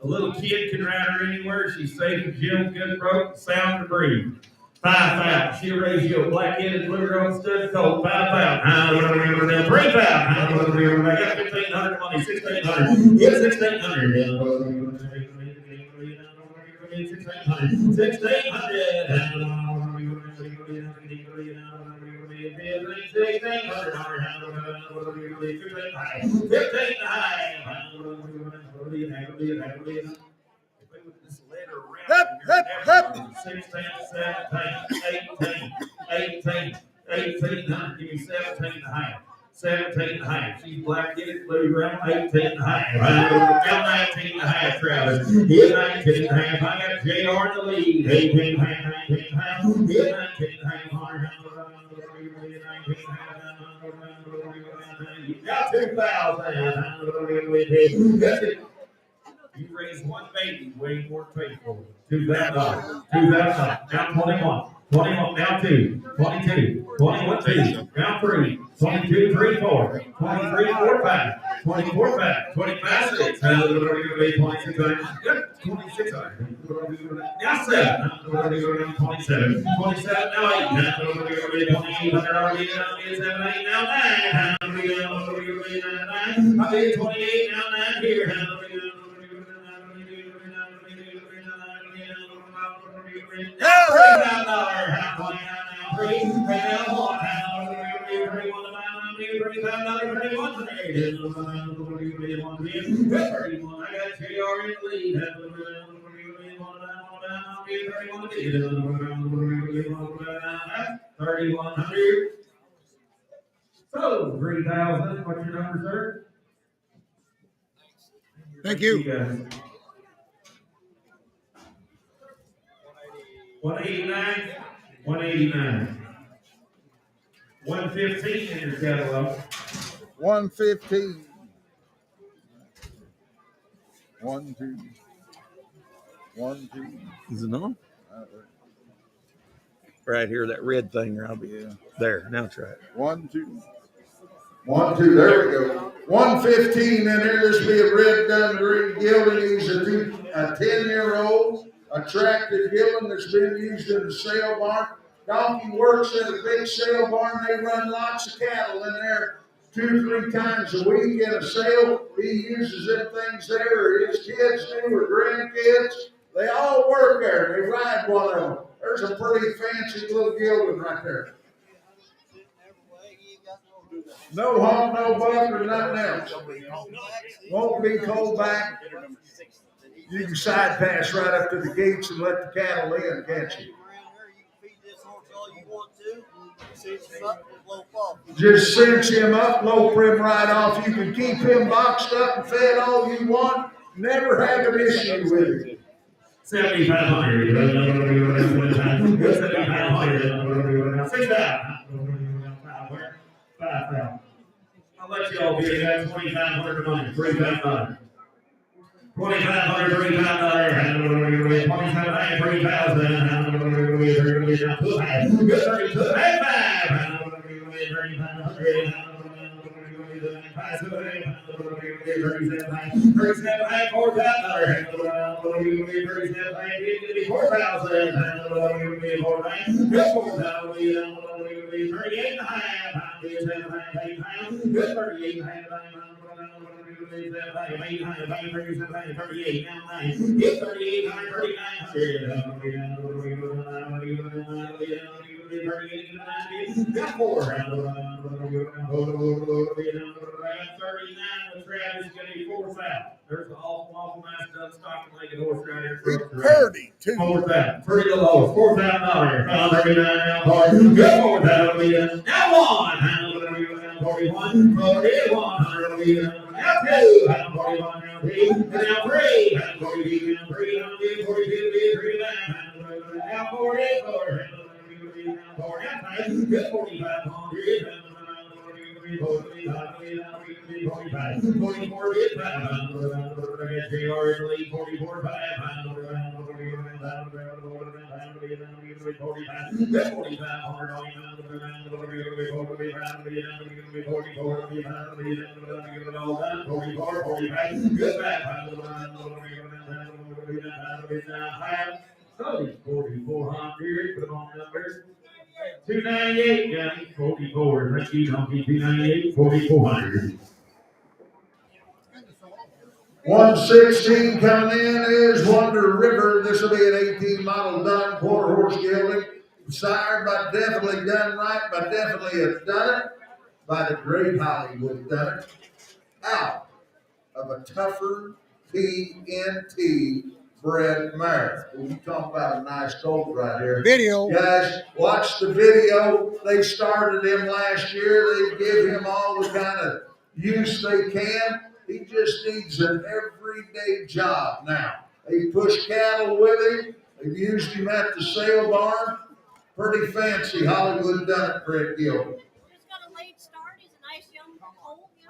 A little kid can ride her anywhere. She's safe and gentle, good broke, sound to breathe. 5,000. She'll raise you a black-headed blue road stud colt. 5,000. 3,000. I got 1,500 money. 1,600. Yes, 1,600. 1,800. Give me 17 and a half. 17 and a half. She's black-headed blue round. 18 and a half. Now 19 and a half, Travis. Hit 19 and a half. I got JR in the lead. 18 and a half. 19 and a half. Hit 19 and a half. You got 2,000. You raised one baby, way more faithful. $2,000. $2,000. Now 21. 21, now 2, 22, 21, 2, now 3, 22, 3, 4, 23, 4, 5, 24, 5, 25, 6, 26, 26, now 7, 27, 27, now 8, 28, 7, 8, now 9, 28, now 9 here, $3,100. So 3,000. What's your number, sir? Thank you. 189. 189. 115 in your catalog. 115. 1, 2. 1, 2. Is it on? Right here, that red thing, Robbie. Yeah. There, now try it. 1, 2. 1, 2. There we go. 115 in there. This will be a red dun green gelding. He's a 10-year-old attractive gelding that's been used in the sale barn. Donkey works in a big sale barn. They run lots of cattle in there 2-3 times a week in a sale. He uses them things there, or his kids do, or grandkids. They all work there. They ride one of them. There's a pretty fancy little gelding right there. No hump, no buck, or nothing else. Won't be cold back. You can side pass right up to the gates and let the cattle in, can't you? Just cinch him up, lope him right off. You can keep him boxed up and fed all you want. Never have an issue with him. 7,500. 7,500. 6,000. 5,000. I'll let you all be at 2,500 money. 3,500. 2,500, 3,500. 27,000, There's an awful nice done stock and legged horse right here. Purdy, too. 4,000. Pretty low. $4,000. $39 good 4,000. Now 1. 41. 41. Now 2. 41. Now 3. Now 3. 42. Now 3. Now 42. 3. Now 44. Good 4,500. 298, Johnny. 44. Thank you, Donkey. 298, 4,400. 116 coming in is Wonder River. This will be an 18 model done quarter horse gelding. Sired by definitely done right, by definitely have done it, by the great Hollywood done it. Out of a tougher TNT bred mare. Well, you talk about a nice colt right here. Video. Guys, watch the video. They started him last year. They give him all the kind of use they can. He just needs an everyday job now. They push cattle with him. They've used him at the sale barn. Pretty fancy. Hollywood done it, Brett Gill.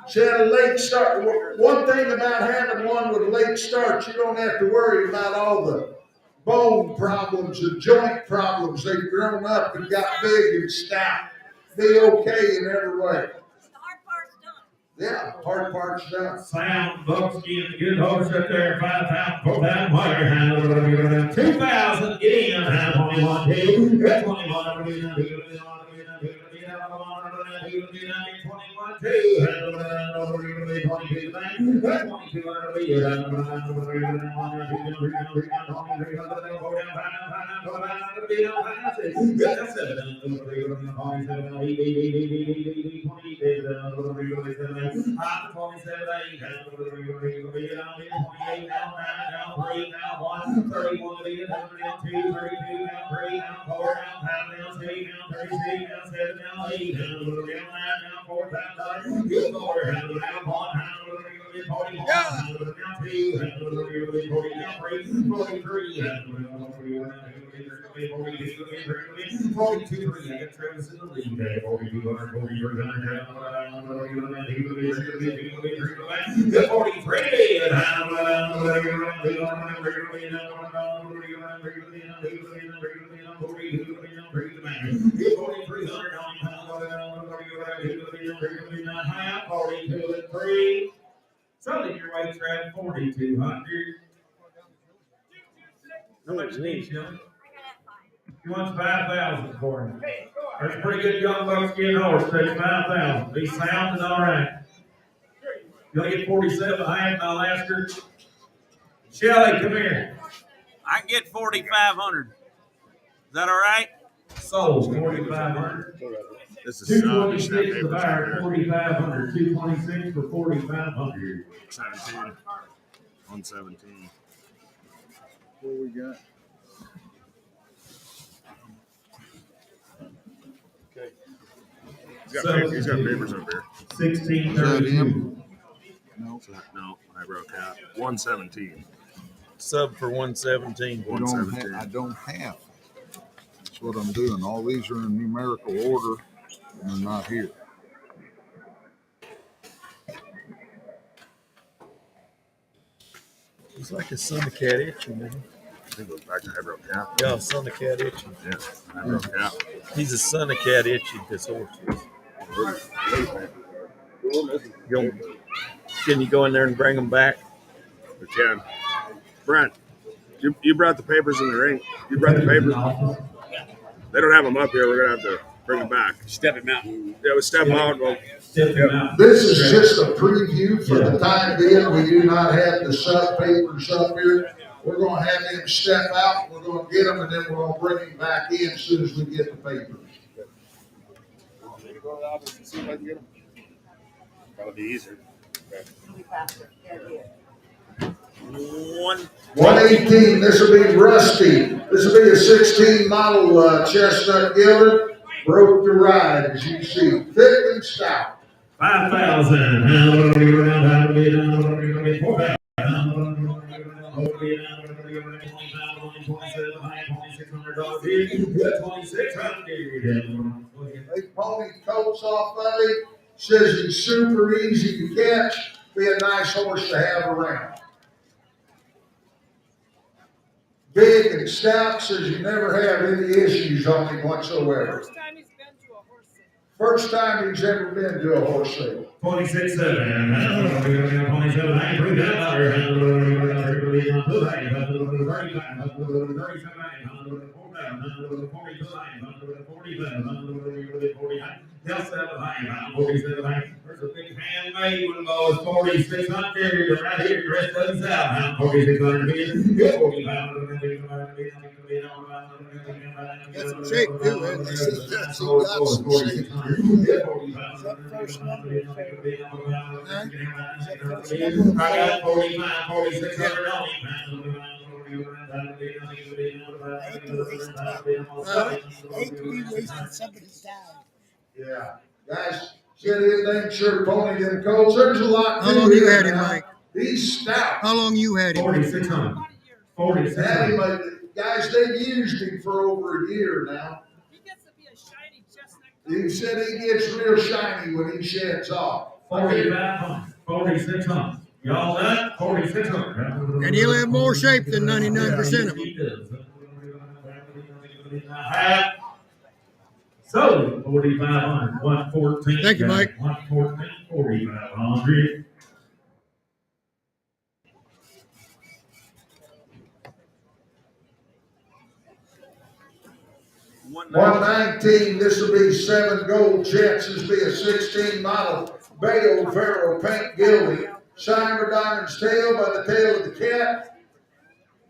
She had a late start. One thing about having one with a late start, you don't have to worry about all the bone problems and joint problems. They've grown up and got big and stout. Be okay in every way. Yeah, hard part's done. Sound buckskin, good horse up there, 5,000, 4,000, wire, 2,000, get in, 21, 2, 43. 42-3. I got Travis in the lead there. 4200, 4300. 42-3. Selling your way, Trav, 4,200. How much you need, Shelly? He wants 5,000 for him. There's a pretty good young bucks getting horse, take 5,000. Be sound and all right. You only get 47 and I'll ask her. Shelly, come here. I can get 4,500. Is that all right? Sold, 4,500. This is 226 for the buyer, 4,500. 226 for 4,500. 17. 117. What we got? Okay. He's got papers over here. 1632. No. No, I wrote that. 117. Sub for 117. I don't have. That's what I'm doing. All these are in numerical order, and they're not here. He's like a son of Cat Itchy, man. I think it goes back to I wrote cap. Yeah, son of Cat Itchy. Yeah, I wrote cap. He's a son of Cat Itchy, this horse is. Can you go in there and bring them back? We can. Brent, you brought the papers in the ring. You brought the papers. They don't have them up here. We're going to have to bring them back. Step him out. Yeah, we step out. Well, This is just a preview for the time being. We do not have the sub papers up here. We're going to have him step out. We're going to get them, and then we're going to bring him back in as soon as we get the papers. go to the office and see if I can get them. That'll be easier. Okay. 118. This will be Rusty. This will be a 16 model chestnut gelded. Broke to ride, as you see, thick and stout. 5,000. They pony coats off of him. Says he's super easy to catch. Be a nice horse to have around. Big and stout, says you never have any issues on him whatsoever. First time he's ever been to a horse sale. 26-7. There's a big handmade one of those 4,600 right here, the rest of us out. 4,600. Got some shape too, man. Got some shape. I got 45, 4,600 on him. Hate to be wasting somebody's time. Yeah. Guys, get anything sure pony them colts. There's a lot. How long you had him, Mike? He's stout. How long you had him? 4,600. 4,600. Guys, they've used him for over a year now. He gets to be a shiny chestnut. He said he gets real shiny when he sheds off. 4,500. 4,600. Y'all done? 4,600. And he'll have more shape than 99% of them. So, 4,500. 114. Thank you, Mike. 114, 4,500. $119. This will be 7 gold jets. This will be a 16 model Bayo Pharaoh paint gilding. Shimer Diamond's tail by the tail of the cat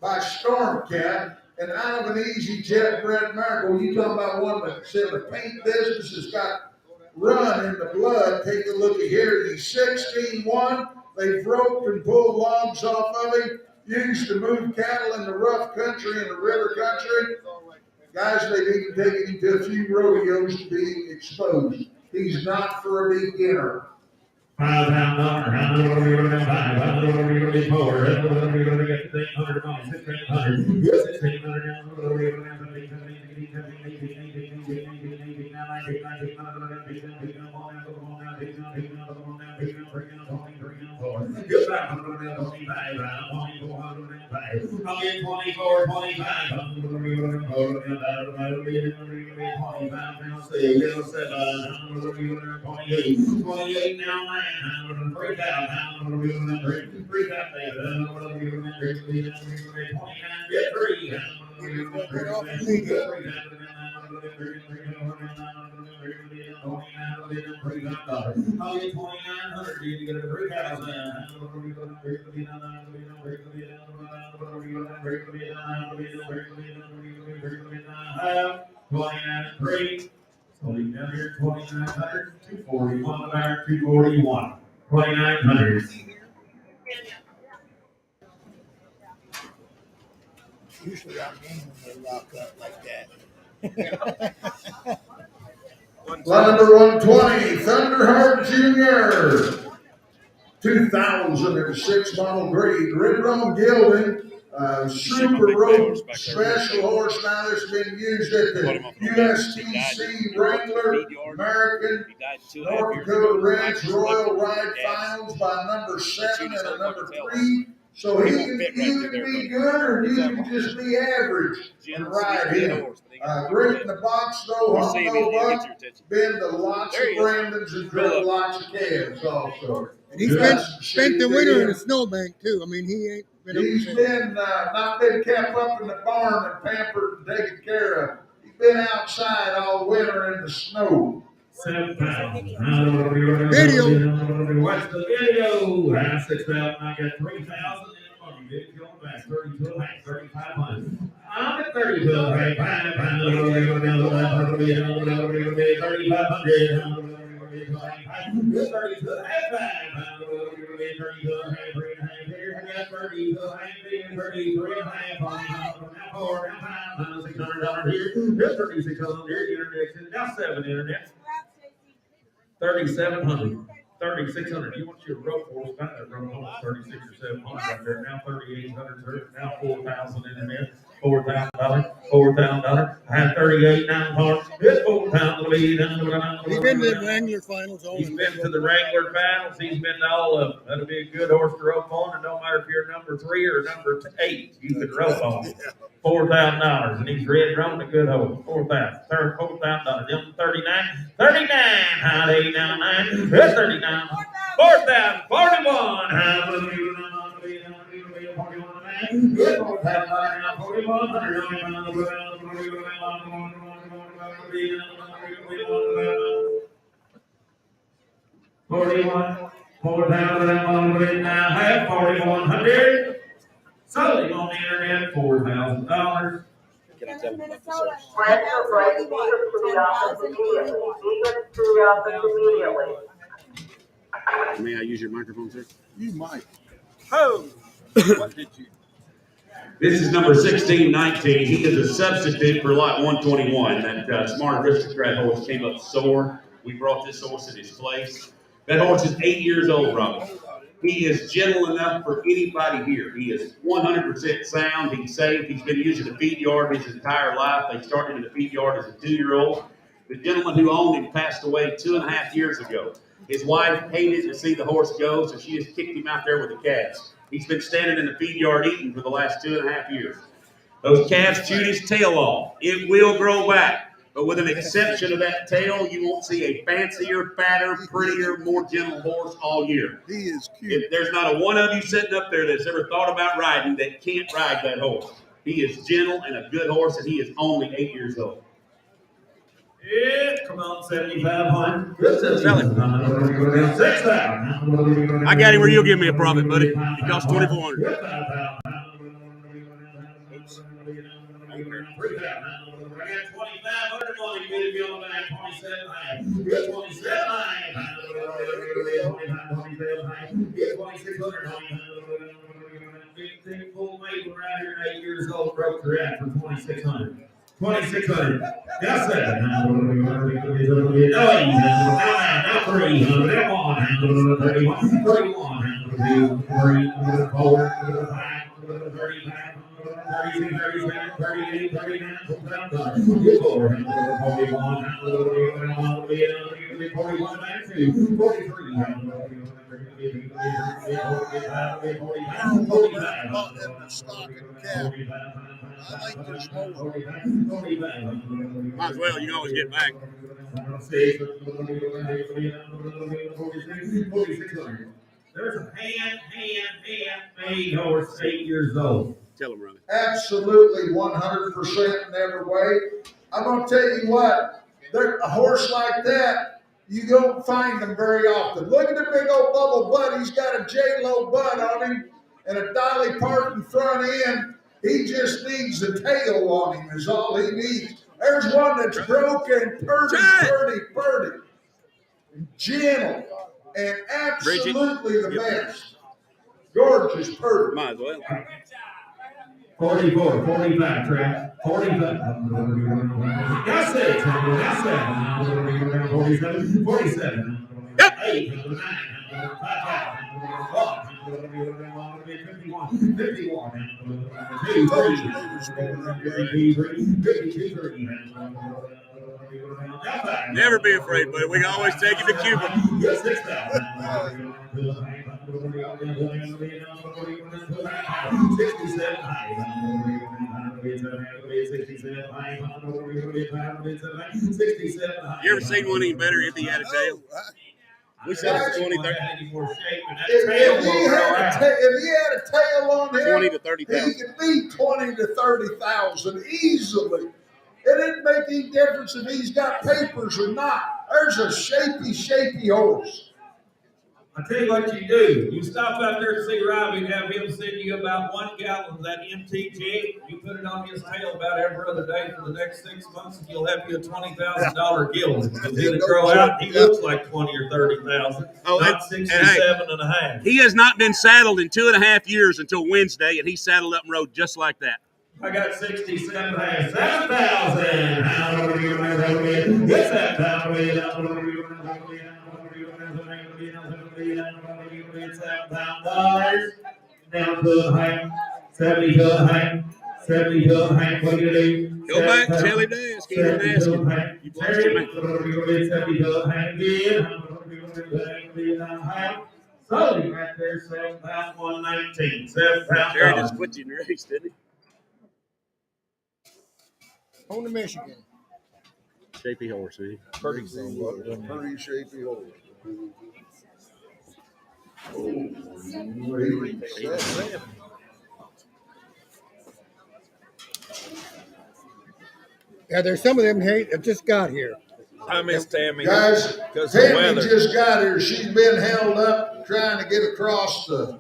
by Storm Cat. And out of an easy jet Broodmare. You talking about one that said the paint business has got run in the blood. Take a look at here. He's 16-1. They've roped and pulled logs off of him. Used to move cattle in the rough country and the river country. Guys, they've even taken him to a few rodeos to be exposed. He's not for a beginner. So leave down here 2,900, 241 there, 241, 2,900. Usually our game when they lock up like that. Line number 120, Thunderheart Jr. 2006 model breed, red on gilding. Super road special horse now that's been used at the USTC Wrangler American North Dakota Ranch Royal Ride Finals by number 7 and a number 3. So he can either be good or he can just be average and ride him. Great in the box though, hung no buck, been to lots of Brandons and driven lots of calves also. And he's spent the winter in a snowbank too. I mean, he ain't been. He's been not been kept up in the barn and pampered and taken care of. He's been outside all winter in the snow. 7,000. Video. Watch the video. 6,000. I got 3,000 in the money. Video on back. 32, 3,500. I'm at 32. 3,500. Now 7 internet. 3,700. 3,600. You want your rope horse about that rope horse? 36 or 700 right there. Now 3,800. Now 4,000 internet. $4,000. $4,000. I had 38,900. It's $4,000. He's been to the Wrangler finals. He's been to the Wrangler finals. He's been to all of them. That'll be a good horse to rope on. And no matter if you're number 3 or number 8, you can rope on. $4,000. And he's red drawn a good horse. $4,000. $4,000. Them 39. 39. How they now 9. That's 39. 4,000. 41. Good 41, 4,000 now have 4,100. Selling on the internet, $4,000. Friends are right, leave it to the office immediately. Leave it to the office immediately. May I use your microphone, sir? You might. Oh! What did you? This is number 1619. He is a substitute for lot 121. That smart aristocrat horse came up sore. We brought this horse in his place. That horse is 8 years old, Robert. He is gentle enough for anybody here. He is 100% sound. He's safe. He's been using the feed yard his entire life. They started in the feed yard as a 2-year-old. The gentleman who owned him passed away 2.5 years ago. His wife hated to see the horse go, so she just kicked him out there with the calves. He's been standing in the feed yard eating for the last 2.5 years. Those calves chewed his tail off. It will grow back. But with an exception of that tail, you won't see a fancier, fatter, prettier, more gentle horse all year. He is cute. There's not a one of you sitting up there that's ever thought about riding that can't ride that horse. He is gentle and a good horse, and he is only 8 years old. Yeah, come on, 7,500. 6,000. I got him where you'll give me a profit, buddy. He costs 2,400. Oops. 2,500 money. Good to be on the back. 27,900. 27,900. 2,600. Big full maple right here, 8 years old. Broke her out for 2,600. 2,600. Now 7. Now 8. Now 300. Now 1. 31. 31. 3, 4, 5, 35. 36, 37, 38, 39, 4,000, Might as well. You can always get back. There's a hand made horse 8 years old. Tell him, Ronnie. Absolutely 100% in every way. I'm going to tell you what, a horse like that, you don't find them very often. Look at the big old bubble butt. He's got a J-Lo butt on him and a Dolly Parton front end. He just needs a tail on him is all he needs. There's one that's broken, purdy, gentle, and absolutely the best. Gorgeous purdy. Might as well. 44, 45, Trap. 45. That's it. That's it. 47, 47. Yep. 8, 9, 51, 51. 2, 3. Never be afraid, buddy. We can always take you to Cuba. Yes, 6,000. 67 high. You ever seen one any better if he had a tail? We said it's 20, 30. If he had a tail on him, 20 to 30,000. he could be 20 to 30,000 easily. It didn't make any difference if he's got papers or not. There's a shapy horse. I tell you what you do. You stop out there to see Robbie and have him send you about 1 gallon of that MTG. You put it on his tail about every other day for the next 6 months, and he'll have you a $20,000 gill. Because he'll grow out. He looks like 20 or 30,000. Not 67 and a half. He has not been saddled in 2.5 years until Wednesday, and he saddled up and rode just like that. I got 67 and a half. 7,000. What's that? $7,000 down to the hang, 70 to the hang, 70 to the hang. What are you gonna do? Go back, tell him to ask. Keep him asking. You lost your man. 70 to the hang. So right there, 7,119. 7,000. Jerry just quit you in the race, didn't he? On to Michigan. Shapy horse, eh? Pretty shapy horse. Yeah, there's some of them that just got here. I miss Tammy. Guys, Tammy just got here. She's been held up trying to get across the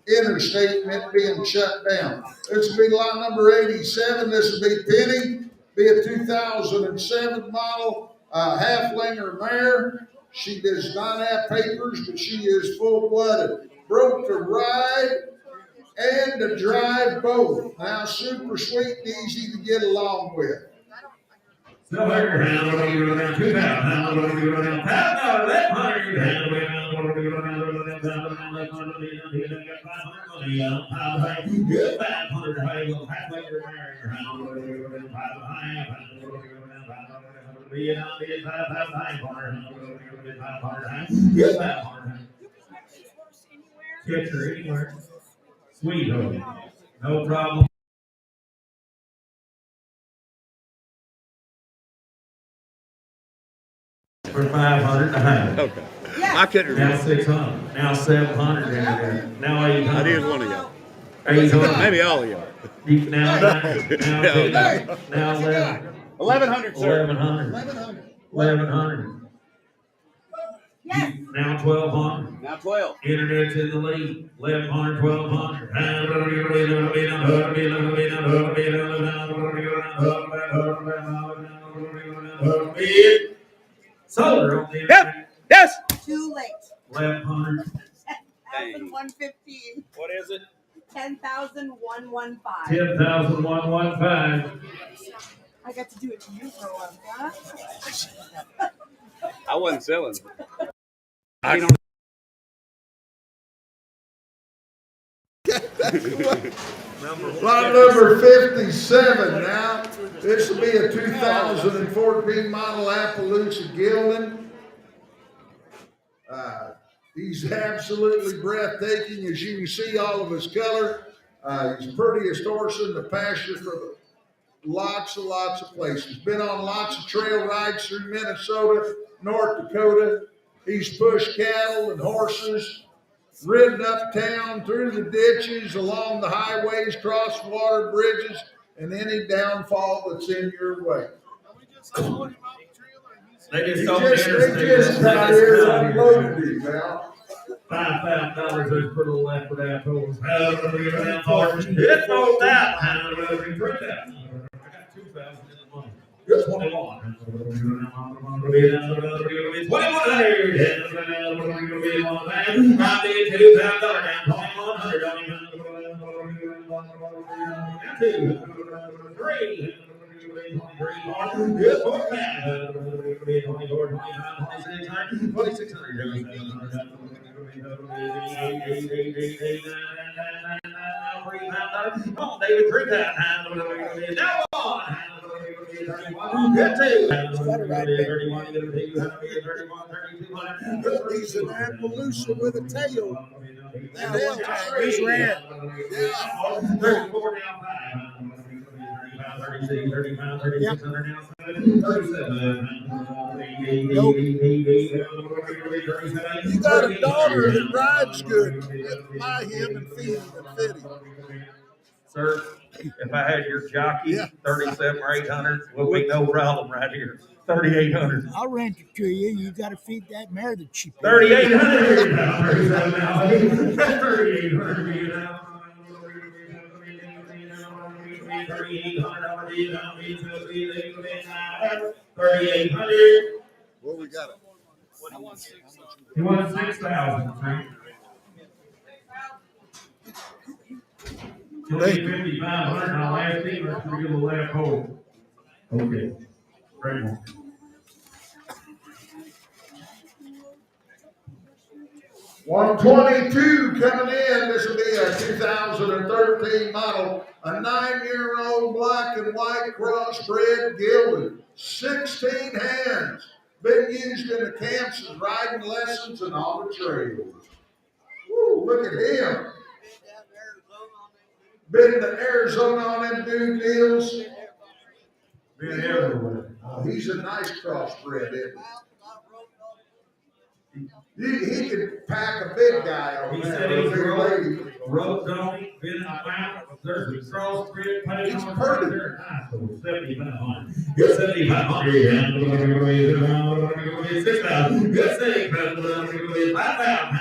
interstate and it being shut down. This will be lot number 87. This will be Penny. Be a 2007 model half-length mare. She does not have papers, but she is full-blooded. Broke to ride and to drive both. Now, super sweet and easy to get along with. Catch her anywhere. Sweet, no problem. For 500 a hand. Okay. I couldn't remember. Now 600. Now 700 in there. Now 800. I did one of y'all. 800. Maybe all of y'all. Now 9. Now 11. 1,100, sir. 1,100. 1,100. Yes. Now 1,200. Now 12. Internet's in the lead. 1,100, 1,200. Solar on the internet. Yep. Yes. Too late. 1,100. 10,115. What is it? 10,115. 10,115. I got to do it to you for once, huh? I wasn't selling. Lot number 57 now. This will be a 2014 model Appaloosa Gilman. He's absolutely breathtaking. As you can see, all of his color. He's the prettiest horse in the pasture for lots of places. Been on lots of trail rides through Minnesota, North Dakota. He's pushed cattle and horses, ridden uptown, through the ditches, along the highways, crossed water bridges, and any downfall that's in your way. They just got here and unloaded him now. $5,000 is for the left for that horse. It's no doubt. I got 2,000 in the money. You're 21. 2600. Come on, David, drink that. Now on. He's an Appaloosa with a tail. He's red. Yeah. 34 down 5. 36, 35, 3600 now. 37. You got a daughter that rides good. Buy him and feed him and fit him. Sir, if I had your jockey, 37 or 800, would be no problem right here. 3,800. I'll rent it to you. You got to feed that mare that she. 3,800. 3,800. What we got? He won 6,000, Frank. He'll be 5,500. I'll ask him to give a left hole. Okay. Right more. $122 coming in. This will be a 2013 model, a 9-year-old black and white crossbred gelded, 16 hands. Been used in the camps and riding lessons and on the trails. Woo, look at him. Been to Arizona on them dude deals. Been everywhere. Oh, he's a nice crossbred, isn't he? He could pack a big guy on He that. said Or a he's big lady. road zone, been in the mountain. There's a crossbred pay He's on perfect. there. 7,500. Good 7,500. 6,000. Good 6,000. 5,000.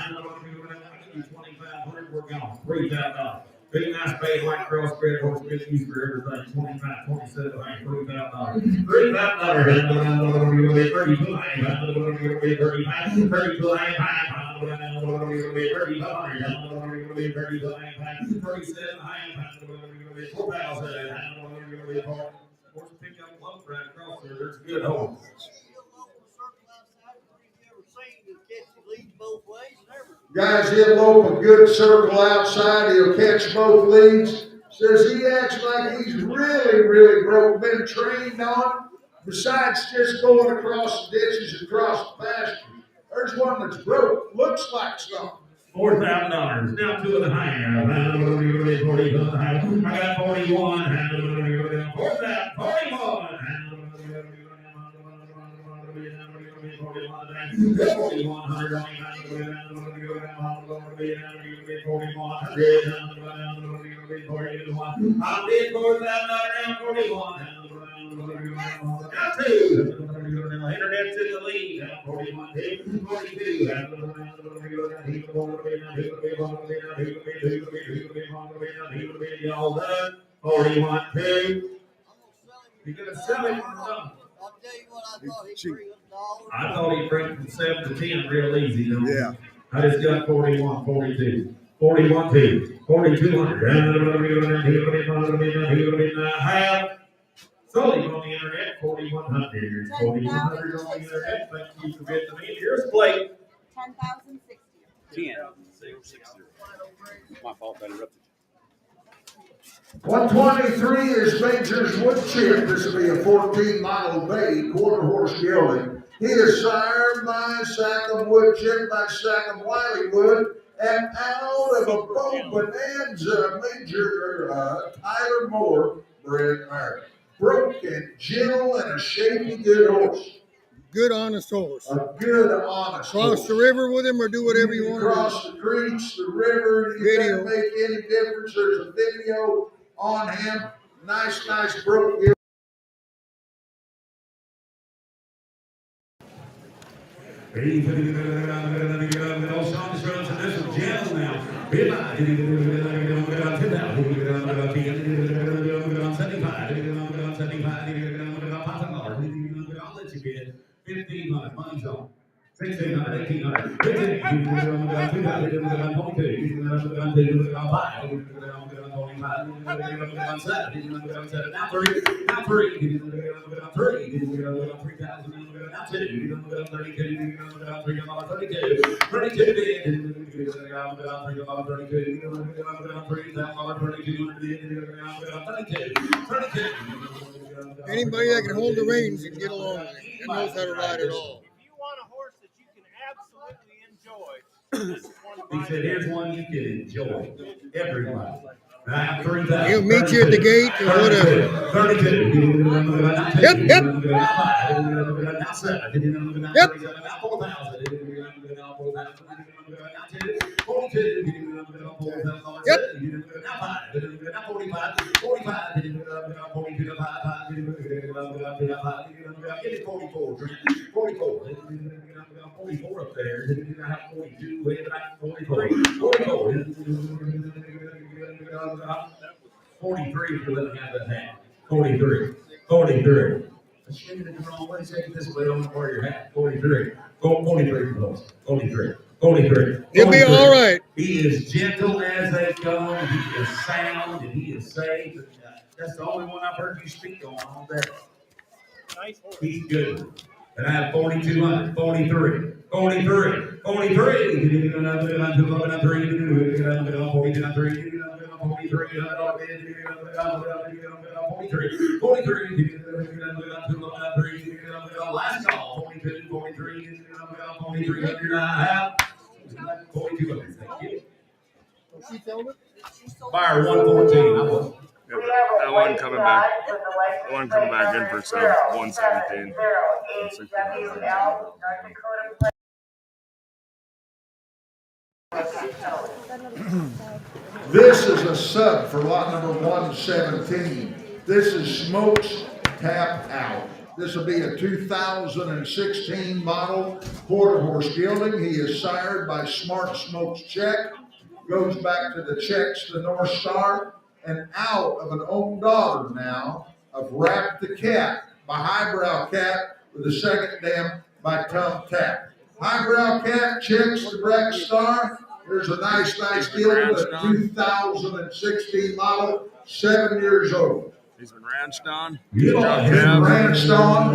2,500. We're gone. $3,000. Big nice big white crossbred horse been used for everything. 25, 27, $3,000. $3,000. 4,000. Horse picked up low right across there. There's a good horse. Guys, he'll lope a good circle outside. He'll catch both leads. Says he acts like he's really broke, been trained on. Besides just going across the ditches, across the pasture. There's one that's broke. Looks like something. $4,000. Now 2 of the higher. I got 41. 41. 41. I did $4,000 down 41. Got 2. Internet's in the lead. 41. 42. All done. 41. 2. You gonna sell him or something? I thought he'd bring from 7 to 10 real easy. Though. Yeah. I just got 41, 42. 41, 2. 4,200. Half. Sold him on the internet. 4,100. 4,100 on the internet. Thank you for getting me. Here's a plate. 10,060. 10. My fault, I interrupted 123 is Major's Wood Chip. This will be a 14 model bay, quarter horse gelding. He is sired by Sackham Wood Chip by Sackham Wiley Wood, and out of a Bo Bonanza Major Tyler Moore Broodmare. Broken, gentle, and a shapy good horse. Good, honest horse. A good, honest horse. Cross the river with him or do whatever you want to do. Cross the creeks, the river, it doesn't make any difference. There's a video on him. Nice broke gear. Money's on. 1600, 1800, 1800, Anybody that can hold the reins and get along with it and knows how to ride it all. If you want a horse that you can absolutely enjoy, this is one of He said, here's one you can enjoy. Everybody. He'll meet you at the gate or whatever. 32. Yep. Yep. 44 up there. 42. 43 if you let me have that hat. 43. Let's shake it in the wrong way. Shake it this way. I don't know where your hat. 43. 43 close. 43. He'll be all right. He is gentle as they come. He is sound and he is safe. That's the only one I've heard you speak on all day. nice horse. He's good. And I have 4,200. 43. Last call. 43. Thank you. Fire 114. I was. That one coming back. The one coming back in for sub 117. 169. This is a sub for lot number 117. This is Smokes Tap Out. This will be a 2016 model quarter horse gelding. He is sired by Smart Smokes Check. Goes back to the Checks, the North Star, and out of an own daughter now of Rap the Cat by Highbrow Cat with the second dam by Tum Tap. Highbrow Cat checks the Black Star. There's a nice deal with a 2016 model, 7 years old. He's been ranched on.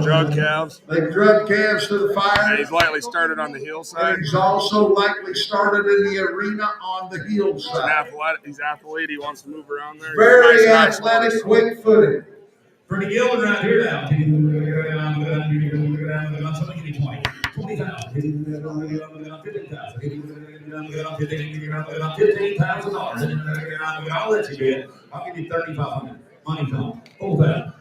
Drug calves. They've drug calves to the fire. And he's lightly started on the hillside. And he's also likely started in the arena on the hillside. He's athletic. He wants to move around there. Very athletic, quick footed. Pretty Gillen right here now. Somebody give me 20. 20,000. $15,000. I'll let you get. I'll give you 3,500. Money's on. Hold that.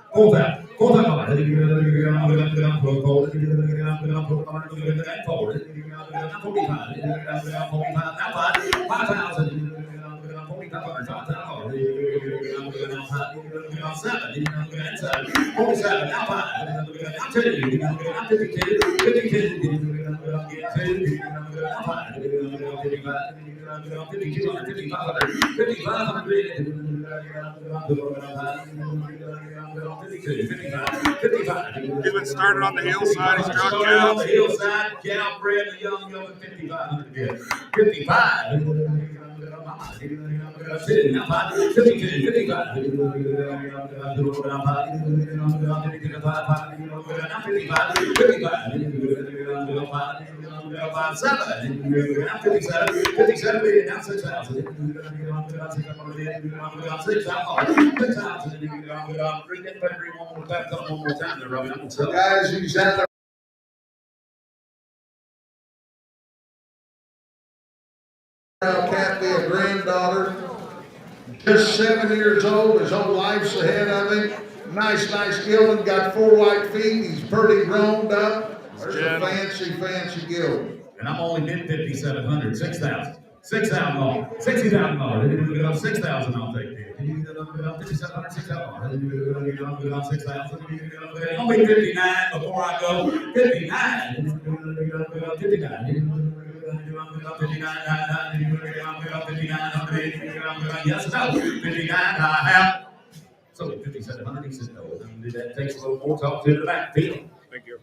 He's been started on the hillside. He's drug calves. Hillside, cow bred, a young 5,500. 55. Guys, he's at the Kathy, a granddaughter, just 7 years old. His whole life's ahead of him. Nice gelding. Got 4 white feet. He's pretty grown up. There's a fancy gelding. And I'm only bid 5,700, 6,000. $6,000, $60,000, 6,000. I'll take it. 5,700, 6,000. 6,000. Only 59 before I go. 59. 59. Yes, no. 59. I have. So 5,700. He said no. That takes a little more talk to the backfield. Thank you.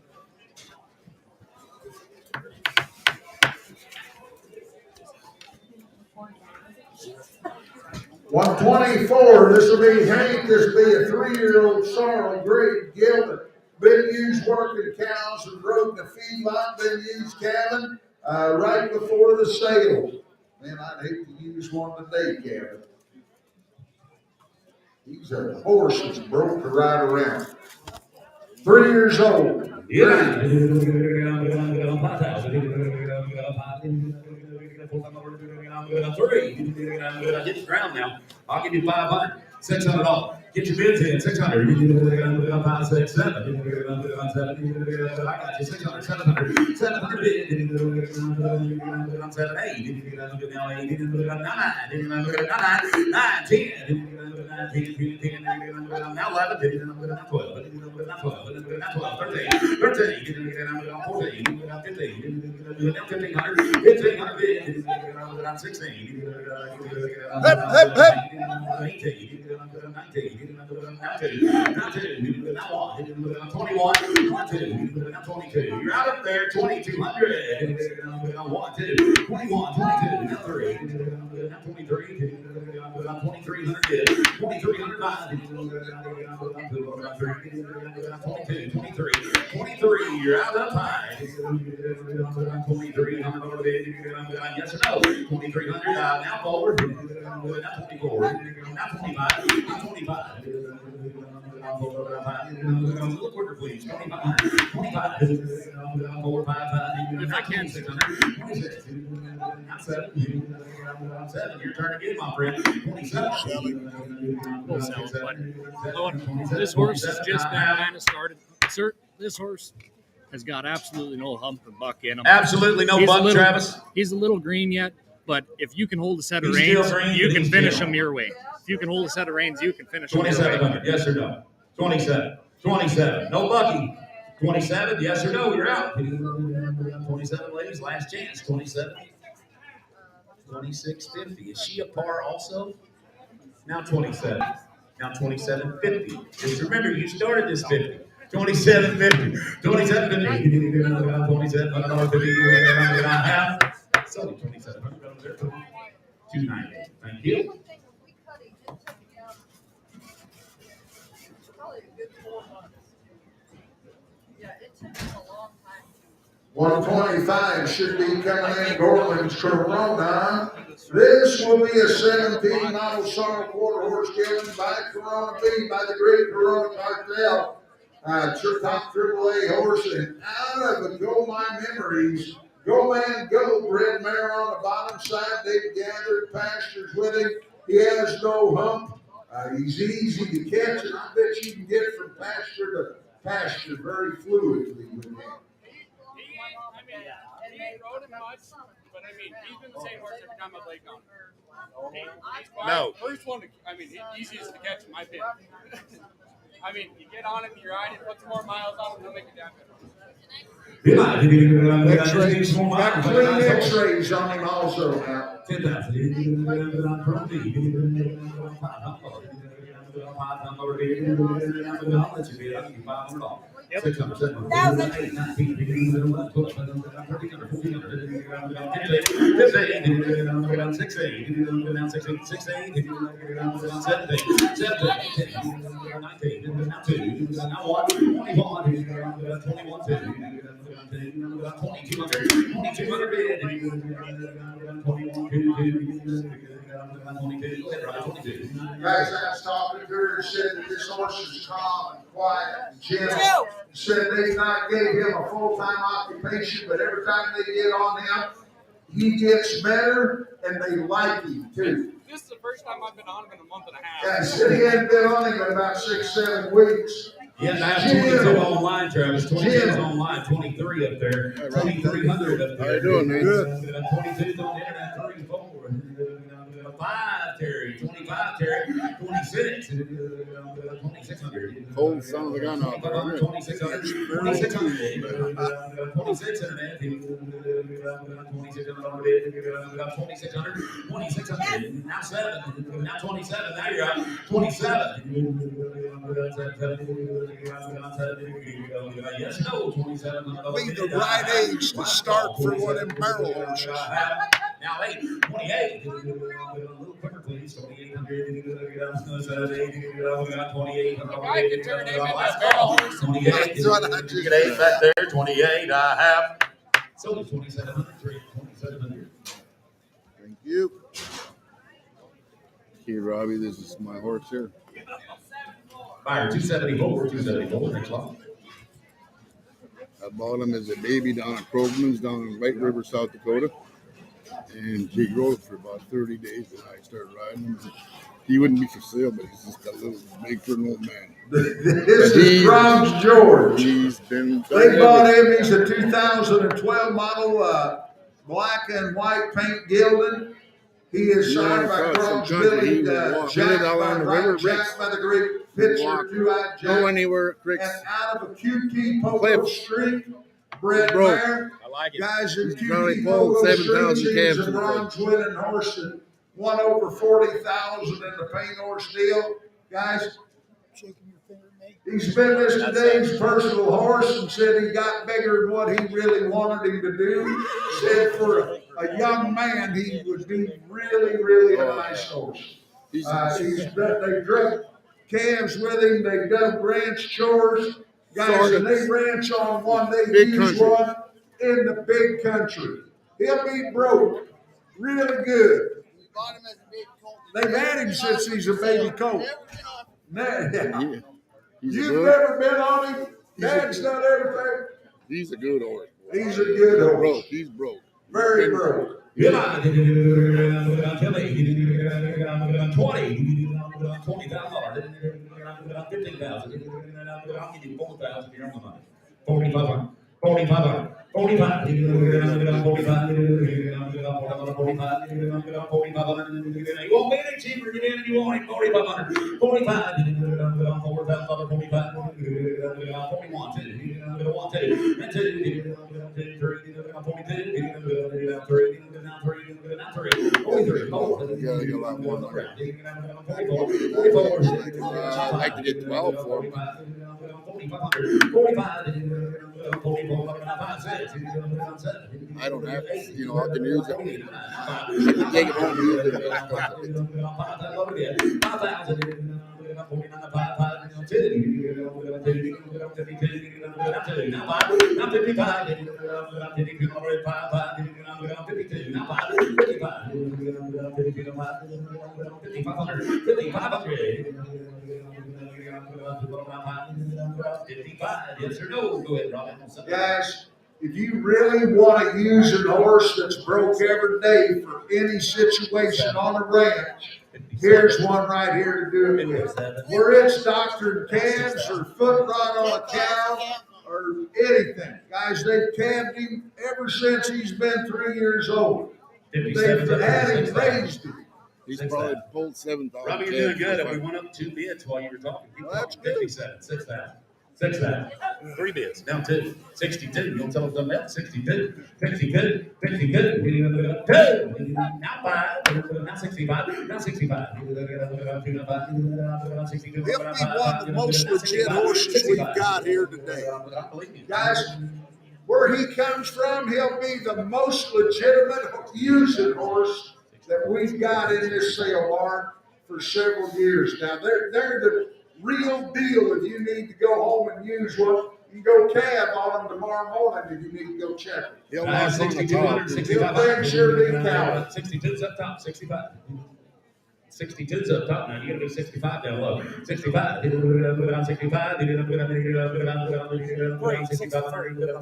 124. This will be Hank. This will be a 3-year-old sorrel grade gelding. Been used working cows and rode the feedlot. Been used calving right before the sale. Man, I'd hate to use one today, Kevin. He's a horse that's broke to ride around. 3 years old. Yeah. Three. Hit the ground now. I'll give you 500. $600. Get your bids in. 600. 5, 6, 7. I got you. 600. 700. 700 bid. 7, 8. 9, 10. Now 11. 12. 13. 14. 15. 1500. 16. 18. 19. 21. 22. You're out up there. 2,200. 1, 2. 21. 22. Now 3. Now 23. 2,300. 2,300. 22. 23. 23. You're out up high. 2,300. Yes or no? 2,300. Now forward. Now 24. Now 25. Now 25. A little quicker, please. 25. 25. 4, 5, 5. If I can. 600. 26. Not 7. 7. Your turn again, my friend. 27. We'll sell it, but this horse has just been kind of started. Sir, this horse has got absolutely no hump or buck in him. Absolutely no buck, Travis. He's a little green yet, but if you can hold a set of reins, you can finish him your way. If you can hold a set of reins, you can finish him your way. 2,700. Yes or no? 27. 27. No bucky. 27. Yes or no? You're out. 27, ladies. Last chance. 27. 26.50. Is she a par also? Now 27. Now 27.50. Just remember, you started this 50. 27.50. 27.50. 27.50. Half. So 2,700. 290. Thank you. 125 should be coming in Gorman's Corona. This will be a 17 model sorrel quarter horse gelding by Corona Feed by the great Corona Cartel. Top AAA horse, and out of the Go My Memories, Go Man Go, Broodmare on the bottom side. They've gathered pastures with him. He has no hump. He's easy to catch, and I bet you can get from pasture to pasture very fluidly with him. He ain't rode him much, but I mean, he's been the same horse every time I've laid on. No. First one, easiest to catch in my opinion. I mean, you get on him, you ride it, put some more miles on him, he'll make it down there. X-rays, got clean X-rays on him also now. 10,000. Yep. 600, 700, 8, 9, 10, 11, 12, 1300, 1400, 1500, 16, 17, 19, now 2, now 1, 21, 21, 2, Guys, I was talking to her and said that this horse is calm and quiet and gentle. Said they not gave him a full-time occupation, but every time they get on him, he gets better and they like him too. This is the first time I've been on him in a month and a half. Yeah, he said he hadn't been on him in about 6-7 weeks. Yeah, I have 22 online, Travis. 26 online, 23 up there, 2,300 up there. How you doing, man? Good. 22's on the internet, 3, 4. 5, Terry. 25, Terry. 26. 2,600. Cold son of a gun out there. 2,600. 2,600. 26 internet. 2,600. 2,600. Now 7. Now 27. Now you're up. 27. Yes, no, 27. Be the right age to start for one of them barrel horses. Now 8, 28. A little quicker, please. 2,800. 28. The guy can turn him into a barrel horse. 28. That's what I just Get 8 back there. 28. I have. So 2,700. 2,700. Thank you. Here, Robbie, this is my horse here. Fire 274. 274. Next lot. I bought him as a baby down at Krogman's down in White River, South Dakota. And he rode for about 30 days and I started riding him. He wouldn't be for sale, but he's just got a little big for an old man. This is Bronx George. He's been. They bought him. He's a 2012 model, black and white paint gilded. He is signed by Carl's Billy, Jack by Right Jack by the great pitcher, Two-Eyed Jack. Go anywhere, Cricks. And out of a QT Poco Street, Broodmare. I like it. Guys in Probably QT pulled Poco 7,000 Street, calves he's a in the bronze winning horse that won over 40,000 in the paint horse deal. Guys, he's been listed Dave's personal horse and said he got bigger than what he really wanted him to do. Said for a young man, he would be really a nice horse. They drug calves with him. They've done ranch chores. Guys, and they ranch on one. They use one in the big country. He'll be broke. Really good. They've had him since he's a baby colt. You've never been on him? Dad's done everything. He's a good horse. He's a good horse. He's broke. Very broke. 20. 20,000. 15,000. I'll give you 4,000 here on the money. 4,500. 4,500. 45. 45. You won't be any cheaper. Get in and you want it. 4,500. 45. 4,000. 45. 41. I'd like to get 12 for him. 45. I don't have to, I can use it. I can take it home and use it back up. Yes or no? Go ahead, Robin. Guys, if you really want to use a horse that's broke every day for any situation on a ranch, here's one right here to do it with. Where it's doctored calves or foot rot on a cow or anything. Guys, they've calved him ever since he's been 3 years old. They've had him raised him. He's probably pulled 7,000. Robbie, you're doing good. We went up 2 bids while you were talking. Well, that's good. 57, 6,000. 6,000. 3 bids. Down 2. 62. You don't tell us something else. 62. 62. 62. Now 5. Now 65. Now 65. He'll be one of the most legit horses we've got here today. Guys, where he comes from, he'll be the most legitimate using horse that we've got in this sale barn for several years now. They're the real deal if you need to go home and use one. You can go cab on them tomorrow morning if you need to go check them. He'll I have knock on the 6200, top. 65. Things sure do count. 62's up top, 65. 62's up top now. You gotta do 65 down low. 65. 65.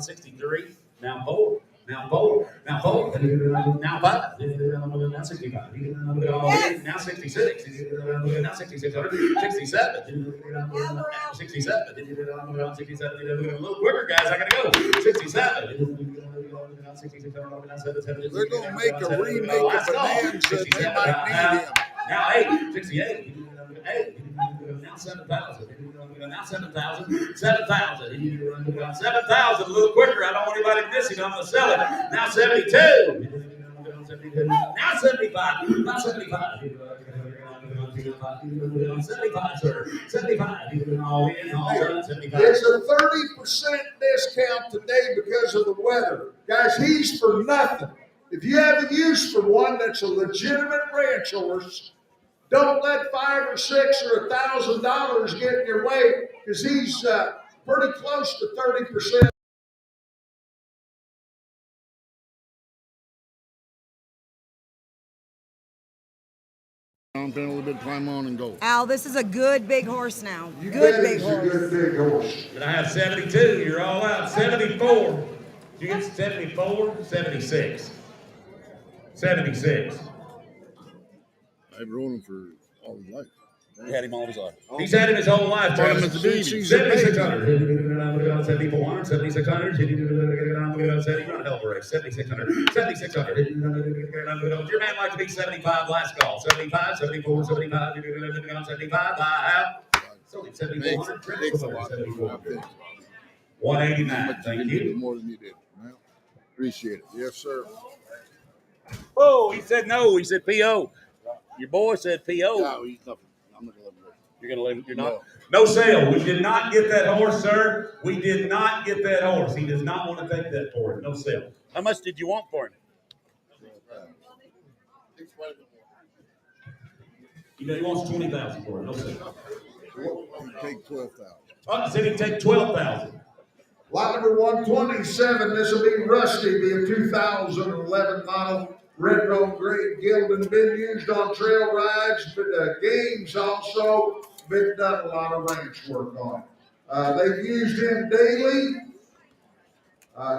63. Now 4. Now 4. Now 4. Now 5. Now 65. Now 66. Now 66. 67. 67. 67. A little quicker, guys. I gotta go. 67. They're going to make a remake of Bonanza. They might need him. Now 8. 68. 8. Now 7,000. Now 7,000. 7,000. 7,000. A little quicker. I don't want anybody missing. I'm going to sell it. Now 72. Now 75. Now 75. 75, sir. 75. All in, all done. 75. It's a 30% discount today because of the weather. Guys, he's for nothing. If you have a use for one that's a legitimate ranch horse, don't let $500 or $600 or $1,000 get in your way, because he's pretty close to 30%. Down, bend a little bit, climb on and go. Al, this is a good big horse now. You Good bet big he's horse. a good big horse. And I have 72. You're all out. 74. Did you get 74? 76. 76. I've rode him for all his life. You had him all his life. He's had him his whole life, Bought him Travis. as a baby. 7,600. 7,400. 7,600. You run a hell of a race. 7,600. 7,600. Would your man like to be 75 last call? 75, 74, 75. 75. I have. It's only 7,400. Takes a lot. 189. Thank you. More than you did. Well, appreciate it. Yes, sir. Oh, he said no. He said P.O. Your boy said P.O. No, he's nothing. I'm not going to let him go. You're going to let him? You're not? No sale. We did not get that horse, sir. We did not get that horse. He does not want to take that for it. No sale. How much did you want for him? He wants 20,000 for it. No sale. Take 12,000. Oh, I said he'd take 12,000. Lot number 127, this will be Rusty, be a 2011 model, red road grade gilded, been used on trail rides, but games also, been done a lot of ranch work on it. They've used him daily.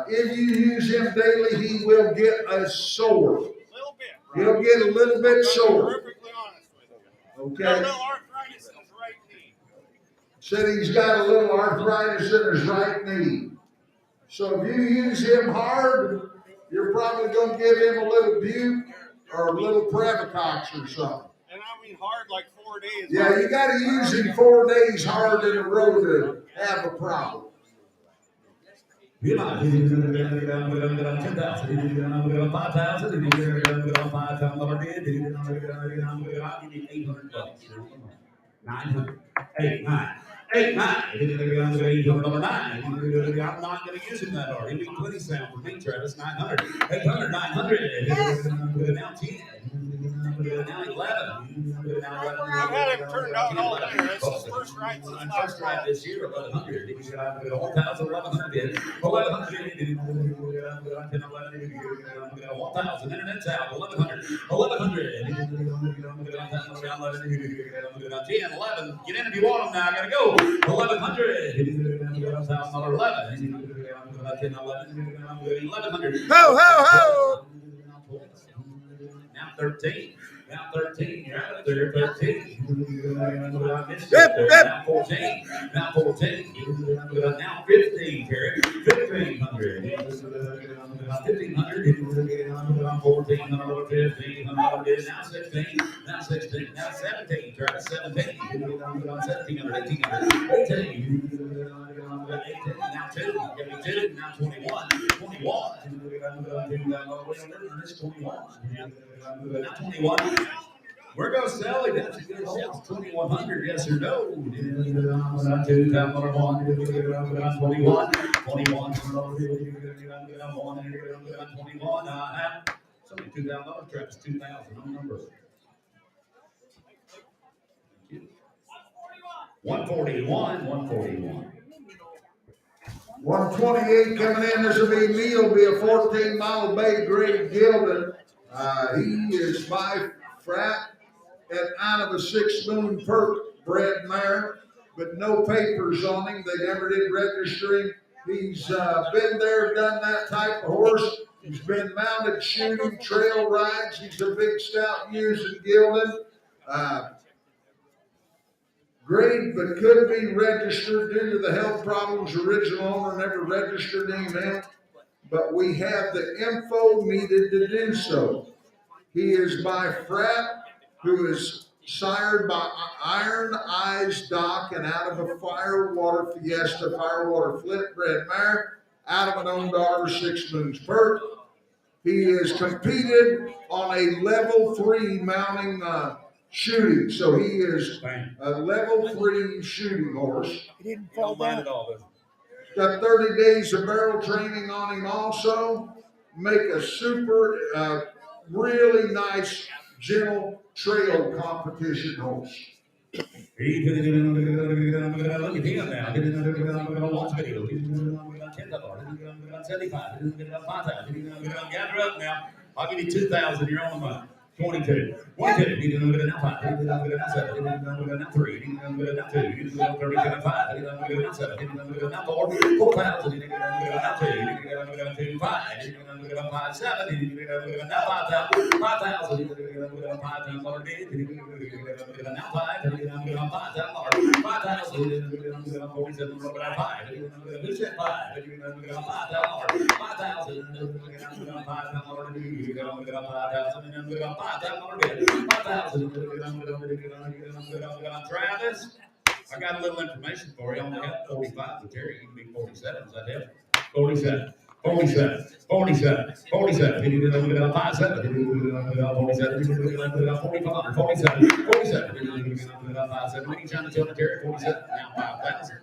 If you use him daily, he will get a sore. A little bit, right? He'll get a little bit sore. Perfectly honest with you. Okay. A little arthritis in his right knee. Said he's got a little arthritis in his right knee. So if you use him hard, you're probably going to give him a little butte or a little Previcox or something. And I mean hard like 4 days. Yeah, you got to use him 4 days hard in a row to have a problem. 10,000. 5,000. 900. 8, 9. 8, 9. 800, number 9. I'm not going to use him that hard. He'll be 20 sound for me, Travis. 900. 800, 900. Now 10. Now 11. I've had him turned out all day. That's his first ride since last First ride this year, 1,100. 1,000, 1,100. 1,100. 1,000. Internet's out. 1,100. 1,100. 10, 11. Get in if you want them now. I gotta go. 1,100. 11. 1,100. Ho, ho, ho! Now 13. Now 13. You're out of there. 13. Yep, yep. Now 14. Now 14. Now 15, Terry. 1,500. 1,500. 14. 15. Now 16. Now 16. Now 17. Travis. 17. 1,700. 1,800. 18. Now 2. Give me 2. Now 21. 21. 21. 21. We're going to sell it. That's a good sale. 2,100. Yes or no? 2, 21. 21. 21. It's only $2,000. Travis. 2,000. No number. 141. 141. 128 coming in. This will be Neil, be a 14-mile bay grade gelding. He is by frat and out of a 6-moon perk bred mare, but no papers on him. They never did register him. He's been there, done that type of horse. He's been mounted, shooting, trail rides. He's a big, stout, using gelding. Grade, but could be registered due to the health problems. Original owner never registered him in, but we have the info needed to do so. He is by Frat, who is sired by Iron Eyes Doc and out of a Firewater Fiesta, Firewater Flip bred mare, out of an owned daughter, 6 moons perk. He has competed on a level 3 mounting shooting, so he is a level 3 shooting horse. He didn't fall down at all. Got 30 days of barrel training on him also. Make a super, really nice, gentle trail competition horse. Look at him now. Watch video. 75. Gather up now. I'll give you 2,000. You're on the money. 22. 22. Now 5. Now 7. Now 3. Now 2. 30. Now 5. Now 7. Now 4. 4,000. Now 2. 5. 5. 7. Now 5,000. 5,000. 5,000. Now 5. 5,000. 47. 5. Who said 5? 5,000. 5,000. Travis, I got a little information for you. I only got 45 with Terry. You can be 47. Is that it? 47. 47. 47. 47. 57. 47. 47. 47. Many times tell Terry 47. Now 5,000.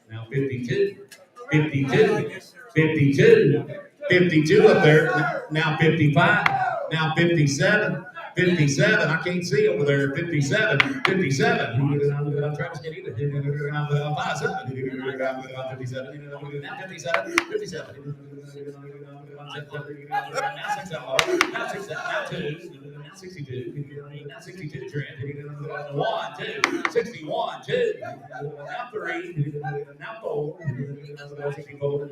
Now 52. 52. 52. 52 up there. Now 55. Now 57. 57. I can't see over there. 57. 57. Travis can't either. 57. 57. Now 57. 57. Now 6 out. Now 6 out. Now 2. Now 62. Now 62. Trent. 1, 2. 61. 2. Now 3. Now 4. 64.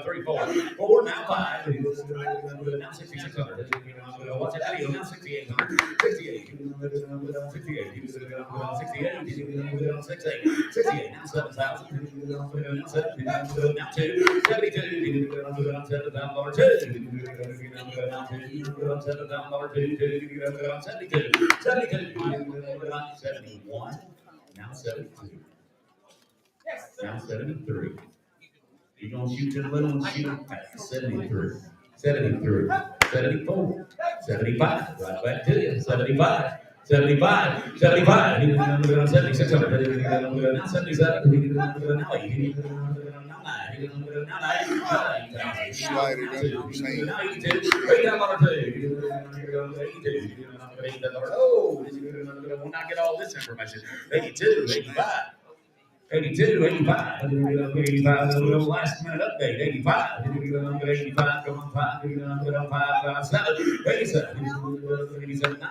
3, 4. 4. Now 5. Now 66. Watch that video. Now 68. 68. 68. 68. Now 7,000. Now 7. Now 2. 72. $7,000. 72. 71. Now 72. Now 73. You're going to shoot your little one, shoot him back. 73. 73. 74. 75. Right back to you. 75. 75. 75. 76. Now 77. Now 80. Slide it under his hand. Oh, we'll not get all this information. 82, 85. 82, 85, 85, last minute update, 85, 85, come on, 5, 5, 7, 87, 87, 9,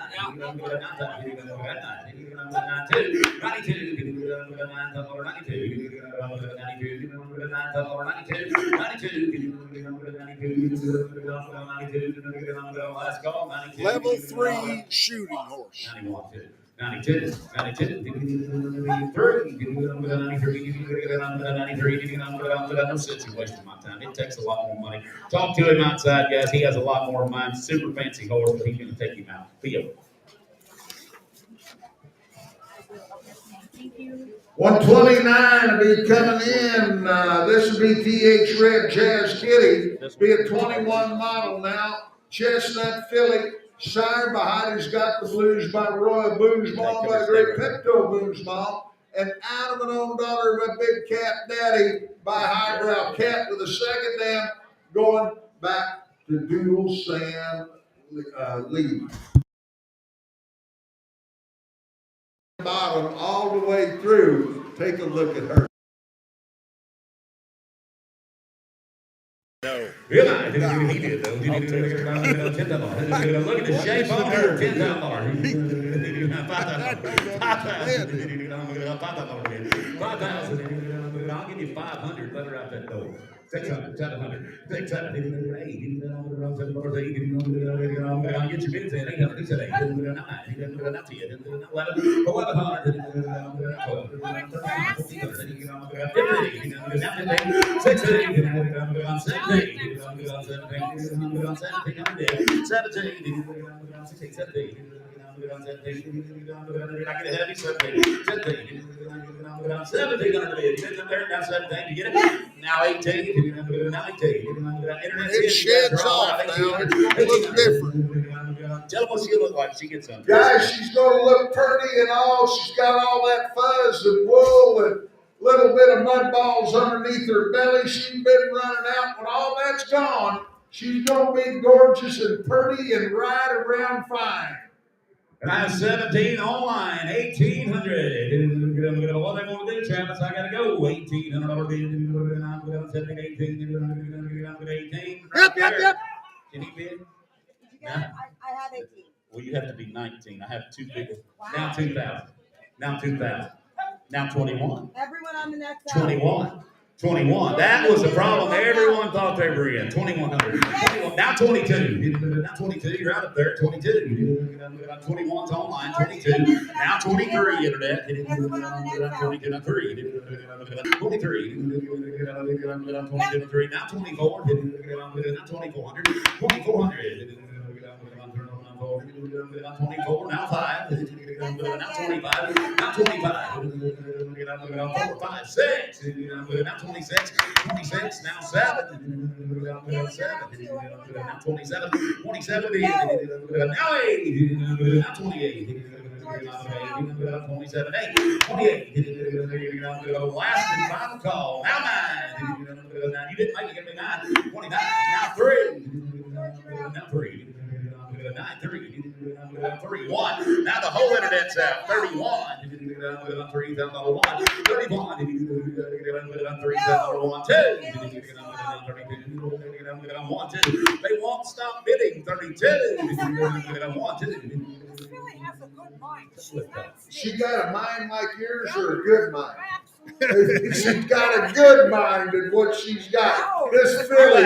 92, 92, Level 3 shooting horse. 92, 93, 93, no sense in wasting my time. It takes a lot more money. Talk to him outside, guys. He has a lot more of mine. Super fancy horse, but he's going to take him out. Theo. 129 will be coming in. This will be TH Red Jazz Kitty. Be a 21 model now. Chestnut filly. Sire behind he's got the Blues by Roy Boomsmall by Great Pepto Boomsmall. And out of an own daughter of a big cat daddy by Highbrow Cat with a second dam going back to Dual Sam lead. Bottom all the way through. Take a look at her. He did though. $10. Look at the shape on her. $10. $5,000. I'll give you 500. Let her out that door. 600, 700, 600, 800, I'll get your bids in. 800, 800, 9, 17. You get it? Now 18. Now 18. It sheds off now. It's going to look different. Tell them what she look like. She gets some. Guys, she's going to look pretty and all. She's got all that fuzz and wool and little bit of mud balls underneath her belly. She's been running out. When all that's gone, she's going to be gorgeous and pretty and right around fine. Round 17 online, 1,800. What they want to do, Travis? I got to go. 1,800. 18. Yep. Can he bid? I have 18. Well, you have to be 19. I have two big. Now 2,000. Now 2,000. Now 21. Everyone on the next 21. 21. That was the problem. Everyone thought they were in. 2,100. 21. Now 22. Now 22. You're out up there. 22. 21's online. 22. Now 23. Internet. 22. Now 3. 23. 23. Now 24. Now 2,400. 2,400. 24, now 5, now 25, now 25, 4, 5, 6, now 26, 26, now 7, now 27, 27, now 8, now 28, 27, 8, 28, last and final call, now 9, now you didn't make it, give me 9, 29, now 3, now 3. 9, 3, 3, 1. Now the whole internet's out. 31. 3,001. 31. 3,001. 2. 1, 2. They won't stop bidding. 32. 1, 2. She got a mind like yours or a good mind? She's got a good mind in what she's got. This filly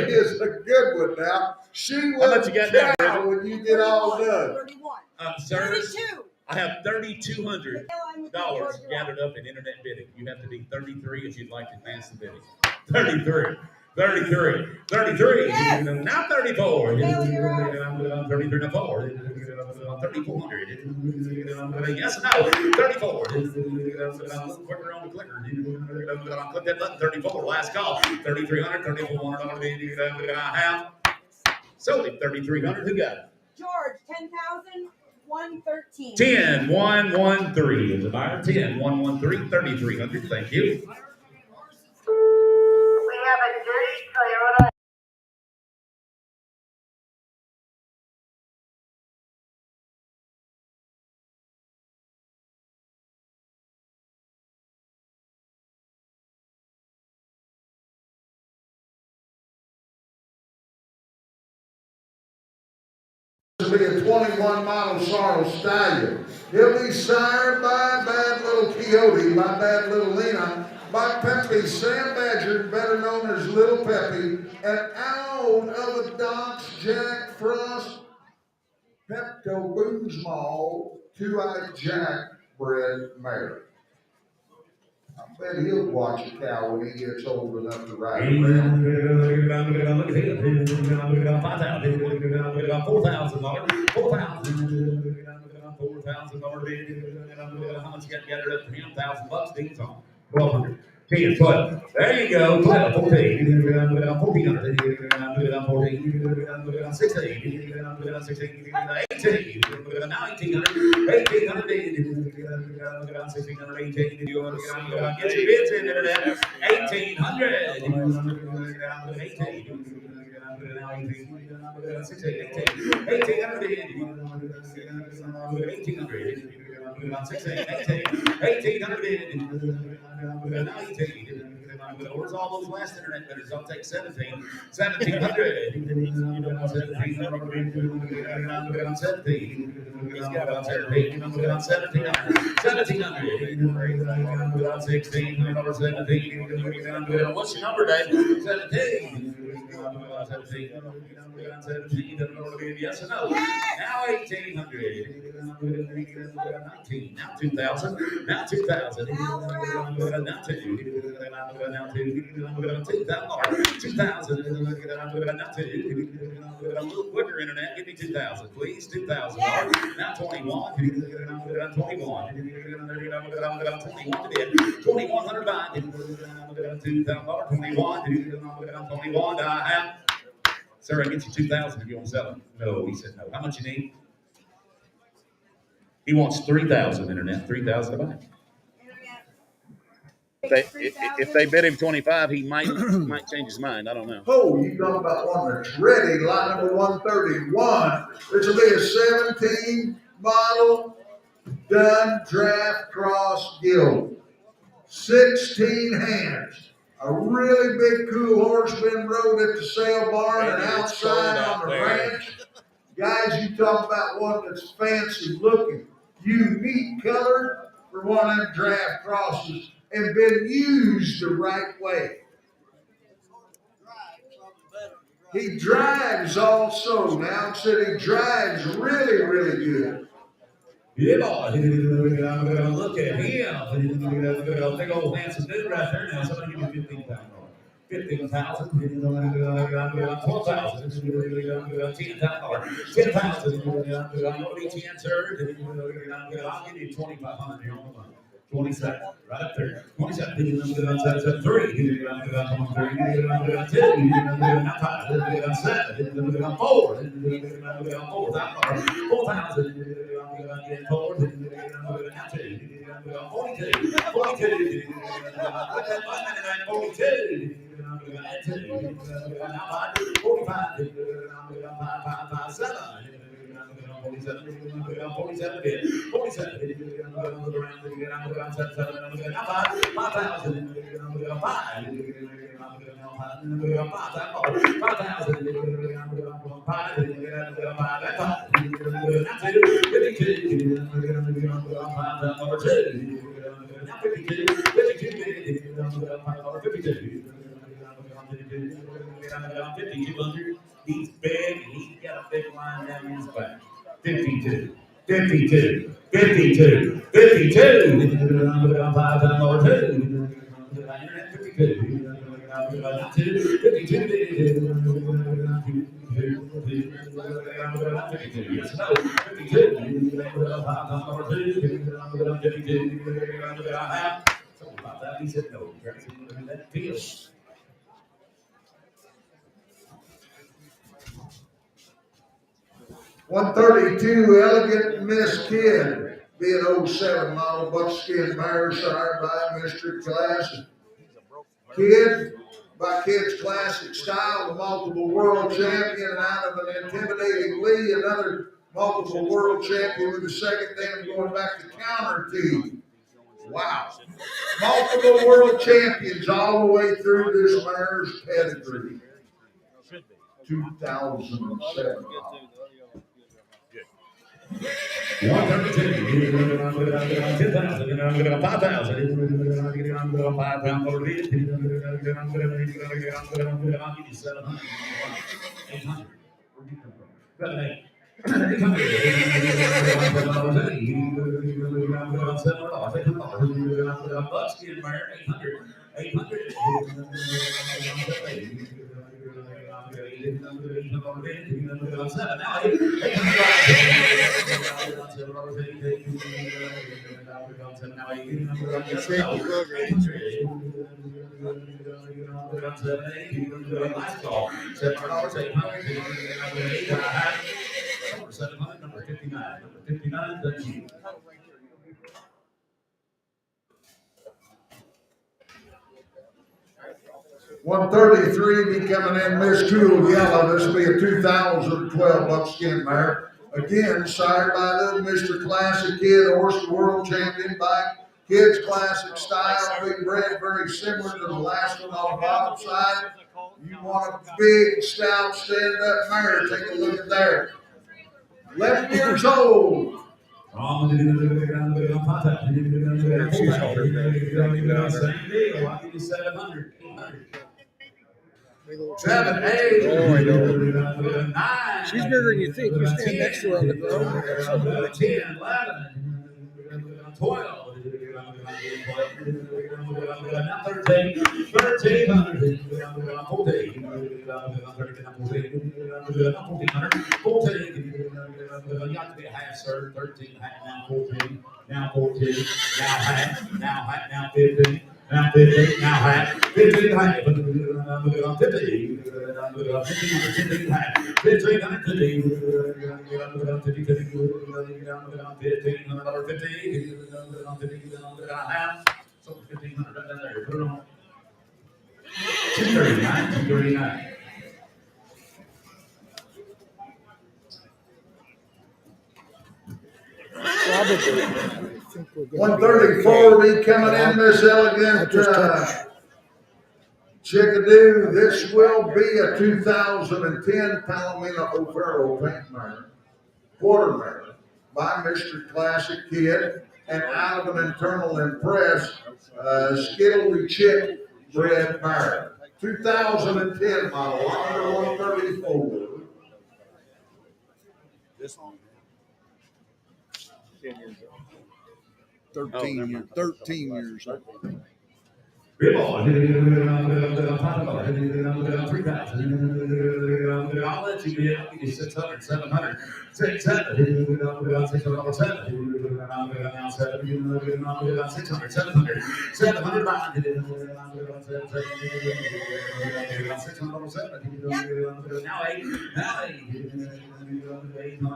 is a good one now. She will cow when you get all done. Sirs, I have $3,200 gathered up in internet bidding. You have to be 33 if you'd like to advance the bidding. 33. 33, 33, now 34, 33 to 4, 3,400, yes, no, 34, quicker on the clicker, click that button, 34, last call, 3,300, 3,400, I have sold it, 3,300, who got it? George, 10,113. 10,113 is the buyer, 10,113, 3,300, thank you. We have a dirty Toyota. This will be a 21 model Sorrel Stallion. He'll be sired by bad little Coyote, by bad little Lena, by Peppy Sam Badger, better known as Little Peppy, and out of the Docks Jack Frost, Pepto Boozmall, Two-Eyed Jack bred mare. I bet he'll watch a cow when he gets old enough to ride around. 4,000, 4,000. How much you got gathered up for him? $1,000. Ding's on. 1,200. 10, 12. There you go. 12, 14. 1,400. 14. 16. 16. 18. Now 1,800. 1,800. 1,600. 18. Get your bids in there. 1,800. 18. 1,800. Where's all those last internet bidders? I'll take 17. 1700. 17. He's got about 17. 1700. 16. Number 17. What's your number, Dave? 17. 17. 17. Yes or no? Now 1800. 19. Now 2000. Now 2000. Now 2. Now 2. 2000. Now 2. A little quicker internet. Give me 2000, please. 2000. Now 21. 21. 21 to bid. 2100 buy. $2,000. 21. 21 I have. Sir, I get you 2,000 if you want to sell it. No, he said no. How much you need? He wants 3,000 internet. 3,000 to buy. If they bid him 25, he might change his mind. I don't know. Oh, you talking about one that's ready, line number 131. This will be a 17 model done draft cross gilt. 16 hands. A really big cool horse been rode at the sale barn and outside on the ranch. Guys, you talk about one that's fancy looking, unique color for one of them draft crosses and been used the right way. He drives also. Now said he drives really, really good. Yeah, boy. Look at him. Big old handsome dude right there now. Somebody give me 15,000. 15,000. 12,000. 10,000. 10,000. Nobody 10, sir. I'll give you 2,500 on the money. 27, right up there. 27, 3, 2, 7, 4, 5,200. He's big and he's got a big line down his back. 52. 52. 52. 52. 5,200. 132 Elegant Miss Kid, being 07 model buckskin mare sired by Mr. Classic. Kid, by Kid's classic style, the multiple world champion out of an intimidating Lee, another multiple world champion with the second dam going back to counter team. Wow. Multiple world champions all the way through this mare's pedigree. 2007. 133 be coming in Miss Cool Yellow. This will be a 2012 buckskin mare. Again, sired by the Mr. Classic Kid, horse world champion by Kids classic style, big bred, very similar to the last one on the bottom side. You want a big, stout, stand-up mare, take a look at there. 11 years old. Seven, eight. Oh, I know. She's bigger than you think. You stand next to her on the ground. 10, 11, 12, 13, 1300, 14, 14, you got to be a half, sir. 13, half, now 14, now 14, now half, now 15. Now 15, now half, 15 half, 15, 15 half, 15, 15 half, so 1500 right there, put it on. 239, 239. Probably. 134 will be coming in, this elegant chickadee. This will be a 2010 Palomino O'Farrell paint mare, quarter mare, by Mr. Classic Kid, and out of an internal impress, Skittly Chick bred mare. 2010 model, under 134. This one. 10 years old. 13 years old. Good boy. I'll let you get 600, 700, 600, 600, 700, now 8, now 8. Now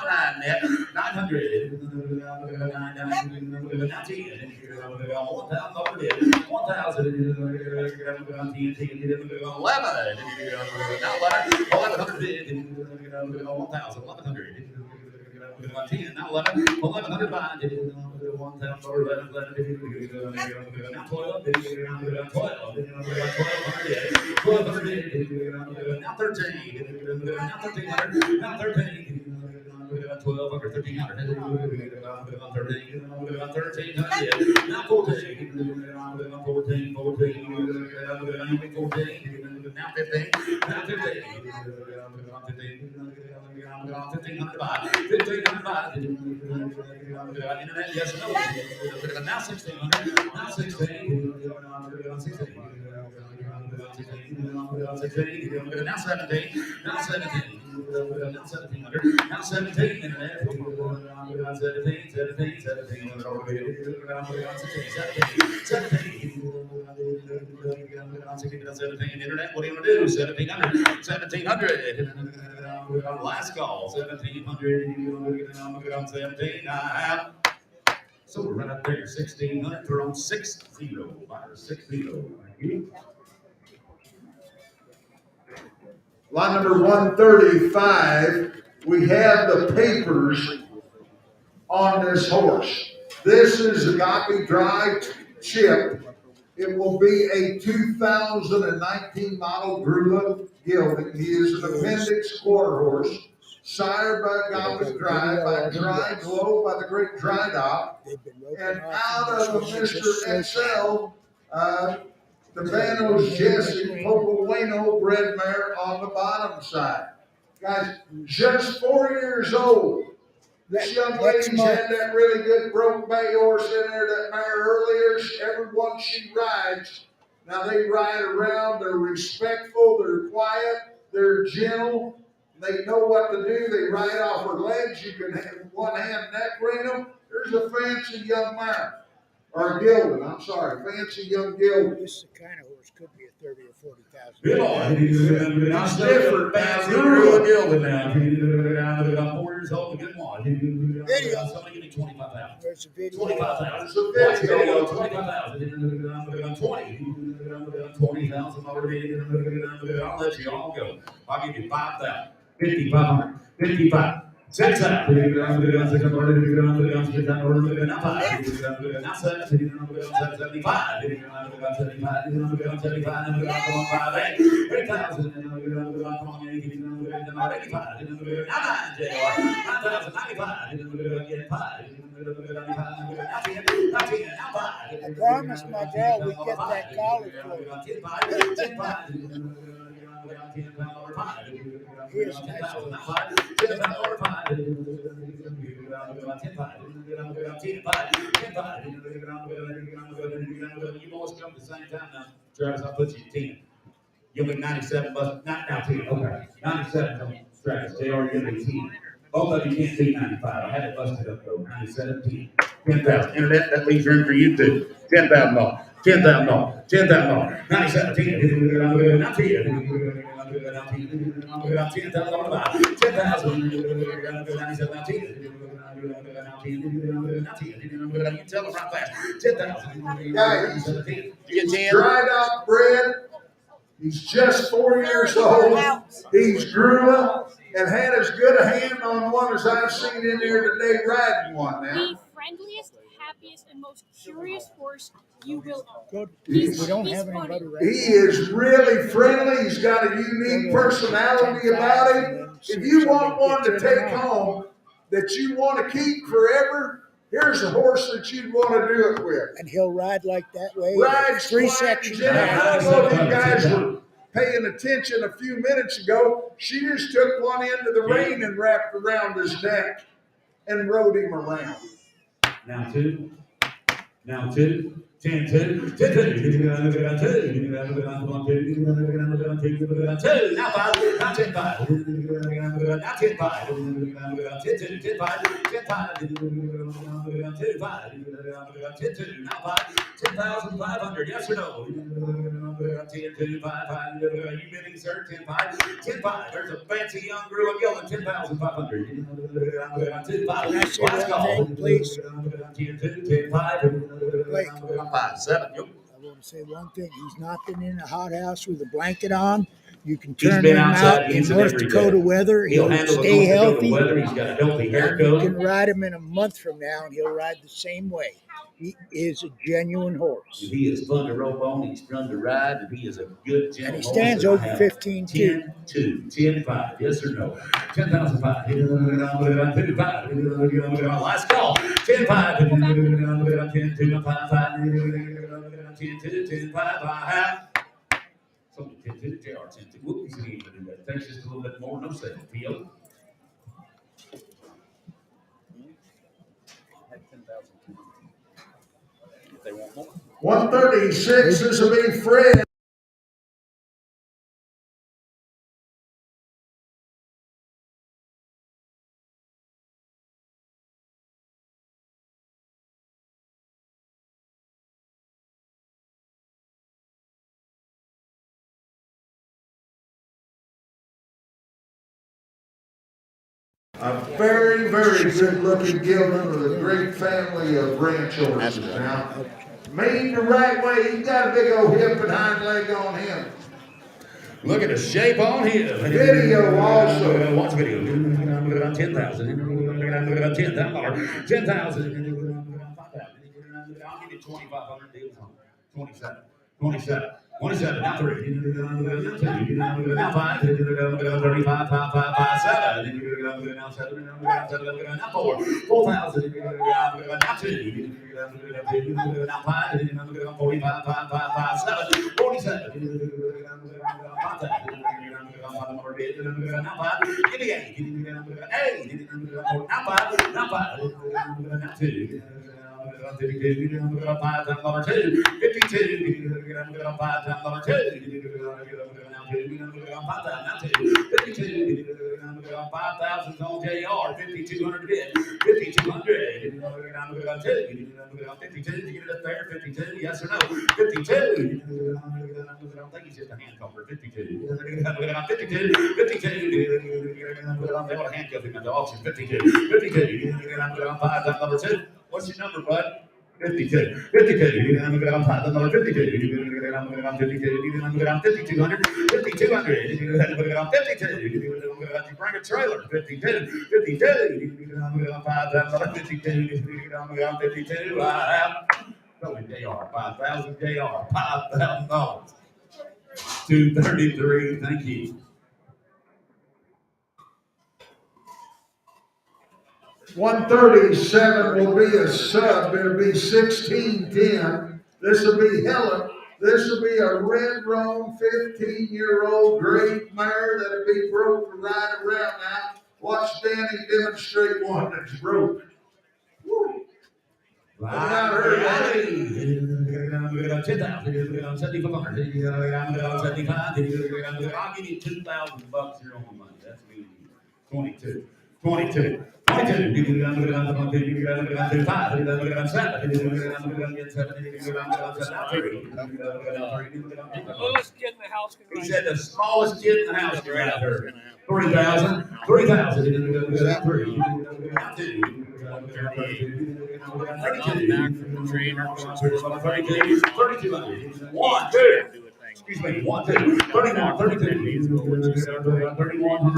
9 net, 900. Now 10. 1,000 over there. 1,000. 11. Now 1,100. 1,000. 1,100. 10. Now 11. 1,100 by 1,000 for 11. Now 12. 1,200. Now 13. Now 1,300. Now 13. 12 over 1,300. 13. Now 14. 14. Now 15. Now 15. 1,500 by 1,500 by internet, yes or no? Now 1,600. Now 16. 16. Now 17. Now 17. Now 1,700. Now 17 internet. 17. 17 internet. What are you gonna do? 1,700. 1,700. Last call. 1,700. 17. So we're right up there. 1,600. They're on 6-0. 6-0. Thank you. Line number 135, we have the papers on this horse. This is Agape Dry Chip. It will be a 2019 model Grula gelding. He is an appendix quarter horse, sired by Agape Dry, by Dry Glow, by the great Dry Dock, and out of Mr. XL, the Vanos Jesse Poco Bueno bred mare on the bottom side. Guys, just 4 years old. This young lady's had that really good broke bay horse in there, that mare earlier. Everyone she rides, now they ride around, they're respectful, they're quiet, they're gentle, they know what to do, they ride off her legs, you can have one hand neck ring them. There's a fancy young mare. Or gelding, I'm sorry, fancy young gelding. This is the kind of horse could be a 30 or 40,000. It's different, man. You're a gelding now. I'm 4 years old, a good one. Video. Somebody give me 25,000. There's a video. 25,000. There's a video. 25,000. 20,000 already. I'll let you all go. I'll give you 5,000. 5,500. 55. Six up. I promised my girl we'd get that collar for her. Here's nice You boys come at the same time now. Travis, I'll put you at 10. You'll be 97, but not now 10. Okay. 97, Travis. JR, you're going to be 10. Both of you can't be 95. I had it busted up though. 97, 10. 10,000. Internet, that leaves room for you too. $10,000. $10,000. $10,000. 97, 10. Now 10. He's dried out bread. He's just 4 years old. He's grew up and had as good a hand on one as I've seen in there today riding one now. The friendliest, happiest, and most curious horse you will own. We don't have anybody He is really friendly. He's got a unique personality about him. If you want one to take home that you want to keep forever, here's a horse that you'd want to do it with. And he'll ride like that way. Rides, Three climbs, sections. and I don't know if you guys were paying attention a few minutes ago. She just took one end of the rein and wrapped around his neck and rode him around. Now 2. Now 2. 10, 2. 10, 2. Now 5. Now 10, 5. Now 10, 5. 10, 5. 10, 2. 10, 5. 10, 5. 2, 5. 10, 2. Now 5. 10,500. Yes or no? 10, 2, 5, 5. You bidding, sir? 10, 5. 10, 5. There's a fancy young girl yelling 10,500. 2, 5. Last call. Please. 10, 2. 10, 5. Blake. 5, 7. Yep. I want to say one thing. He's not been in a hothouse with a blanket on. You can He's turn been him outside out in using North every Dakota day. weather. He'll He'll handle the stay North Dakota healthy. weather. He's got a healthy hair And you coat. can ride him in a month from now, and he'll ride the same way. He is a genuine horse. He is fun to rope on. He's fun to ride. And he is a good, gentle And he horse. stands And I over have 15 too. 10, 2. 10, 5. Yes or no? 10,005. 10, 5. Last call. 10, 5. 10, 2. 5, 5. 10, 2. 10, 5. 5. Somebody 10, 2. JR 10, 2. Whoops, he ain't gonna do that. It takes just a little bit more. No second. Field. 136 is a big Fred. A very, very good looking gelding with a great family of ranch horses now. Mean the right way, he's got a big old hip and hind leg on him. Look at the shape on him. Video also. Watch video. 10,000. 10,000. 10,000. I'll give you 2,500 deals on 27. 27. 27. Now 3. Now 5. 35. 5, 5, 5, 7. Now 7. Now 4. 4,000. Now 2. Now 5. 45. 5, 5, 5, 7. 47. 5,000. Now 5. Give me 8. 8. Now 5. Now 5. Now 2. 52, $5 2, 52, $5 2, 5,000 on JR, 5,200 bid, 5,200, 52, you get it up there, 52, yes or no, 52, I don't think he's just a handcuffer, 52, 52, 52, they want to handcuff him at the auction, 52, 52, $5 2. What's your number, bud? 52, 52, you can go down 5,000, 52, you can go down 52, you can go down 5,200, 5,200, you can go down 52, you can go down, you bring a trailer, 52, 52, you can go down 5,000, 52, you can go down 52, I have, JR, 5,000, JR, $5,000, 233, thank you. 137 will be a sub. It'll be 1610. This will be Helen. This will be a red roan 15-year-old great mare that'll be broke to ride around now. Watch Danny demonstrate one that's broke. Woo. What about her? I'll give you $2,000 here on the money. That's me. 22. 22. 22. You can go down to 5. You can go down to 7. You can go down to 7. You can go down to 7. You can go down to 7. The littlest kid in the house can He said the smallest kid in the house can ride her. 3,000. 3,000. You can go down to 3. You can go down to 2. back from the trainer. 3,200. 1, 2. Excuse me, 1, 2, 31, 32, 3,100,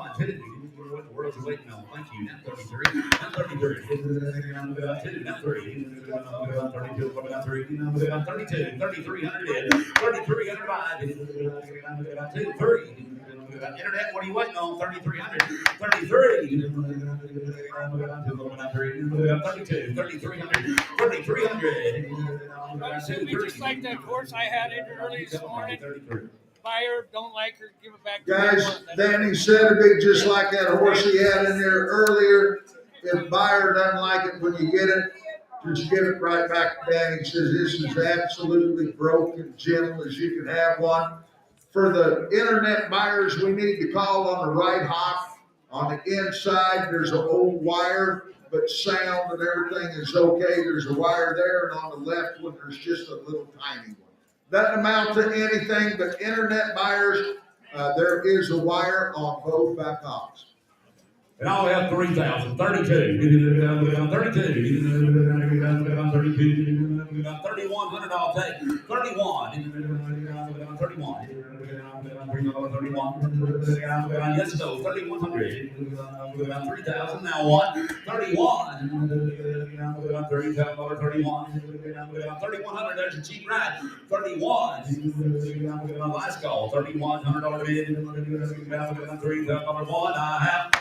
32, what the world's waiting on? Thank you. Now 33. Now 33. Now 3. 32. 3,300. 3,305. 2, 3. Internet, what are you waiting on? 3,300. 33. 32. 3,300. 3,300. Just like that horse I had in early this morning. Buyer, don't like her, give it back to Guys, Danny said it'd be just like that horse he had in there earlier. If buyer doesn't like it when you get it, just give it right back to Danny. He says this is absolutely broken, gentle as you can have one. For the internet buyers, we need to call on the right hop. On the inside, there's an old wire, but sound and everything is okay. There's a wire there, and on the left one, there's just a little tiny one. Doesn't amount to anything, but internet buyers, there is a wire on both back hops. And I'll have 3,000. 32. 32. 3,100. I'll take 31. 31. 31. Yes, no. 3,100. 3,000. Now what? 31. 3,000. 31. 3,100. There's a cheap ride. 31. Last call. $3,100 bid. 3,000. One. I have.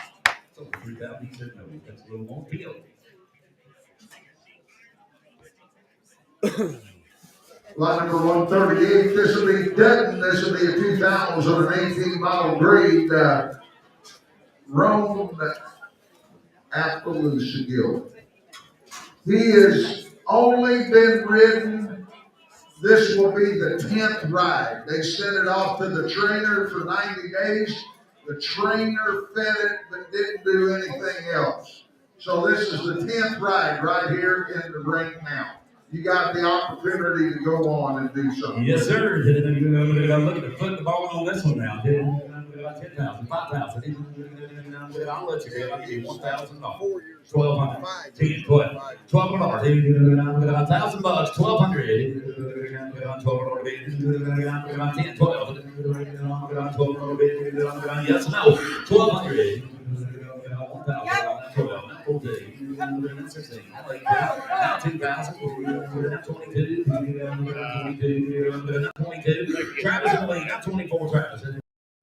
So 3,000. He said no. That's a little more appeal. Lot number 138. This will be Dutton. This will be a 2018 model grade Roan Appaloosa Gill. He has only been ridden. This will be the 10th ride. They sent it off to the trainer for 90 days. The trainer fed it, but didn't do anything else. So this is the 10th ride right here in the ring now. You got the opportunity to go on and do something. Yes, sir. Look at the foot the ball on this one now. 10,000, 5,000. I'll let you go. I'll give you $1,000. 1,200. 10, 12. $1,200. $1,000. 1,200. 10, 12. Yes, no. 1,200. 22. Travis in the lead. Now 24. Travis.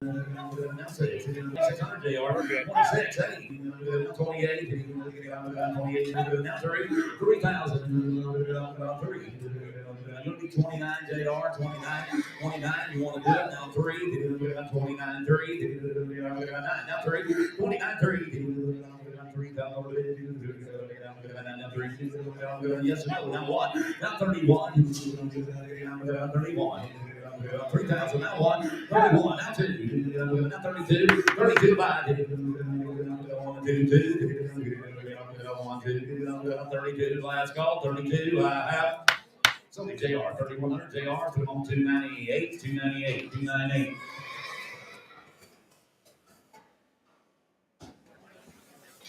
Now 600 JR. 26. 28. Now 3,000. 3. You'll be 29 JR. 29. You want to do it now? 3. 29. 3. 9. Now 3. 29. 3. Yes, no. Now what? Now 31. 31. 3,000. Now what? 31. Now 2. Now 32. 32 by 1, 2. 32. Last call. 32. I have So the JR, 3100 JR, put him on 298, 298, 298.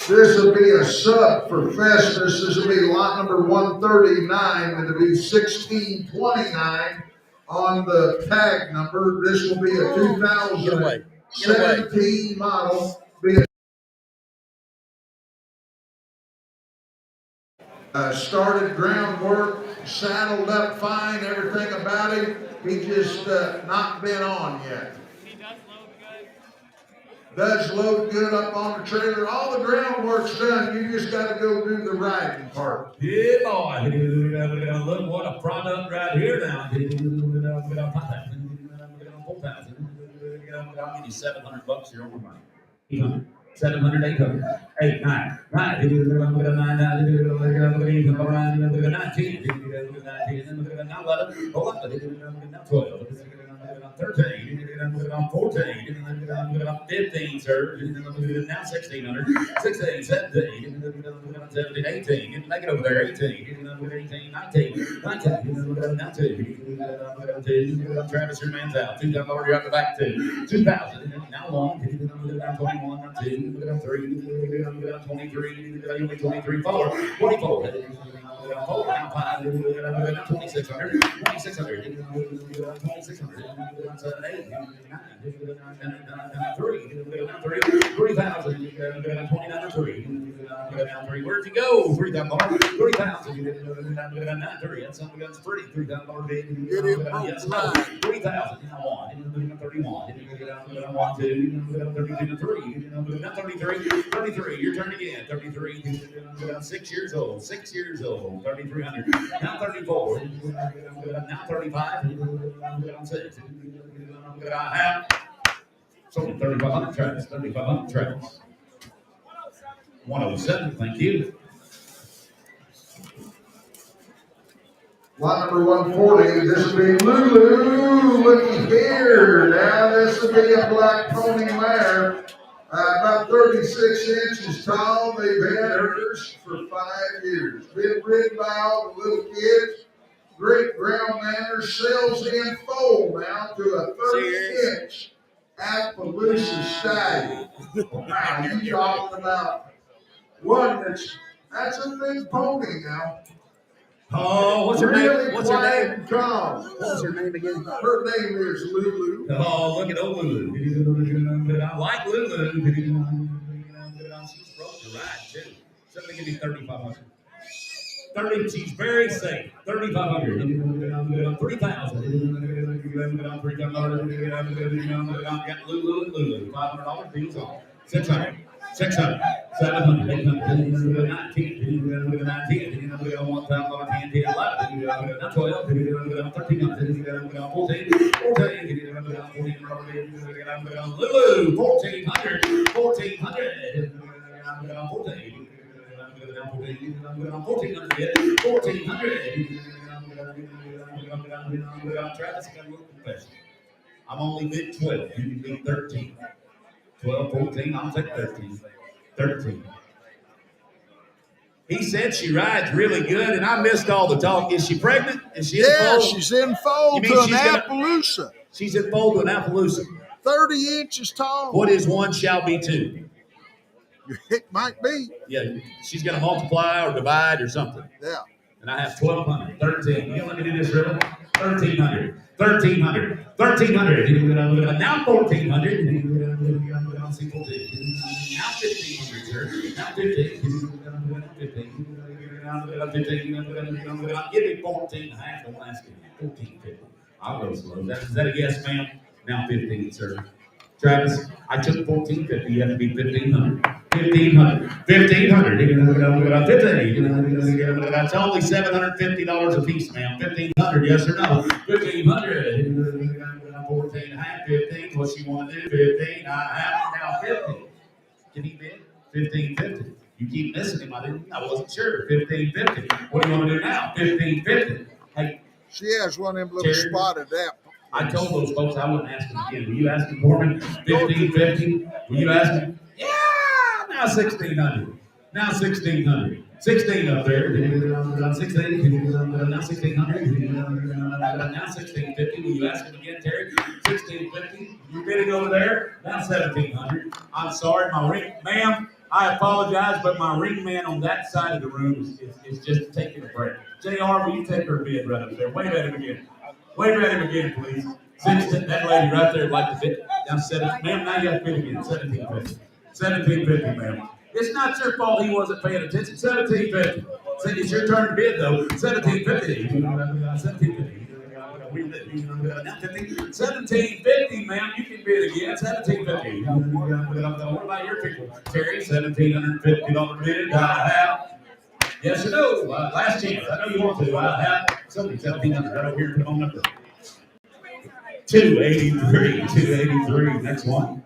This will be a sub for Festus. This will be lot number 139, and it'll be 1629 on the tag number. This will be a 2017 model. Started groundwork, saddled up fine, everything about him. He just not been on yet. Does load good up on the trailer. All the groundwork's done. You just got to go do the riding part. Yeah, boy. Look what a product right here now. I'll give you $700 here over mine. 800. 700, 800, 8, 9, 9, 9, 13, 14, 15, sir. Now 1600, 16, 17, 17, 18. Make it over there, 18, 19, 19, 2. Travis, your man's out. $2,000, you're out the back, 2. 2,000. Now long. 21, 2, 3, 23, 23, 4, 24. 4, now 5, 2600, 2600, 2600, 7, 8, 9, 3, 3,000, 29, 3. Where'd you go? 3,000, 3,000, 3. That's something that's pretty. $3,000 big. Get it, 3,000. 31, 1, 2, 32, 3. 33. Your turn again. 33. 6 years old. 6 years old. 3,300. Now 34. Now 35. 6. I have sold 3,500 tracks. 3,500 tracks. 107. Thank you. Lot number 140, this will be Lulu, looky here. Now this will be a black pony mare, about 36 inches tall. They've had hers for 5 years. Been ridden by all the little kids. Great ground manners, sells in full now to a 30-inch Appaloosa stallion. Wow, you talking about one that's a big pony now. Oh, what's her name? What's her name? What was her name again? Her name is Lulu. Oh, look at old Lulu. I like Lulu. She's broke to ride too. Somebody give me 3,500. 30. She's very safe. 3,500. 3,000. 3,000. Got Lulu and Lulu. $500 deals on. 600. 600, 700, 800, 19, 1,000, 10, 11, 12, 13, 14, Lulu, 1,400, 1,400, 1,400. Travis, I got a little confession. I'm only bid 12. You can bid 13. 12, 14, I'll take 13. 13. He said she rides really good, and I missed all the talk. Is she pregnant? Is she in foal? She's in foal to an Appaloosa. She's in foal to an Appaloosa. 30 inches tall. What is 1 shall be 2? It might be. Yeah, she's going to multiply or divide or something. Yeah. And I have 1,200, 13. You let me do this, really? 1,300, 1,300, 1,300. Now 1,400. Now 1,500, sir. Now 15. 15. Give me 14 and a half. Don't ask me. 14.50. I'll go slow. Is that a yes, ma'am? Now 15, sir. Travis, I took 14.50. You have to be 1,500. 1,500. 1,500. 15. That's only $750 a piece, ma'am. 1,500, yes or no? 1,500. 14 and a half. 15. What you want to do? 15 and a half. Now 50. Can he bid? 15.50. You keep missing him. I wasn't sure. 15.50. What do you want to do now? 15.50. Hey, she has one of them little spotted apples. I told those folks I wouldn't ask them again. Will you ask them for me? 15.50. Will you ask them? Yeah. Now 1,600. Now 1,600. 16 up there. 16. Now 1600. Now 1650. Will you ask him again, Terry? 1650. You bidding over there? Now 1700. I'm sorry, my ring, ma'am. I apologize, but my ring man on that side of the room is just taking a break. JR, will you take her bid right up there? Wave at him again. Wave at him again, please. 16, that lady right there like to bid. Now 7. Ma'am, now you have to bid again. 1750. 1750, ma'am. It's not your fault he wasn't paying attention. 1750. It's your turn to bid, though. 1750. 1750. 1750, ma'am. You can bid again. 1750. What about your people? Terry, $1,750 bid. I have. Yes or no? Last chance. I know you want to. I have. Somebody, 1700. Right over here. Come on number. 283. 283. Next one.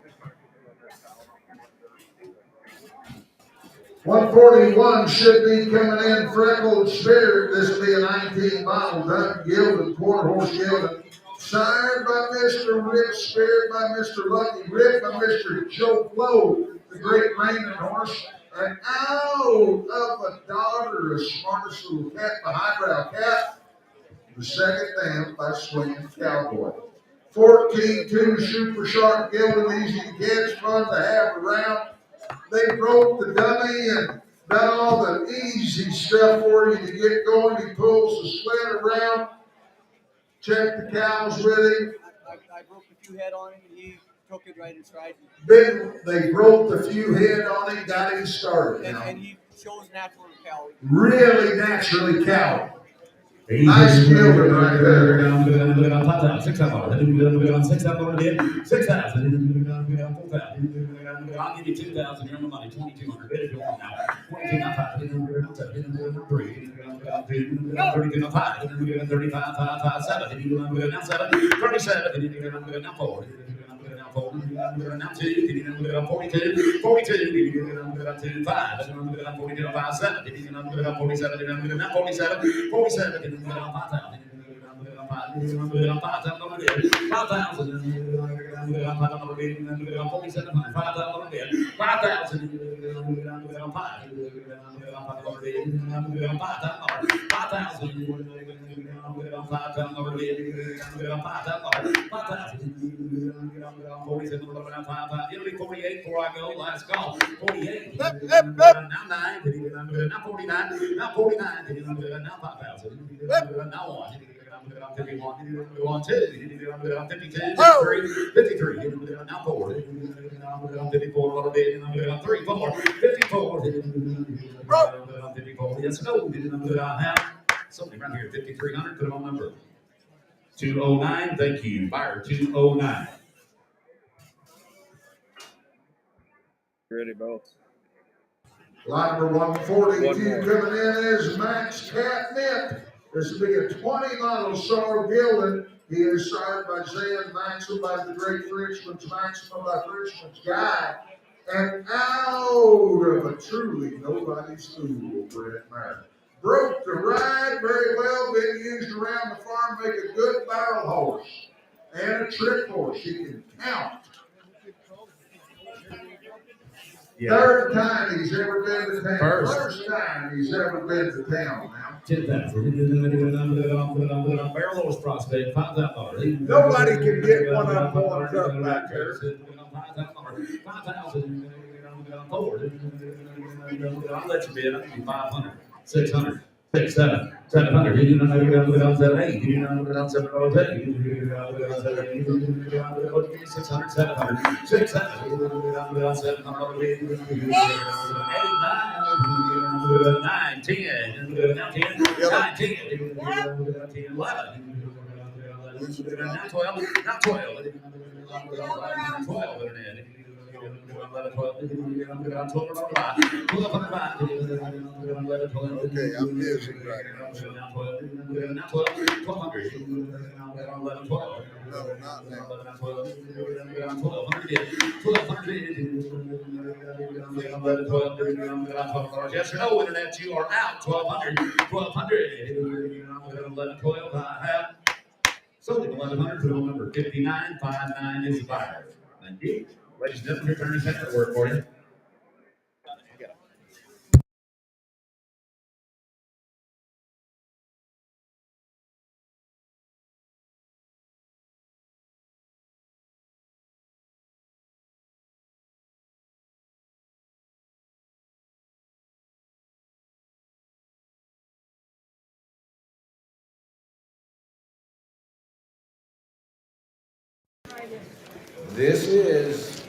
141 should be coming in, Freckled Spirit. This will be a 19 model, Doug Gilden, quarter horse Gilden. Signed by Mr. Rick, spared by Mr. Lucky Rick, by Mr. Joe Flo, the great reigning horse. And out of a daughter, the smartest little cat, the highbrow cat, the second dam by Swinging Cowboy. 14-2 Super Sharp Gilden, easy to catch, fun to have around. They broke the dummy and done all the easy stuff for you to get going. He pulls the sled around, check the cows with him. I broke a few head on him and he took it right in stride. Then they broke the few head on him, got him started. And he shows natural cow. Really naturally cow. Nice building right there. 6,000. 6,000. I'll give you 2,000. You're my money. 2,200. Bid if you want now. 22,500. 35,557. Now 7. 37. Now 4. Now 2, 42, 42, 5, 42, 5, 7, 47, now 47, 47, 5,000. It'll be 48 before I go. Last call. 48. Now 9. Now 49. Now 49. Now 5,000. Now 1. 51, 2, 52, 53, now 4, 54, 3, 4, 54, 54, yes, no, I have something right here, 5,300, put it on number 209, thank you, buyer 209. Ready, both. Lot number 142 coming in is Max Catnip. This will be a 20 model Sorrow Gilden. He is signed by Zan Maxwell, by the great Frenchman's Maxwell, by Frenchman's Guy. And out of a truly nobody's fool, Broodmare. Broke the ride very well, been used around the farm, make a good barrel horse and a trick horse. He can count. Yeah. Third time he's ever been to town. First time he's ever been to town now. 10,000. Barrel horse prospect, $5,000. Nobody can get one up on up back there. 5,000. I'll let you bid. I'll give you 500. 600. 6, 7, 700. 7, 8. 600, 700. 6, 7. 9, 10. 9, 10. 11. Now 12. Now 12. 12. 12. Okay, I'm busy right now. Now 1,200. No, not now. 1,200. Yes or no, Internet, you are out. 1,200. 1,200. 11, 12. I have sold it. 1,100. Put on number 5959 is the buyer. Thank you. Ladies and gentlemen, your turn is at work for you. This is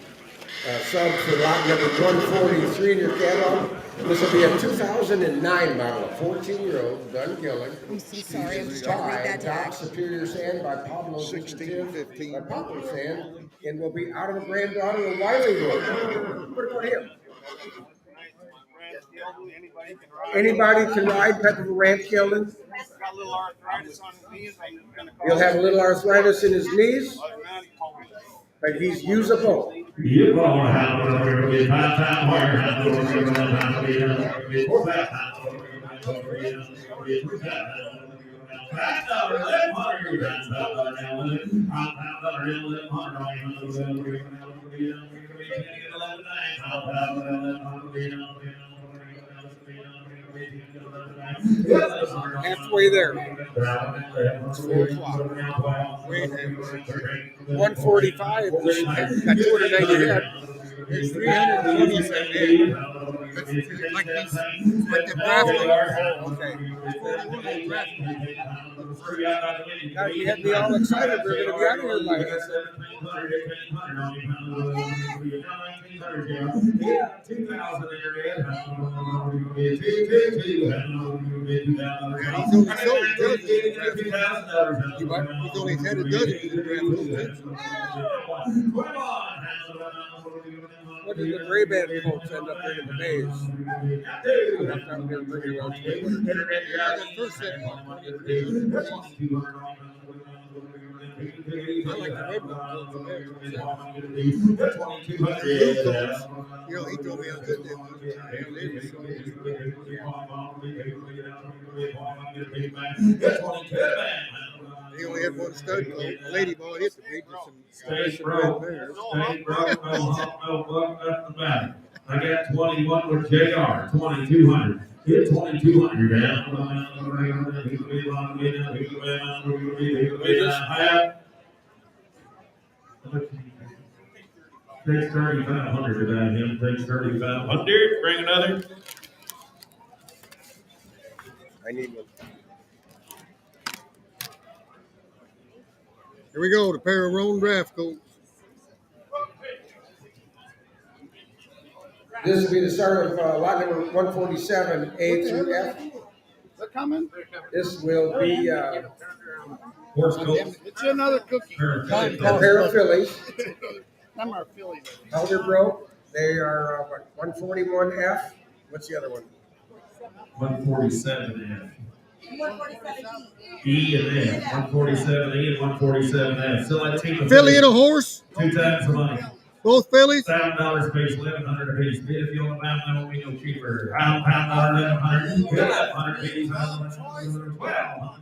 sub for lot number 143 in your catalog. This will be a 2009 model, a 14-year-old, done killing. I'm so sorry. I'm just trying to read that Doc tag. Superior Sand by Pablo 1615 by Pablo Sand, and will be out of the granddaughter of Wiley Road. Put it on here. Anybody can ride type of a ranch gelding. He'll have a little arthritis in his knees, but he's usable. Halfway there. It's 4 o'clock. 145. Got 290 head. There's 327 head. Like these, like the draft. Oh, okay. God, you had me all excited. We're going to be out of here by He's only had a dozen in the draft. What did the gray band folks end up in the maze? You know, he told me how good they were. He only had one stud coat. The lady bought it to breed with some Stay broke. Stay broke. No hot, no buck, nothing matter. I got 21 with JR, 2200. Hit 2200 down. 3,500 to that him. 3,500. Bring another. I need one. Here we go, the pair of Roan draft coats. This will be the start of lot number 147, A through F. They're coming. This will be It's another cookie. a pair of fillies. Them are fillies. Elder broke. They are 141F. What's the other one? 147F. 147 E and F. 147E and 147F. So that team of Filly and a horse. 2 times the money. Both fillies. $7 a piece, $1,100 a piece. Bid if you want to pound, that won't be no cheaper. Pound, $1,100. $1,100 a piece. 12.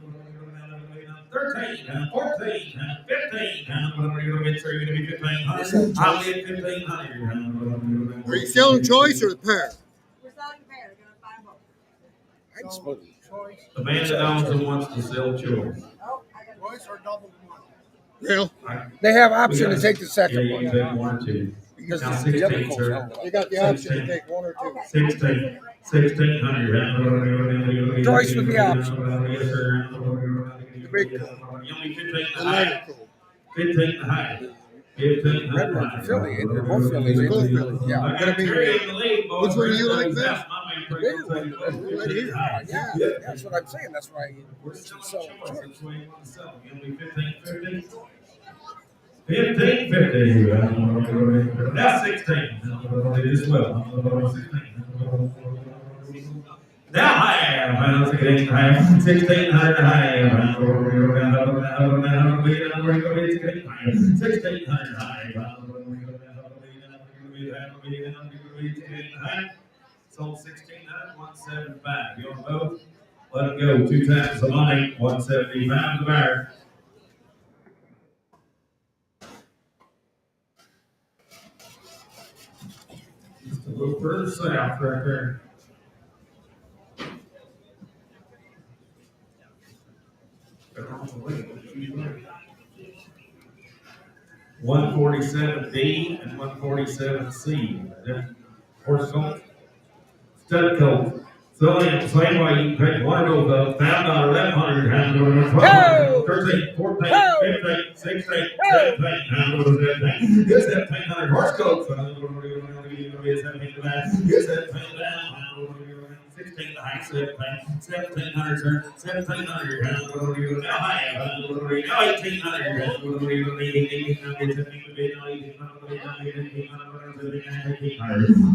13, 14, 15. Whatever you're going to get, sir, you're going to be 1,500. I'll get 1,500. Are you selling choice or the pair? We're selling pair. We're gonna buy both. I'd split The man that owns and wants to sell choice. Oh, I got choice or double the money. Well, They have option to take the Yeah, second you one. can take 1 or 2. Because Now the other 16, folks sir. don't. you got the option to take one or two. 16. 1,600. Choice with the option. Yes, sir. The big You only 15 the the high. lighter coat. 15 the high. 15 the Red one's a filly, and they're both fillies. Both ain't they? fillies. Yeah. I got Terry in the lead, boys. Which one do you like best? That's my main The bigger one. Right here. Yeah, that's what I'm saying. That's why we're selling choice. 1550. Now 16. As well. 16. Now I am. 16 high. 1600 high. 1600 high. Sold 1600, 175. You want both? Let them go. 2 times the money. 175 the buyer. Just a little further south right there. $147D and $147C. Horse coat, stud coat. So same way you can pick one of those up. $1,100. 13, 14, 15, 16, 17, 17. Get 1700 horse coat. Get 17 back. Get 17 down. 16 to high, 1700, sir. 1700. Now high. Now 1800.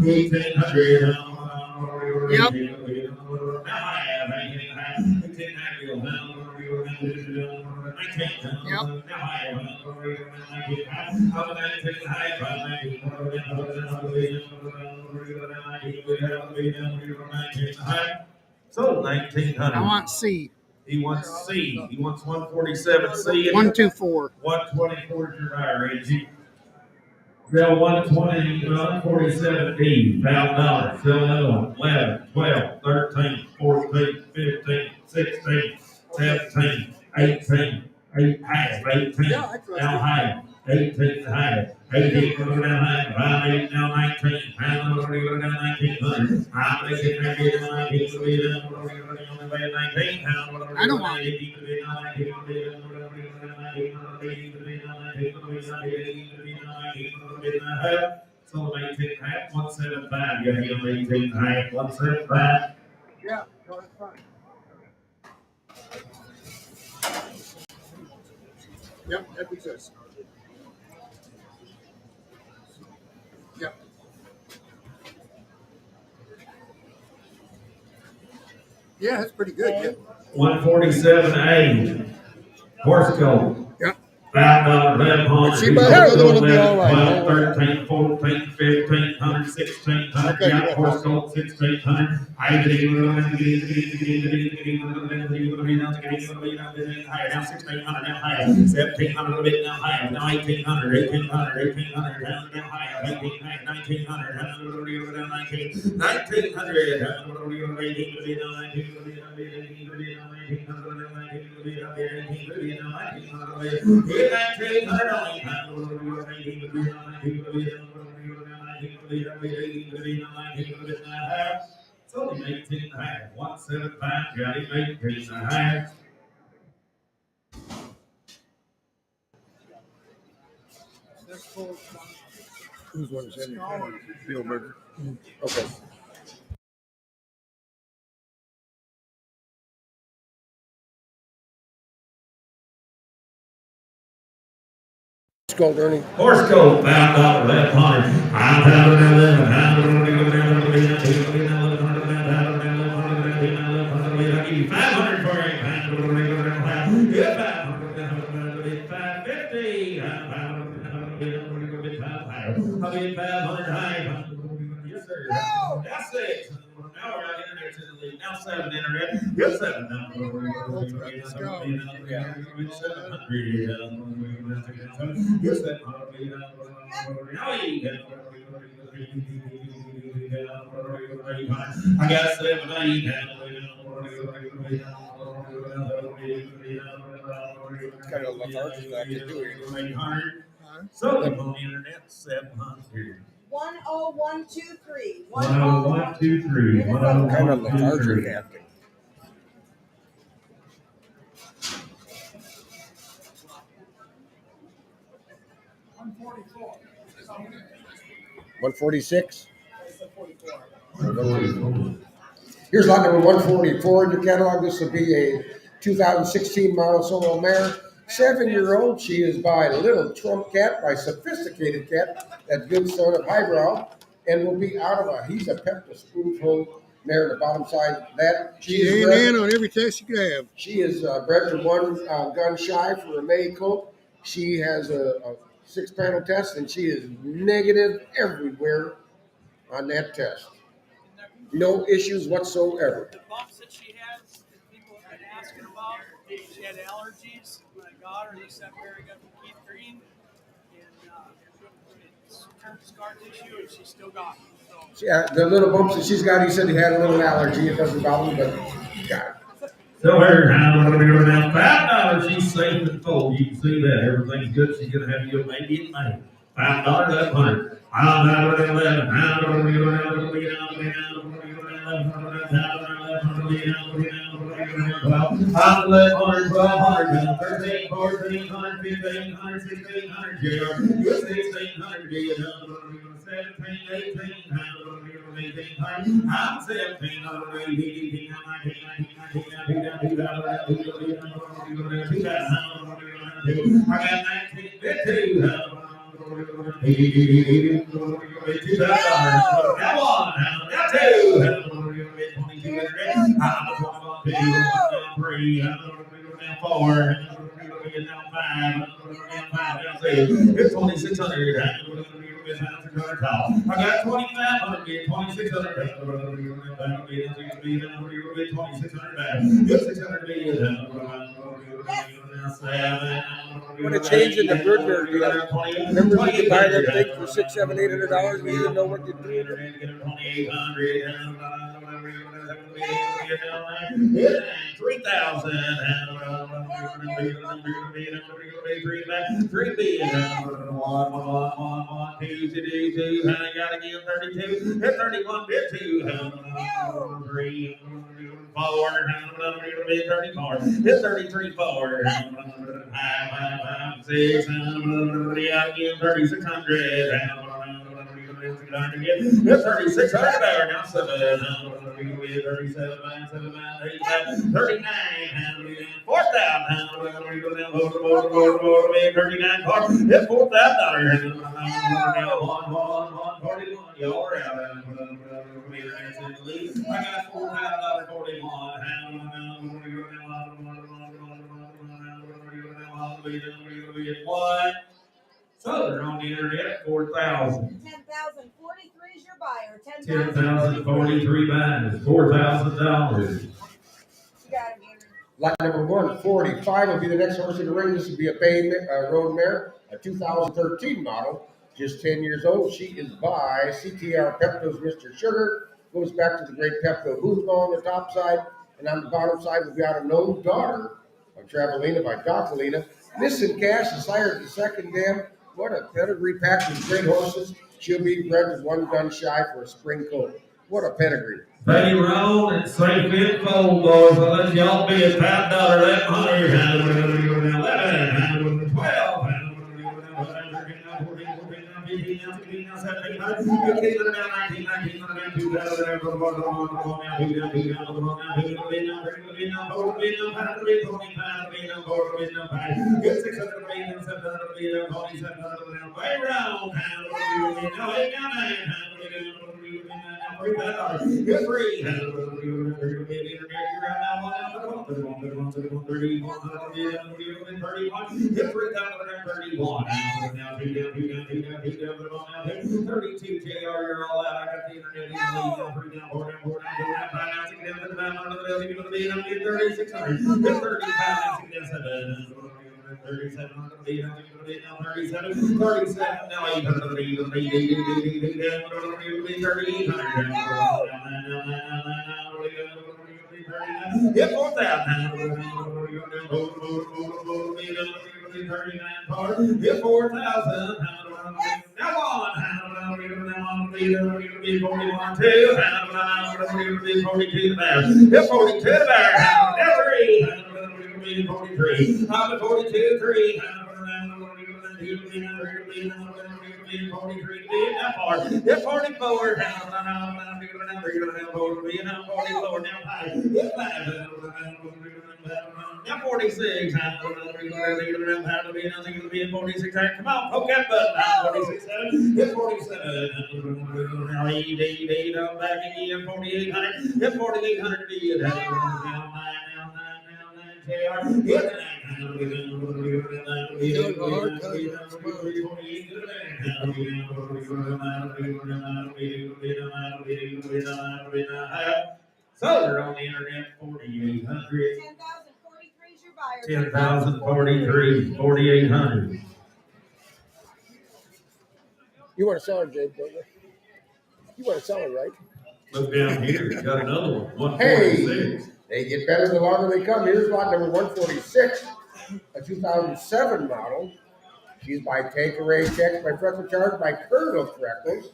1800. Yep. So 1900. I want C. He wants C. He wants 147 C. 124. 124 is your higher range. Sell 120, 147 D, $1,000. Sell another one. 11, 12, 13, 14, 15, 16, 17, 18, 18, now high. 18 high. 18 down high. 5, 8 now 19. Now we're going down 1900. I'm going to get 19. I don't want it. So 18 half, 175. You have 18 half, 175. Yeah, no, that's fine. Yep, that exists. Yep. Yeah, that's pretty good. Yeah. 147A. Horse coat. Yep. $5, She buys another one, it'll be all right. 12, 13, 14, 1500, 1600. Okay, Yeah, horse coat, 1600. I get now 1600 now higher. 1700 a bit now higher. Now 1800, 1800, 1800 down higher. 1900, 1900 down 1900. 1900. It's only 18 and a half. 175, Johnny, 18 and a half. Who's one is in Bill Burger. Okay. Gold earning. Horse coat, $5, left hunter. I'll give you 500 for it. Get 500, 550. I'll give 500 high. Yes, sir. Now 6. Now we're out internet to the league. Now 7 internet. Get 7 now. Let's go. Yeah. 700. Get 700. Now 8. I got 7, 8. Kind of lethargic like you do it. 800. So on the internet, 700. 10123. 10123. Kind of lethargic acting. $146. Here's lot number 144 in your catalog. This will be a 2016 model solo mare. 7-year-old. She is by Little Trump Cat, by Sophisticated Cat, that good son of Highbrow, and will be out of a he's a Pepto spoonful mare on the bottom side. That She ain't in on every test you could have. she is bred to one gun shy for a May colt. She has a 6-panel test, and she is negative everywhere on that test. No issues whatsoever. The bumps that she has, that people have been asking about, she had allergies. When I got her, they sent Mary got from Keith Green, and it's turned to scar tissue, and she's still got it. So. Yeah, the little bumps that she's got, he said he had a little allergy. It doesn't bother him, but God. So her now $5. She's safe and full. You can see that everything's good. She's gonna have you maybe in May. $5 up 100. 1100, 1200, 13, 1400, 1500, 1600, JR. 1600, 17, 18, I'm 17, 18, 19, I got 19, 15, now one, now two, 3, now 4, now 5, it's 2600. I got 2500, 2600, 2600, When it changed in the Broodmare deal, remember you could buy that thing for $600, $700, $800, and you didn't know what to do with it? 3,000, 3 billion, 1, 2, 2, I gotta give 32, 31, 2, 3, 4, 34, 33, 4, 5, 6, I give 3,600. 3,600 there, now 7, 37, 39, 4,000, 39, 4,000, y'all are out. I got 4,000, 41. So they're on the internet, 4,000. 10,043 is your buyer. 10,043 buyers, $4,000. Lot number 145 will be the next horse in the ring. This will be a road mare, a 2013 model, just 10 years old. She is by CTR Pepto's Mr. Sugar. Goes back to the great Pepto Hoover on the top side, and on the bottom side we've got a known daughter of Travelina by Docalina. Missing Cash is hired the second dam. What a pedigree pack with great horses. She'll be bred with 1 gun shy for a spring colt. What a pedigree. They roll and safe in fold, boys. I'll let y'all be a $5, 1100, 11, 12, 32 JR, you're all out. I got the internet. 3600, 37, now 800, yeah, 4,000. Yeah, 4,000. Now on. 41, 2. 42 the bear. Yeah, 42 the bear. Now 3. 43. I'm at 42, 3. 43, now 4. Yeah, 44. Now 46. Come on, poke that button. 46. Hit 47. Now 8, I'm back again. 4,800. Hit 4,800 to you. So they're on the internet, 4,800. 10,043 is your buyer. 10,043, 4,800. You want to sell her, Jake, don't you? You want to sell her, right? Look down here, you got another one. Hey, they get better the longer they come. Here's lot number 146, a 2007 model. She's by Tanqueray, checked by Freckle Charge by Colonel Freckles,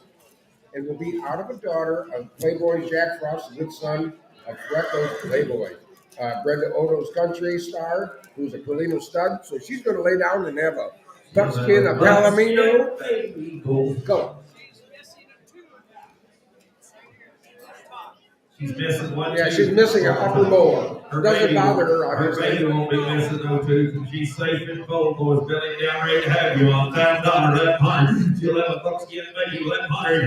and will be out of a daughter of Playboy Jack Frost, the good son of Freckles Playboy. Brenda Odo's country star, who's a Polino stud. So she's going to lay down and have a buckskin, a palomino. Go. She's missing one. Yeah, she's missing an upper molar. Doesn't bother her, Her obviously. baby won't be missing no tooth, and she's safe and full. Boys belly down, ready to have you on $1,000 left behind. She'll have a buckskin baby left behind.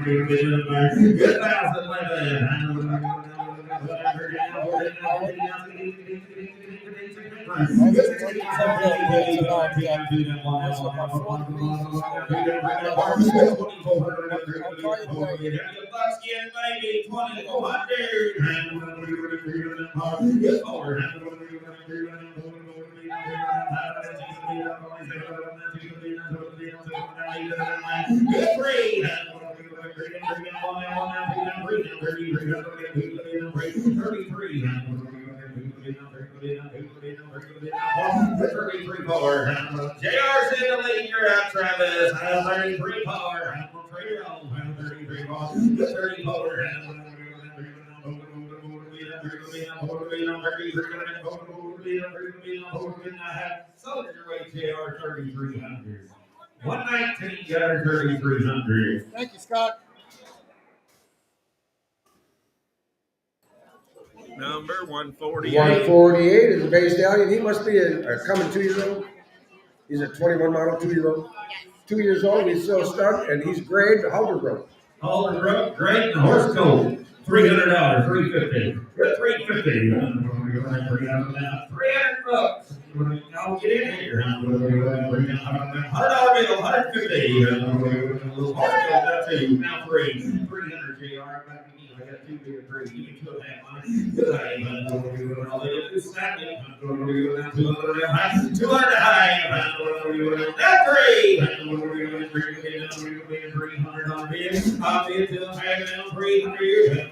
Good thousand left. Buckskin baby, 33 power. JR's in the lead. You're out, Travis. 33 power. 33 power. 30 power. Soldier weight JR 3,300. 119 got her 3,300. Thank you, Scott. Number 148. 148 is a bay stallion. He must be a coming 2-year-old. He's a 21 model 2-year-old. 2 years old. He's still stud, and he's grade halter growth. Halter growth, great, and horse coat. $300, $350. Good, $350. $300. I'll get in here. $100 bill, $150. Horse coat, that's it. Now $300 JR. I got 2 big and 3. Give me 2.5. $200 high. Now 3. $300 bid. I'll bid till I'm hanging down 300.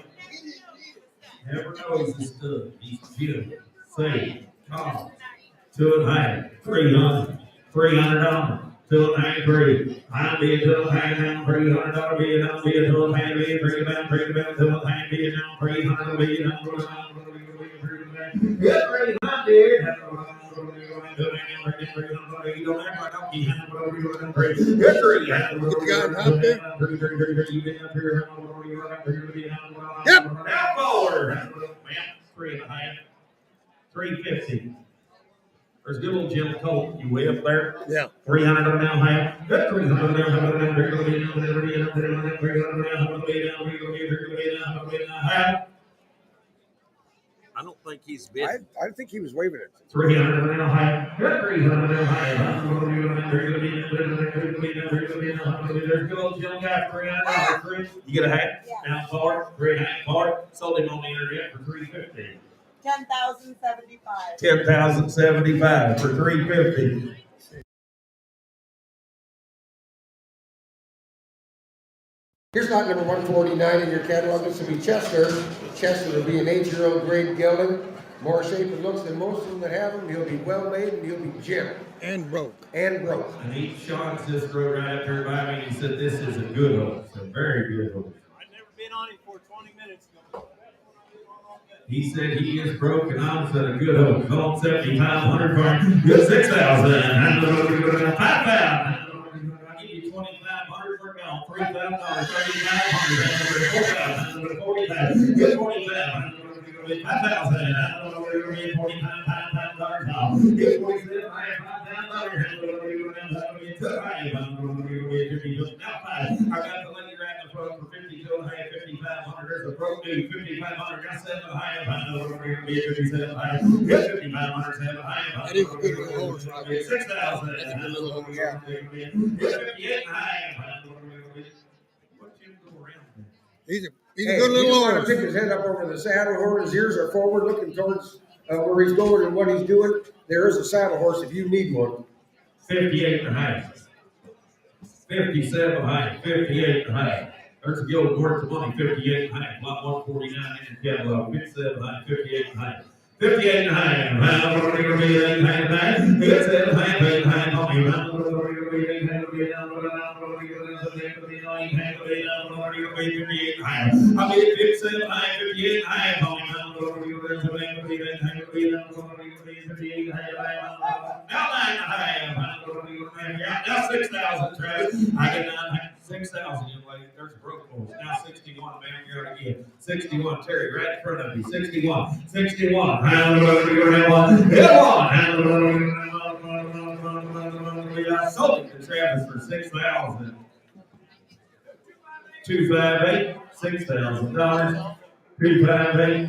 Never knows the stuff. He's chill, safe, calm. 2.5. $300. $300. 2.5. I'll be till I'm hanging down $300 bid. I'll be till I'm hanging down $300 till I'm hanging down $300 bid. Good Yep. Now forward. 350. There's good old Jim Colt. You way up there? Yeah. 300 on down high. Good 300 down high. I don't think he's bid. I think he was waving it. 300 down high. Good 300 down high. There's good old Jim guy. $300. You get a hat? Yeah. Down forward. 3 hat forward. Sold him on the internet for $350. 10,075. 10,075 for $350. Here's lot number 149 in your catalog. This will be Chester. Chester will be an 8-year-old grade gelding. More shape and looks than most of them that have him. He'll be well made and he'll be Jim. And broke. And broke. And Sean just rode right up there by me and he said, this is a good horse, a very good horse. I've never been on it for 20 minutes ago. He said he is broke and I said a good horse. Call 7,500 for good 6,000. 5,000. I'll give you 2,500 for now. $3,000. 3,500. 4,000. 40,000. Good 40,000. 5,000. Get 47. I have $5,000. I got the lady right in the front for 52. I have 5,500. There's a broke dude. 5,500. Got 7 high. 57 high. Get 5,500. 7 high. That is a good little horse. 6,000. That's a good little horse. Yeah. Get 58 high. He's a Hey, good you little don't want horse. to pick his head up over the saddle horse. His ears are forward, looking towards where he's going and what he's doing. There is a saddle horse if you need one. 58 and a half. 57 high. 58 and a half. There's a guild worth of money. 58 and a half. Lot 149 in your catalog. 57 high. 58 and a half. 58 and a half. 57 high. 58 and a half. I mean, 57 high. 58 and a half. Now 6,000, Travis. I did not have 6,000. There's a broke horse. Now 61, man. You're again. 61, Terry, right in front of you. 61. 61. I sold it to Travis for 6,000. 258, $6,000. 258.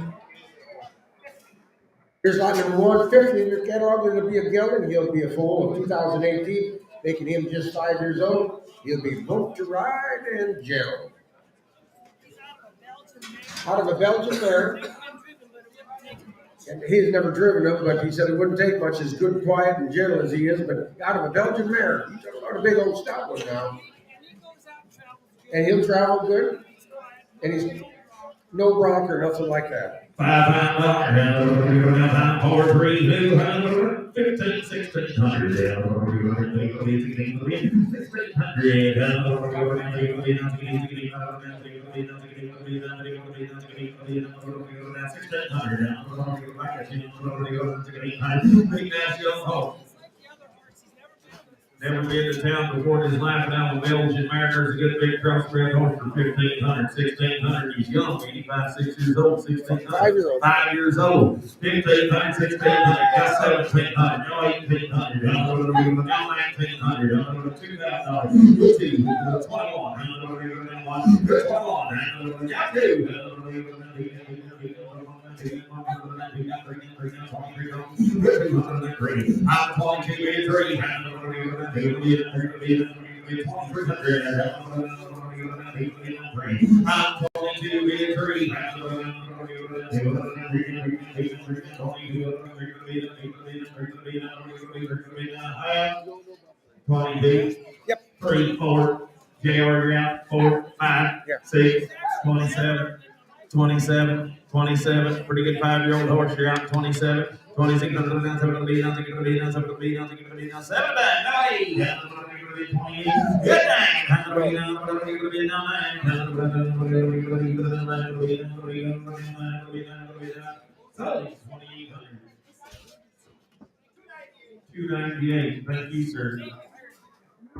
Here's lot number 150 in your catalog. It'll be a gelding. He'll be a foal of 2018, making him just 5 years old. He'll be booked to ride and gentle. Out of a Belgian mare. And he's never driven him, but he said it wouldn't take much, as good, quiet, and gentle as he is. But out of a Belgian mare, he's got a big old stout one now. And he'll travel good. And he's no bronc or nothing like that. 500, 4, 3, 200, 15, 1600. Never been to town before in his life, and I'm a Belgian Mariners, a good big crossbred horse for 1,500, 1,600. He's young, 85, 6 years old, 1,600. 5 years old. 1,500, 1,600, now 1,700, now 1,800, now 1,900, now $2,000, 21. I'm 22 and 3. Yep. 3, 4. JR, you're out. 4, 5, 6, 27. 27, 27, pretty good 5-year-old horse. You're out 27, 26, 7 back, 7 back, 8, 28, good dang, 298, thank you, sir.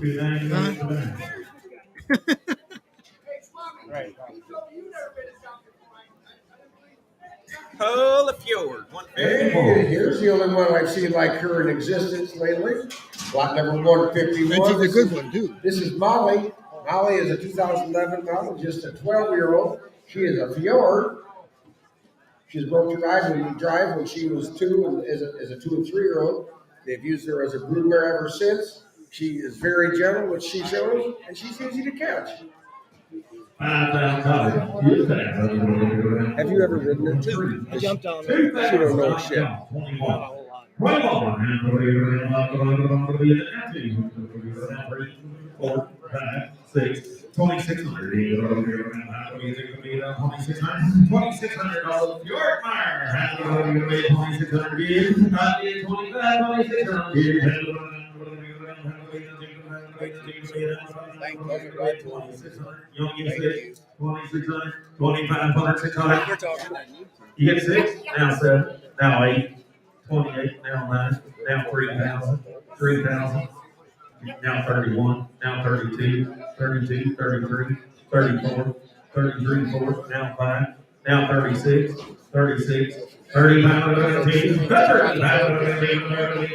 298. Right. Pull the fjord. Hey, here's the only one I've seen like her in existence lately. Lot number 151. She's a good one, too. This is Molly. Molly is a 2011 model, just a 12-year-old. She is a fjord. She's broke to ride and drive when she was 2 and as a 2 and 3-year-old. They've used her as a broodmare ever since. She is very gentle, which she shows, and she's easy to catch. Have you ever ridden it? I jumped on She don't know shit. 4, 5, 6, 2,600. $2,600. Broodmare. 2,500, 600. You get 6, now 7, now 8, 28, now 9, now 3,000, 3,000, now 31, now 32, 32, 33, 34, 33, 4, now 5, now 36, 36, 35, 36, 3,600.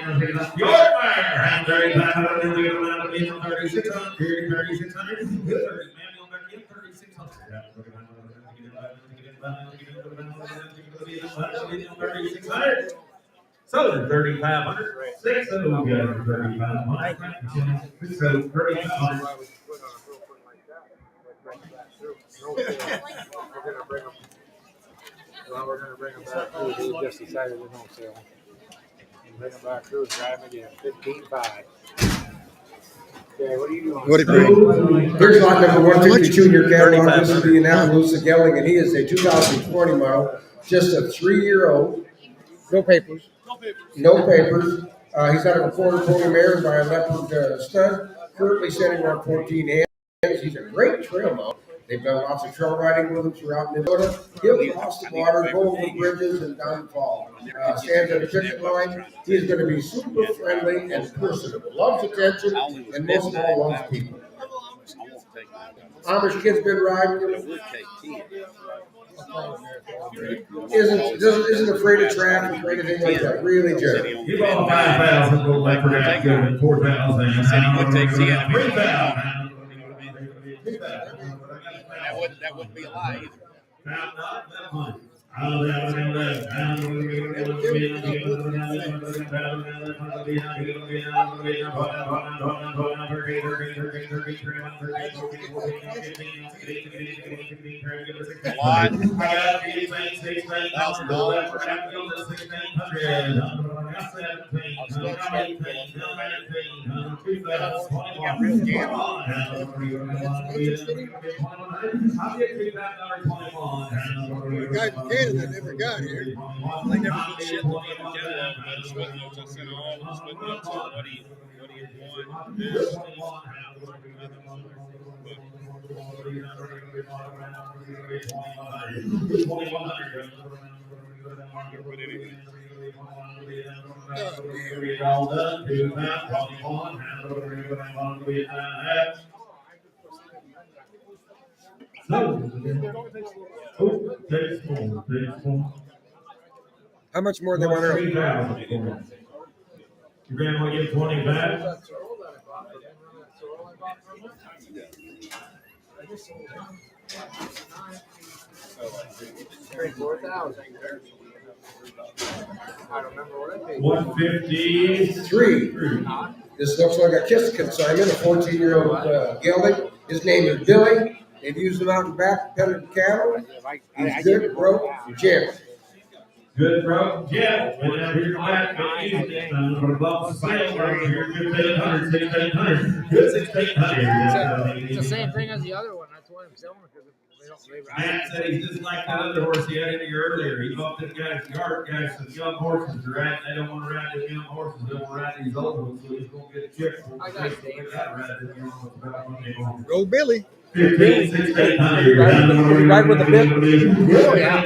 So 3,500. 6 of them got 3,500. So 3,500. Well, we're going to bring them back through. We just decided we don't sell them. Bring them back through, drive them again. 15.5. Okay, what are you doing? Here's lot number 152 in your catalog. This is the Annapolis gelding, and he is a 2020 model, just a 3-year-old. No papers. No papers. He's out of a quarter pony mare by a leopard stud, currently standing around 14 hands. He's a great trail mount. They've done lots of trail riding with him throughout Dakota. He'll cross the water, go over bridges, and downfall. Stands at the ticket line. He's going to be super friendly and personable. Loves attention, and most of all, loves people. Amish kid's been riding him. Isn't afraid of traffic or anything like that. Really gentle. You bought 5,000, go back for that good 4,000. He said he would take 10. 3,000. That wouldn't be a lie either. A lot. The guy from Canada never got here. They never put shit in the catalog, but his footnotes, I sent all his footnotes on what he had won. This. How much more they want to? Your grandma get 20 back. $153. This looks like a Kist consignment, a 14-year-old gelding. His name is Billy. They've used him out in back petting cattle. He's good, broke, Jim. Good, bro. Yeah. Went out here back. Above the sale right here. 1,500, 1,600. Good 1,600. It's the same thing as the other one. That's why I'm selling it, because they Matt said he's just like the other horse he had in here earlier. He bought this guy's yard guys some young horses to ride. They don't want to ride the young horses. They want to ride these old ones. So he's going to get a check for them. Go Billy. 15, 1,600. Right with the bit. Oh, yeah.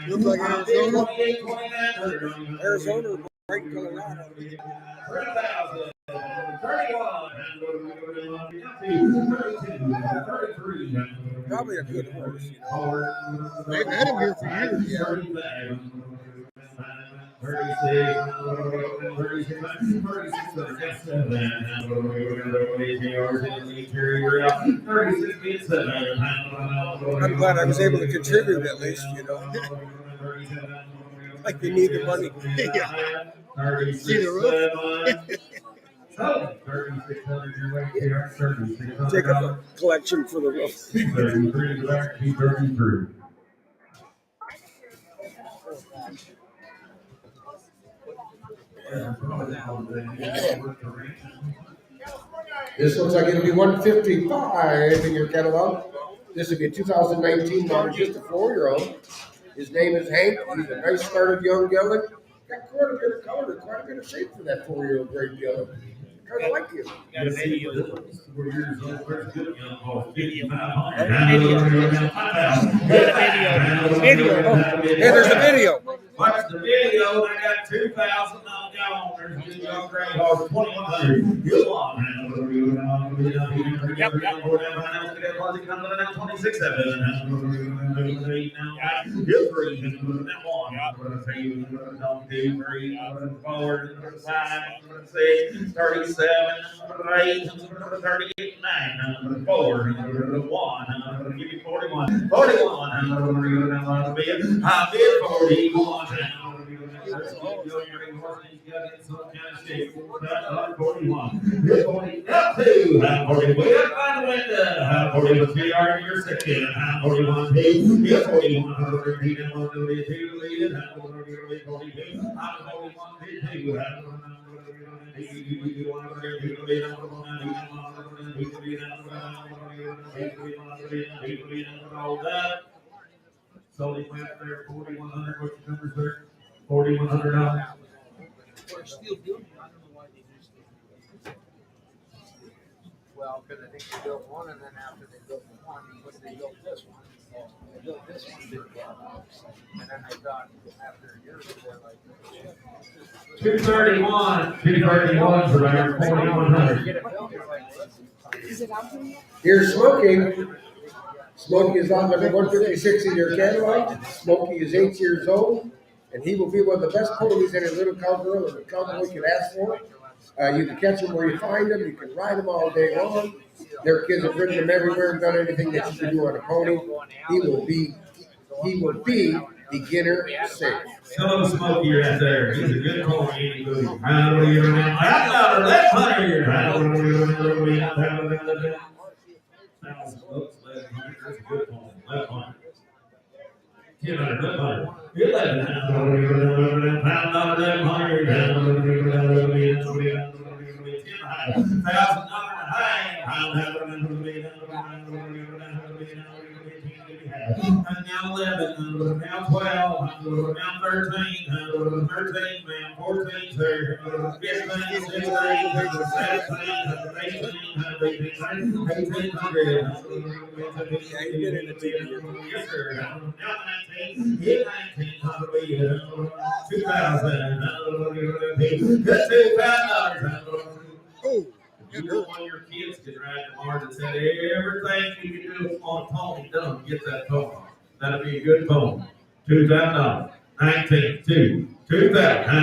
Looks like Arizona. Arizona, right in Colorado. 3,000. 31. Probably a good horse. They've had him here for years. Yeah. 36. I'm glad I was able to contribute at least, you know. Like they need the money. Yeah. See the roof? Take up a collection for the roof. 33. This looks like it'll be 155 in your catalog. This will be a 2019 model, just a 4-year-old. His name is Hank. He's a nice started young gelding. Got quite a bit of color, quite a bit of shape for that 4-year-old great gelding. Kind of like him. Hey, there's a video. Watch the video. I got 2,000 on gone. There's a young great horse, 2,100. Good one. Yep. 26. Forward, 5, 6, 37, 8, 38, 9, 4, 1, give me 41. 41. I bid 41. There's a little young green horse, he's got in some kind of shape. 41. This 40, up to 40. Way up by the window. 40 was 3 yard in your second. 41 2. He's 41. 113 and 132 lead. 42. 41 2. So they went there 4,100. What's your numbers there? $4,100. We're still doing it. I don't know why they just well, because I think they built one, and then after they built one, they built this one. They built this one big gap, and then they thought after a year they're like 231. 231 for our 4,100. Here's Smokey. Smokey is on number 156 in your catalog. Smokey is 8 years old, and he will be one of the best ponies in a little cowgirl and a cowboy can ask for. You can catch them where you find them. You can ride them all day long. Their kids have ridden them everywhere and done anything that you can do on a pony. He will be beginner safe. Hello, Smokey, right there. He's a good pony. Left hunter. That's a good pony. Left hunter. 1000 left hunter. 11 pound left hunter. $1,000 and now 11, now 12, now 13, 13, man, 14, 15, 16, 17, 18, yes, sir. Now 19, 2,000, oh. You want your kids to ride the horse and say everything you can do on a pony done, get that pony. That'll be a good pony. $2,000. 19, 2, 2,000.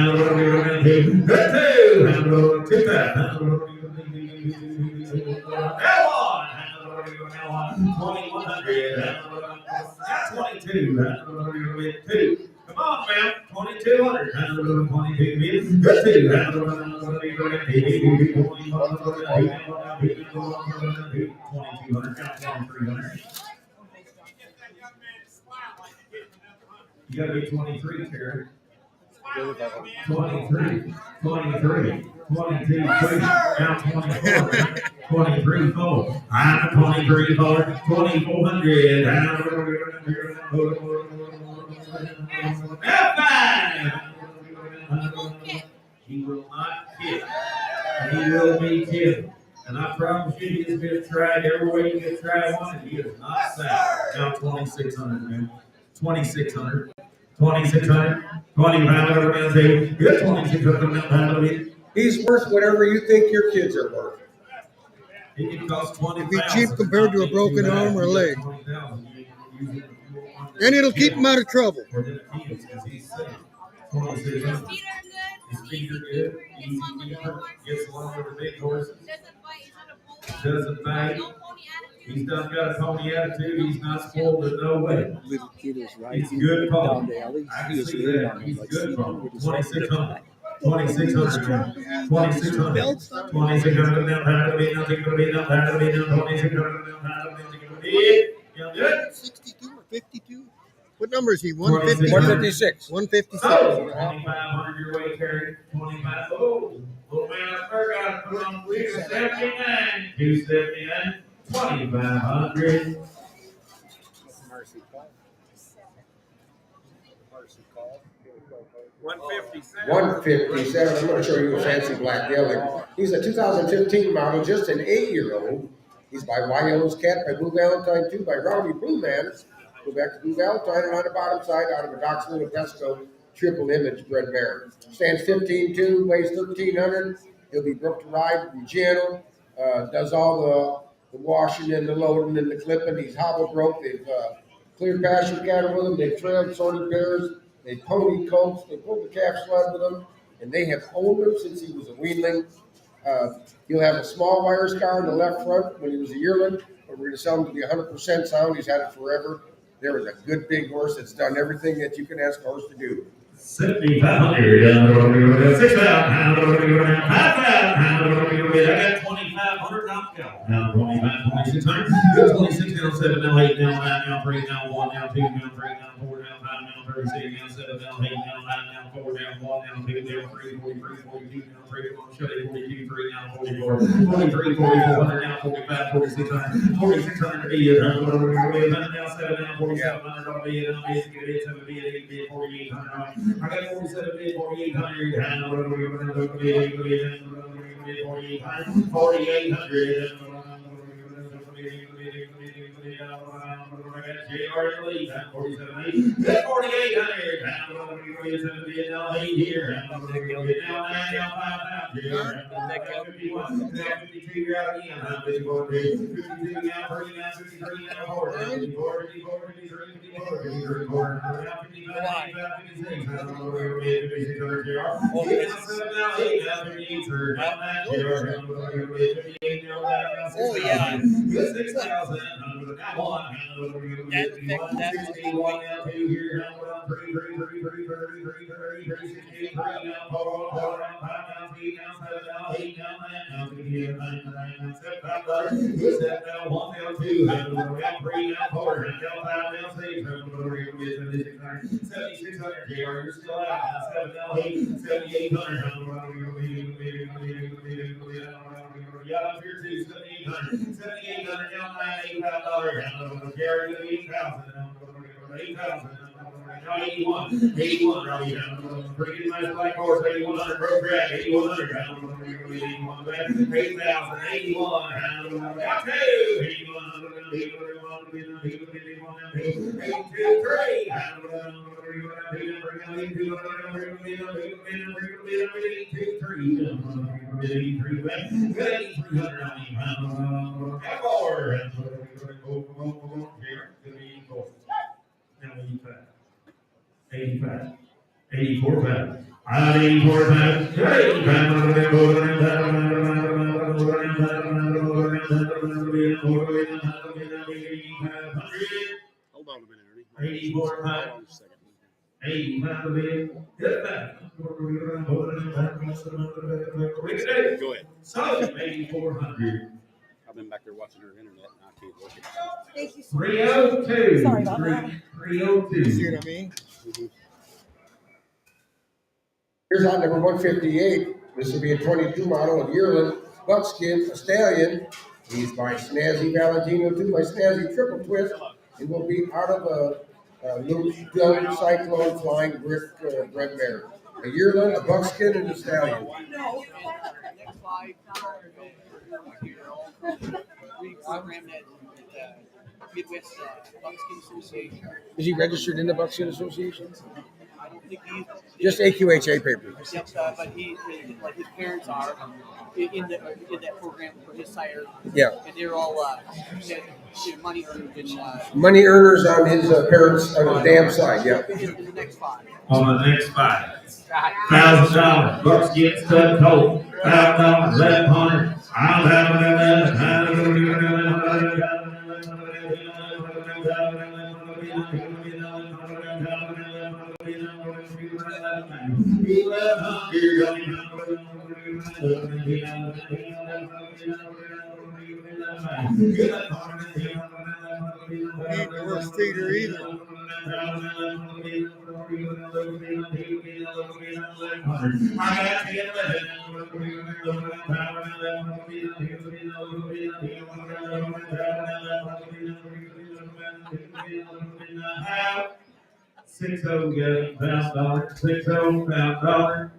2,000. Now on. 2,100. 22. 2. Come on, man. 2,200. 22. Good 2. 2,200. You gotta be 23, Terry. 23, 23, 22, now 24, 23, 4. I'm 23, 4, 2,400. Now 5. He will not kick. He will be killed. And I promise you, he has been tried every way you can try one, and he is not sad. Now 2,600, man. 2,600. 2,600. 2,500. Good 2,600. He's worth whatever you think your kids are worth. He can cost 20. It'd be cheap compared to a broken arm or a leg. And it'll keep him out of trouble. His feet are good. Easy keeper. Gets along with the big horses. Doesn't bite. He's done got a pony attitude. He's not spoiled in no way. He's a good pony. I can see that. He's a good pony. 2,600. 2,600. 2,600. 2,600. Nothing to be done. 2,600. Good. 62 or 52? What number is he? 150? 156. 156. 2,500 your way, Terry. 25. Oh, little man up there got to put on 279. 279. 2,500. Mercy call. Mercy call. 157. 157. I'm going to show you a fancy black gelding. He's a 2015 model, just an 8-year-old. He's by Yellow's Cat, by Blue Valentine 2, by Rowdy Broodmare. Go back to Blue Valentine, and on the bottom side, out of the Knoxville Pesco triple image Broodmare. Stands 15'2", weighs 1,300. He'll be broke to ride, be gentle, does all the washing and the loading and the clipping. He's hobble broke. They've cleared pasture cattle with him. They've trailed sorted pairs. They pony colts. They pulled the calf sled with him, and they have owned him since he was a weanling. He'll have a small wire scar in the left front when he was a yearling, but we're going to sell him to be 100% sound. He's had it forever. There is a good big horse that's done everything that you can ask a horse to do. 7,500, 6,000, 5,000, I got 2,500 knocked out. Now 25, 2,600, 26 down, 7 now, 8 now, 9 now, 3 now, 1 now, 2 now, 3 now, 4 now, 5 now, 36 now, 7 now, 8 now, 9 now, 4 down, 1 now, 2 down, 3, 43, 42 now, 3 now, 42, 3 now, 44, 43, 4400 now, 45, 4600, 4600 to be it, 100 now, 7 now, 4700 on be it, 7 be it, 8 be it, 4800. I got 47 bid, 4,800. 4,800. Oh yeah. 6,000. That affects that. Hold on a minute, Ernie. 84 Hold on a second. 85 to bid. Get back. Go ahead. So, 8,400. I've been back there watching her internet and I can't work it. Thank you. 302. Sorry about that. 302. See what I mean? Here's lot number 158. This will be a 22 model of yearling buckskin, a stallion. He's by Snazzy Valentino, 2 by Snazzy Triple Twist. It will be out of a loose gun cyclone flying brick Broodmare. A yearling, a buckskin, and a stallion. We programmed at Midwest Buckskin Association. Is he registered in the Buckskin Association? I don't think he's Just AQHA papers. Yep, but he, like his parents are in that program for his sire. Yeah. And they're all money earners in Money earners on his parents on the damn side, yeah. in the next 5. On the next 5. $1,000. Buckskin stud coat. $5,000. 1,100. I'll have Ain't the worst feeder either. $6,000. $6,000.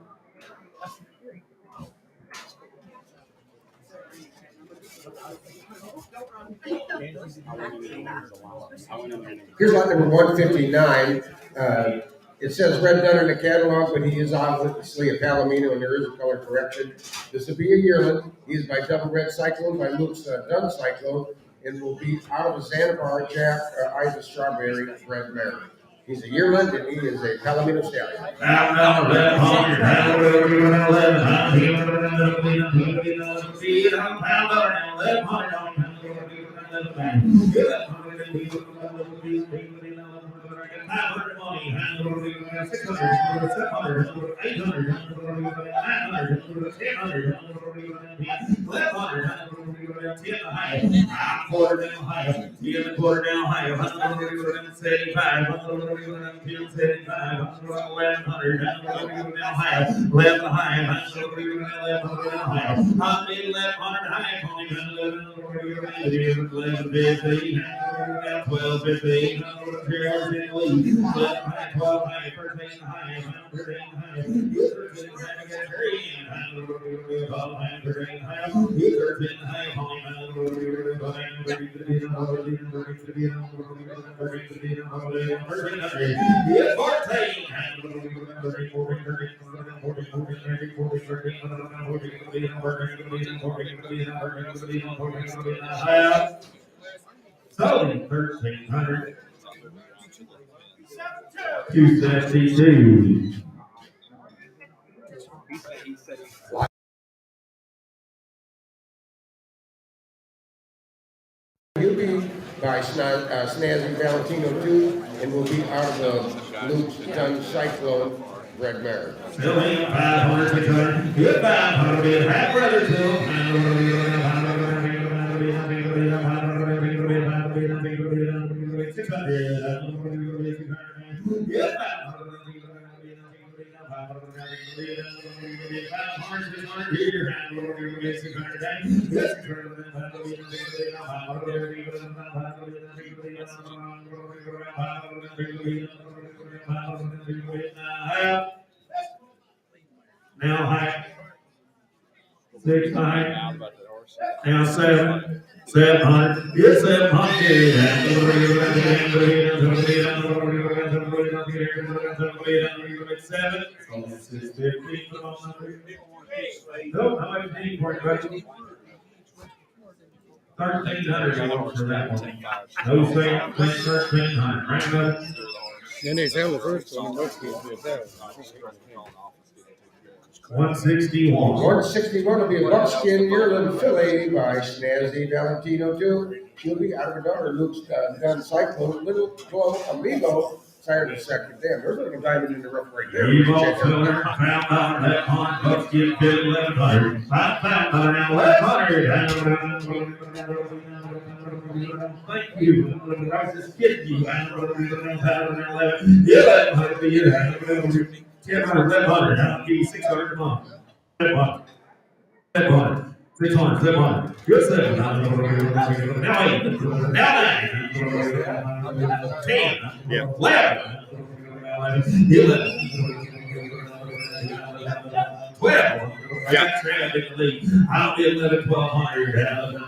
Here's lot number 159. It says red dun in the catalog, but he is obviously a Palomino, and there is a color correction. This will be a yearling. He is by Double Red Cyclone, by Luke's Dun Cyclone, and will be out of a Xanabar Jack Isa Strawberry Broodmare. He's a yearling, and he is a Palomino stallion. 500 money, 600, 700, 800, 900, 1000, 1100, 10 high, quarter down high, 10 quarter down high, 175, 175, 1100 down high, 11 high, 11 high, 1100 high, 11 15, 12 15, 12 high, 12 high, 13 high, 13 high, 13 1300, 272. He'll be by Snazzy Valentino too, and will be out of the Luke's Done Cyclone Red Mare. Still ain't 500, 600, good 500, half brother too. 600. Now high. 6 high. Now 7. 700. Yes, 700. 7. 650. Nope, how much do you need for it, buddy? 1,300 for that one. No sale, 1,300. Right, buddy? Then they sell the first one. 161. 161 will be a buckskin yearling fillet by Snazzy Valentino too. She'll be out of her daughter Luke's Done Cyclone, little 12 amigo. Tired of the second. Damn, there's a little diamond in the rough right there. Evo filler, found out that on buckskin fill 1100. I found out now 1100. Thank you. I was just kidding you. 1100. Yeah, 1100. 1100. I'll give you 600 a month. 700. 600. 700. Good 7. Now 8. Now 9. 10. 11. 11. 12. Yeah. I'll be 11, 1200.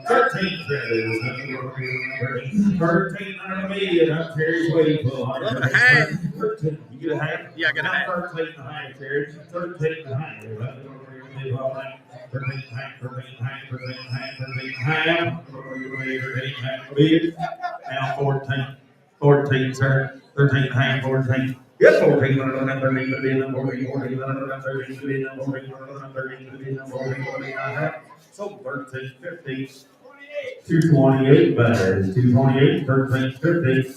13 credits. 1300 million. I'm Terry's waiting for. You get a half? Yeah, I got a half. 13 and a half, Terry. 13 and a half. 13 and a half. 13 and a half. 13 and a half. Now 14. 14, sir. 13 and a half. 14. Yes, 14. 14. So 13, 15. 228 bags. 228, 13, 15.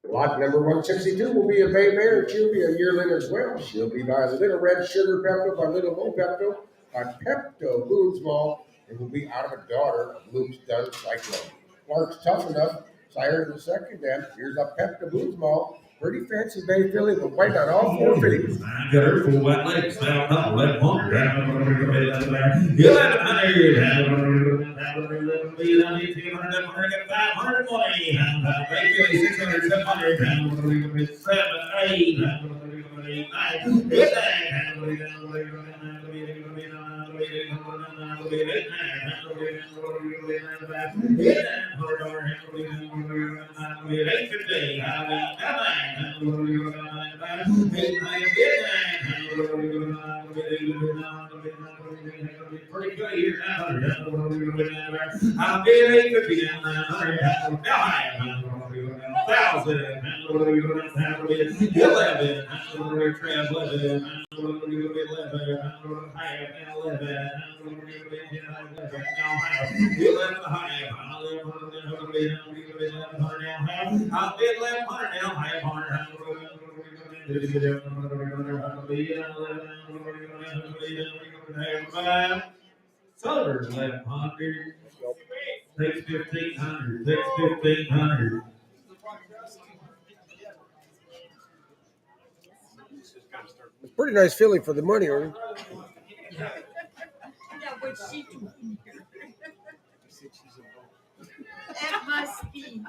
Lot number 162 will be a Bay Mare. She'll be a yearling as well. She'll be by Little Red Sugar Pepto, by Little Low Pepto, by Pepto Boonsmall, and will be out of a daughter of Luke's Done Cyclone. Clark's Tough Enough, sire of the second then. Here's a Pepto Boonsmall. Pretty fancy bay filly with white on all 4 fittings. I got her full white legs. 1100. 500 money. 600, 700, 7, 8, pretty good here. I'll be 850. Solar 1100. Takes 1500. Takes 1500. It's pretty nice filly for the money, or That must be.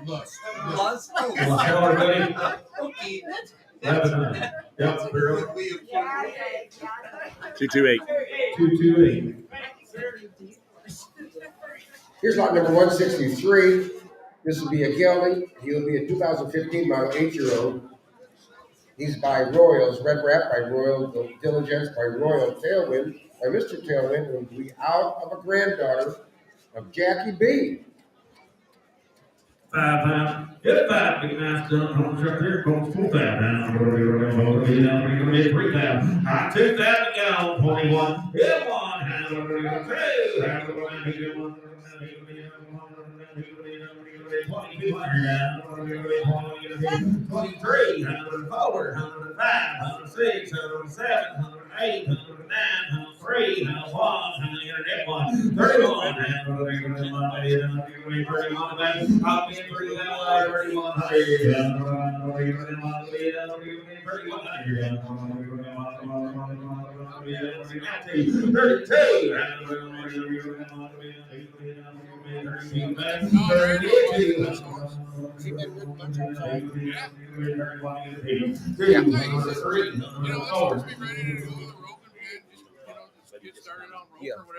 Must. Okay. 1100. Yep, 228. 228. here's lot number 163. This will be a gelding. He'll be a 2015 model 8-year-old. He's by Royals, Red Wrap by Royal Diligence by Royal Tailwind by Mr. Tailwind, and will be out of a granddaughter of Jackie B. 5 pounds. Hit 5. Big nice done. Home truck there. Goes 4 pounds. We're going to be 3 pounds. Hot 2,000 gallon. 21. Hit 1. 2. 23, 104, 105, 106, 107, 108, 109, 103, 101, 31,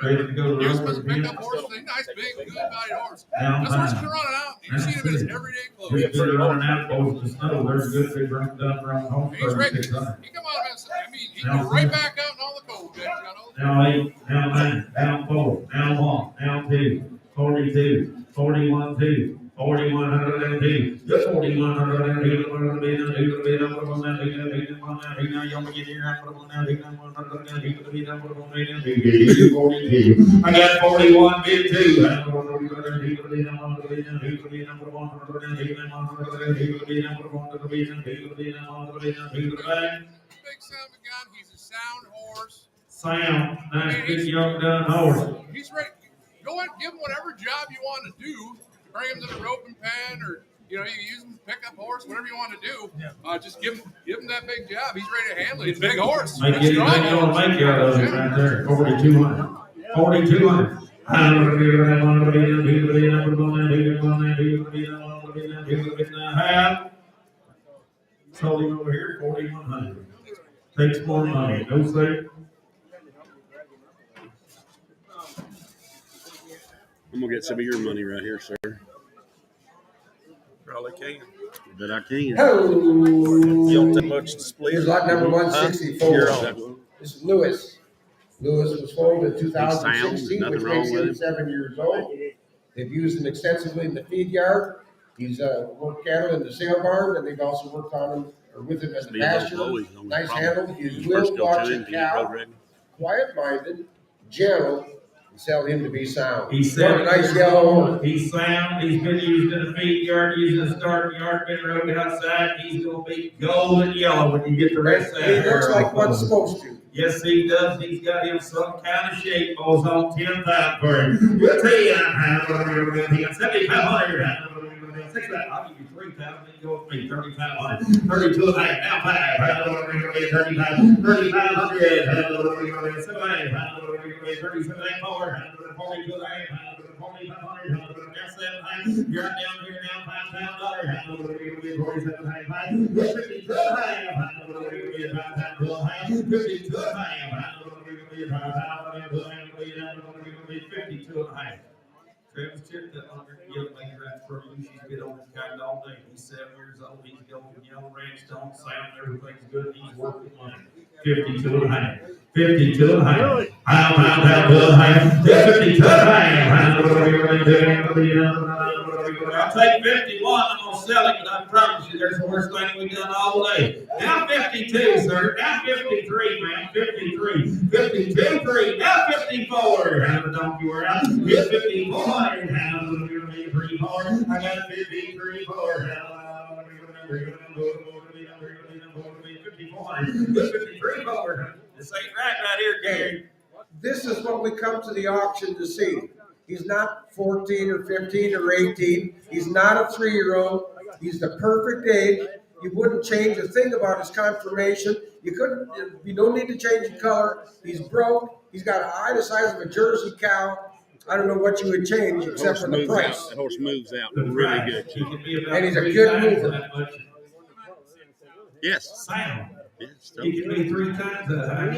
Ready to go to the road again. Nice, big, good-bodied horse. This horse can run it out. You see him in his everyday clothes. Good big running out over the snow. There's a good big run done around home. He's ready. He come out, I mean, he can go right back out in all the cold. Now 8, now 9, now 4, now 1, now 2, 42, 41, 2, 4102, just 4102, I got 41, bid 2. He's a sound horse. Sound, nice big young done horse. He's ready. Go and give him whatever job you want to do. Bring him to the roping pen, or you can use him to pick up horse, whatever you want to do. Just give him that big job. He's ready to handle it. He's a big horse. Make anything you want to make out of it right there. 4,200. 4,200. Sold him over here, 4,100. Takes more money. No say. I'm gonna get some of your money right here, sir. Probably can. Bet I can. Hello. You don't take much to split. Here's lot number 164. You're on. This is Lewis. Lewis was sold in 2016, nothing which wrong makes with him him. 7 years old. They've used him extensively in the feed yard. He's worked cattle in the sale barn, and they've also worked on him or with him as a Be a little pasture. low, he's on the Nice problem. handle. He First will go watch to a him, get road cow, ready. quiet-minded, gentle, and sell him to be sound. He's What a 7 nice years yellow horse. old. He's sound. He's been used in the feed yard, used in the starting yard, been rode outside. He's going to be gold and yellow when you get the rest of He that. looks like what's supposed to. Yes, he does. He's got him some kind of shape. Goes on 10,000 for him. We'll tell you, he got 7,500. I'll give you 3,000. Then go with me. 3,500. 32 and a half. Now 5. 35. 3,500. 37 and 4. 42 and a half. 4,500. Now 7. You're down here now. $5,000. 47 and a half. 52 and a half. 52 and a half. 52 and a half. Travis checked that under the yellow man right for you. She's been on this guy all day. He's 7 years old. He's going yellow ranch, don't sound, everything's good. He's working money. 52 and a half. 52 and a half. How, 52 and a half. I'll take 51. I'm going to sell it, but I promise you there's the worst thing we've done all day. Now 52, sir. Now 53, man. 53. 52, 3. Now 54. Don't you worry. Get 54. I got 53, 4. 53, 4. This ain't right here, Gary. This is what we come to the auction to see. He's not 14 or 15 or 18. He's not a 3-year-old. He's the perfect age. You wouldn't change a thing about his conformation. You couldn't. You don't need to change the color. He's broke. He's got an eye the size of a Jersey cow. I don't know what you would change except for the price. That horse moves out really good. And he's a good mover. Yes. Sound. Yes. You can be 3 times that high.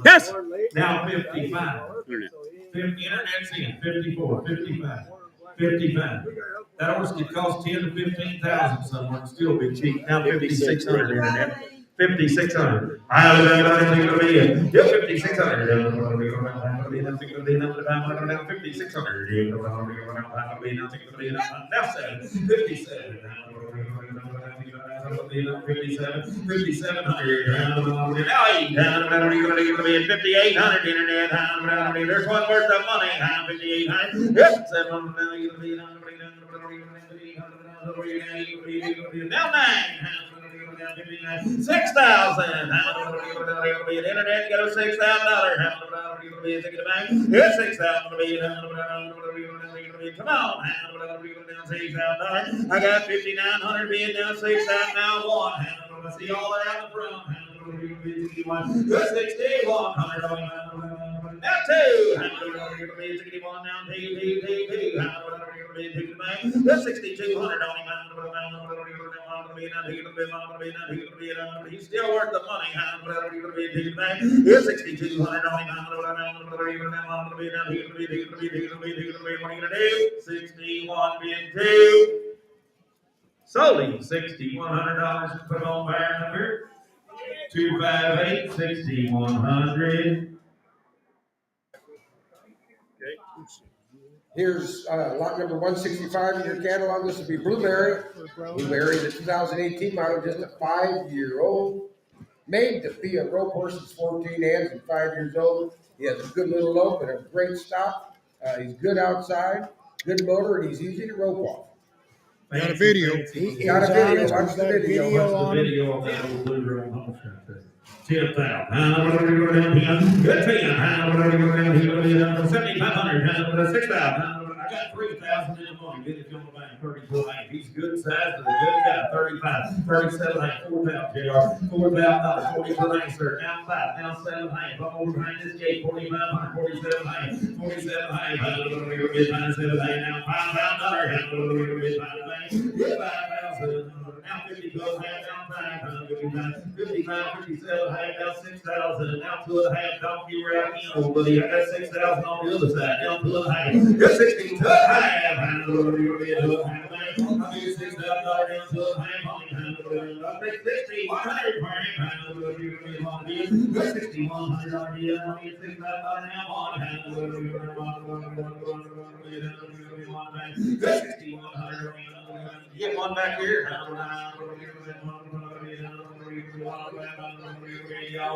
Yes. Now 55. Internet's in. 54. 55. 55. That horse could cost 10 to 15,000 somewhere and still be cheap. Now 5,600 internet. 5,600. Yeah, 5,600. 5,600. Now 57. 5,700. Now 5,800 internet. There's one worth of money. 5,800. Yep. Now 9. 6,000. Internet, you got $6,000. It's 6,000. Come on. $6,000. I got 5,900 being down 6,000. Now 1. See all that out in front. 6,100. Now 2. 61 down 2. That's 6,200 on him. He's still worth the money. It's 6,200 on him. What are you gonna do? 61 being 2. Sold him $6,100. Put on fire number 258 6,100. Here's lot number 165 in your catalog. This will be Broodmare. Broodmare, the 2018 model, just a 5-year-old. Made to be a rope horse. He's 14 hands and 5 years old. He has a good little lope and a great stop. He's good outside, good motor, and he's easy to rope off. Got a video. Got a video. Watch the video. Watch the video on that old blue room horse right there. 10,000. Good 10. 7,500. 6,000. I got 3,000 in the morning. Good if you want to buy 34 lane. He's good size and a good guy. 35, 37 lane, 4,000 JR. $4,000. 44 lane, sir. Now 5, now 7 lane. Come over behind this gate. 4,500. 47 lane. 47 lane. 97 lane. Now $5,000. 5,000. Now 50 goes half down 500. 55, 57 half down 6,000. Now 2.5. Don't give her out in, old buddy. I got 6,000 on the other side. Down 2.5. You're 62 half. I mean $6,000 down 2.5. I think 6,100 for him. 6,100 on the other. $6,000 now on. 6,100. Get one back here.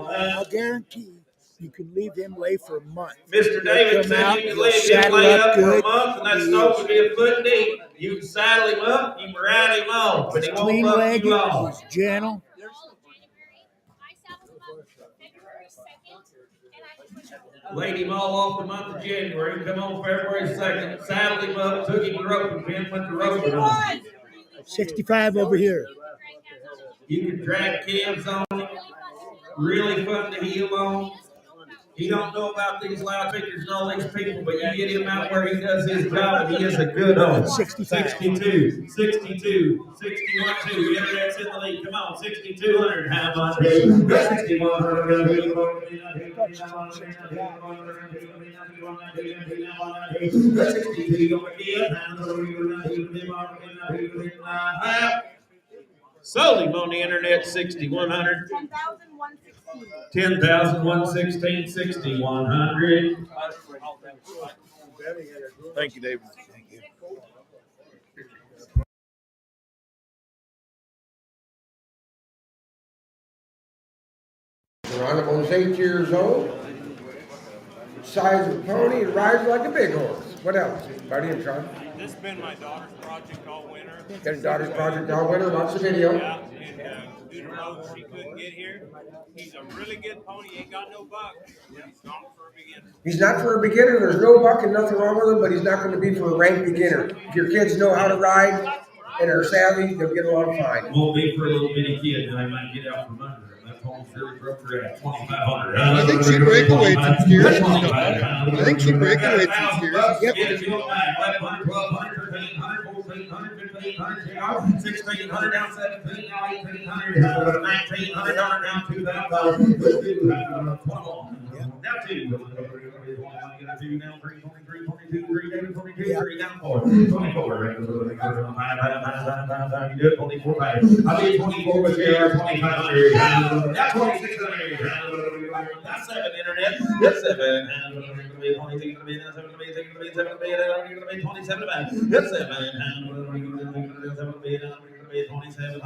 I guarantee you can leave him lay for a month. Mr. David said you can leave him lay up for a month, and that snow could be a foot deep. You can saddle him up, you can ride him off, but he won't fuck you long. He's gentle. Laid him all off the month of January. Come on February 2nd, saddled him up, took him to roping pin, went to roping on. 65 over here. You can drag calves on him. Really fun to heel on. He don't know about these loudspeakers and all these people, but you get him out where he does his job, and he is a good horse. 62, 62, 61, 2. Internet's in the lead. Come on, 6,200. How much? 6,100. 62 again. Sold him on the internet, 6,100. 10,116, 6,100. Thank you, David. Geronimo's 8 years old. Size of a pony and rides like a big horse. What else, buddy and Sean? This has been my daughter's project all winter. Got a daughter's project all winter. Watch the video. Yeah, and due to roads she couldn't get here. He's a really good pony. Ain't got no buck. He's not for a beginner. He's not for a beginner. There's no buck and nothing wrong with him, but he's not going to be for a rank beginner. If your kids know how to ride and are savvy, they'll get along fine. Won't be for a little bitty kid that I might get out from under him. That pony's really rough for at 2,500. I think she'd break away some steers. I think she'd break away some steers. Yep. 1,100, 1,200, 1,300, 1,400, 1,500, 1,600, down 17, now 1,800, 1,900, down 2,000. Now 2. Now 3, 23, 22, 23, 23, down 4. 24. You do it, 24. I'll be 24 with you, 2,500. Now 2,600. That's 7 internet. That's 7. 27. That's 7. 27.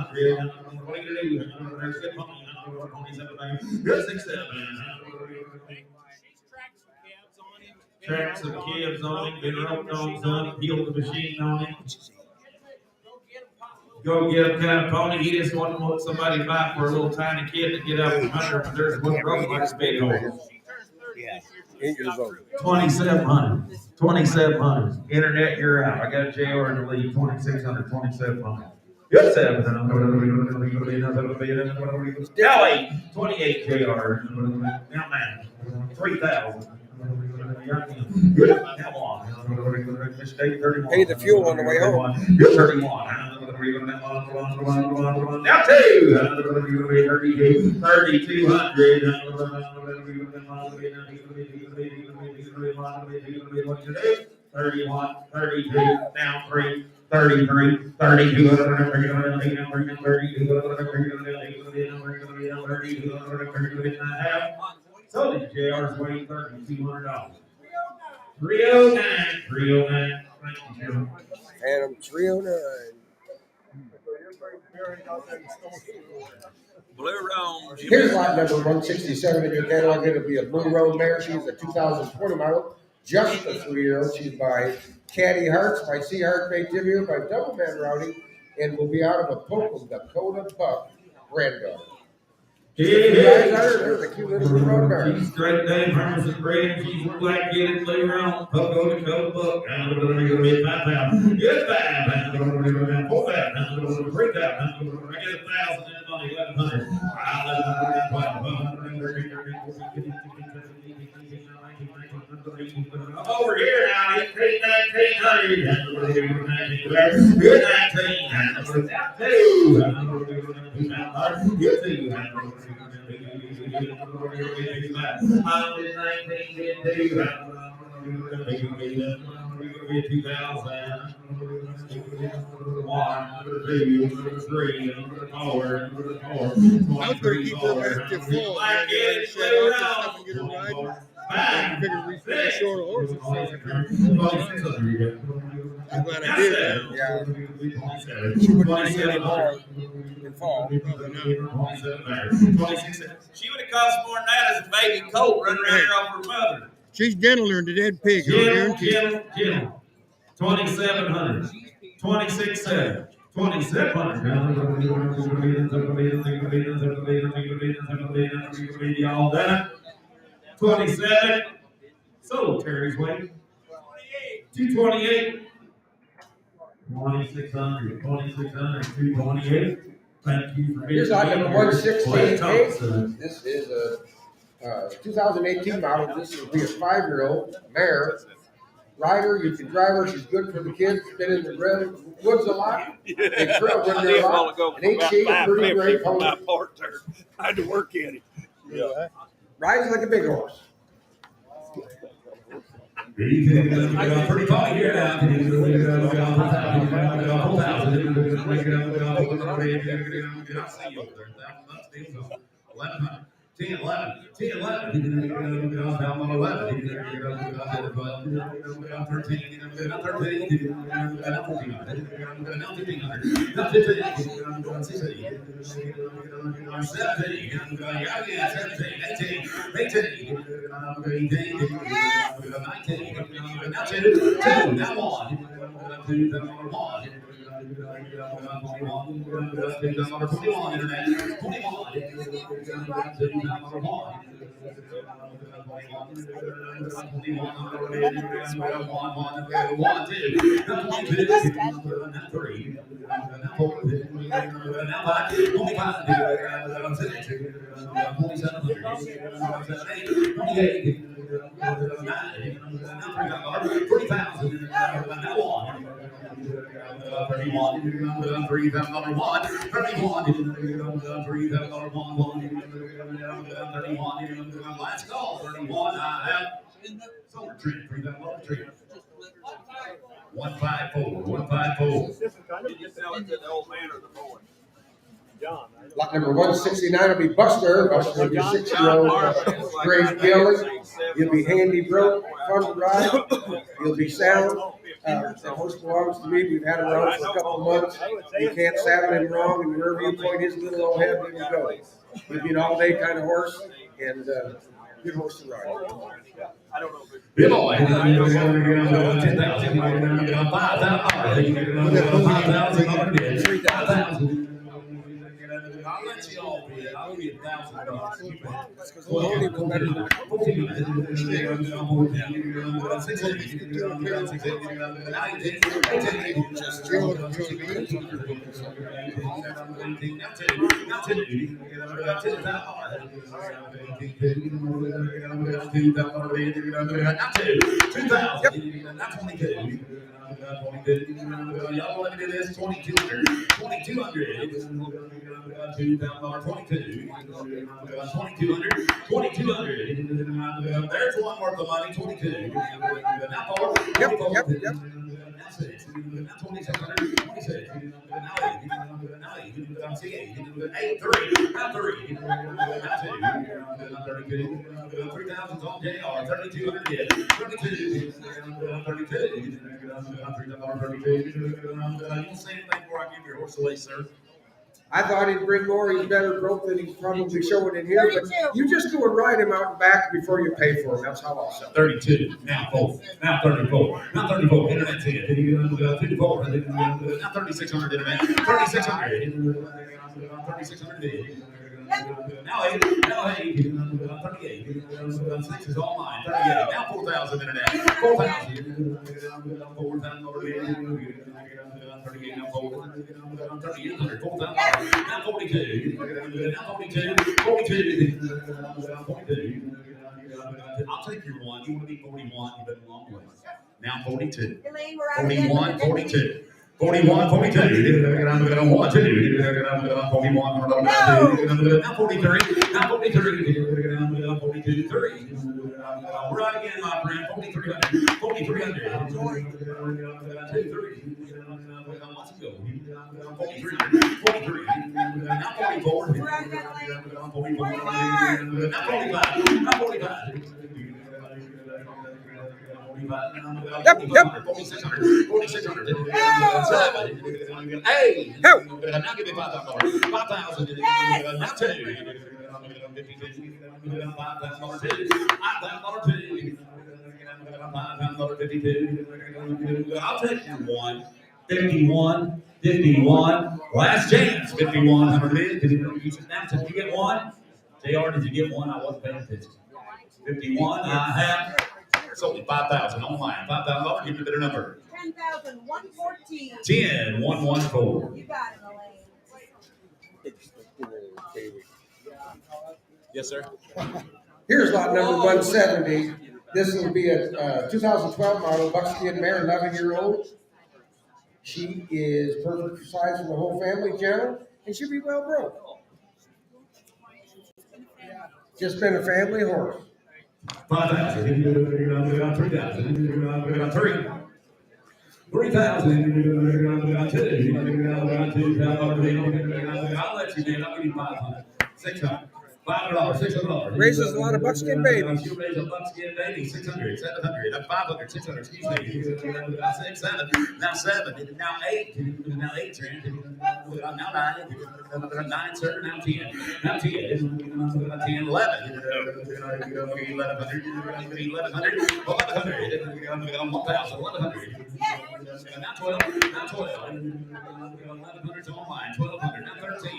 Track some calves on him, been roped on some, peeled the machine on him. Go get him kind of pony. He just wouldn't want somebody to buy for a little tiny kid to get up from under him. There's one broke like a big horse. Yeah, 8 years old. 2,700. 2,700. Internet, you're out. I got a JR in the lead. 2,600, 2,700. Good 7. Now 8. 28 JR. Now 9. 3,000. Now 1. Pay the fuel on the way home. 31. Now 2. 3,200. 31, 32, down 3, 33, 32, 32, so the JR's weighing $3,200. 309, 309. Thank you, Jim. Phantom 309. Blue Rome. Here's lot number 167 in your catalog. It'll be a Blue Road mare. She's a 2020 model, just a 3-year-old. She's by Caddy Hearts, by Sea Heart Bay Tibia, by Double Man Rowdy, and will be out of a Pocal Dakota buck granddaughter. There's a cute little Broodmare. She's straight down, Hermanson bred. She's black headed, Blue Rome, Poco Dakota buck. And we're going to get 5,000. Get 5. 4,000. 3,000. I get 1,000 in money, 1,100. Over here now, 1,900. Good 19. Get 2. I'm glad I did that. Yeah. She wouldn't like any more in fall. She would have cost more than that as a baby colt running around here off her mother. She's gentler than the dead pig. Gentle. 2,700. 26,700. 2,700. All done. 27. So Terry's weight. 228. 2,600. 228. Thank you for Here's lot number 168. This is a 2018 model. This will be a 5-year-old mare. Rider, you can drive her. She's good for the kids. Been in the woods a lot. They trail when they're a lot. And ain't she a pretty great pony? I had to work at it. Yeah. Rides like a big horse. Pretty far here now. 10, 11, 10, 11. 13, 17, 18, Last call, 31. I have solar tree, 154, 154. Did you sell it to the old man or the boy? John. Lot number 169 will be Buster. Buster will be 6-year-old Grade Gilly. He'll be handy broke, fun to ride. He'll be sound. The horse belongs to me. We've had him around for a couple of months. You can't saddle him wrong, and wherever you point his little old head, he will go. He'll be an all-day kind of horse, and good horse to ride. I don't know if it's Bill Boy, 10,000, 5,000, 3,000. I'll let you all bid. I'll give you $1,000. Because we'll only go better than Y'all let me do this. 2,200. 2,200. 2,200. There's one worth of money. 22. Now 4. Yep. Now 6. Now 2,600. 26. Now 8. Now 8. Now 8. 3. Now 3. Now 2. Now 32. 3,000's on JR. 3,200. 32. 32. 32. You say anything before I give your horse away, sir? I thought he'd bring more. He's better broke than he's probably showing in here. But you just go and ride him out and back before you pay for him. That's how I'll sell. 32. Now 4. Now 34. Now 34. Internet's here. 54. Now 3,600. Internet. 3,600. 3,600. Now 8. Now 8. 38. 6 is all mine. 38. Now 4,000 internet. 4,000. 4,000. 38. Now 4. 3,800. 4,000. Now 42. Now 42. 42. 42. I'll take your one. You want to be 41. You've been a long way. Now 42. 41. 42. 41, 42. 1, 2. 41. Now 43. Now 43. 42, 3. Right again, my friend. 4,300. 4,300. 2, 3. Let's go. 43. 43. Now 44. 44. Now 45. Now 45. Yep. 4,600. 4,600. 7. Hey. Now give me $5,000. 5,000. Now 2. $5,000. I'll take your one. 51. 51. Last chance. 51. Did you get one? JR, did you get one? I wasn't paying attention. 51. I have. It's only 5,000 online. $5,000. Give me a better number. 10,114. 10,114. You got it, Elaine. Yes, sir. Here's lot number 170. This will be a 2012 model buckskin mare, 11-year-old. She is perfect size for the whole family, gentle, and she'll be well broke. Just been a family horse. 5,000. 3,000. 3. 3,000. 2. I'll let you, man. I'll give you 500. 600. $500, $600. Raises a lot of buckskin babies. She'll raise a buckskin baby, 600, 700, 500, 600, excuse me. 6, 7, now 7, now 8, now 8, now 9, 9, sir, now 10, now 10, 10, 11, 1100, 1,000, 1,100. Now 12, now 12. 1,100's online, 1,200, now 13.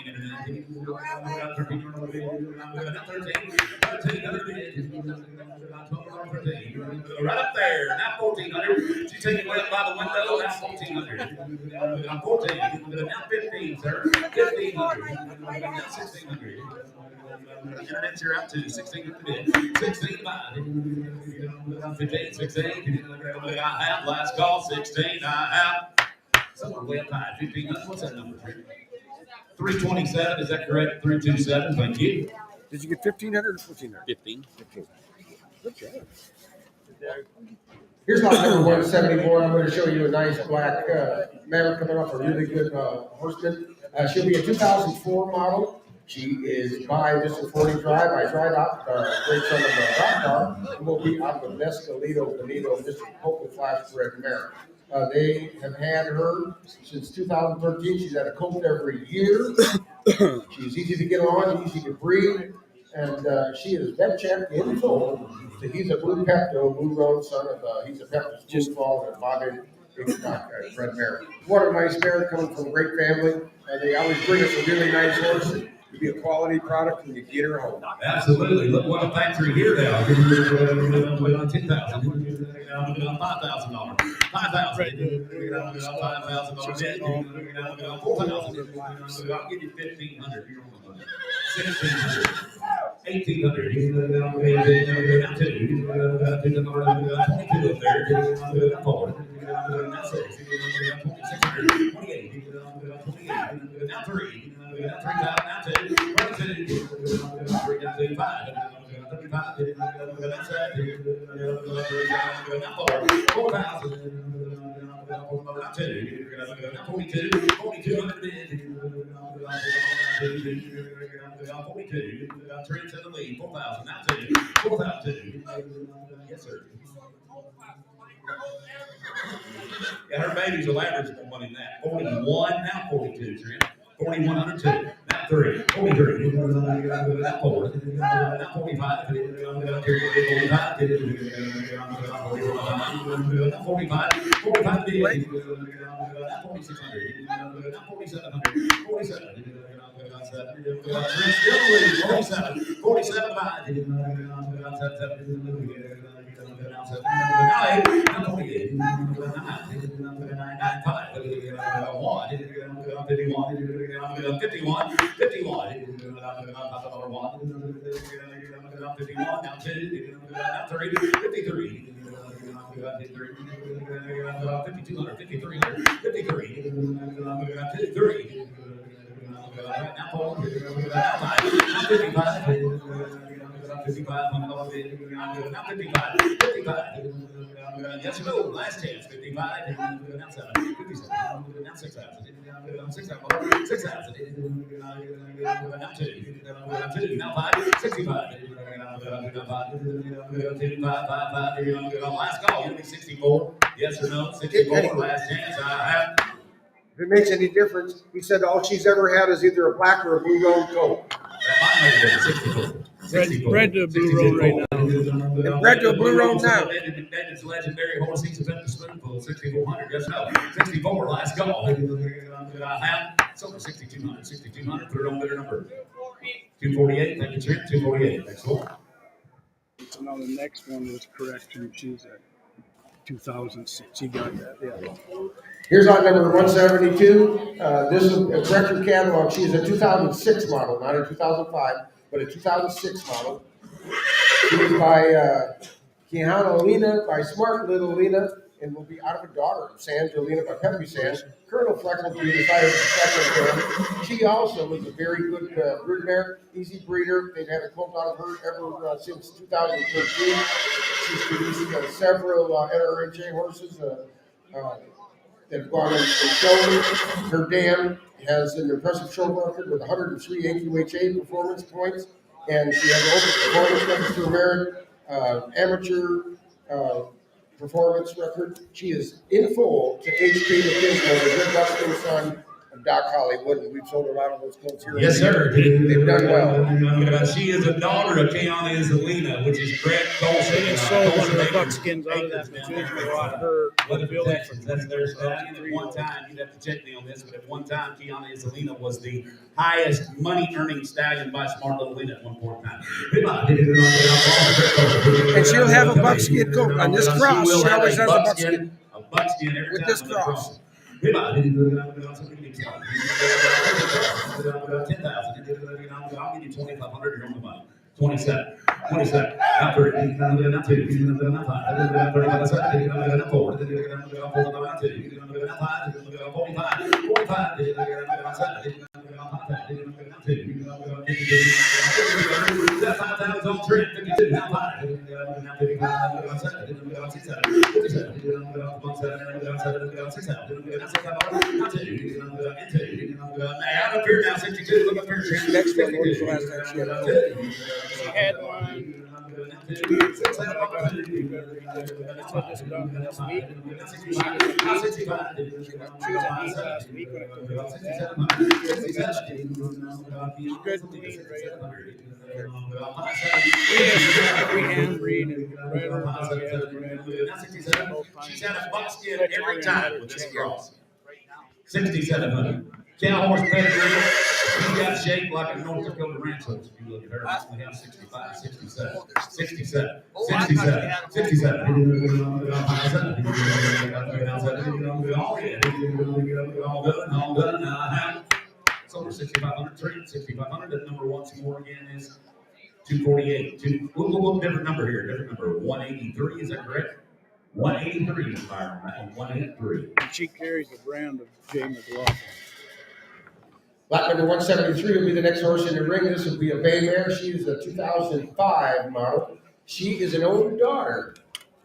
Now 13, right up there, now 1,400. She's taking way up by the window, now 1,400. Now 14, now 15, sir. 1,500, now 1,600. Internet's here out too, 1,600. 16, 5. 15, 16. I have last call, 16. I have. Somewhere way up high, 1,500. What's that number? 327, is that correct? 327, thank you. Did you get 1,500 or 1,400? 15. Good job. Here's lot number 174. I'm going to show you a nice black mare coming off a really good horseman. She'll be a 2004 model. She is by Mr. 40 Drive. I tried out great son of a Dakota, and will be out of the Mescalito, Benito, Mr. Pope Flash Red Mare. They have had her since 2013. She's had a colt every year. She's easy to get on, easy to breed, and she is vet checked in full. So he's a blue Pepto, blue road son of he's a Pepto just fall and bobby Red Mare. What a nice mare coming from a great family. They always bring us a really nice horse. It'll be a quality product when you get her home. Absolutely. Look what a factory here now. 10,000. $5,000. 5,000. $4,000. I'll give you 1,500. 1,600. 1,800. 22 up there. 4. 28. Now 3. Now 3,000. Now 2. 22. 5. 35. That's 4,000. Now 2. 42. 4,200. 42. Trent to the lead. 4,000. Now 2. 4,000. Yes, sir. Yeah, her babies will average more money than that. 41, now 42, Trent. 4,100, 2. Now 3. 43. Now 4. Now 45. 45. Now 45. 45 big. Now 4,600. Now 4,700. 47. Still lead. 47. 47 5. Now 8. Now 28. 9. 5. 1. 51. 51. 51. 51. Now 2. Now 3. 53. 5,200. 5,300. 53. 3. Now 4. Now 5. Now 55. 55. Now 55. 55. Yes, no. Last chance. 55. Now 7. 57. Now 6,000. 6,000. 6,000. Now 2. Now 2. Now 5. 65. 55. Last call. You'll be 64. Yes or no? 64. Last chance. If it makes any difference, he said all she's ever had is either a black or a blue roan coat. That might make it 64. Bred to a blue roan right now. And bred to a blue roan now. David's legendary horse. He's a spoonful. 6,400. Yes, no. 64. Last call. Something 6,200. 6,200. Put it on better number. 248. Thank you, Trent. 248. Excellent. So now the next one was correction. She's at 2006. You got that, yeah. Here's lot number 172. This is a correction catalog. She's a 2006 model, not a 2005, but a 2006 model. She was by Quijano Lena, by Smart Little Lena, and will be out of a daughter of San Angelina by Peppy Sands. Colonel Freckles will be decided to second term. She also was a very good broodmare, easy breeder. They've had a colt out of her ever since 2013. She's produced several NRHA horses that have gone in shows. Her dam has an impressive show record with 103 AQHA performance points. and she has open performance record for merit, amateur performance record. She is in full to HP McKismo, the good Western son of Doc Hollywood, and we've sold a lot of those clothes here. Yes, sir. They've done well. She is a daughter of Kiana and Zelina, which is Grant Colson. They just sold one of the buckskins out of that Machismo on her building for That's their stallion. At one time, you'd have to check me on this, but at one time, Kiana and Zelina was the highest money-earning stallion by Smart Little Lena at one point in time. And she'll have a buckskin coat on this cross. She always has a buckskin. A buckskin every with time this on the cross. 10,000. I'll give you 2,500. You're on the money. 27. Not 30. Not 2. Not 5. Not 35. Not 4. Not 2. Not 5. 45. Out up here now, 62. Look up here. Next one, what was the last time she had it? She had one 2 years ago. That's what this done this week. She was at meet last week when it was good breed, right? We hand breed and she's had a buckskin every time with this cross. 6,700. Cow horse pedigree. She got shaped like a North Dakota ranch horse. If you look at her, we have 65, 67, 67, 67, 67. All done. It's over 6,500. 6,500. That number once more again is 248. We'll different number here. Different number. 183. Is that correct? 183 is Byron. 183. She carries the brand of Jay McLaughlin. Lot number 173 will be the next horse in the ring. This will be a bay mare. She is a 2005 model. She is an older daughter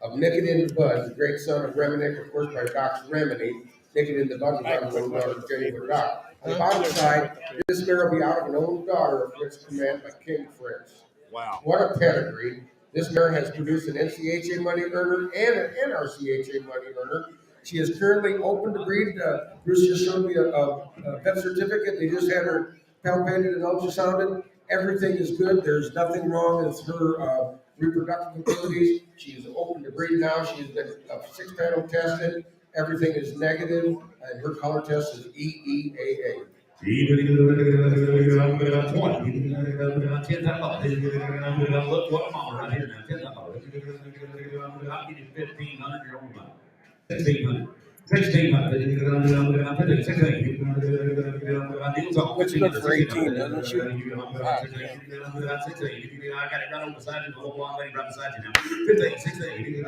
of Nicket in the Bud, the great son of Reminick, of course, by Doc's Remini. Nicket in the Bud was on the older daughter of Jennifer Doc. On the bottom side, this mare will be out of an older daughter of Fritz Command by King Fritz. Wow. What a pedigree. This mare has produced an NCHA money earner and an NRCHA money earner. She is currently open to breed. Bruce just showed me a vet certificate. They just had her palpated and ultrasounded. Everything is good. There's nothing wrong with her reproductive abilities. She is open to breed now. She has been 6-panel tested. Everything is negative, and her color test is EEAA. Look what I'm on right here now. I'll give you 1,500. You're on the money. 1,600. 1,600. 16. What's good for 18, doesn't she? I got it right on beside you. The little blonde lady right beside you now. 15, 16,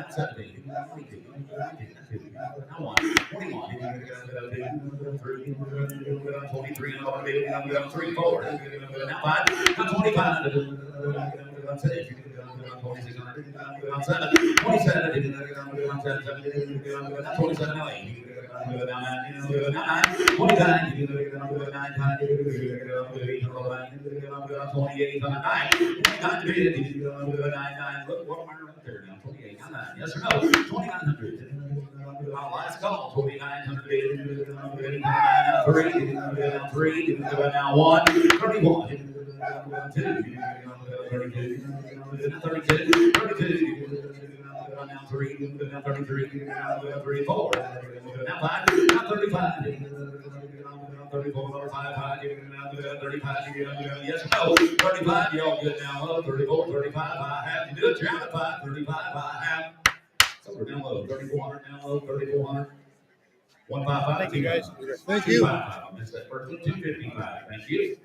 17, 21, 23, 3, 4. Now 5, now 25. Look what am I right there now? 28, 9. Yes or no? 2,900. Our last call, 2,900. 3, now 1, 31. 2, 32, now 3, now 33, now 3, 4, now 5, now 35. 34, 5, 35, yes, no, 35, y'all good now, 34, 35, I have to do it, you're out of 5, 35, I have. So we're down low, 3,400, down low, 3,400. 155. Thank you, guys. Thank you. I missed that first one. 255. Thank you.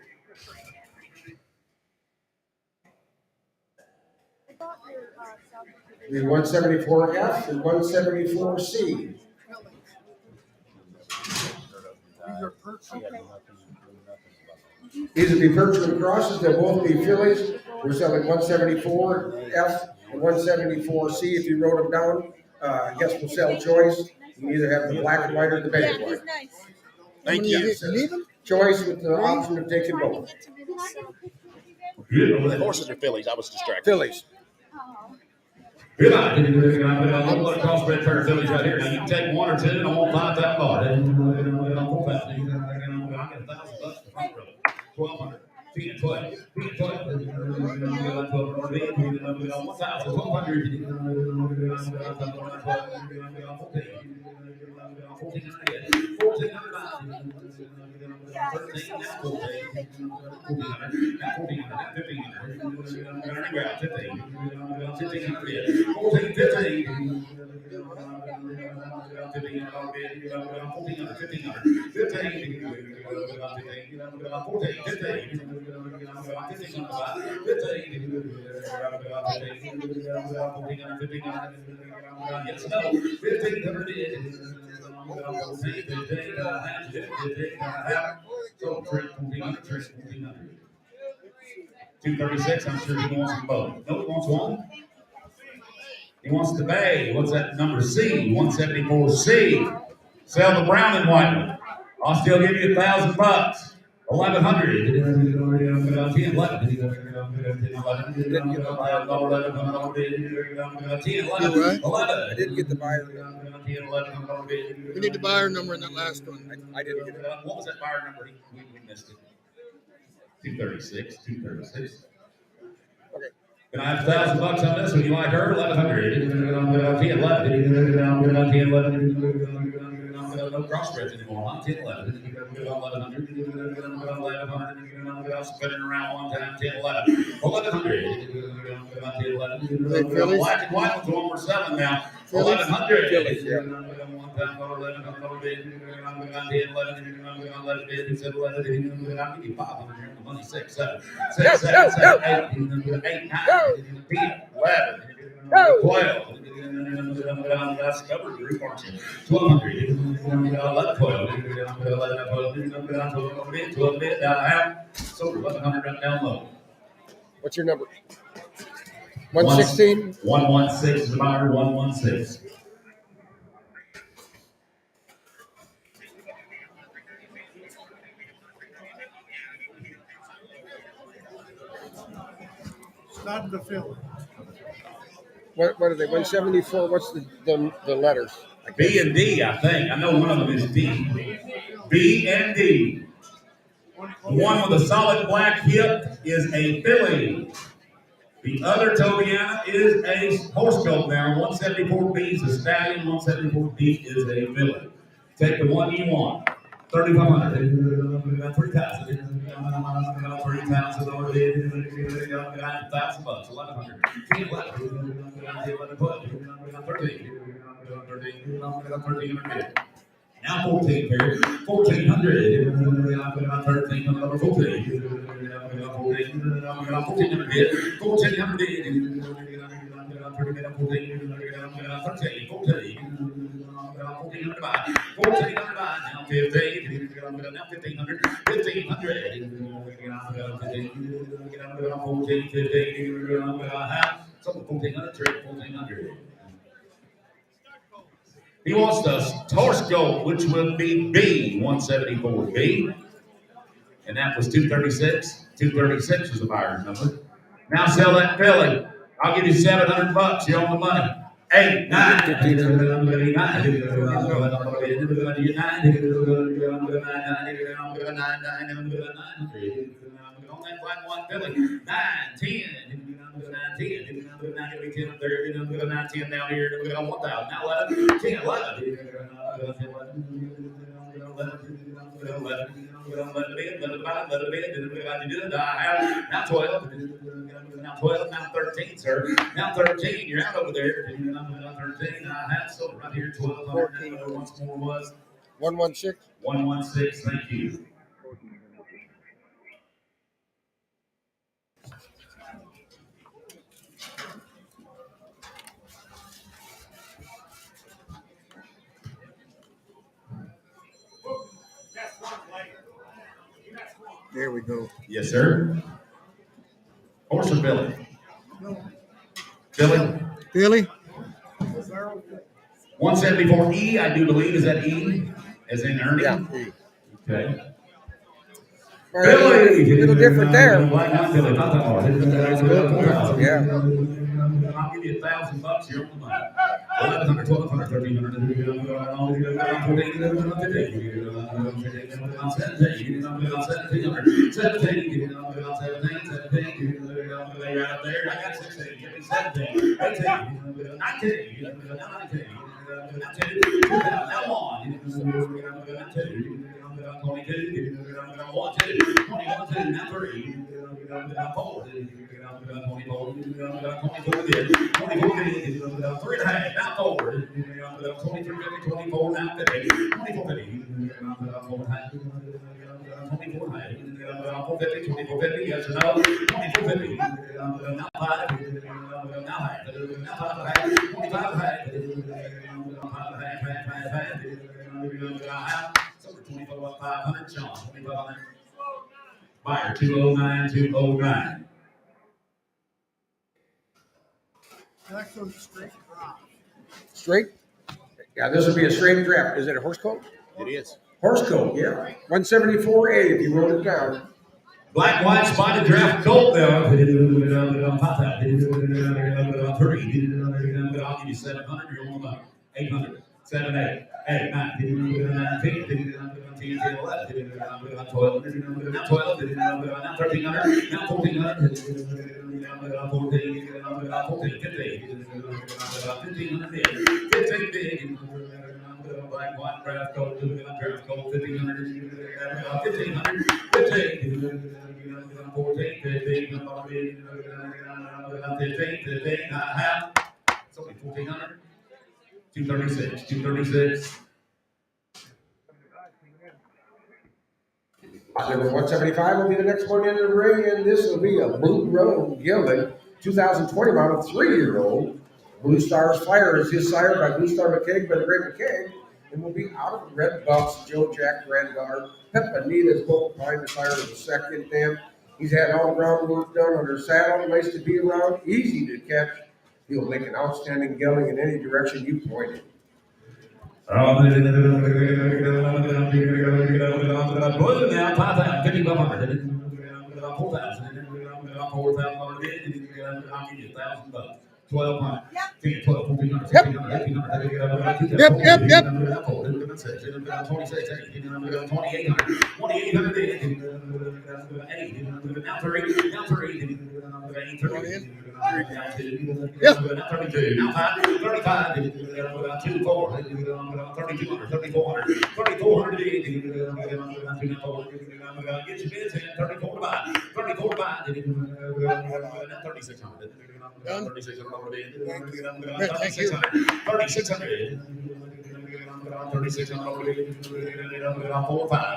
The 174F and 174C. These will be Perchman crosses. They'll both be fillies. We're selling 174F and 174C. If you wrote them down, I guess we'll sell choice. You either have the black and white or the beige and white. Thank you. Choice with the option of taking both. The horses are fillies. I was distracted. Fillies. Good eye. I'm going to crossbred pair of fillies right here. Now you can take one or two, and I won't find that bar. I get $1,000 for front row. 1,200. 10, 12, 10, 12. 236, I'm sure he wants them both. No, he wants one. He wants the bay. What's that number? C, 174C. Sell the brown and white one. I'll still give you $1,000. 1,100. 10, 11. 11. I didn't get the buyer. We need the buyer number in that last one. I didn't get it. What was that buyer number? We missed it. 236. 236. Okay. Can I have $1,000 on this? Would you like her? 1,100. 10, 11. No crossbreds anymore. 10, 11. 1,100. Spinning around one time. 10, 11. 1,100. 10, 11. Black and white one's the one we're selling now. 1,100. Fillies, yeah. Money 6, 7, 6, 7, 7, 8, 8, 9, 10, 11, 12. Stubborn group, aren't you? 1,200, 11, 12, 12 bid, down half. Silver, 1,100 down low. What's your number? 116? 116 is the buyer, 116. Not the filly. What are they? 174? What's the letters? B and D, I think. I know one of them is D. B and D. The one with a solid black hip is a filly. The other Tobiana is a horse coat now. 174B is a stallion. 174B is a filly. Take the one you want. 3,500. 3,000. 3,000 over there. $9,000. 1,100. 10, 11. 13. Now 14, Perry. 1,400. 1,300. 14. 1,400. He wants the horse goat, which would be B, 174B. And that was 236. 236 was the buyer's number. Now sell that filly. I'll give you $700. You own the money. 8, 9, 15, 9, 10 down here, 1,000. Now 11, 10, 11. Now 12. Now 12, now 13, sir. Now 13, you're out over there. Now 13, I have so right here, 1,200. Once more was 116. 116, thank you. There we go. Yes, sir. Horse or Billy? Billy? Billy? 174E, I do believe. Is that E? As in Ernie? Yeah, E. Okay. little different there. Yeah. I'll give you $1,000 here on the money. 1,100, 1,200, 1,300, 500, Sean. 2,500. Buyer 209, 209. That's on straight drop. Straight? Yeah, this would be a straight draft. Is it a horse coat? It is. Horse coat, yeah. 174A if you wrote it down. Black, white, spotted draft colt there. I'll give you 700. You're on the 800. 7, 8, 8, 9, 10, 11, 12, 1300, now 1400, 15 big. Black, white, draft coat, 1,500, 1,500, 15, 14, 15, 15, half. It's only 1,400. 236, 236. Number 175 will be the next one in the ring, and this will be a Blue Road Gilding 2020 model 3-year-old. Blue Star's Fire is his sire by Blue Star McCaig by the Great McCaig, and will be out of the Red Bucks, Joe Jack Grandguard. Pepinita's Vocal Pine, the sire of the second dam. He's had all groundwork done on her saddle, nice to be around, easy to catch. He'll make an outstanding gelding in any direction you point it.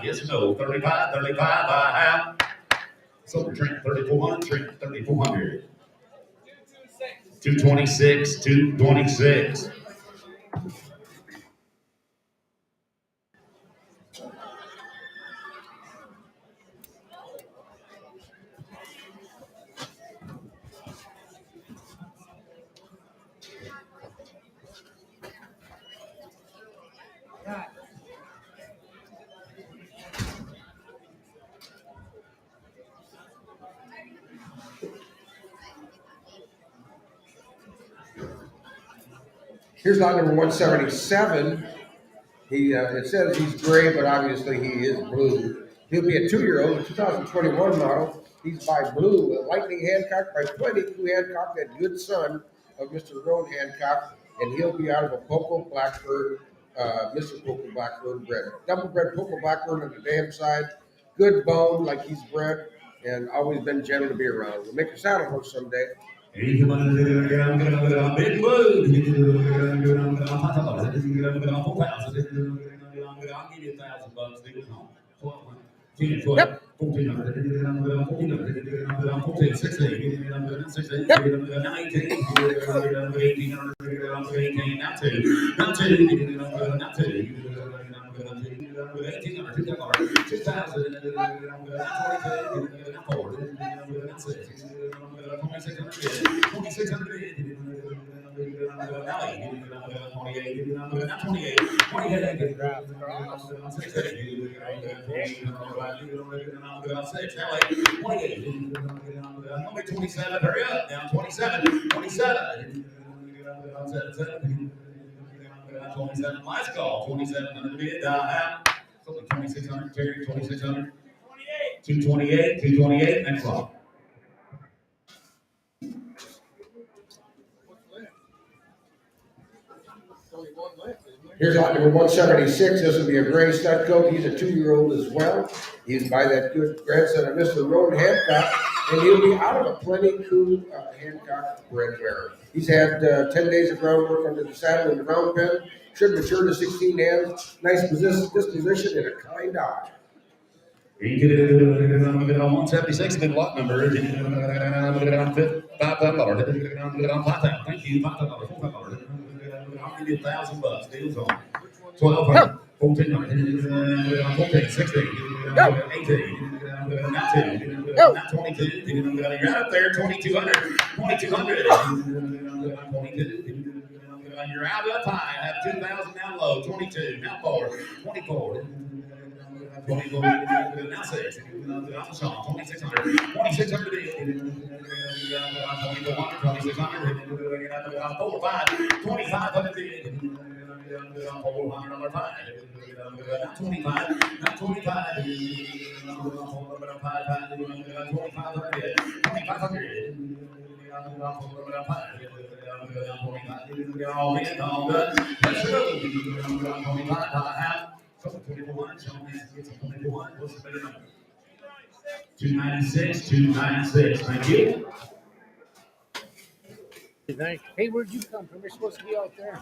Yes, no, 35, 35 by half. Silver Trent, 3,400, Trent, 3,400. 226, 226. Here's lot number 177. It says he's gray, but obviously he is blue. He'll be a 2-year-old, a 2021 model. He's by Blue, Lightning Hancock by 22 Hancock, that good son of Mr. Roan Hancock, and he'll be out of a Poco Blackbird, Mr. Poco Blackbird bred. Double bred Poco Blackbird on the dam side, good bone like he's bred, and always been gentle to be around. We'll make a saddle horse someday. Big Blue. I'll give you $1,000. Yep. 1,400, 14, 16, 16, 19, 18, not two, not two, not two. 1,800, 2,000, 2,600, 6, now 8, 28, 27, hurry up, down 27, 27, 27, let's go, 2700 bid, out, 2600, Terry, 2600, 228, 228, next one. Here's lot number 176. This will be a gray stud coat. He's a 2-year-old as well. He's by that good grandson of Mr. Rowan Hancock, and he'll be out of a plenty cool Hancock Broodmare. He's had 10 days of groundwork under the saddle in the ground pen. Should mature to 16 hands. Nice disposition and a kind eye. You get it on 176, good lot number. $5,000. Thank you. $5,000. I'll give you $1,000. Deals on. 1,200. 1,400. 14, 16, 18, 19, 22. You're out there. 2,200. 2,200. 22. You're out up high. I have 2,000 down low. 22. Now 4. 24. 24, now 6, I'm Sean, 2,600, 2,600, 2,400, 2,600, 4, 5, 2,500, 400 on 5, not 25, not 25, 2,500, let's go. 296, 296. Thank you. Hey, where'd you come from? We're supposed to be out there.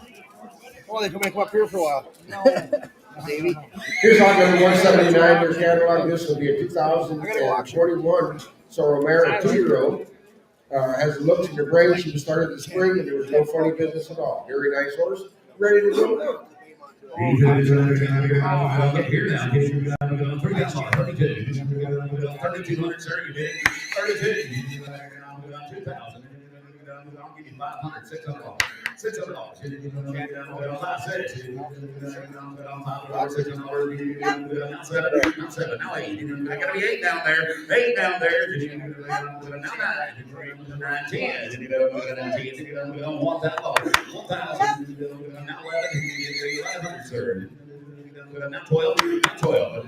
Oh, they told me to come up here for a while. No, Davey. Here's lot number 179. Their catalog. This will be a 2021 Soromero 2-year-old. Has the looks of the brain. She was started this spring, and there was no funny business at all. Very nice horse. Ready to go. Here now. 3,200, sir. You did 32. 2,000. I'll give you 500, $600. $600. 5, 6. 7, now 8. I gotta be 8 down there. 8 down there. Now 9. 9, 10. 1,000. 1,000. Now 11, sir. Now 12. Now 12.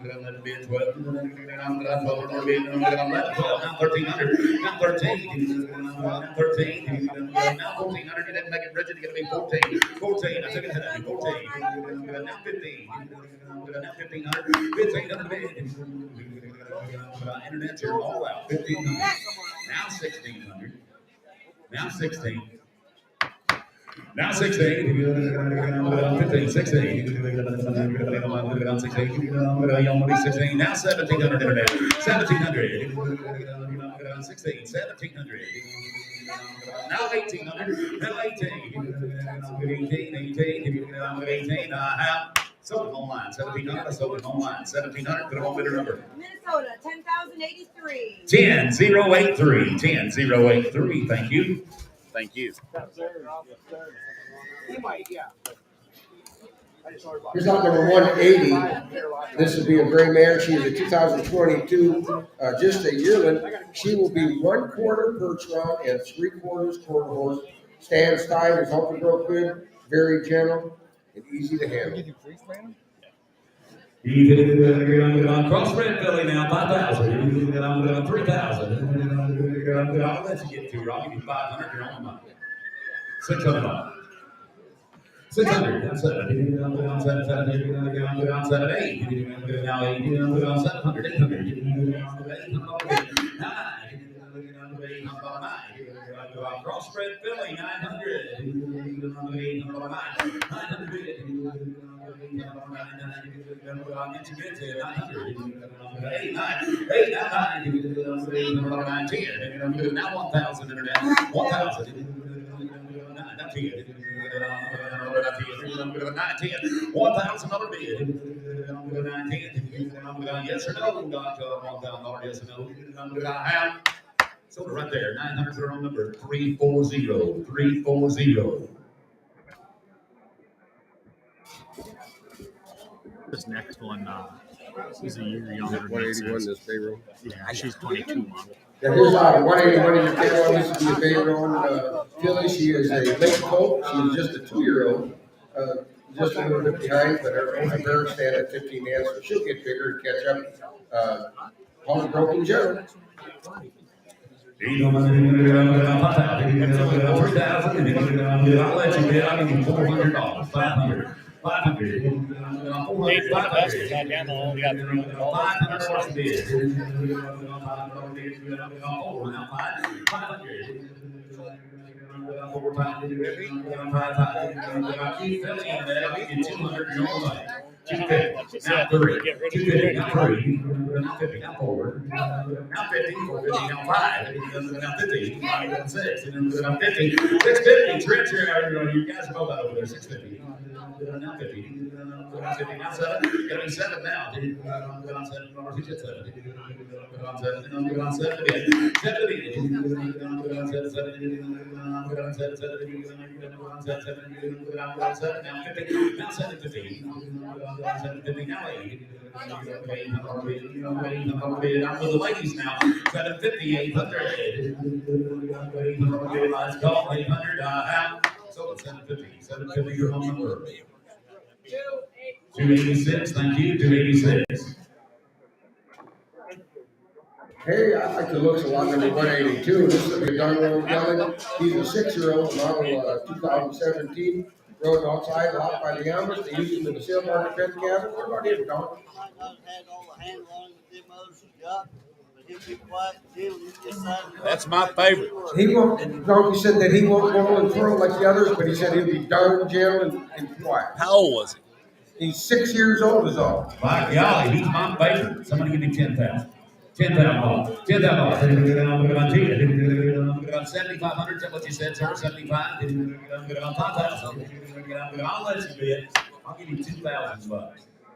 Let it be 12. Now 1,300. Now 13. Now 13. Now 1,400. You didn't make it rigid. You're gonna be 14. 14. I took it to 14. Now 15. Now 1,500. 1,500. Internet's here all out. 1,500. Now 1,600. Now 16. Now 16, 15, 16, 16, now 1,700 internet, 1,700, 16, 1,700, now 1,800, now 18, 18, I have sold it online, 1,700, I sold it online, 1,700, put them on bidder number. Minnesota, 10,083. 10,083, 10,083, thank you. Thank you. He might, yeah. Here's lot number 180. This will be a gray mare. She is a 2022, just a yearling. She will be 1/4 perch round and 3/4 quarter horse. Stands tight, is healthy, broke good, very gentle, and easy to handle. You get it on crossbred filly now, 5,000. You get it on 3,000. I'll let you get to Rob. You 500. You're on the money. 600. 600. That's 7. On 7, 7, 8. On 7, 8. Now 8. On 700. 800. 9. Crossbred filly 900. 900. I'll get you good to 900. 8, 9, 8, 9, 10. Now 1,000 internet. 1,000. 9, 10. 1,000 dollar bid. 9, 10. Yes or no? $1,000. Yes or no? I have. So right there, 900 are on number 340. 340. This next one, She's a year younger. 181 this bay room. Yeah, she's 22 months. Yeah, here's 181 in your cattle. This is the bay room. Tilly, she is a late colt. She's just a 2-year-old. Just a little bit behind, but her bears stand at 15 hands, so she'll get bigger and catch up. Paul's broken general. I'll let you bid. I'll give you $400. 500. 500. Hey, for the best was on down the hall. We got $300. Now 3. 250. Now 3. Now 50. Now 4. Now 50. 450. Now 5. Now 50. Now 6. Now 50. 650. Trench, you guys know that over there. 650. Now 50. Now 50. Now 7. Gotta be 7 now. Now 7. Now 7. 7. 750. Now 8. I'm with the ladies now. 750, 800. Let's go. 800. So 750. 750, your home number. 286. Thank you. 286. Hey, I like the looks of lot number 182. This is a Darnell Kelly. He's a 6-year-old model 2017. Rode outside, locked by the Ambers. They used him in the sale market fence cabin. What about him, Don? That's my favorite. He won't. Donkey said that he won't go and throw like the others, but he said he'll be darn gentle and quiet. How old was he? He's 6 years old is all. My golly, he's my favorite. Somebody give me 10,000. $10,000. $10,000. 7,500. Is that what you said, sir? 75. 5,000. I'll let you bid. I'll give you $2,000.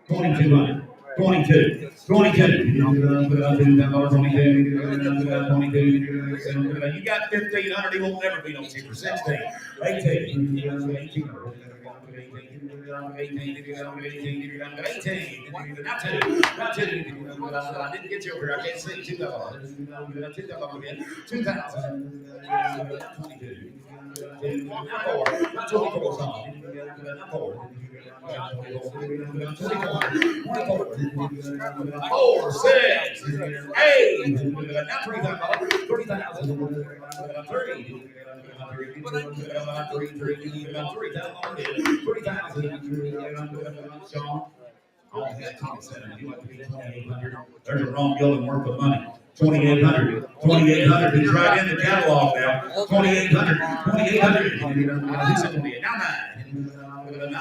2,200. 22. 22. You got 1,500. He won't never be no cheaper. 16. 18. 18. 18. Not 2. Not 2. I didn't get you over here. I can't see. 2,000. 2,000. 22. Not 4. Not 24. Not 4. 4, 6, 8. Now 3,000. 3,000. 3,000. Sean. There's a wrong building worth of money. 2,800. 2,800. He's right in the catalog now. 2,800. 2,800. Now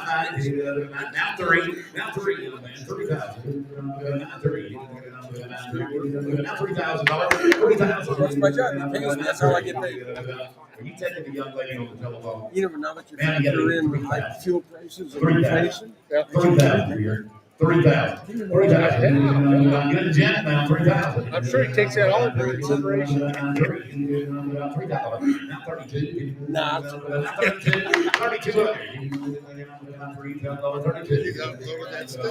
9. Now 3. Now 3. 3,000. Now 3. Now $3,000. 3,000. What's my job? He pays me. That's how I get paid. Are you taking the young lady on the telephone? You never know that you factor in like fuel prices and 3,000. inflation. 3,000 here. 3,000. 3,000. I'm getting jet now. 3,000. I'm sure he takes that all into consideration. 3,000. Now 32. Nah. 32. 3,200. You got to lower that stuff.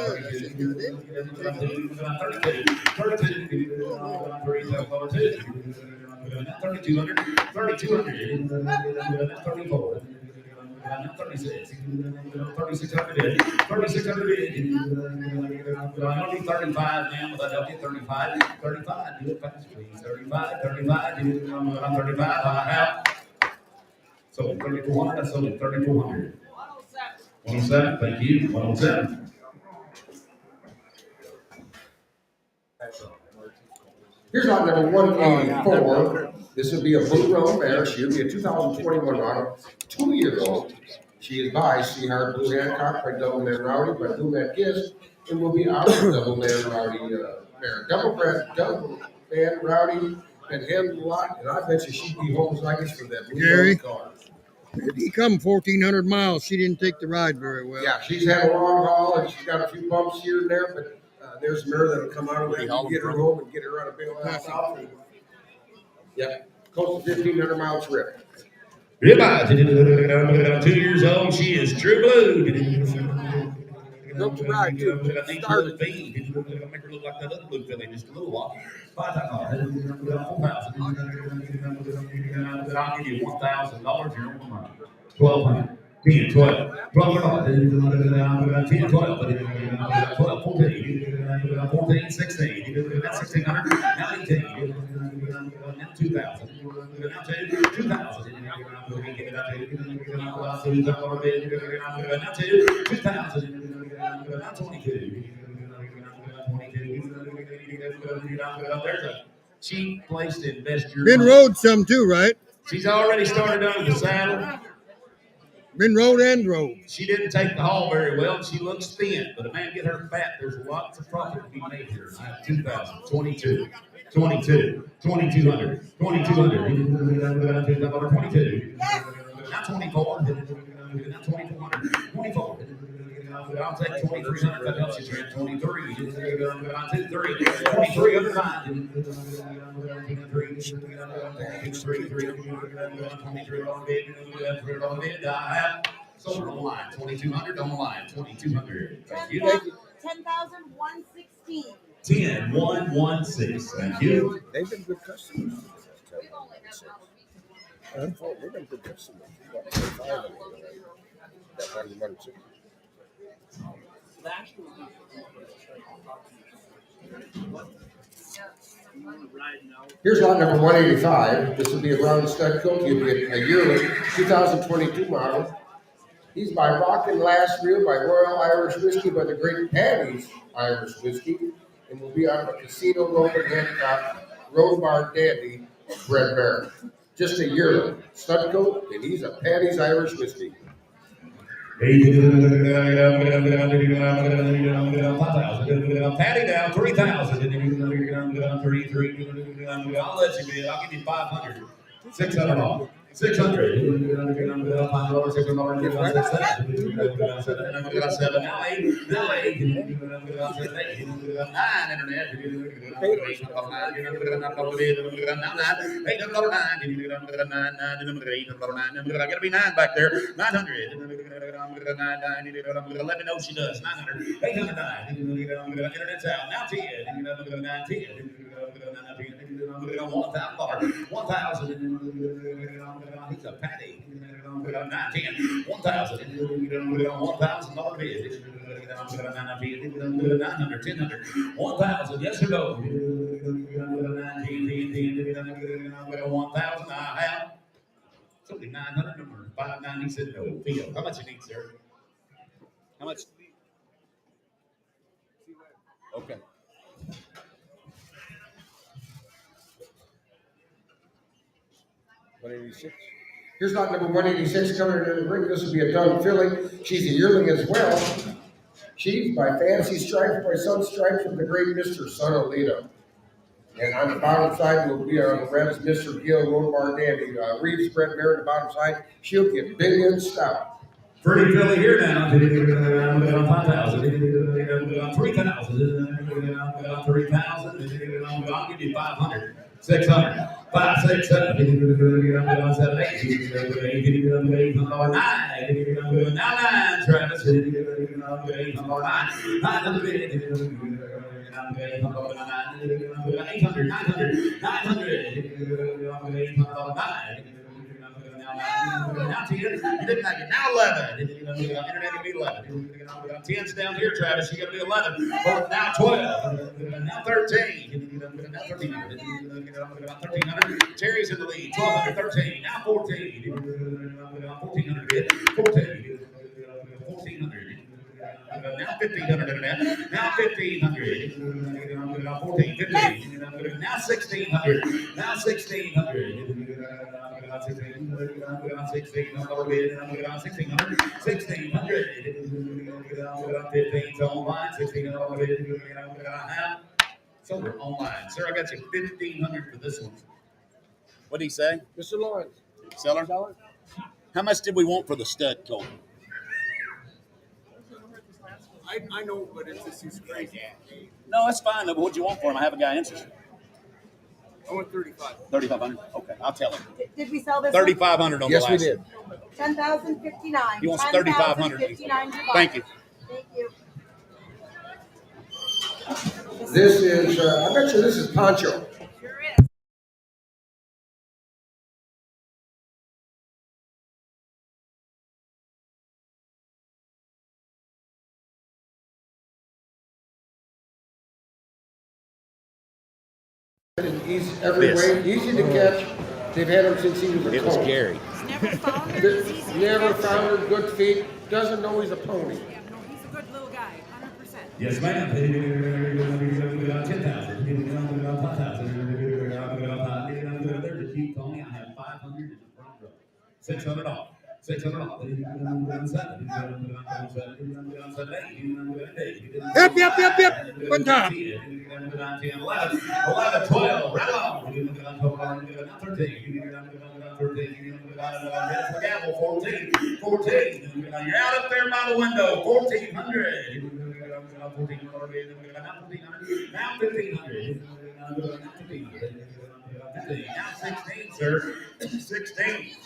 3,200. 3,200. 34. 36. 3,600. 3,600. I'll be 35 now. Will that help you? 35. 35. Do it fast, please. 35. 35. 35. I have. So 3,400. I sold it 3,400. 107. Thank you. 107. Here's lot number 184. This would be a blue roan mare. She would be a 2021 model, 2-year-old. She is by Seahart Blue Hancock by Double Man Rowdy by Hermanson-Kist, and will be out of Double Man Rowdy mare. Double Man Rowdy and him a lot, and I bet you she'd be homozygous for that blue Gary? car. He come 1,400 miles. She didn't take the ride very well. Yeah, she's had a long haul and she's got a few bumps here and there, but there's a mare that'll come out of there and get her home and get her on a big old house out. Yep, close to 1,500 mile trip. Goodbye. 2 years old. She is true blue. Built to ride too. Started. Make her look like that other blue filly just a little while. $5,000. I'll give you $1,000. You're on the money. 1,200. 10, 12, 12, 10, 12, 14, 16, 1,600, now 18, now 2,000, now 2,000, now 22, there's a cheap place to invest your Been money. rode some too, right? She's already started under the saddle. Been rode and rode. She didn't take the haul very well, and she looks thin. But a man get her fat, there's lots of profit to be made here. I have 2,000, 22, 22, 2,200, 2,200, 22, now 24, now 2,400, 24. I'll take 2,300. That helps you, Trent. 23. 23 under 9. 23 I have sold on the line. 2,200 on the line. 2,200. Thank you. 10,116. 10,116. Thank you. They've been good customers. We've been good customers. Here's lot number 185. This will be a brown stud coat. You'll be a yearling 2022 model. He's by Rock and Last Reel by Royal Irish Whiskey by the Great Patty's Irish Whiskey, and will be out of a Casino Road and Hancock Road Bar Dandy Broodmare. Just a yearling stud coat, and he's a Patty's Irish Whiskey. Patty down 3,000. 33. I'll let you bid. I'll give you 500. 600 off. 600. 7. Now 8. Now 8. 9 internet. 809. Gotta be 9 back there. 900. Let me know she does. 900. 809. Internet's out. Now 10. 10. $1,000. 1,000. He's a patty. 9, 10. 1,000. $1,000 bid. 900. 1,000. 1,000. Yes or no? 1,000. I have. It's only 900. Number 590 said no. Theo, how much you need, sir? How much? Okay. Here's lot number 186 coming into the ring. This will be a dun filly. She's a yearling as well. She's by Fancy Stripes by Sun Stripes from the great Mr. Sonolito. And on the bottom side will be on the Reds, Mr. Gill, Road Bar Dandy. Reeves Broodmare on the bottom side. She'll get big and stout. Pretty filly here now. 5,000. 3,000. 3,000. I'll give you 500. 600. 5, 6, 7, 7, 8, 9. Now 9, Travis. 9. 800, 900, 900. Now 10. You didn't make it. Now 11. Internet can be 11. 10's down here, Travis. You got to be 11. Now 12. Now 13. Now 1,300. 1,300. Terry's in the lead. 1,200. 13. Now 14. 1,400. 14. 1,400. Now 1,500 internet. Now 1,500. 14, 15. Now 1,600. Now 1,600. 1,600. 15's online. 1,600. Sold online. Sir, I got you 1,500 for this one. What did he say? Mr. Lawrence. Seller? How much did we want for the stud coat? I know, but it's just crazy. No, that's fine. But what'd you want for him? I have a guy interested. I want 35. 3,500. Okay, I'll tell him. Did we sell this? 3,500 on the last. Yes, we did. 10,059. He wants 3,500. 10,059. Thank you. Thank you. This is, I bet you this is Poncho. He's everywhere, easy to catch. They've had him since he was a It was colt. Gary. Never foundered. Never foundered, good feet, doesn't know he's a pony. Yeah, no, he's a good little guy, 100%. Yes, ma'am. 10,000. 5,000. There's a cute pony. I have 500 in the front row. $600. $600. Yep, yep, yep, yep. One time. 10, 11, 12. Right along. 13. 13. Gavel, 14. 14. You're out up there by the window. 1,400. 1,400. Now 1,500. Now 16, sir. 16.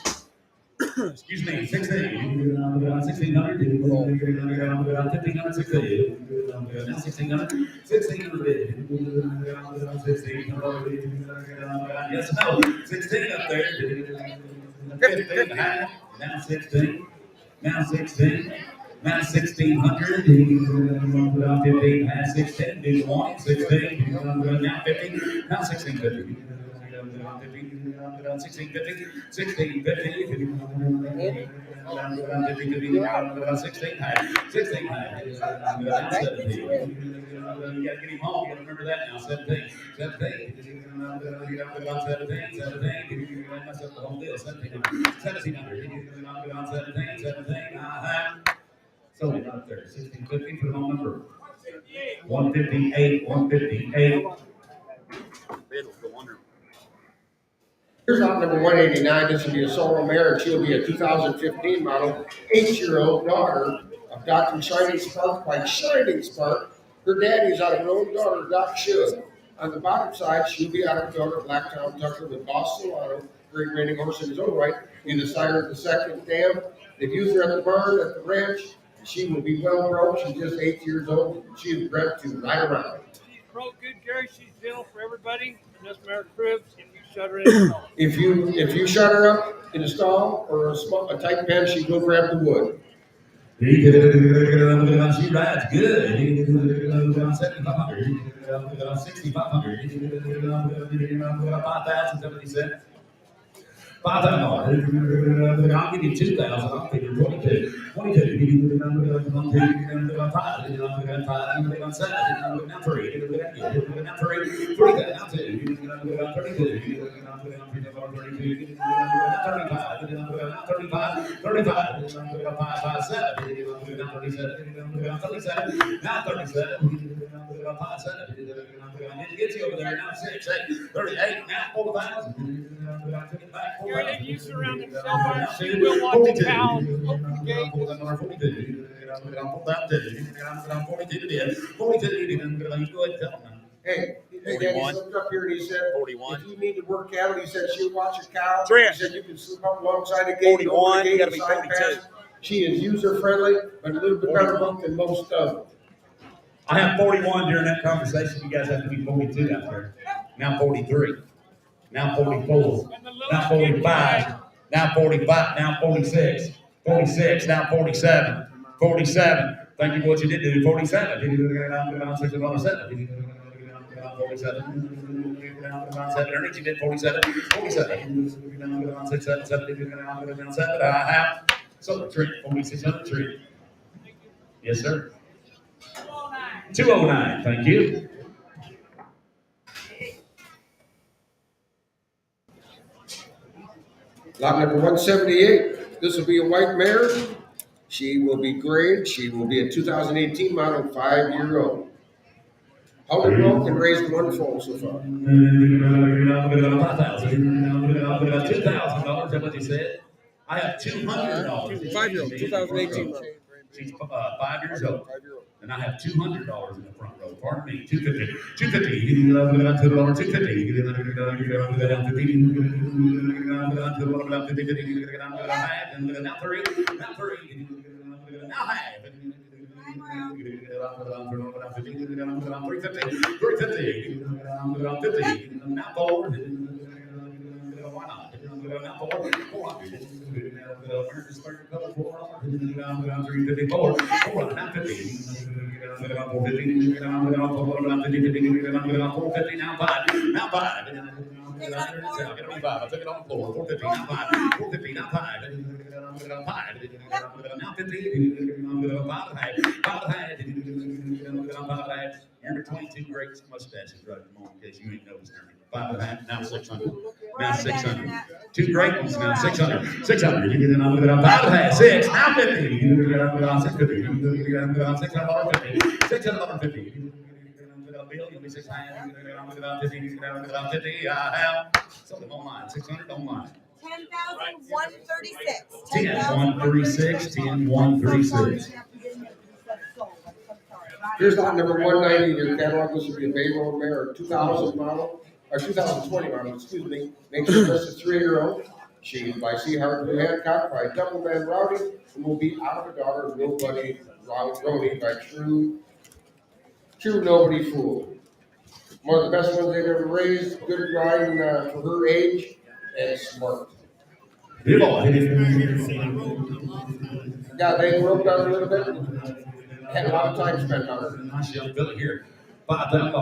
Excuse me, 16. 1,600. 1,500. 16. Now 1,600. 1,600. 16. Yes, no. 16 up there. 15. Now 16. Now 16. Now 1,600. 15. Now 16. Do you want it? 16. Now 15. Now 1,650. 1,650. 1,650. 16 high. 16 high. Now 17. You gotta get him home. You gotta remember that now. 17. 17. 17. 17. Mess up the whole deal. 1,700. 17. 17. So it's up there. 1,650 for the home number. 158. 158. Here's lot number 189. This will be a solo mare, and she'll be a 2015 model, 8-year-old daughter of Dr. Shining Spark by Shining Spark. Her daddy's out of her own daughter, Doc Should. On the bottom side, she'll be out of her daughter, Blacktown Tucker with Boss Solano, great reigning horse in his own right, in the sire of the second dam. They've used her at the barn, at the ranch. She will be well grown. She's just 8 years old. She is bred to ride around. She's pro good, Gary. She's gentle for everybody. And this mare cribs, and you shut her in. If you shut her up in a stall or a tight pen, she will grab the wood. She rides good. 7,500. 6,500. 5,077. $5,000. I'll give you 2,000. I'll give you 22. 22. 5. Now 3. Now 3. 3. Now 2. 32. 35. 35. 5, 7. Now 37. Now 37. Now 37. 5, 7. It gets you over there. Now 6, 8, 38. Now 4,000. Gary, they use her around themselves. She will watch the cow open the gate. 42. 42. Go ahead and tell them. Hey, Daddy slipped up here and he said, 41. if you need to work cattle, he said she'll watch your cow. Trent. He said you can slip up alongside the gate. 41, you gotta be 42. She is user friendly, but a little bit better book than most of them. I have 41 during that conversation. You guys have to be 42 out there. Now 43. Now 44. Now 45. Now 45. Now 46. 46. Now 47. 47. Thank you for what you did do. 47. 47. 47. Earnings, you did 47. 47. 6, 7, 7. I have. So, 4,600 tree. Yes, sir. 209. Thank you. Lot number 178. This will be a white mare. She will be grade. She will be a 2018 model, 5-year-old. How many broke and raised one foal so far? $5,000. $2,000. Is that what you said? I have $200. 5-year-old, 2018 model. She's 5 years old. And I have $200 in the front row. Pardon me, 250. 250. Now 3. Now 3. Now half. Now forward. Why not? Now forward. 354. 450 now 5. Now 5. Get me 5. I took it on the floor. 450 now 5. 450 now 5. 5. Now 50. 5. Number 22 great mustaches right at the moment, in case you ain't noticed her. 5.5. Now 600. Now 600. 2 great ones now. 600. 600. You get it on 5.5. 6. Now 50. You get it on 650. You get it on 650. 650. Bill, you'll be 600. You get it on 50. You get it on 50. I have something online. 600 online. 10,136. 10,136. 10,136. Here's lot number 190 in your catalog. This would be a Broodmare, 2000 model, or 2020 model, excuse me. Makes her just a 3-year-old. She is by Seahart Blue Hancock by Double Man Rowdy, and will be out of a daughter of Nobody Rowdy by True Nobody Fool. One of the best ones they've ever raised, good riding for her age, and smart. Yeah, they broke down a little bit. Had a lot of time spent on her. Nice young Billy here. 5,000.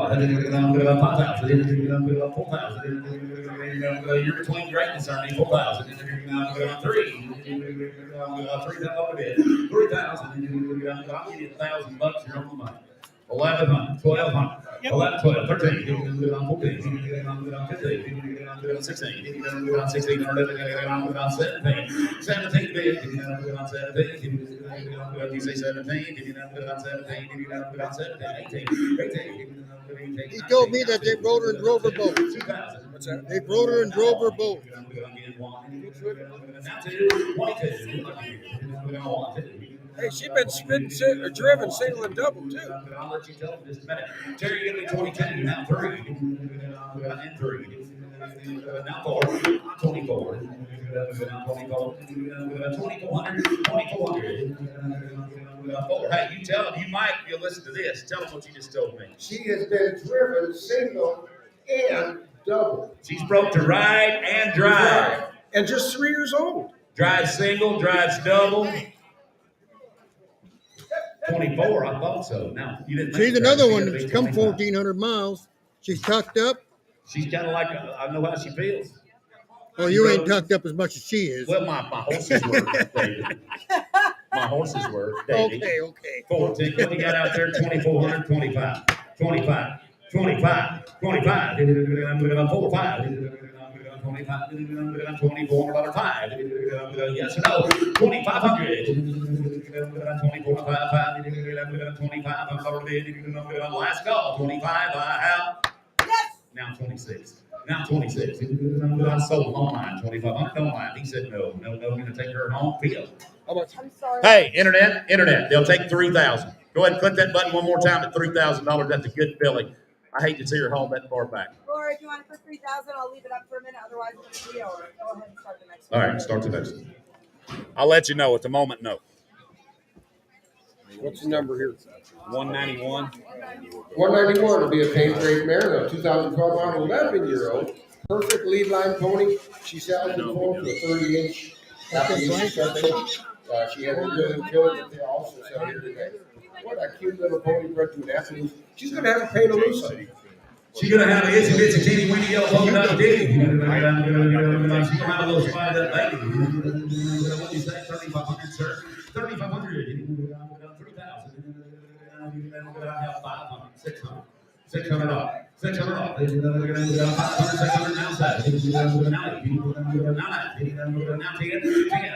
4,000. You're between greatness, aren't you? 4,000. 3. 3,000. I'll give you $1,000. You're on the money. 1,100. 1,200. 11, 12, 13, 14, 15, 16, 17, 17, big, 17, you say 17, 18. He told me that they rode her and drove her boat. What's that? They rode her and drove her boat. Hey, she's been driven single and double too. I'll let you tell in just a minute. Terry, give me 22, now 3. And 3. Now 4. 24. 2,400. 4. Hey, you tell them, you'll listen to this. Tell them what you just told me. She has been driven single and double. She's broke to ride and drive. And just 3 years old. Drives single, drives double. 24, I thought so. Now, you didn't. She's another one that's come 1,400 miles. She's tucked up. She's kind of like, I know how she feels. Oh, you ain't tucked up as much as she is. Well, my horses were, David. My horses were, David. Okay. 14. What do you got out there? 2,400, 25. 25. 25. 25. 4, 5. 25. 24, 5. Yes or no? 2,500. 24, 5, 25. Last call. 25. I have. Yes. Now 26. Now 26. I sold him online. 2,500 online. He said no. I'm going to take her home field. I'm sorry. Hey, internet. They'll take 3,000. Go ahead and click that button one more time at $3,000. That's a good filly. I hate to see her home that far back. Or if you want it for 3,000, I'll leave it up for a minute. Otherwise, it's free. Or go ahead and start the next one. All right, start the next one. I'll let you know at the moment. No. What's the number here? 191. 191 will be a paint grade mare, a 2012 model, 11-year-old. Perfect lead line pony. She sells it for a 30-inch application special. She has a really killer that they also sell here today. What a cute little pony bred to an athlete. She's going to have a Paydalusa. She's going to have a itsy bitsy teeny weeny yellow polka dot ditty. She's going to have a little spider that lady. What do you say? 3,500, sir? 3,500. 3,000. I have 500, 600. 600 off. 600 off. 500, 600 now, side. Now 10,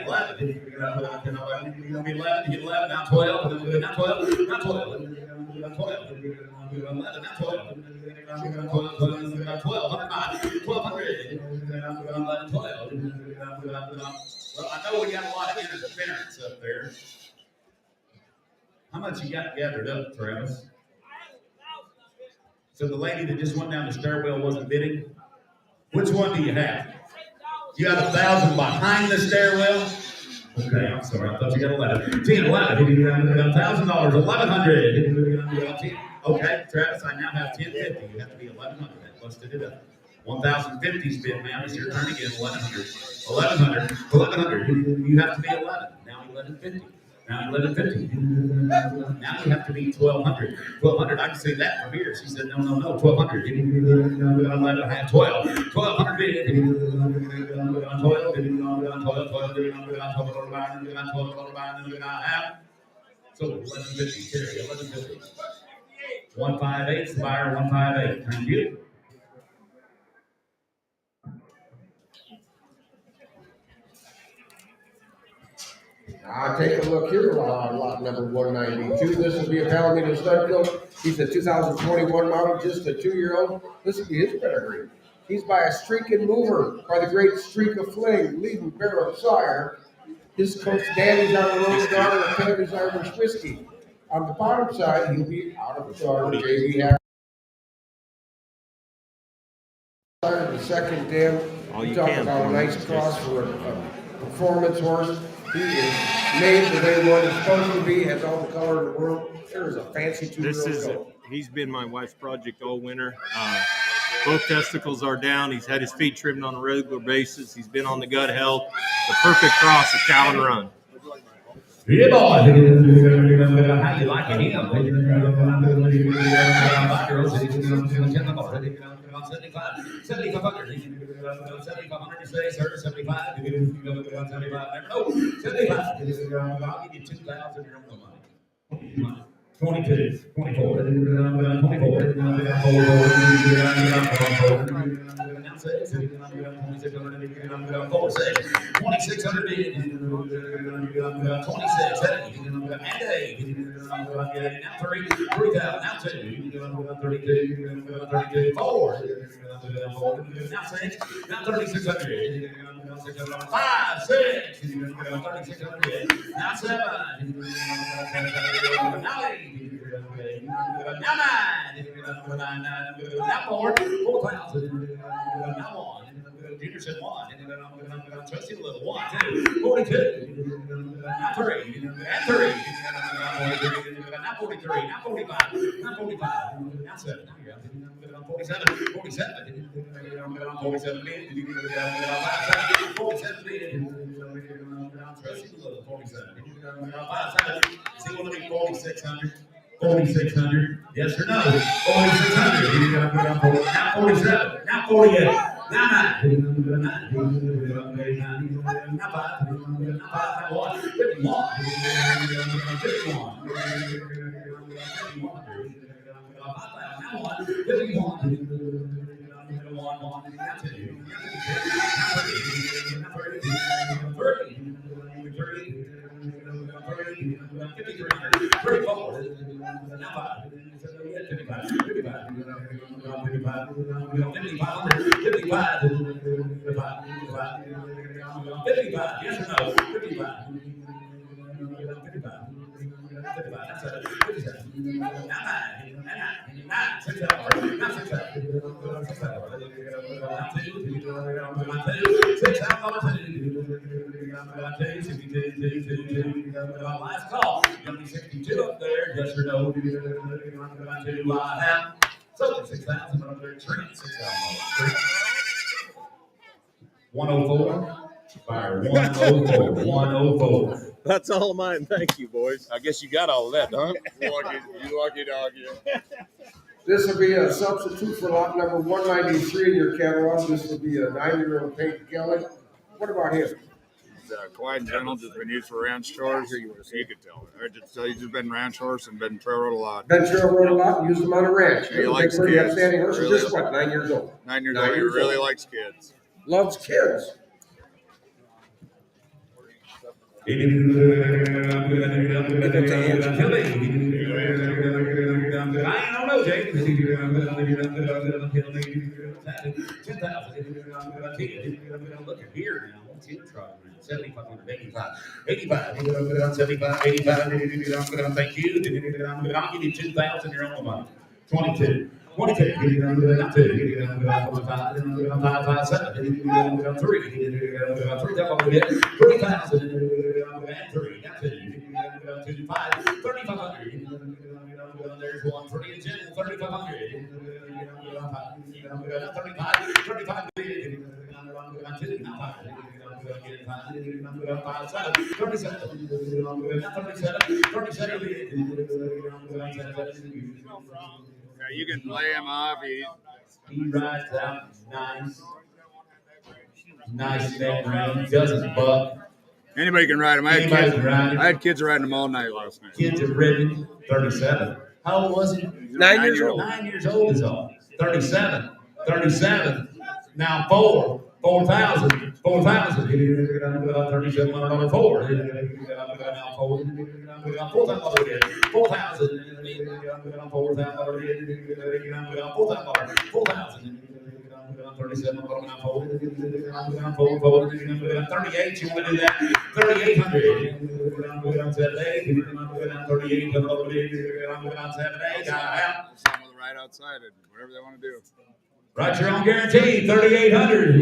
11. You get 11, now 12. Now 12. Now 12. 12. 11, now 12. 1,200. 12. Well, I know we got a lot of interference up there. How much you got gathered up, Travis? So the lady that just went down the stairwell wasn't bidding? Which one do you have? You have 1,000 behind the stairwell? Okay, I'm sorry. I thought you got 11. 10, 11. $1,000. 1,100. Okay, Travis, I now have 1050. You have to be 1,100. That busted it up. 1,050 spin, man. It's your turn again. 1,100. 1,100. 1,100. You have to be 11. Now 1,150. Now 1150. Now you have to be 1200. 1200. I can see that from here. She said, no, 1200. I had 12. 1200. 12. So 1150. Terry, 1150. 158. Spire 158. Thank you. Take a look here, lot number 192. This will be a Palomino Studfield. He's a 2021 model, just a 2-year-old. This will be his pedigree. He's by a streak and mover by the great Streak of Fling, leading Barrel Sire. His coach Danny's on the road guard and Kennedy's Irish Whiskey. On the bottom side, he'll be out of the guard. JB side of the second dam. We talk about a nice cross for a performance horse. He is made the way one is supposed to be, has all the color in the world. There is a fancy 2-year-old. He's been my wife's project all winter. Both testicles are down. He's had his feet trimmed on a regular basis. He's been on the gut health. The perfect cross of cow and run. Yeah, boy. How you like it? 7,500. 7,500 today, sir. 75. 75. No, 75. I'll give you 2,000. You're on the money. 22, 24, 24, now 4,000. Now 1. Peterson 1. Trusty Little 1, 2, 42. Now 3. And 3. Now 43. Now 45. Now 45. Now 7. Now you're up. 47. 47. 47. 47. Trusty Little 47. 5. Is he going to be 4,600? 4,600. Yes or no? 4,600. Now 47. Now 48. Now 9. Now 5. Now 1. 51. 51. 55. Yes or no? 55. 'Last call. 62 up there. Yes or no? 6,000 up there. 6,000. 104. Fire 104. 104. That's all of mine. Thank you, boys. I guess you got all of that, huh? You lucky dog, yeah. This will be a substitute for lot number 193 in your catalog. This will be a 9-year-old Peyton Kelly. What about him? He's quiet and gentle, just been used for ranch chores. You could tell. He's just been ranch horse and been trail road a lot. Been trail road a lot and used him on a ranch. He likes pretty kids. upstanding horse. Really, Just what, 9 years old? 9 years old. He really likes kids. Loves kids. I don't know, Jake. 10,000. Look at here now. What's he trying? 7,500. 85. 85. 75. 85. Thank you. I'll give you 2,000. You're on the money. 22. 22. 2. 5, 5, 7. 3. 3,000. You can lay him off. He rides out nice. Nice neck range, doesn't buck. Anybody can ride him. I had kids riding them all night last night. Kids are ribbon, 37. How old was he? 9 years old. 9 years old is all. 37. 37. Now 4,000. 4,000. $3,700 4. Now 4,000. 4,000. 37, 38, you want to do that? 3,800. 38, Some will ride outside it, whatever they want to do. Right your own guarantee, 3,800.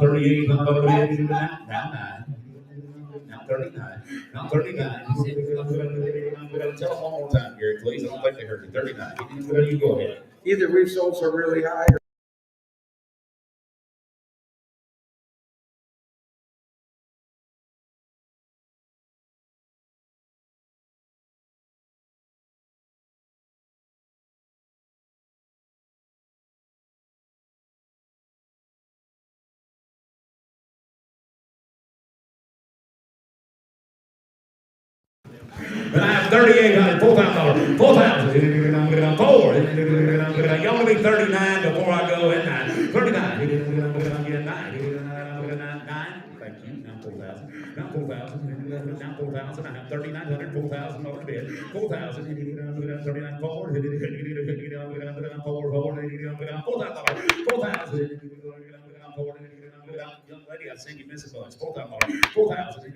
3,800. Now 39. Now 39. Tell them one more time, Gary, please. I don't think they heard you. 39. You go ahead. Either we've sold some really high or But I have 3,800, $4,000, 4,000, 4. You only be 39 before I go at 9. 39, 9. Thank you. Now 4,000. Now 4,000. Now 4,000. I have 3,900, $4,000 bid. 4,000. 39, 4. 4,000. Young lady, I seen you miss a bunch. 4,000. 4,000.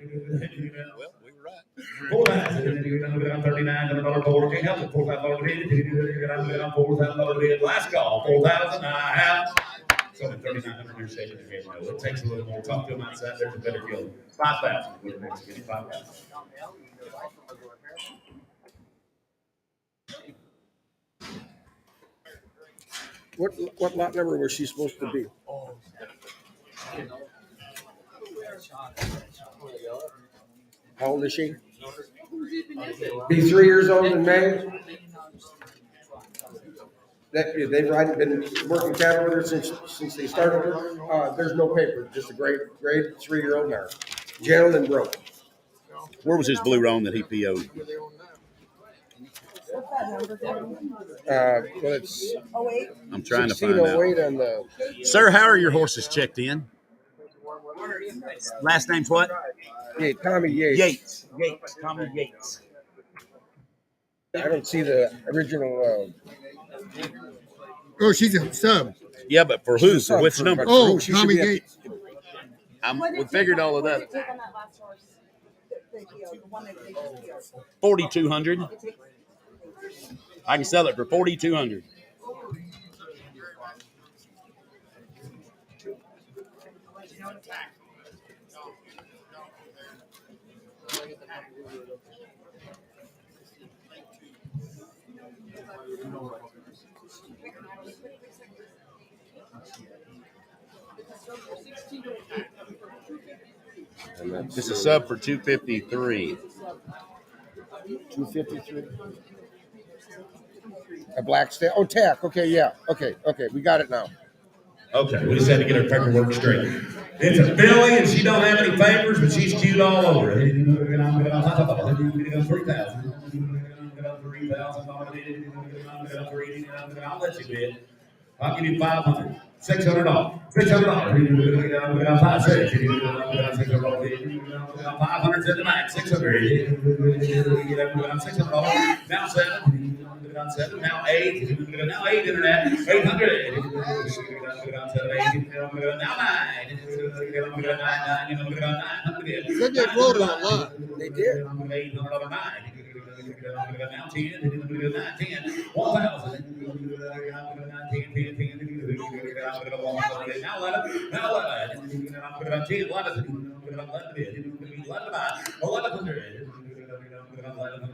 Well, we were right. 4,000. $39 4. Can't help it. $4,000 bid. $4,000 bid. Last call. 4,000. I have. So the 3,900 you're saving the game. It takes a little more. Talk to them outside. There's a better deal. 5,000. We're next to get 5,000. what lot number was she supposed to be? How old is she? Be 3 years old in May. They've been working cattle with her since they started her. There's no paper, just a grade 3-year-old mare. Gentle and broke. Where was his blue roan that he PO'd? Well, it's I'm trying to find out. 1608 on the. Sir, how are your horses checked in? Last name's what? Yeah, Tommy Yates. Yates. Tommy Yates. I don't see the original. Oh, she's a sub. Yeah, but for who? For which number? Oh, Tommy Yates. We figured all of that. 4,200. I can sell it for 4,200. This is sub for 253. 253. A black stamp. Oh, tack. Okay, yeah. Okay. We got it now. Okay, we just had to get her paperwork straight. It's a filly, and she don't have any papers, but she's cute all over. 3,000. I'll let you bid. I'll give you 500. $600. $600. 500 to the max. 600. $600. Now 7. Now 8. Now 8 internet. 800. Now 9. Said they wrote it a lot. They did. Now 10. 1,000. Now 11. Now 11. 10. 11. 11. 11.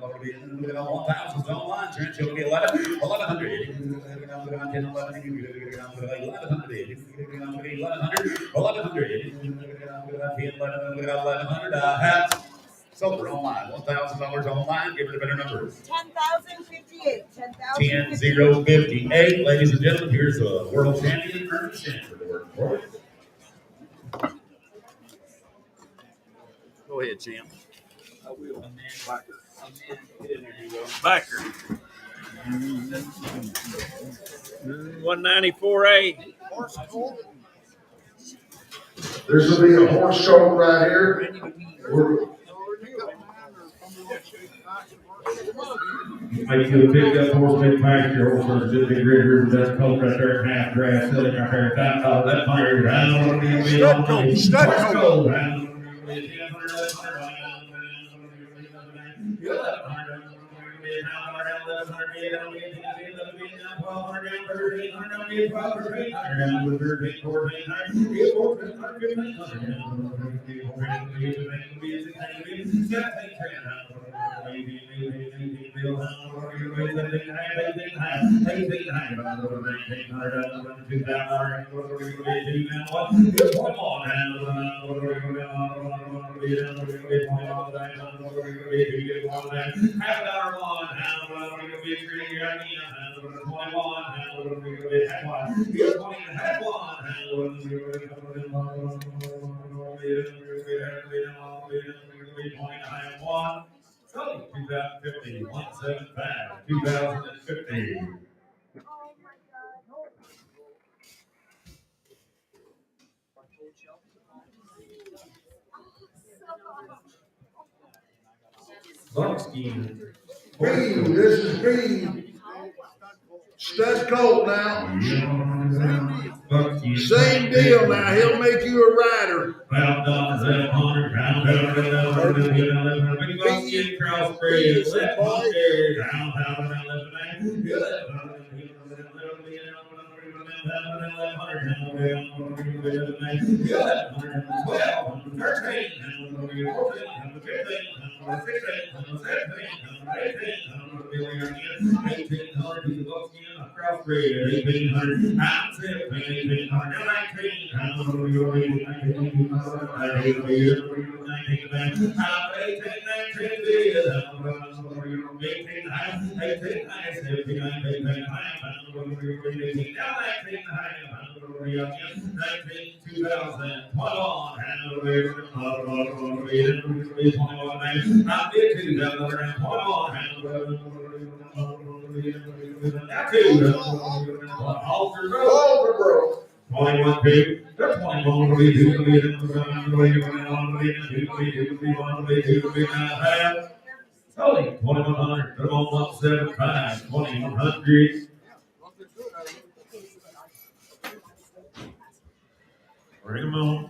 11. 1,000 online. Trent, you'll be 11, 1,100. 10, 11, 1,100. 1,100. Silver online, $1,000 online. Give it a better number. 10,058. 10,058. Ladies and gentlemen, here's the world champion, Hermanson-Kist. Go ahead, champ. I will. Backer. 194A. There's gonna be a horse show right here. Make you a big up horse, big pasture horse, big river, best colt right there, half grass, selling right there, that fire, stud colt. Tony, 2050, 175, 2050. Buckskin. B, this is B. Stud colt now. Same deal now. He'll make you a rider. Bro. 21 big. That's 21 will be 2 Tony, 2100. Come on, 175, 2100. Bring them on.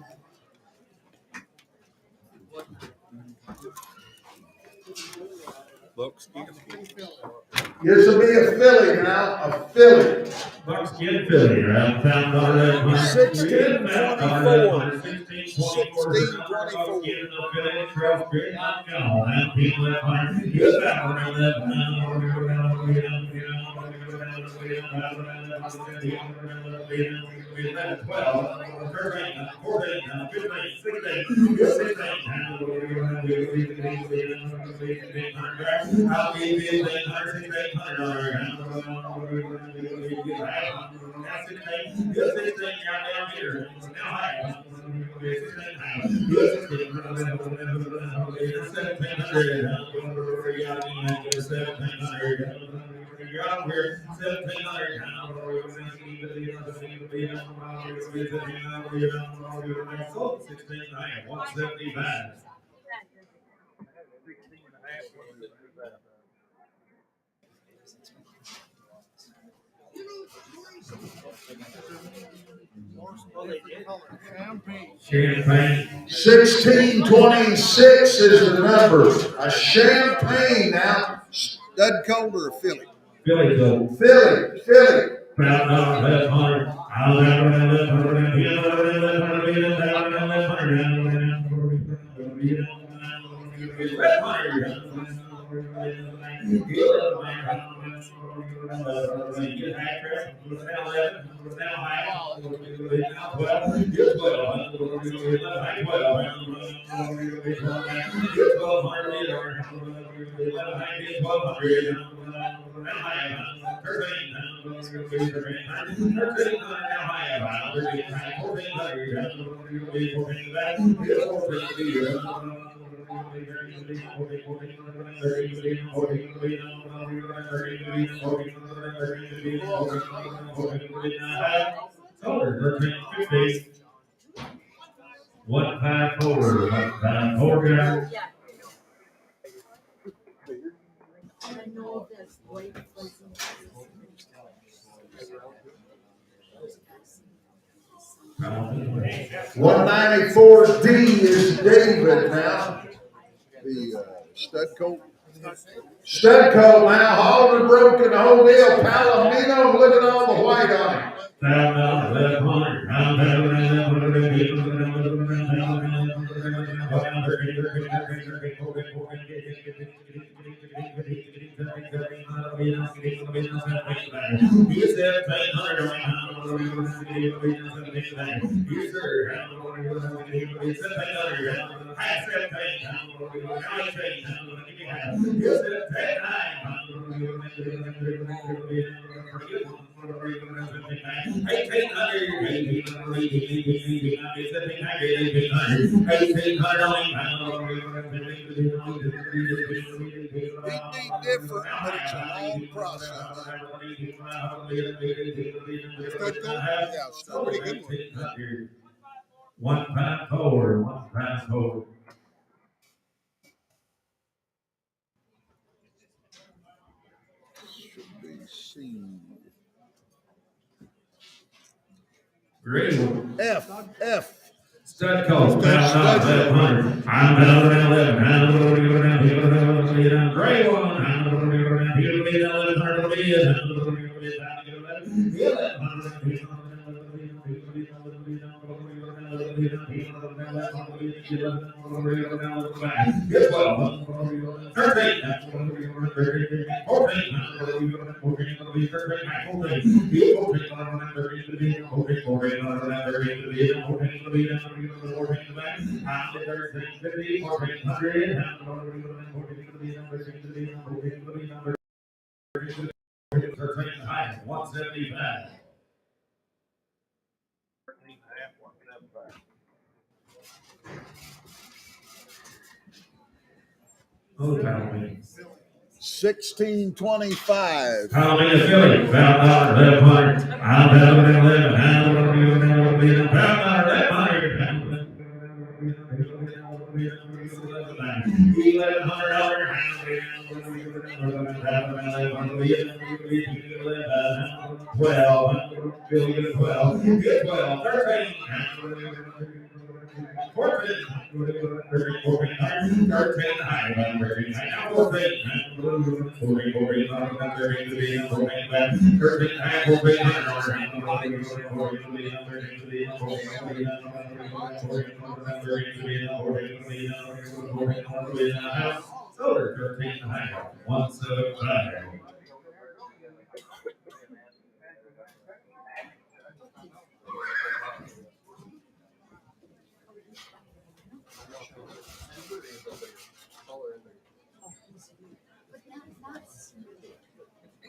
This will be a filly now, a filly. Buckskin filly, around $1,000. 1624. 175. Champagne. 1626 is the number. A champagne now. Stud colt or a filly? Filly colt. Filly. 194D is David now. The stud coat. Stud coat now, Halter broken the whole deal. Palomino, look at all the white on him. Different, but it's a long process. Stud coat? Yeah, stud, pretty good one. 1 pound forward, 1 pound forward. Should be seen. Great. F. Stud coat, pound 1100. I'm down around 11. Great one. Oh, 1625. Hallelujah, Philly. Pound dollar, 1100. I'm down at 11. Pound dollar, 1100.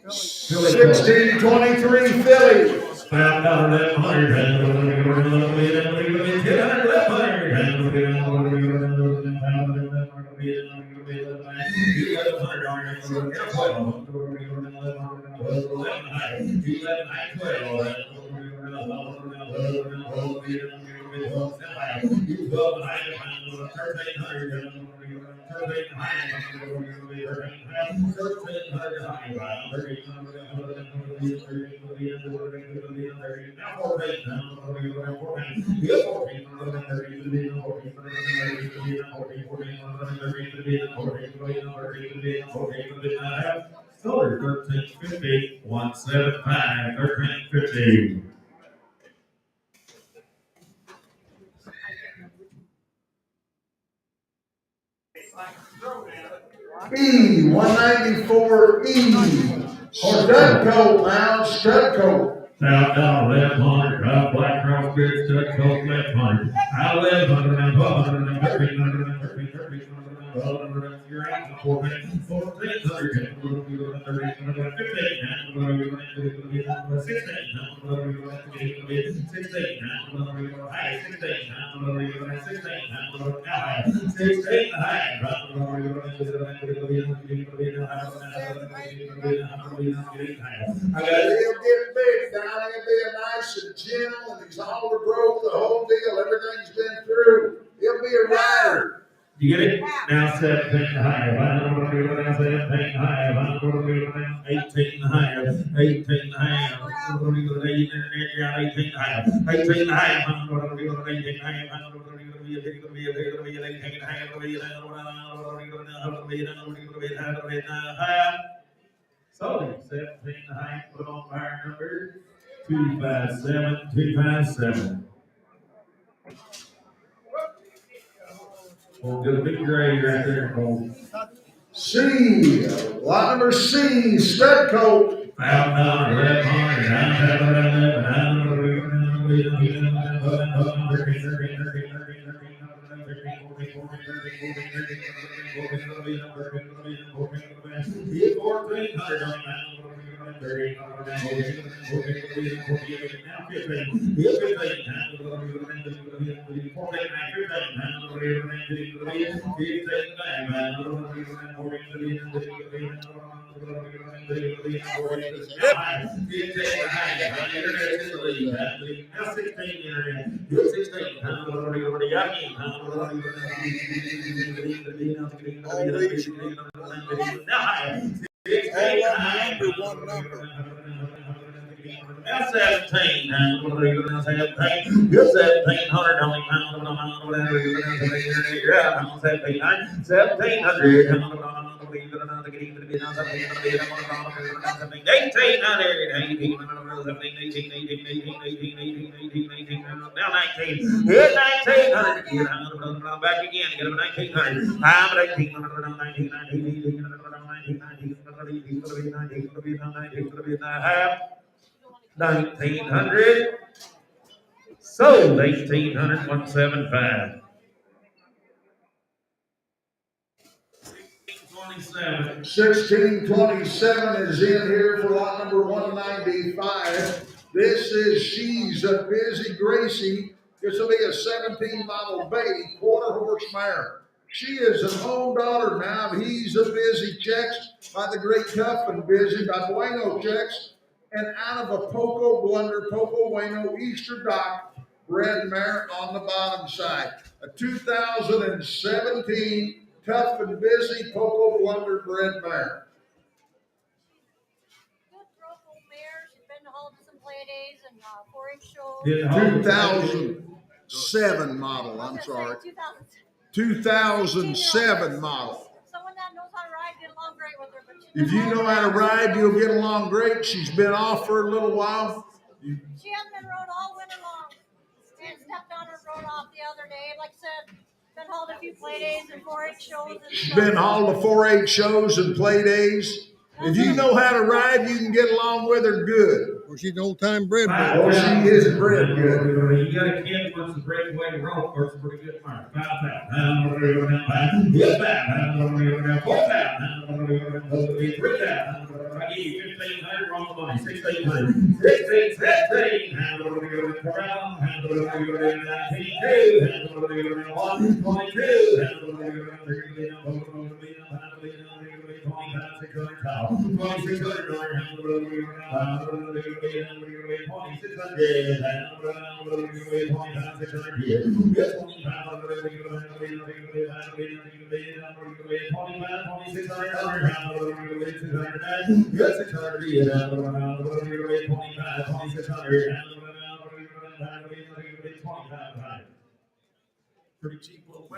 $16.23 Philly. Solar 1350, 175, 1350. E, 194E. Stud coat now, stud coat. South down, left hunter, black cross beard, stud coat, left hunter. Out left hunter, now 1200, you're out for 1400, He'll get big down. He'll be a nice and gentle, and he's all the growth, the whole deal. Everything's been through. He'll be a rider. You get it? Now 17 higher. 17 higher. 18 higher. 18 higher. 18 higher. 18 higher. So 17 high, put on fire number 257, 257. We'll get a big grade right there, folks. C, lot number C, stud coat. Out down, left hunter, One number. Now 17, 1700, you're 1700, only pound, 1800, now 19, here's 1900, back again, get him 1900, I'm at 1800, 1900, sold 1800, 175. 1627 is in here for lot number 195. This is She's a Busy Gracie. This will be a 17 model bay, quarter horse mare. She is an old daughter now. He's a Busy checks by the great Tough and Busy by Bueno checks. And out of a Poco Blunder, Poco Bueno Easter Dock bred mare on the bottom side. A 2017 Tough and Busy Poco Blunder bred mare. Good local mare. She's been to hold some play days and 4-H shows. 2007 model, I'm sorry. 2007 model. Someone that knows how to ride, get along great with her. But If you know how to ride, you'll get along great. She's been off for a little while. She hasn't been rode all winter long. And stepped on her rode off the other day. Like I said, been hauled a few play days and 4-H shows. And She's been hauled to 4-H shows and play days. If you know how to ride, you can get along with her good. Well, she's an old-time bred. Oh, she is bred good. You got a kid who wants to break away to roll for some pretty good mark. 5 pounds. Yes, 5 pounds. 4 pounds. 3 pounds. I give you 1,500 wrong money. 1,600. 16, 17.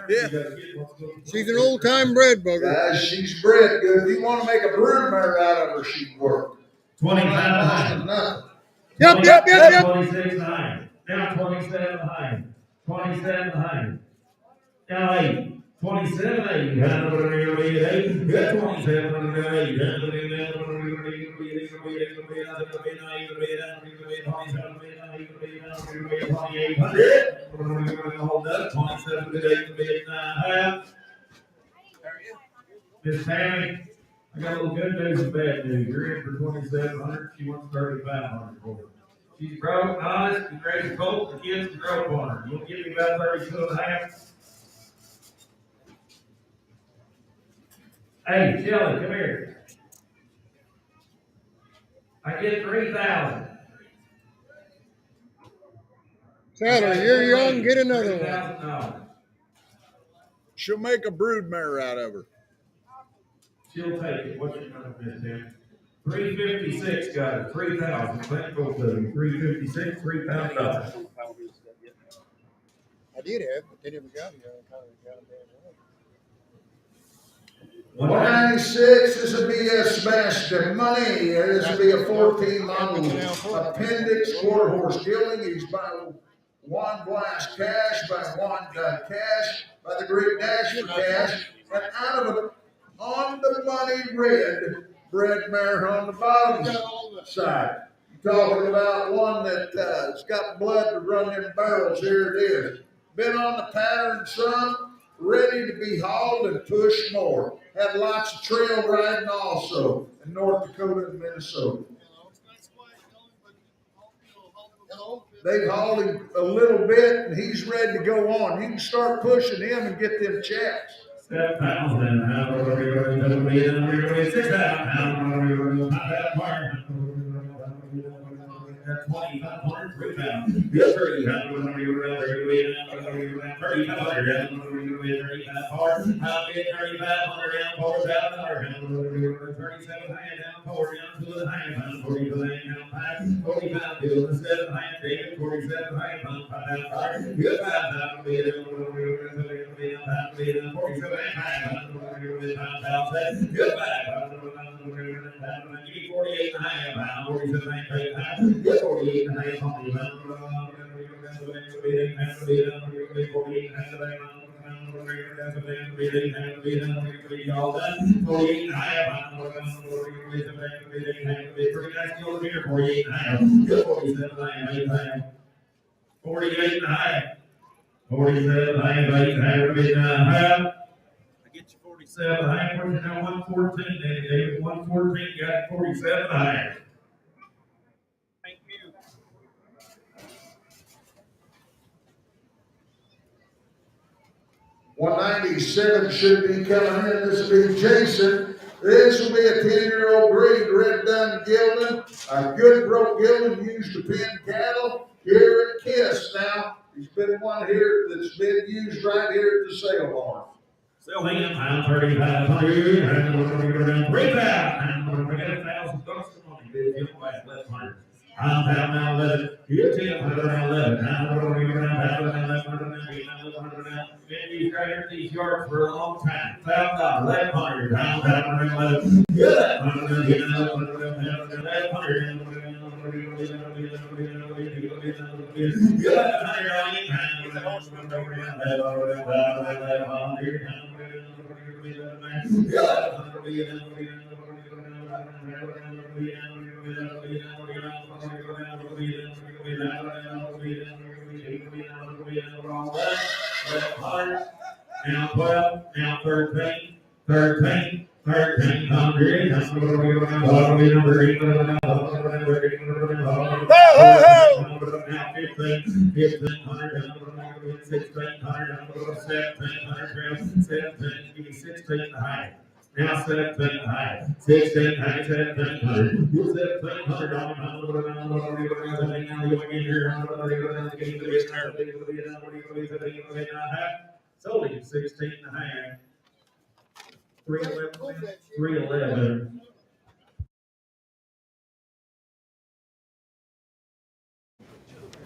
Yeah. She's an old-time bred bugger. Guys, she's bred good. If you want to make a broodmare out of her, she'd work. 25. Yep. 26 high. Now 27 high. 27 high. Now 8. 27, 8, yeah, 27, hold up, 27, 8, 9. Miss Tammy, I got a little good news and bad news. You're in for 2,700. She wants 3,500 for it. She's broke, honest, and raised a colt. The kids can grow up on her. You'll give me about 32.5. Hey, Shelly, come here. I get 3,000. Sailor, you're young, get another one. $3,000. She'll make a broodmare out of her. She'll take it. What's your number, Miss Tim? 356, got it. 3,000. Thank both of you. 356, $3,000. I did have, but they never got here. I kind of got them there. 196, this will be a smash the money. This will be a 14 model appendix, quarter horse gelding. He's by one blast cash, by one cash, by the Great Dash for cash, and out of it, on the money red, Broodmare on the bottom side. You're talking about one that has got blood to run in barrels. Here it is. Been on the pattern, son, ready to be hauled and pushed more. Had lots of trail riding also in North Dakota and Minnesota. They've hauled him a little bit and he's ready to go on. You can start pushing him and get them checks. 7,000. That's 2,500, 3,000. Yes, sir. 114, got 47. 197 should be coming in. This will be Jason. This will be a 10-year-old breed, red dun gelding, a good broke gelding used to pen cattle here at Kist. Now, he's been one here that's been used right here at the sale barn. Sell him, I'm 3,500, and 3,000. We got $1,000 for money. Give him back, let's find it. I'm down now 11. You're 10,111. These right here, these yards for a long time. $1,000, 1,100. I'm down 11. Yeah, now 12, now 13, 13, 1,300. Now 15, 1,500, 1,600, 1,700, 17, give me 16 high. Now 17 high, 16 high, 1,700. You're 1,700 sold him 16 and a half. 311, 311.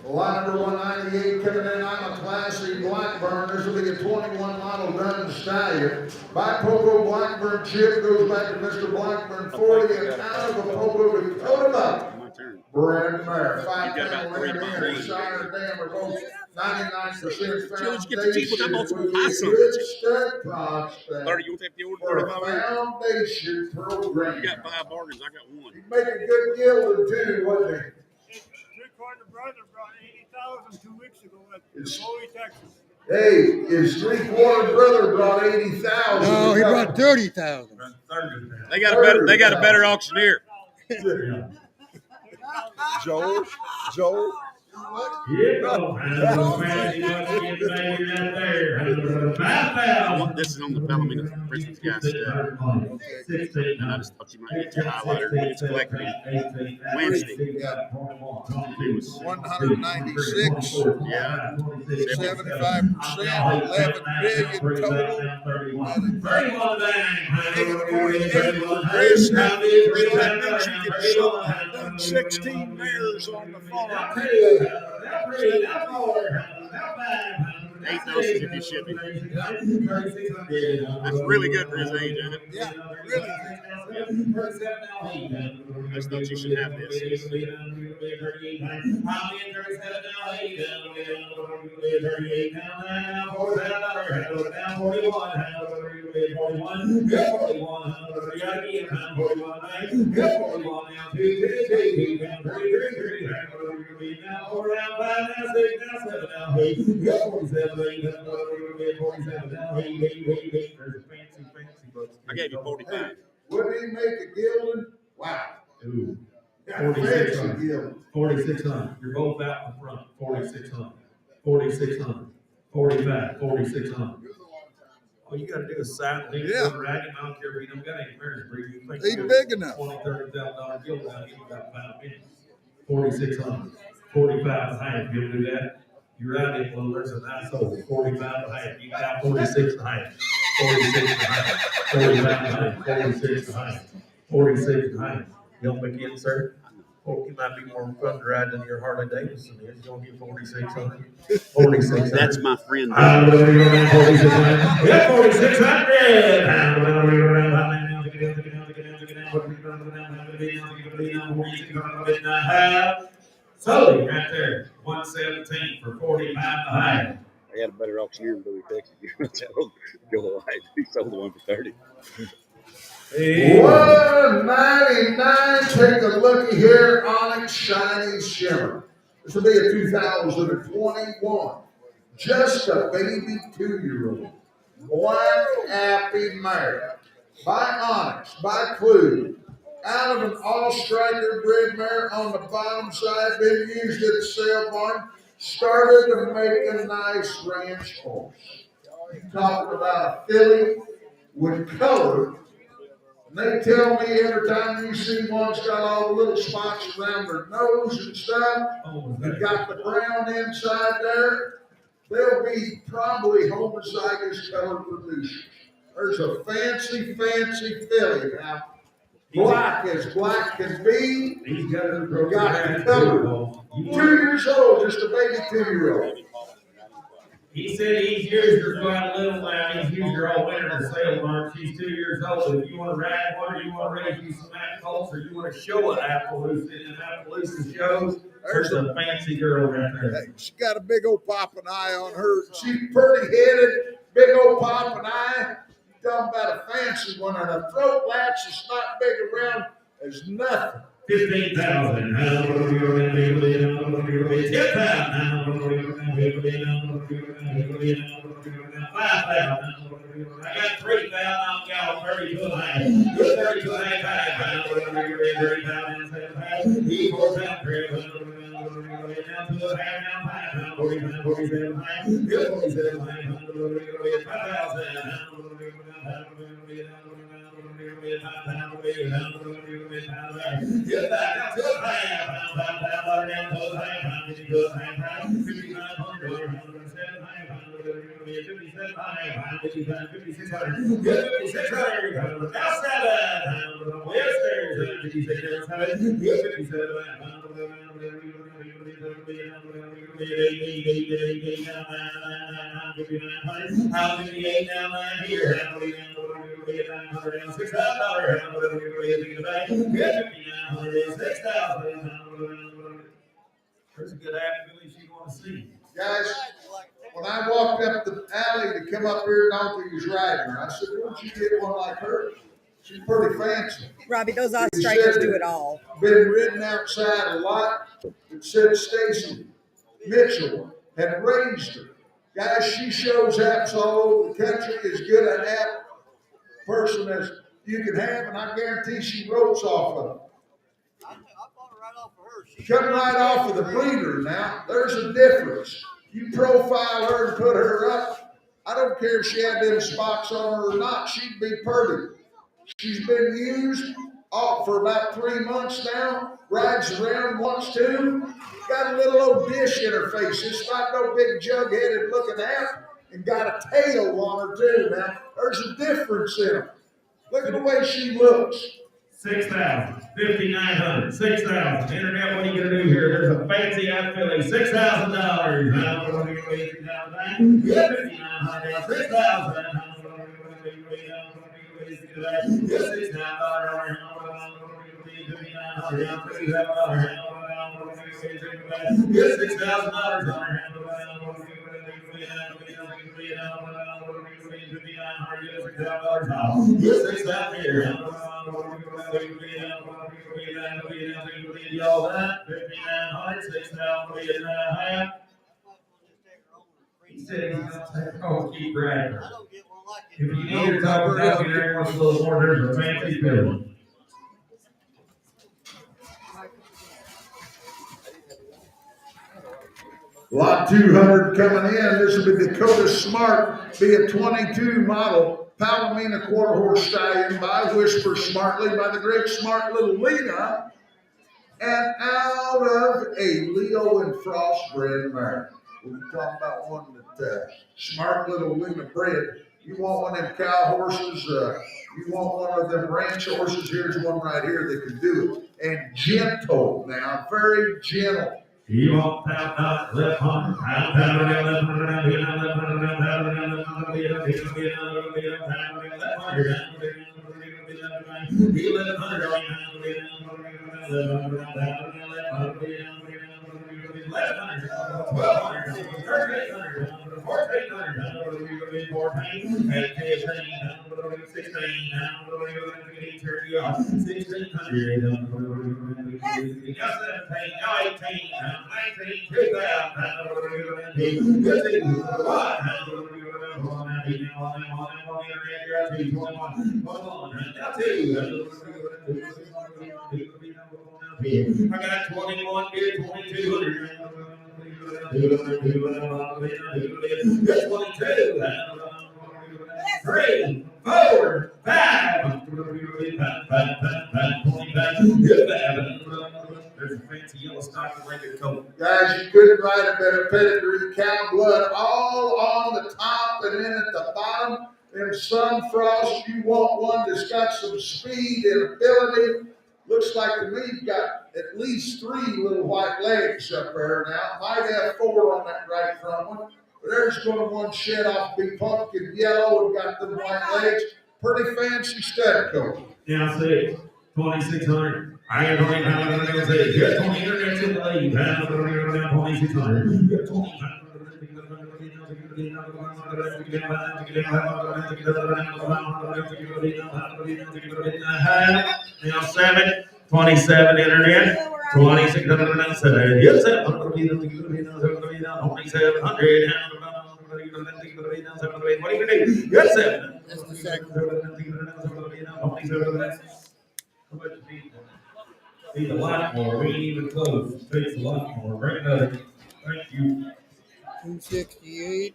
Line number 198 coming in on a classy Blackburn. This will be a 21 model Dun Stallion. By Poco Blackburn chip goes back to Mr. Blackburn 40 and out of a Poco Dakota buck. Broodmare, You got about 3 to 5 5-pound Shire Dam are both 99% let's get the cheapest. I bought some would be high a summits. good stud prospect 30, you want to take the order? for a 35? foundation program. You got 5 bargains. I got 1. He'd make a good gilded too, wouldn't he? Three-quarter brother brought 80,000 2 weeks ago at Dakota, Texas. Hey, his three-quarter brother brought 80,000. No, he brought 30,000. They got a better auctioneer. Joel. This is on the Palomino Christmas gas stuff. And I just thought you might get your highlighter. It's collecting Wednesday. It was 196. Yeah. 75%, 11 billion total. Chris, that means you can show 16 mares on the farm. 8 doses if you ship it. That's really good for his age, isn't it? Yeah, really. I just thought you should have this. I gave you 45. Wouldn't he make a gilded? Wow. Ooh. Got a fancy gilded. 4,600. You're both out in front. 4,600. 4,600. 45. 4,600. All you got to do is saddle him. Yeah. Rag him. I don't care if you don't got any marriage breed. He's big enough. $20,000, $30,000 gilt out. You got 5 minutes. 4,600. 45 and a half. You'll do that. You're out in well, there's a nice hole. 45 and a half. You got 46 and a half. 46 and a half. 45 and a half. 46 and a half. 46 and a half. Young McKinn, sir. Oh, you might be more fun to ride than your Harley Davidson is. You're going to get 4,600. 4,600. That's my friend. 4,600. Yeah, 4,600. So, right there. 117 for 45 and a half. I got a better auctioneer in Bowie, Texas. Go ahead. He sold the one for 30. 199. Take a looky here. Onyx Shiny Shimmer. This will be a 2021. Just a baby 2-year-old. Black Happy Mare. By Onyx. By Clue. Out of an all-striker bred mare on the bottom side. Been used at the sale barn. Started to make a nice ranch horse. Talking about a filly with color. And they tell me every time you see one's got all the little spots around their nose and stuff, and got the brown inside there, they'll be probably homozygous color producers. There's a fancy filly now. Black as black can be. He's got the color. 2 years old, just a baby 2-year-old. He said he's used her quite a little now. He's used her all winter to sale barn. She's 2 years old. If you want to ride one, or you want to raise you some apples, or you want to show an Appaloosa in an Appaloosa shows, there's a fancy girl right there. Hey, she got a big old popping eye on her. She's pretty headed, big old popping eye. Talking about a fancy one, and a throat latch is not big around as nothing. 15,000. I got 3,000. I'll go 32 and a half. 32 and a half. 58 down line here. There's a good afternoon she want to see. Guys, when I walked up the alley to come up here, Donkey was riding her. I said, where'd you get one like her? She's pretty fancy. Robbie, those He Australians said do that it all. been ridden outside a lot. It said Stacy Mitchell had raised her. Guys, she shows apps all over the country, as good an app person as you can have, and I guarantee she ropes off of them. Come right off of the breeder now. There's a difference. You profile her and put her up. I don't care if she had them spots on her or not. She'd be pretty. She's been used for about 3 months now. Rides around, wants to. Got a little old dish in her face. It's not no big jug-headed looking app. And got a tail on her too. Now, there's a difference in them. Look at the way she looks. 6,000, 5,900, 6,000. Internet, what are you gonna do here? There's a fancy outfit, $6,000. 5,900, 6,000. He said he's gonna take home, keep riding. If you need to talk about it, there wants a little more, there's a fancy building. Lot 200 coming in. This will be Dakota Smart, be a 22 model Palomino quarter horse stallion by Whisper Smartly by the great Smart Little Lena, and out of a Leo and Frost bred mare. We're talking about one that Smart Little Lena bred. You want one of them cow horses, you want one of them ranch horses, here's one right here that can do it. And gentle now, very gentle. He walked out, left on, I got 21 here, 2200. 22. 3, 4, 5. There's a fancy yellow stock blanket coat. Guys, you couldn't write a better pedigree. Cow blood all on the top and then at the bottom. And Sun Frost, you want one that's got some speed and ability. Looks like to me you've got at least 3 little white legs up there now. Might have 4 on that right front one. But there's going to one shed off, be pumpkin yellow and got them white legs. Pretty fancy stud coat. Yeah, I see. 2,600. I got 20. Get 20 internet in the lead. 2,600. Get 20. Now 7, 27 internet. 2,607. Get 700. What do you do? Get 7. That's the second. Need a lot more. We ain't even close. Takes a lot more. Bring another. Thank you. 268.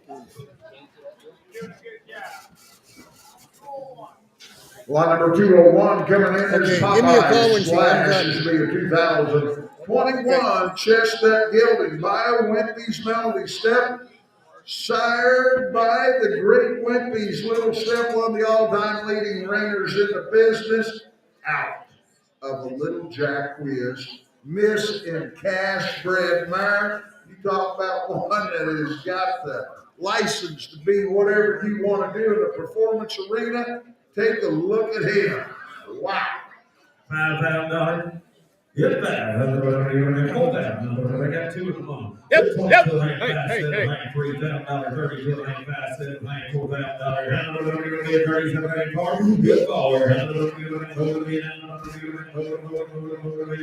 Lot number 201 coming in is Okay, give me a call when Popeye she comes Slash. up. This will be a 2021 Chestnut Gelding by Wimpy's Melody Step. Sired by the great Wimpy's Little Step, one of the all-time leading reigners in the business. Out of a little Jack Quiz. Miss and cash bred mare. You talk about one that has got the license to be whatever you want to do in the performance arena. Take a look at him. Wow. $5,000. Get that. Hold that. I got two of them on. Yep. Hey. $3,000, $32, $5,700, $4,000, $37, $34. Good caller.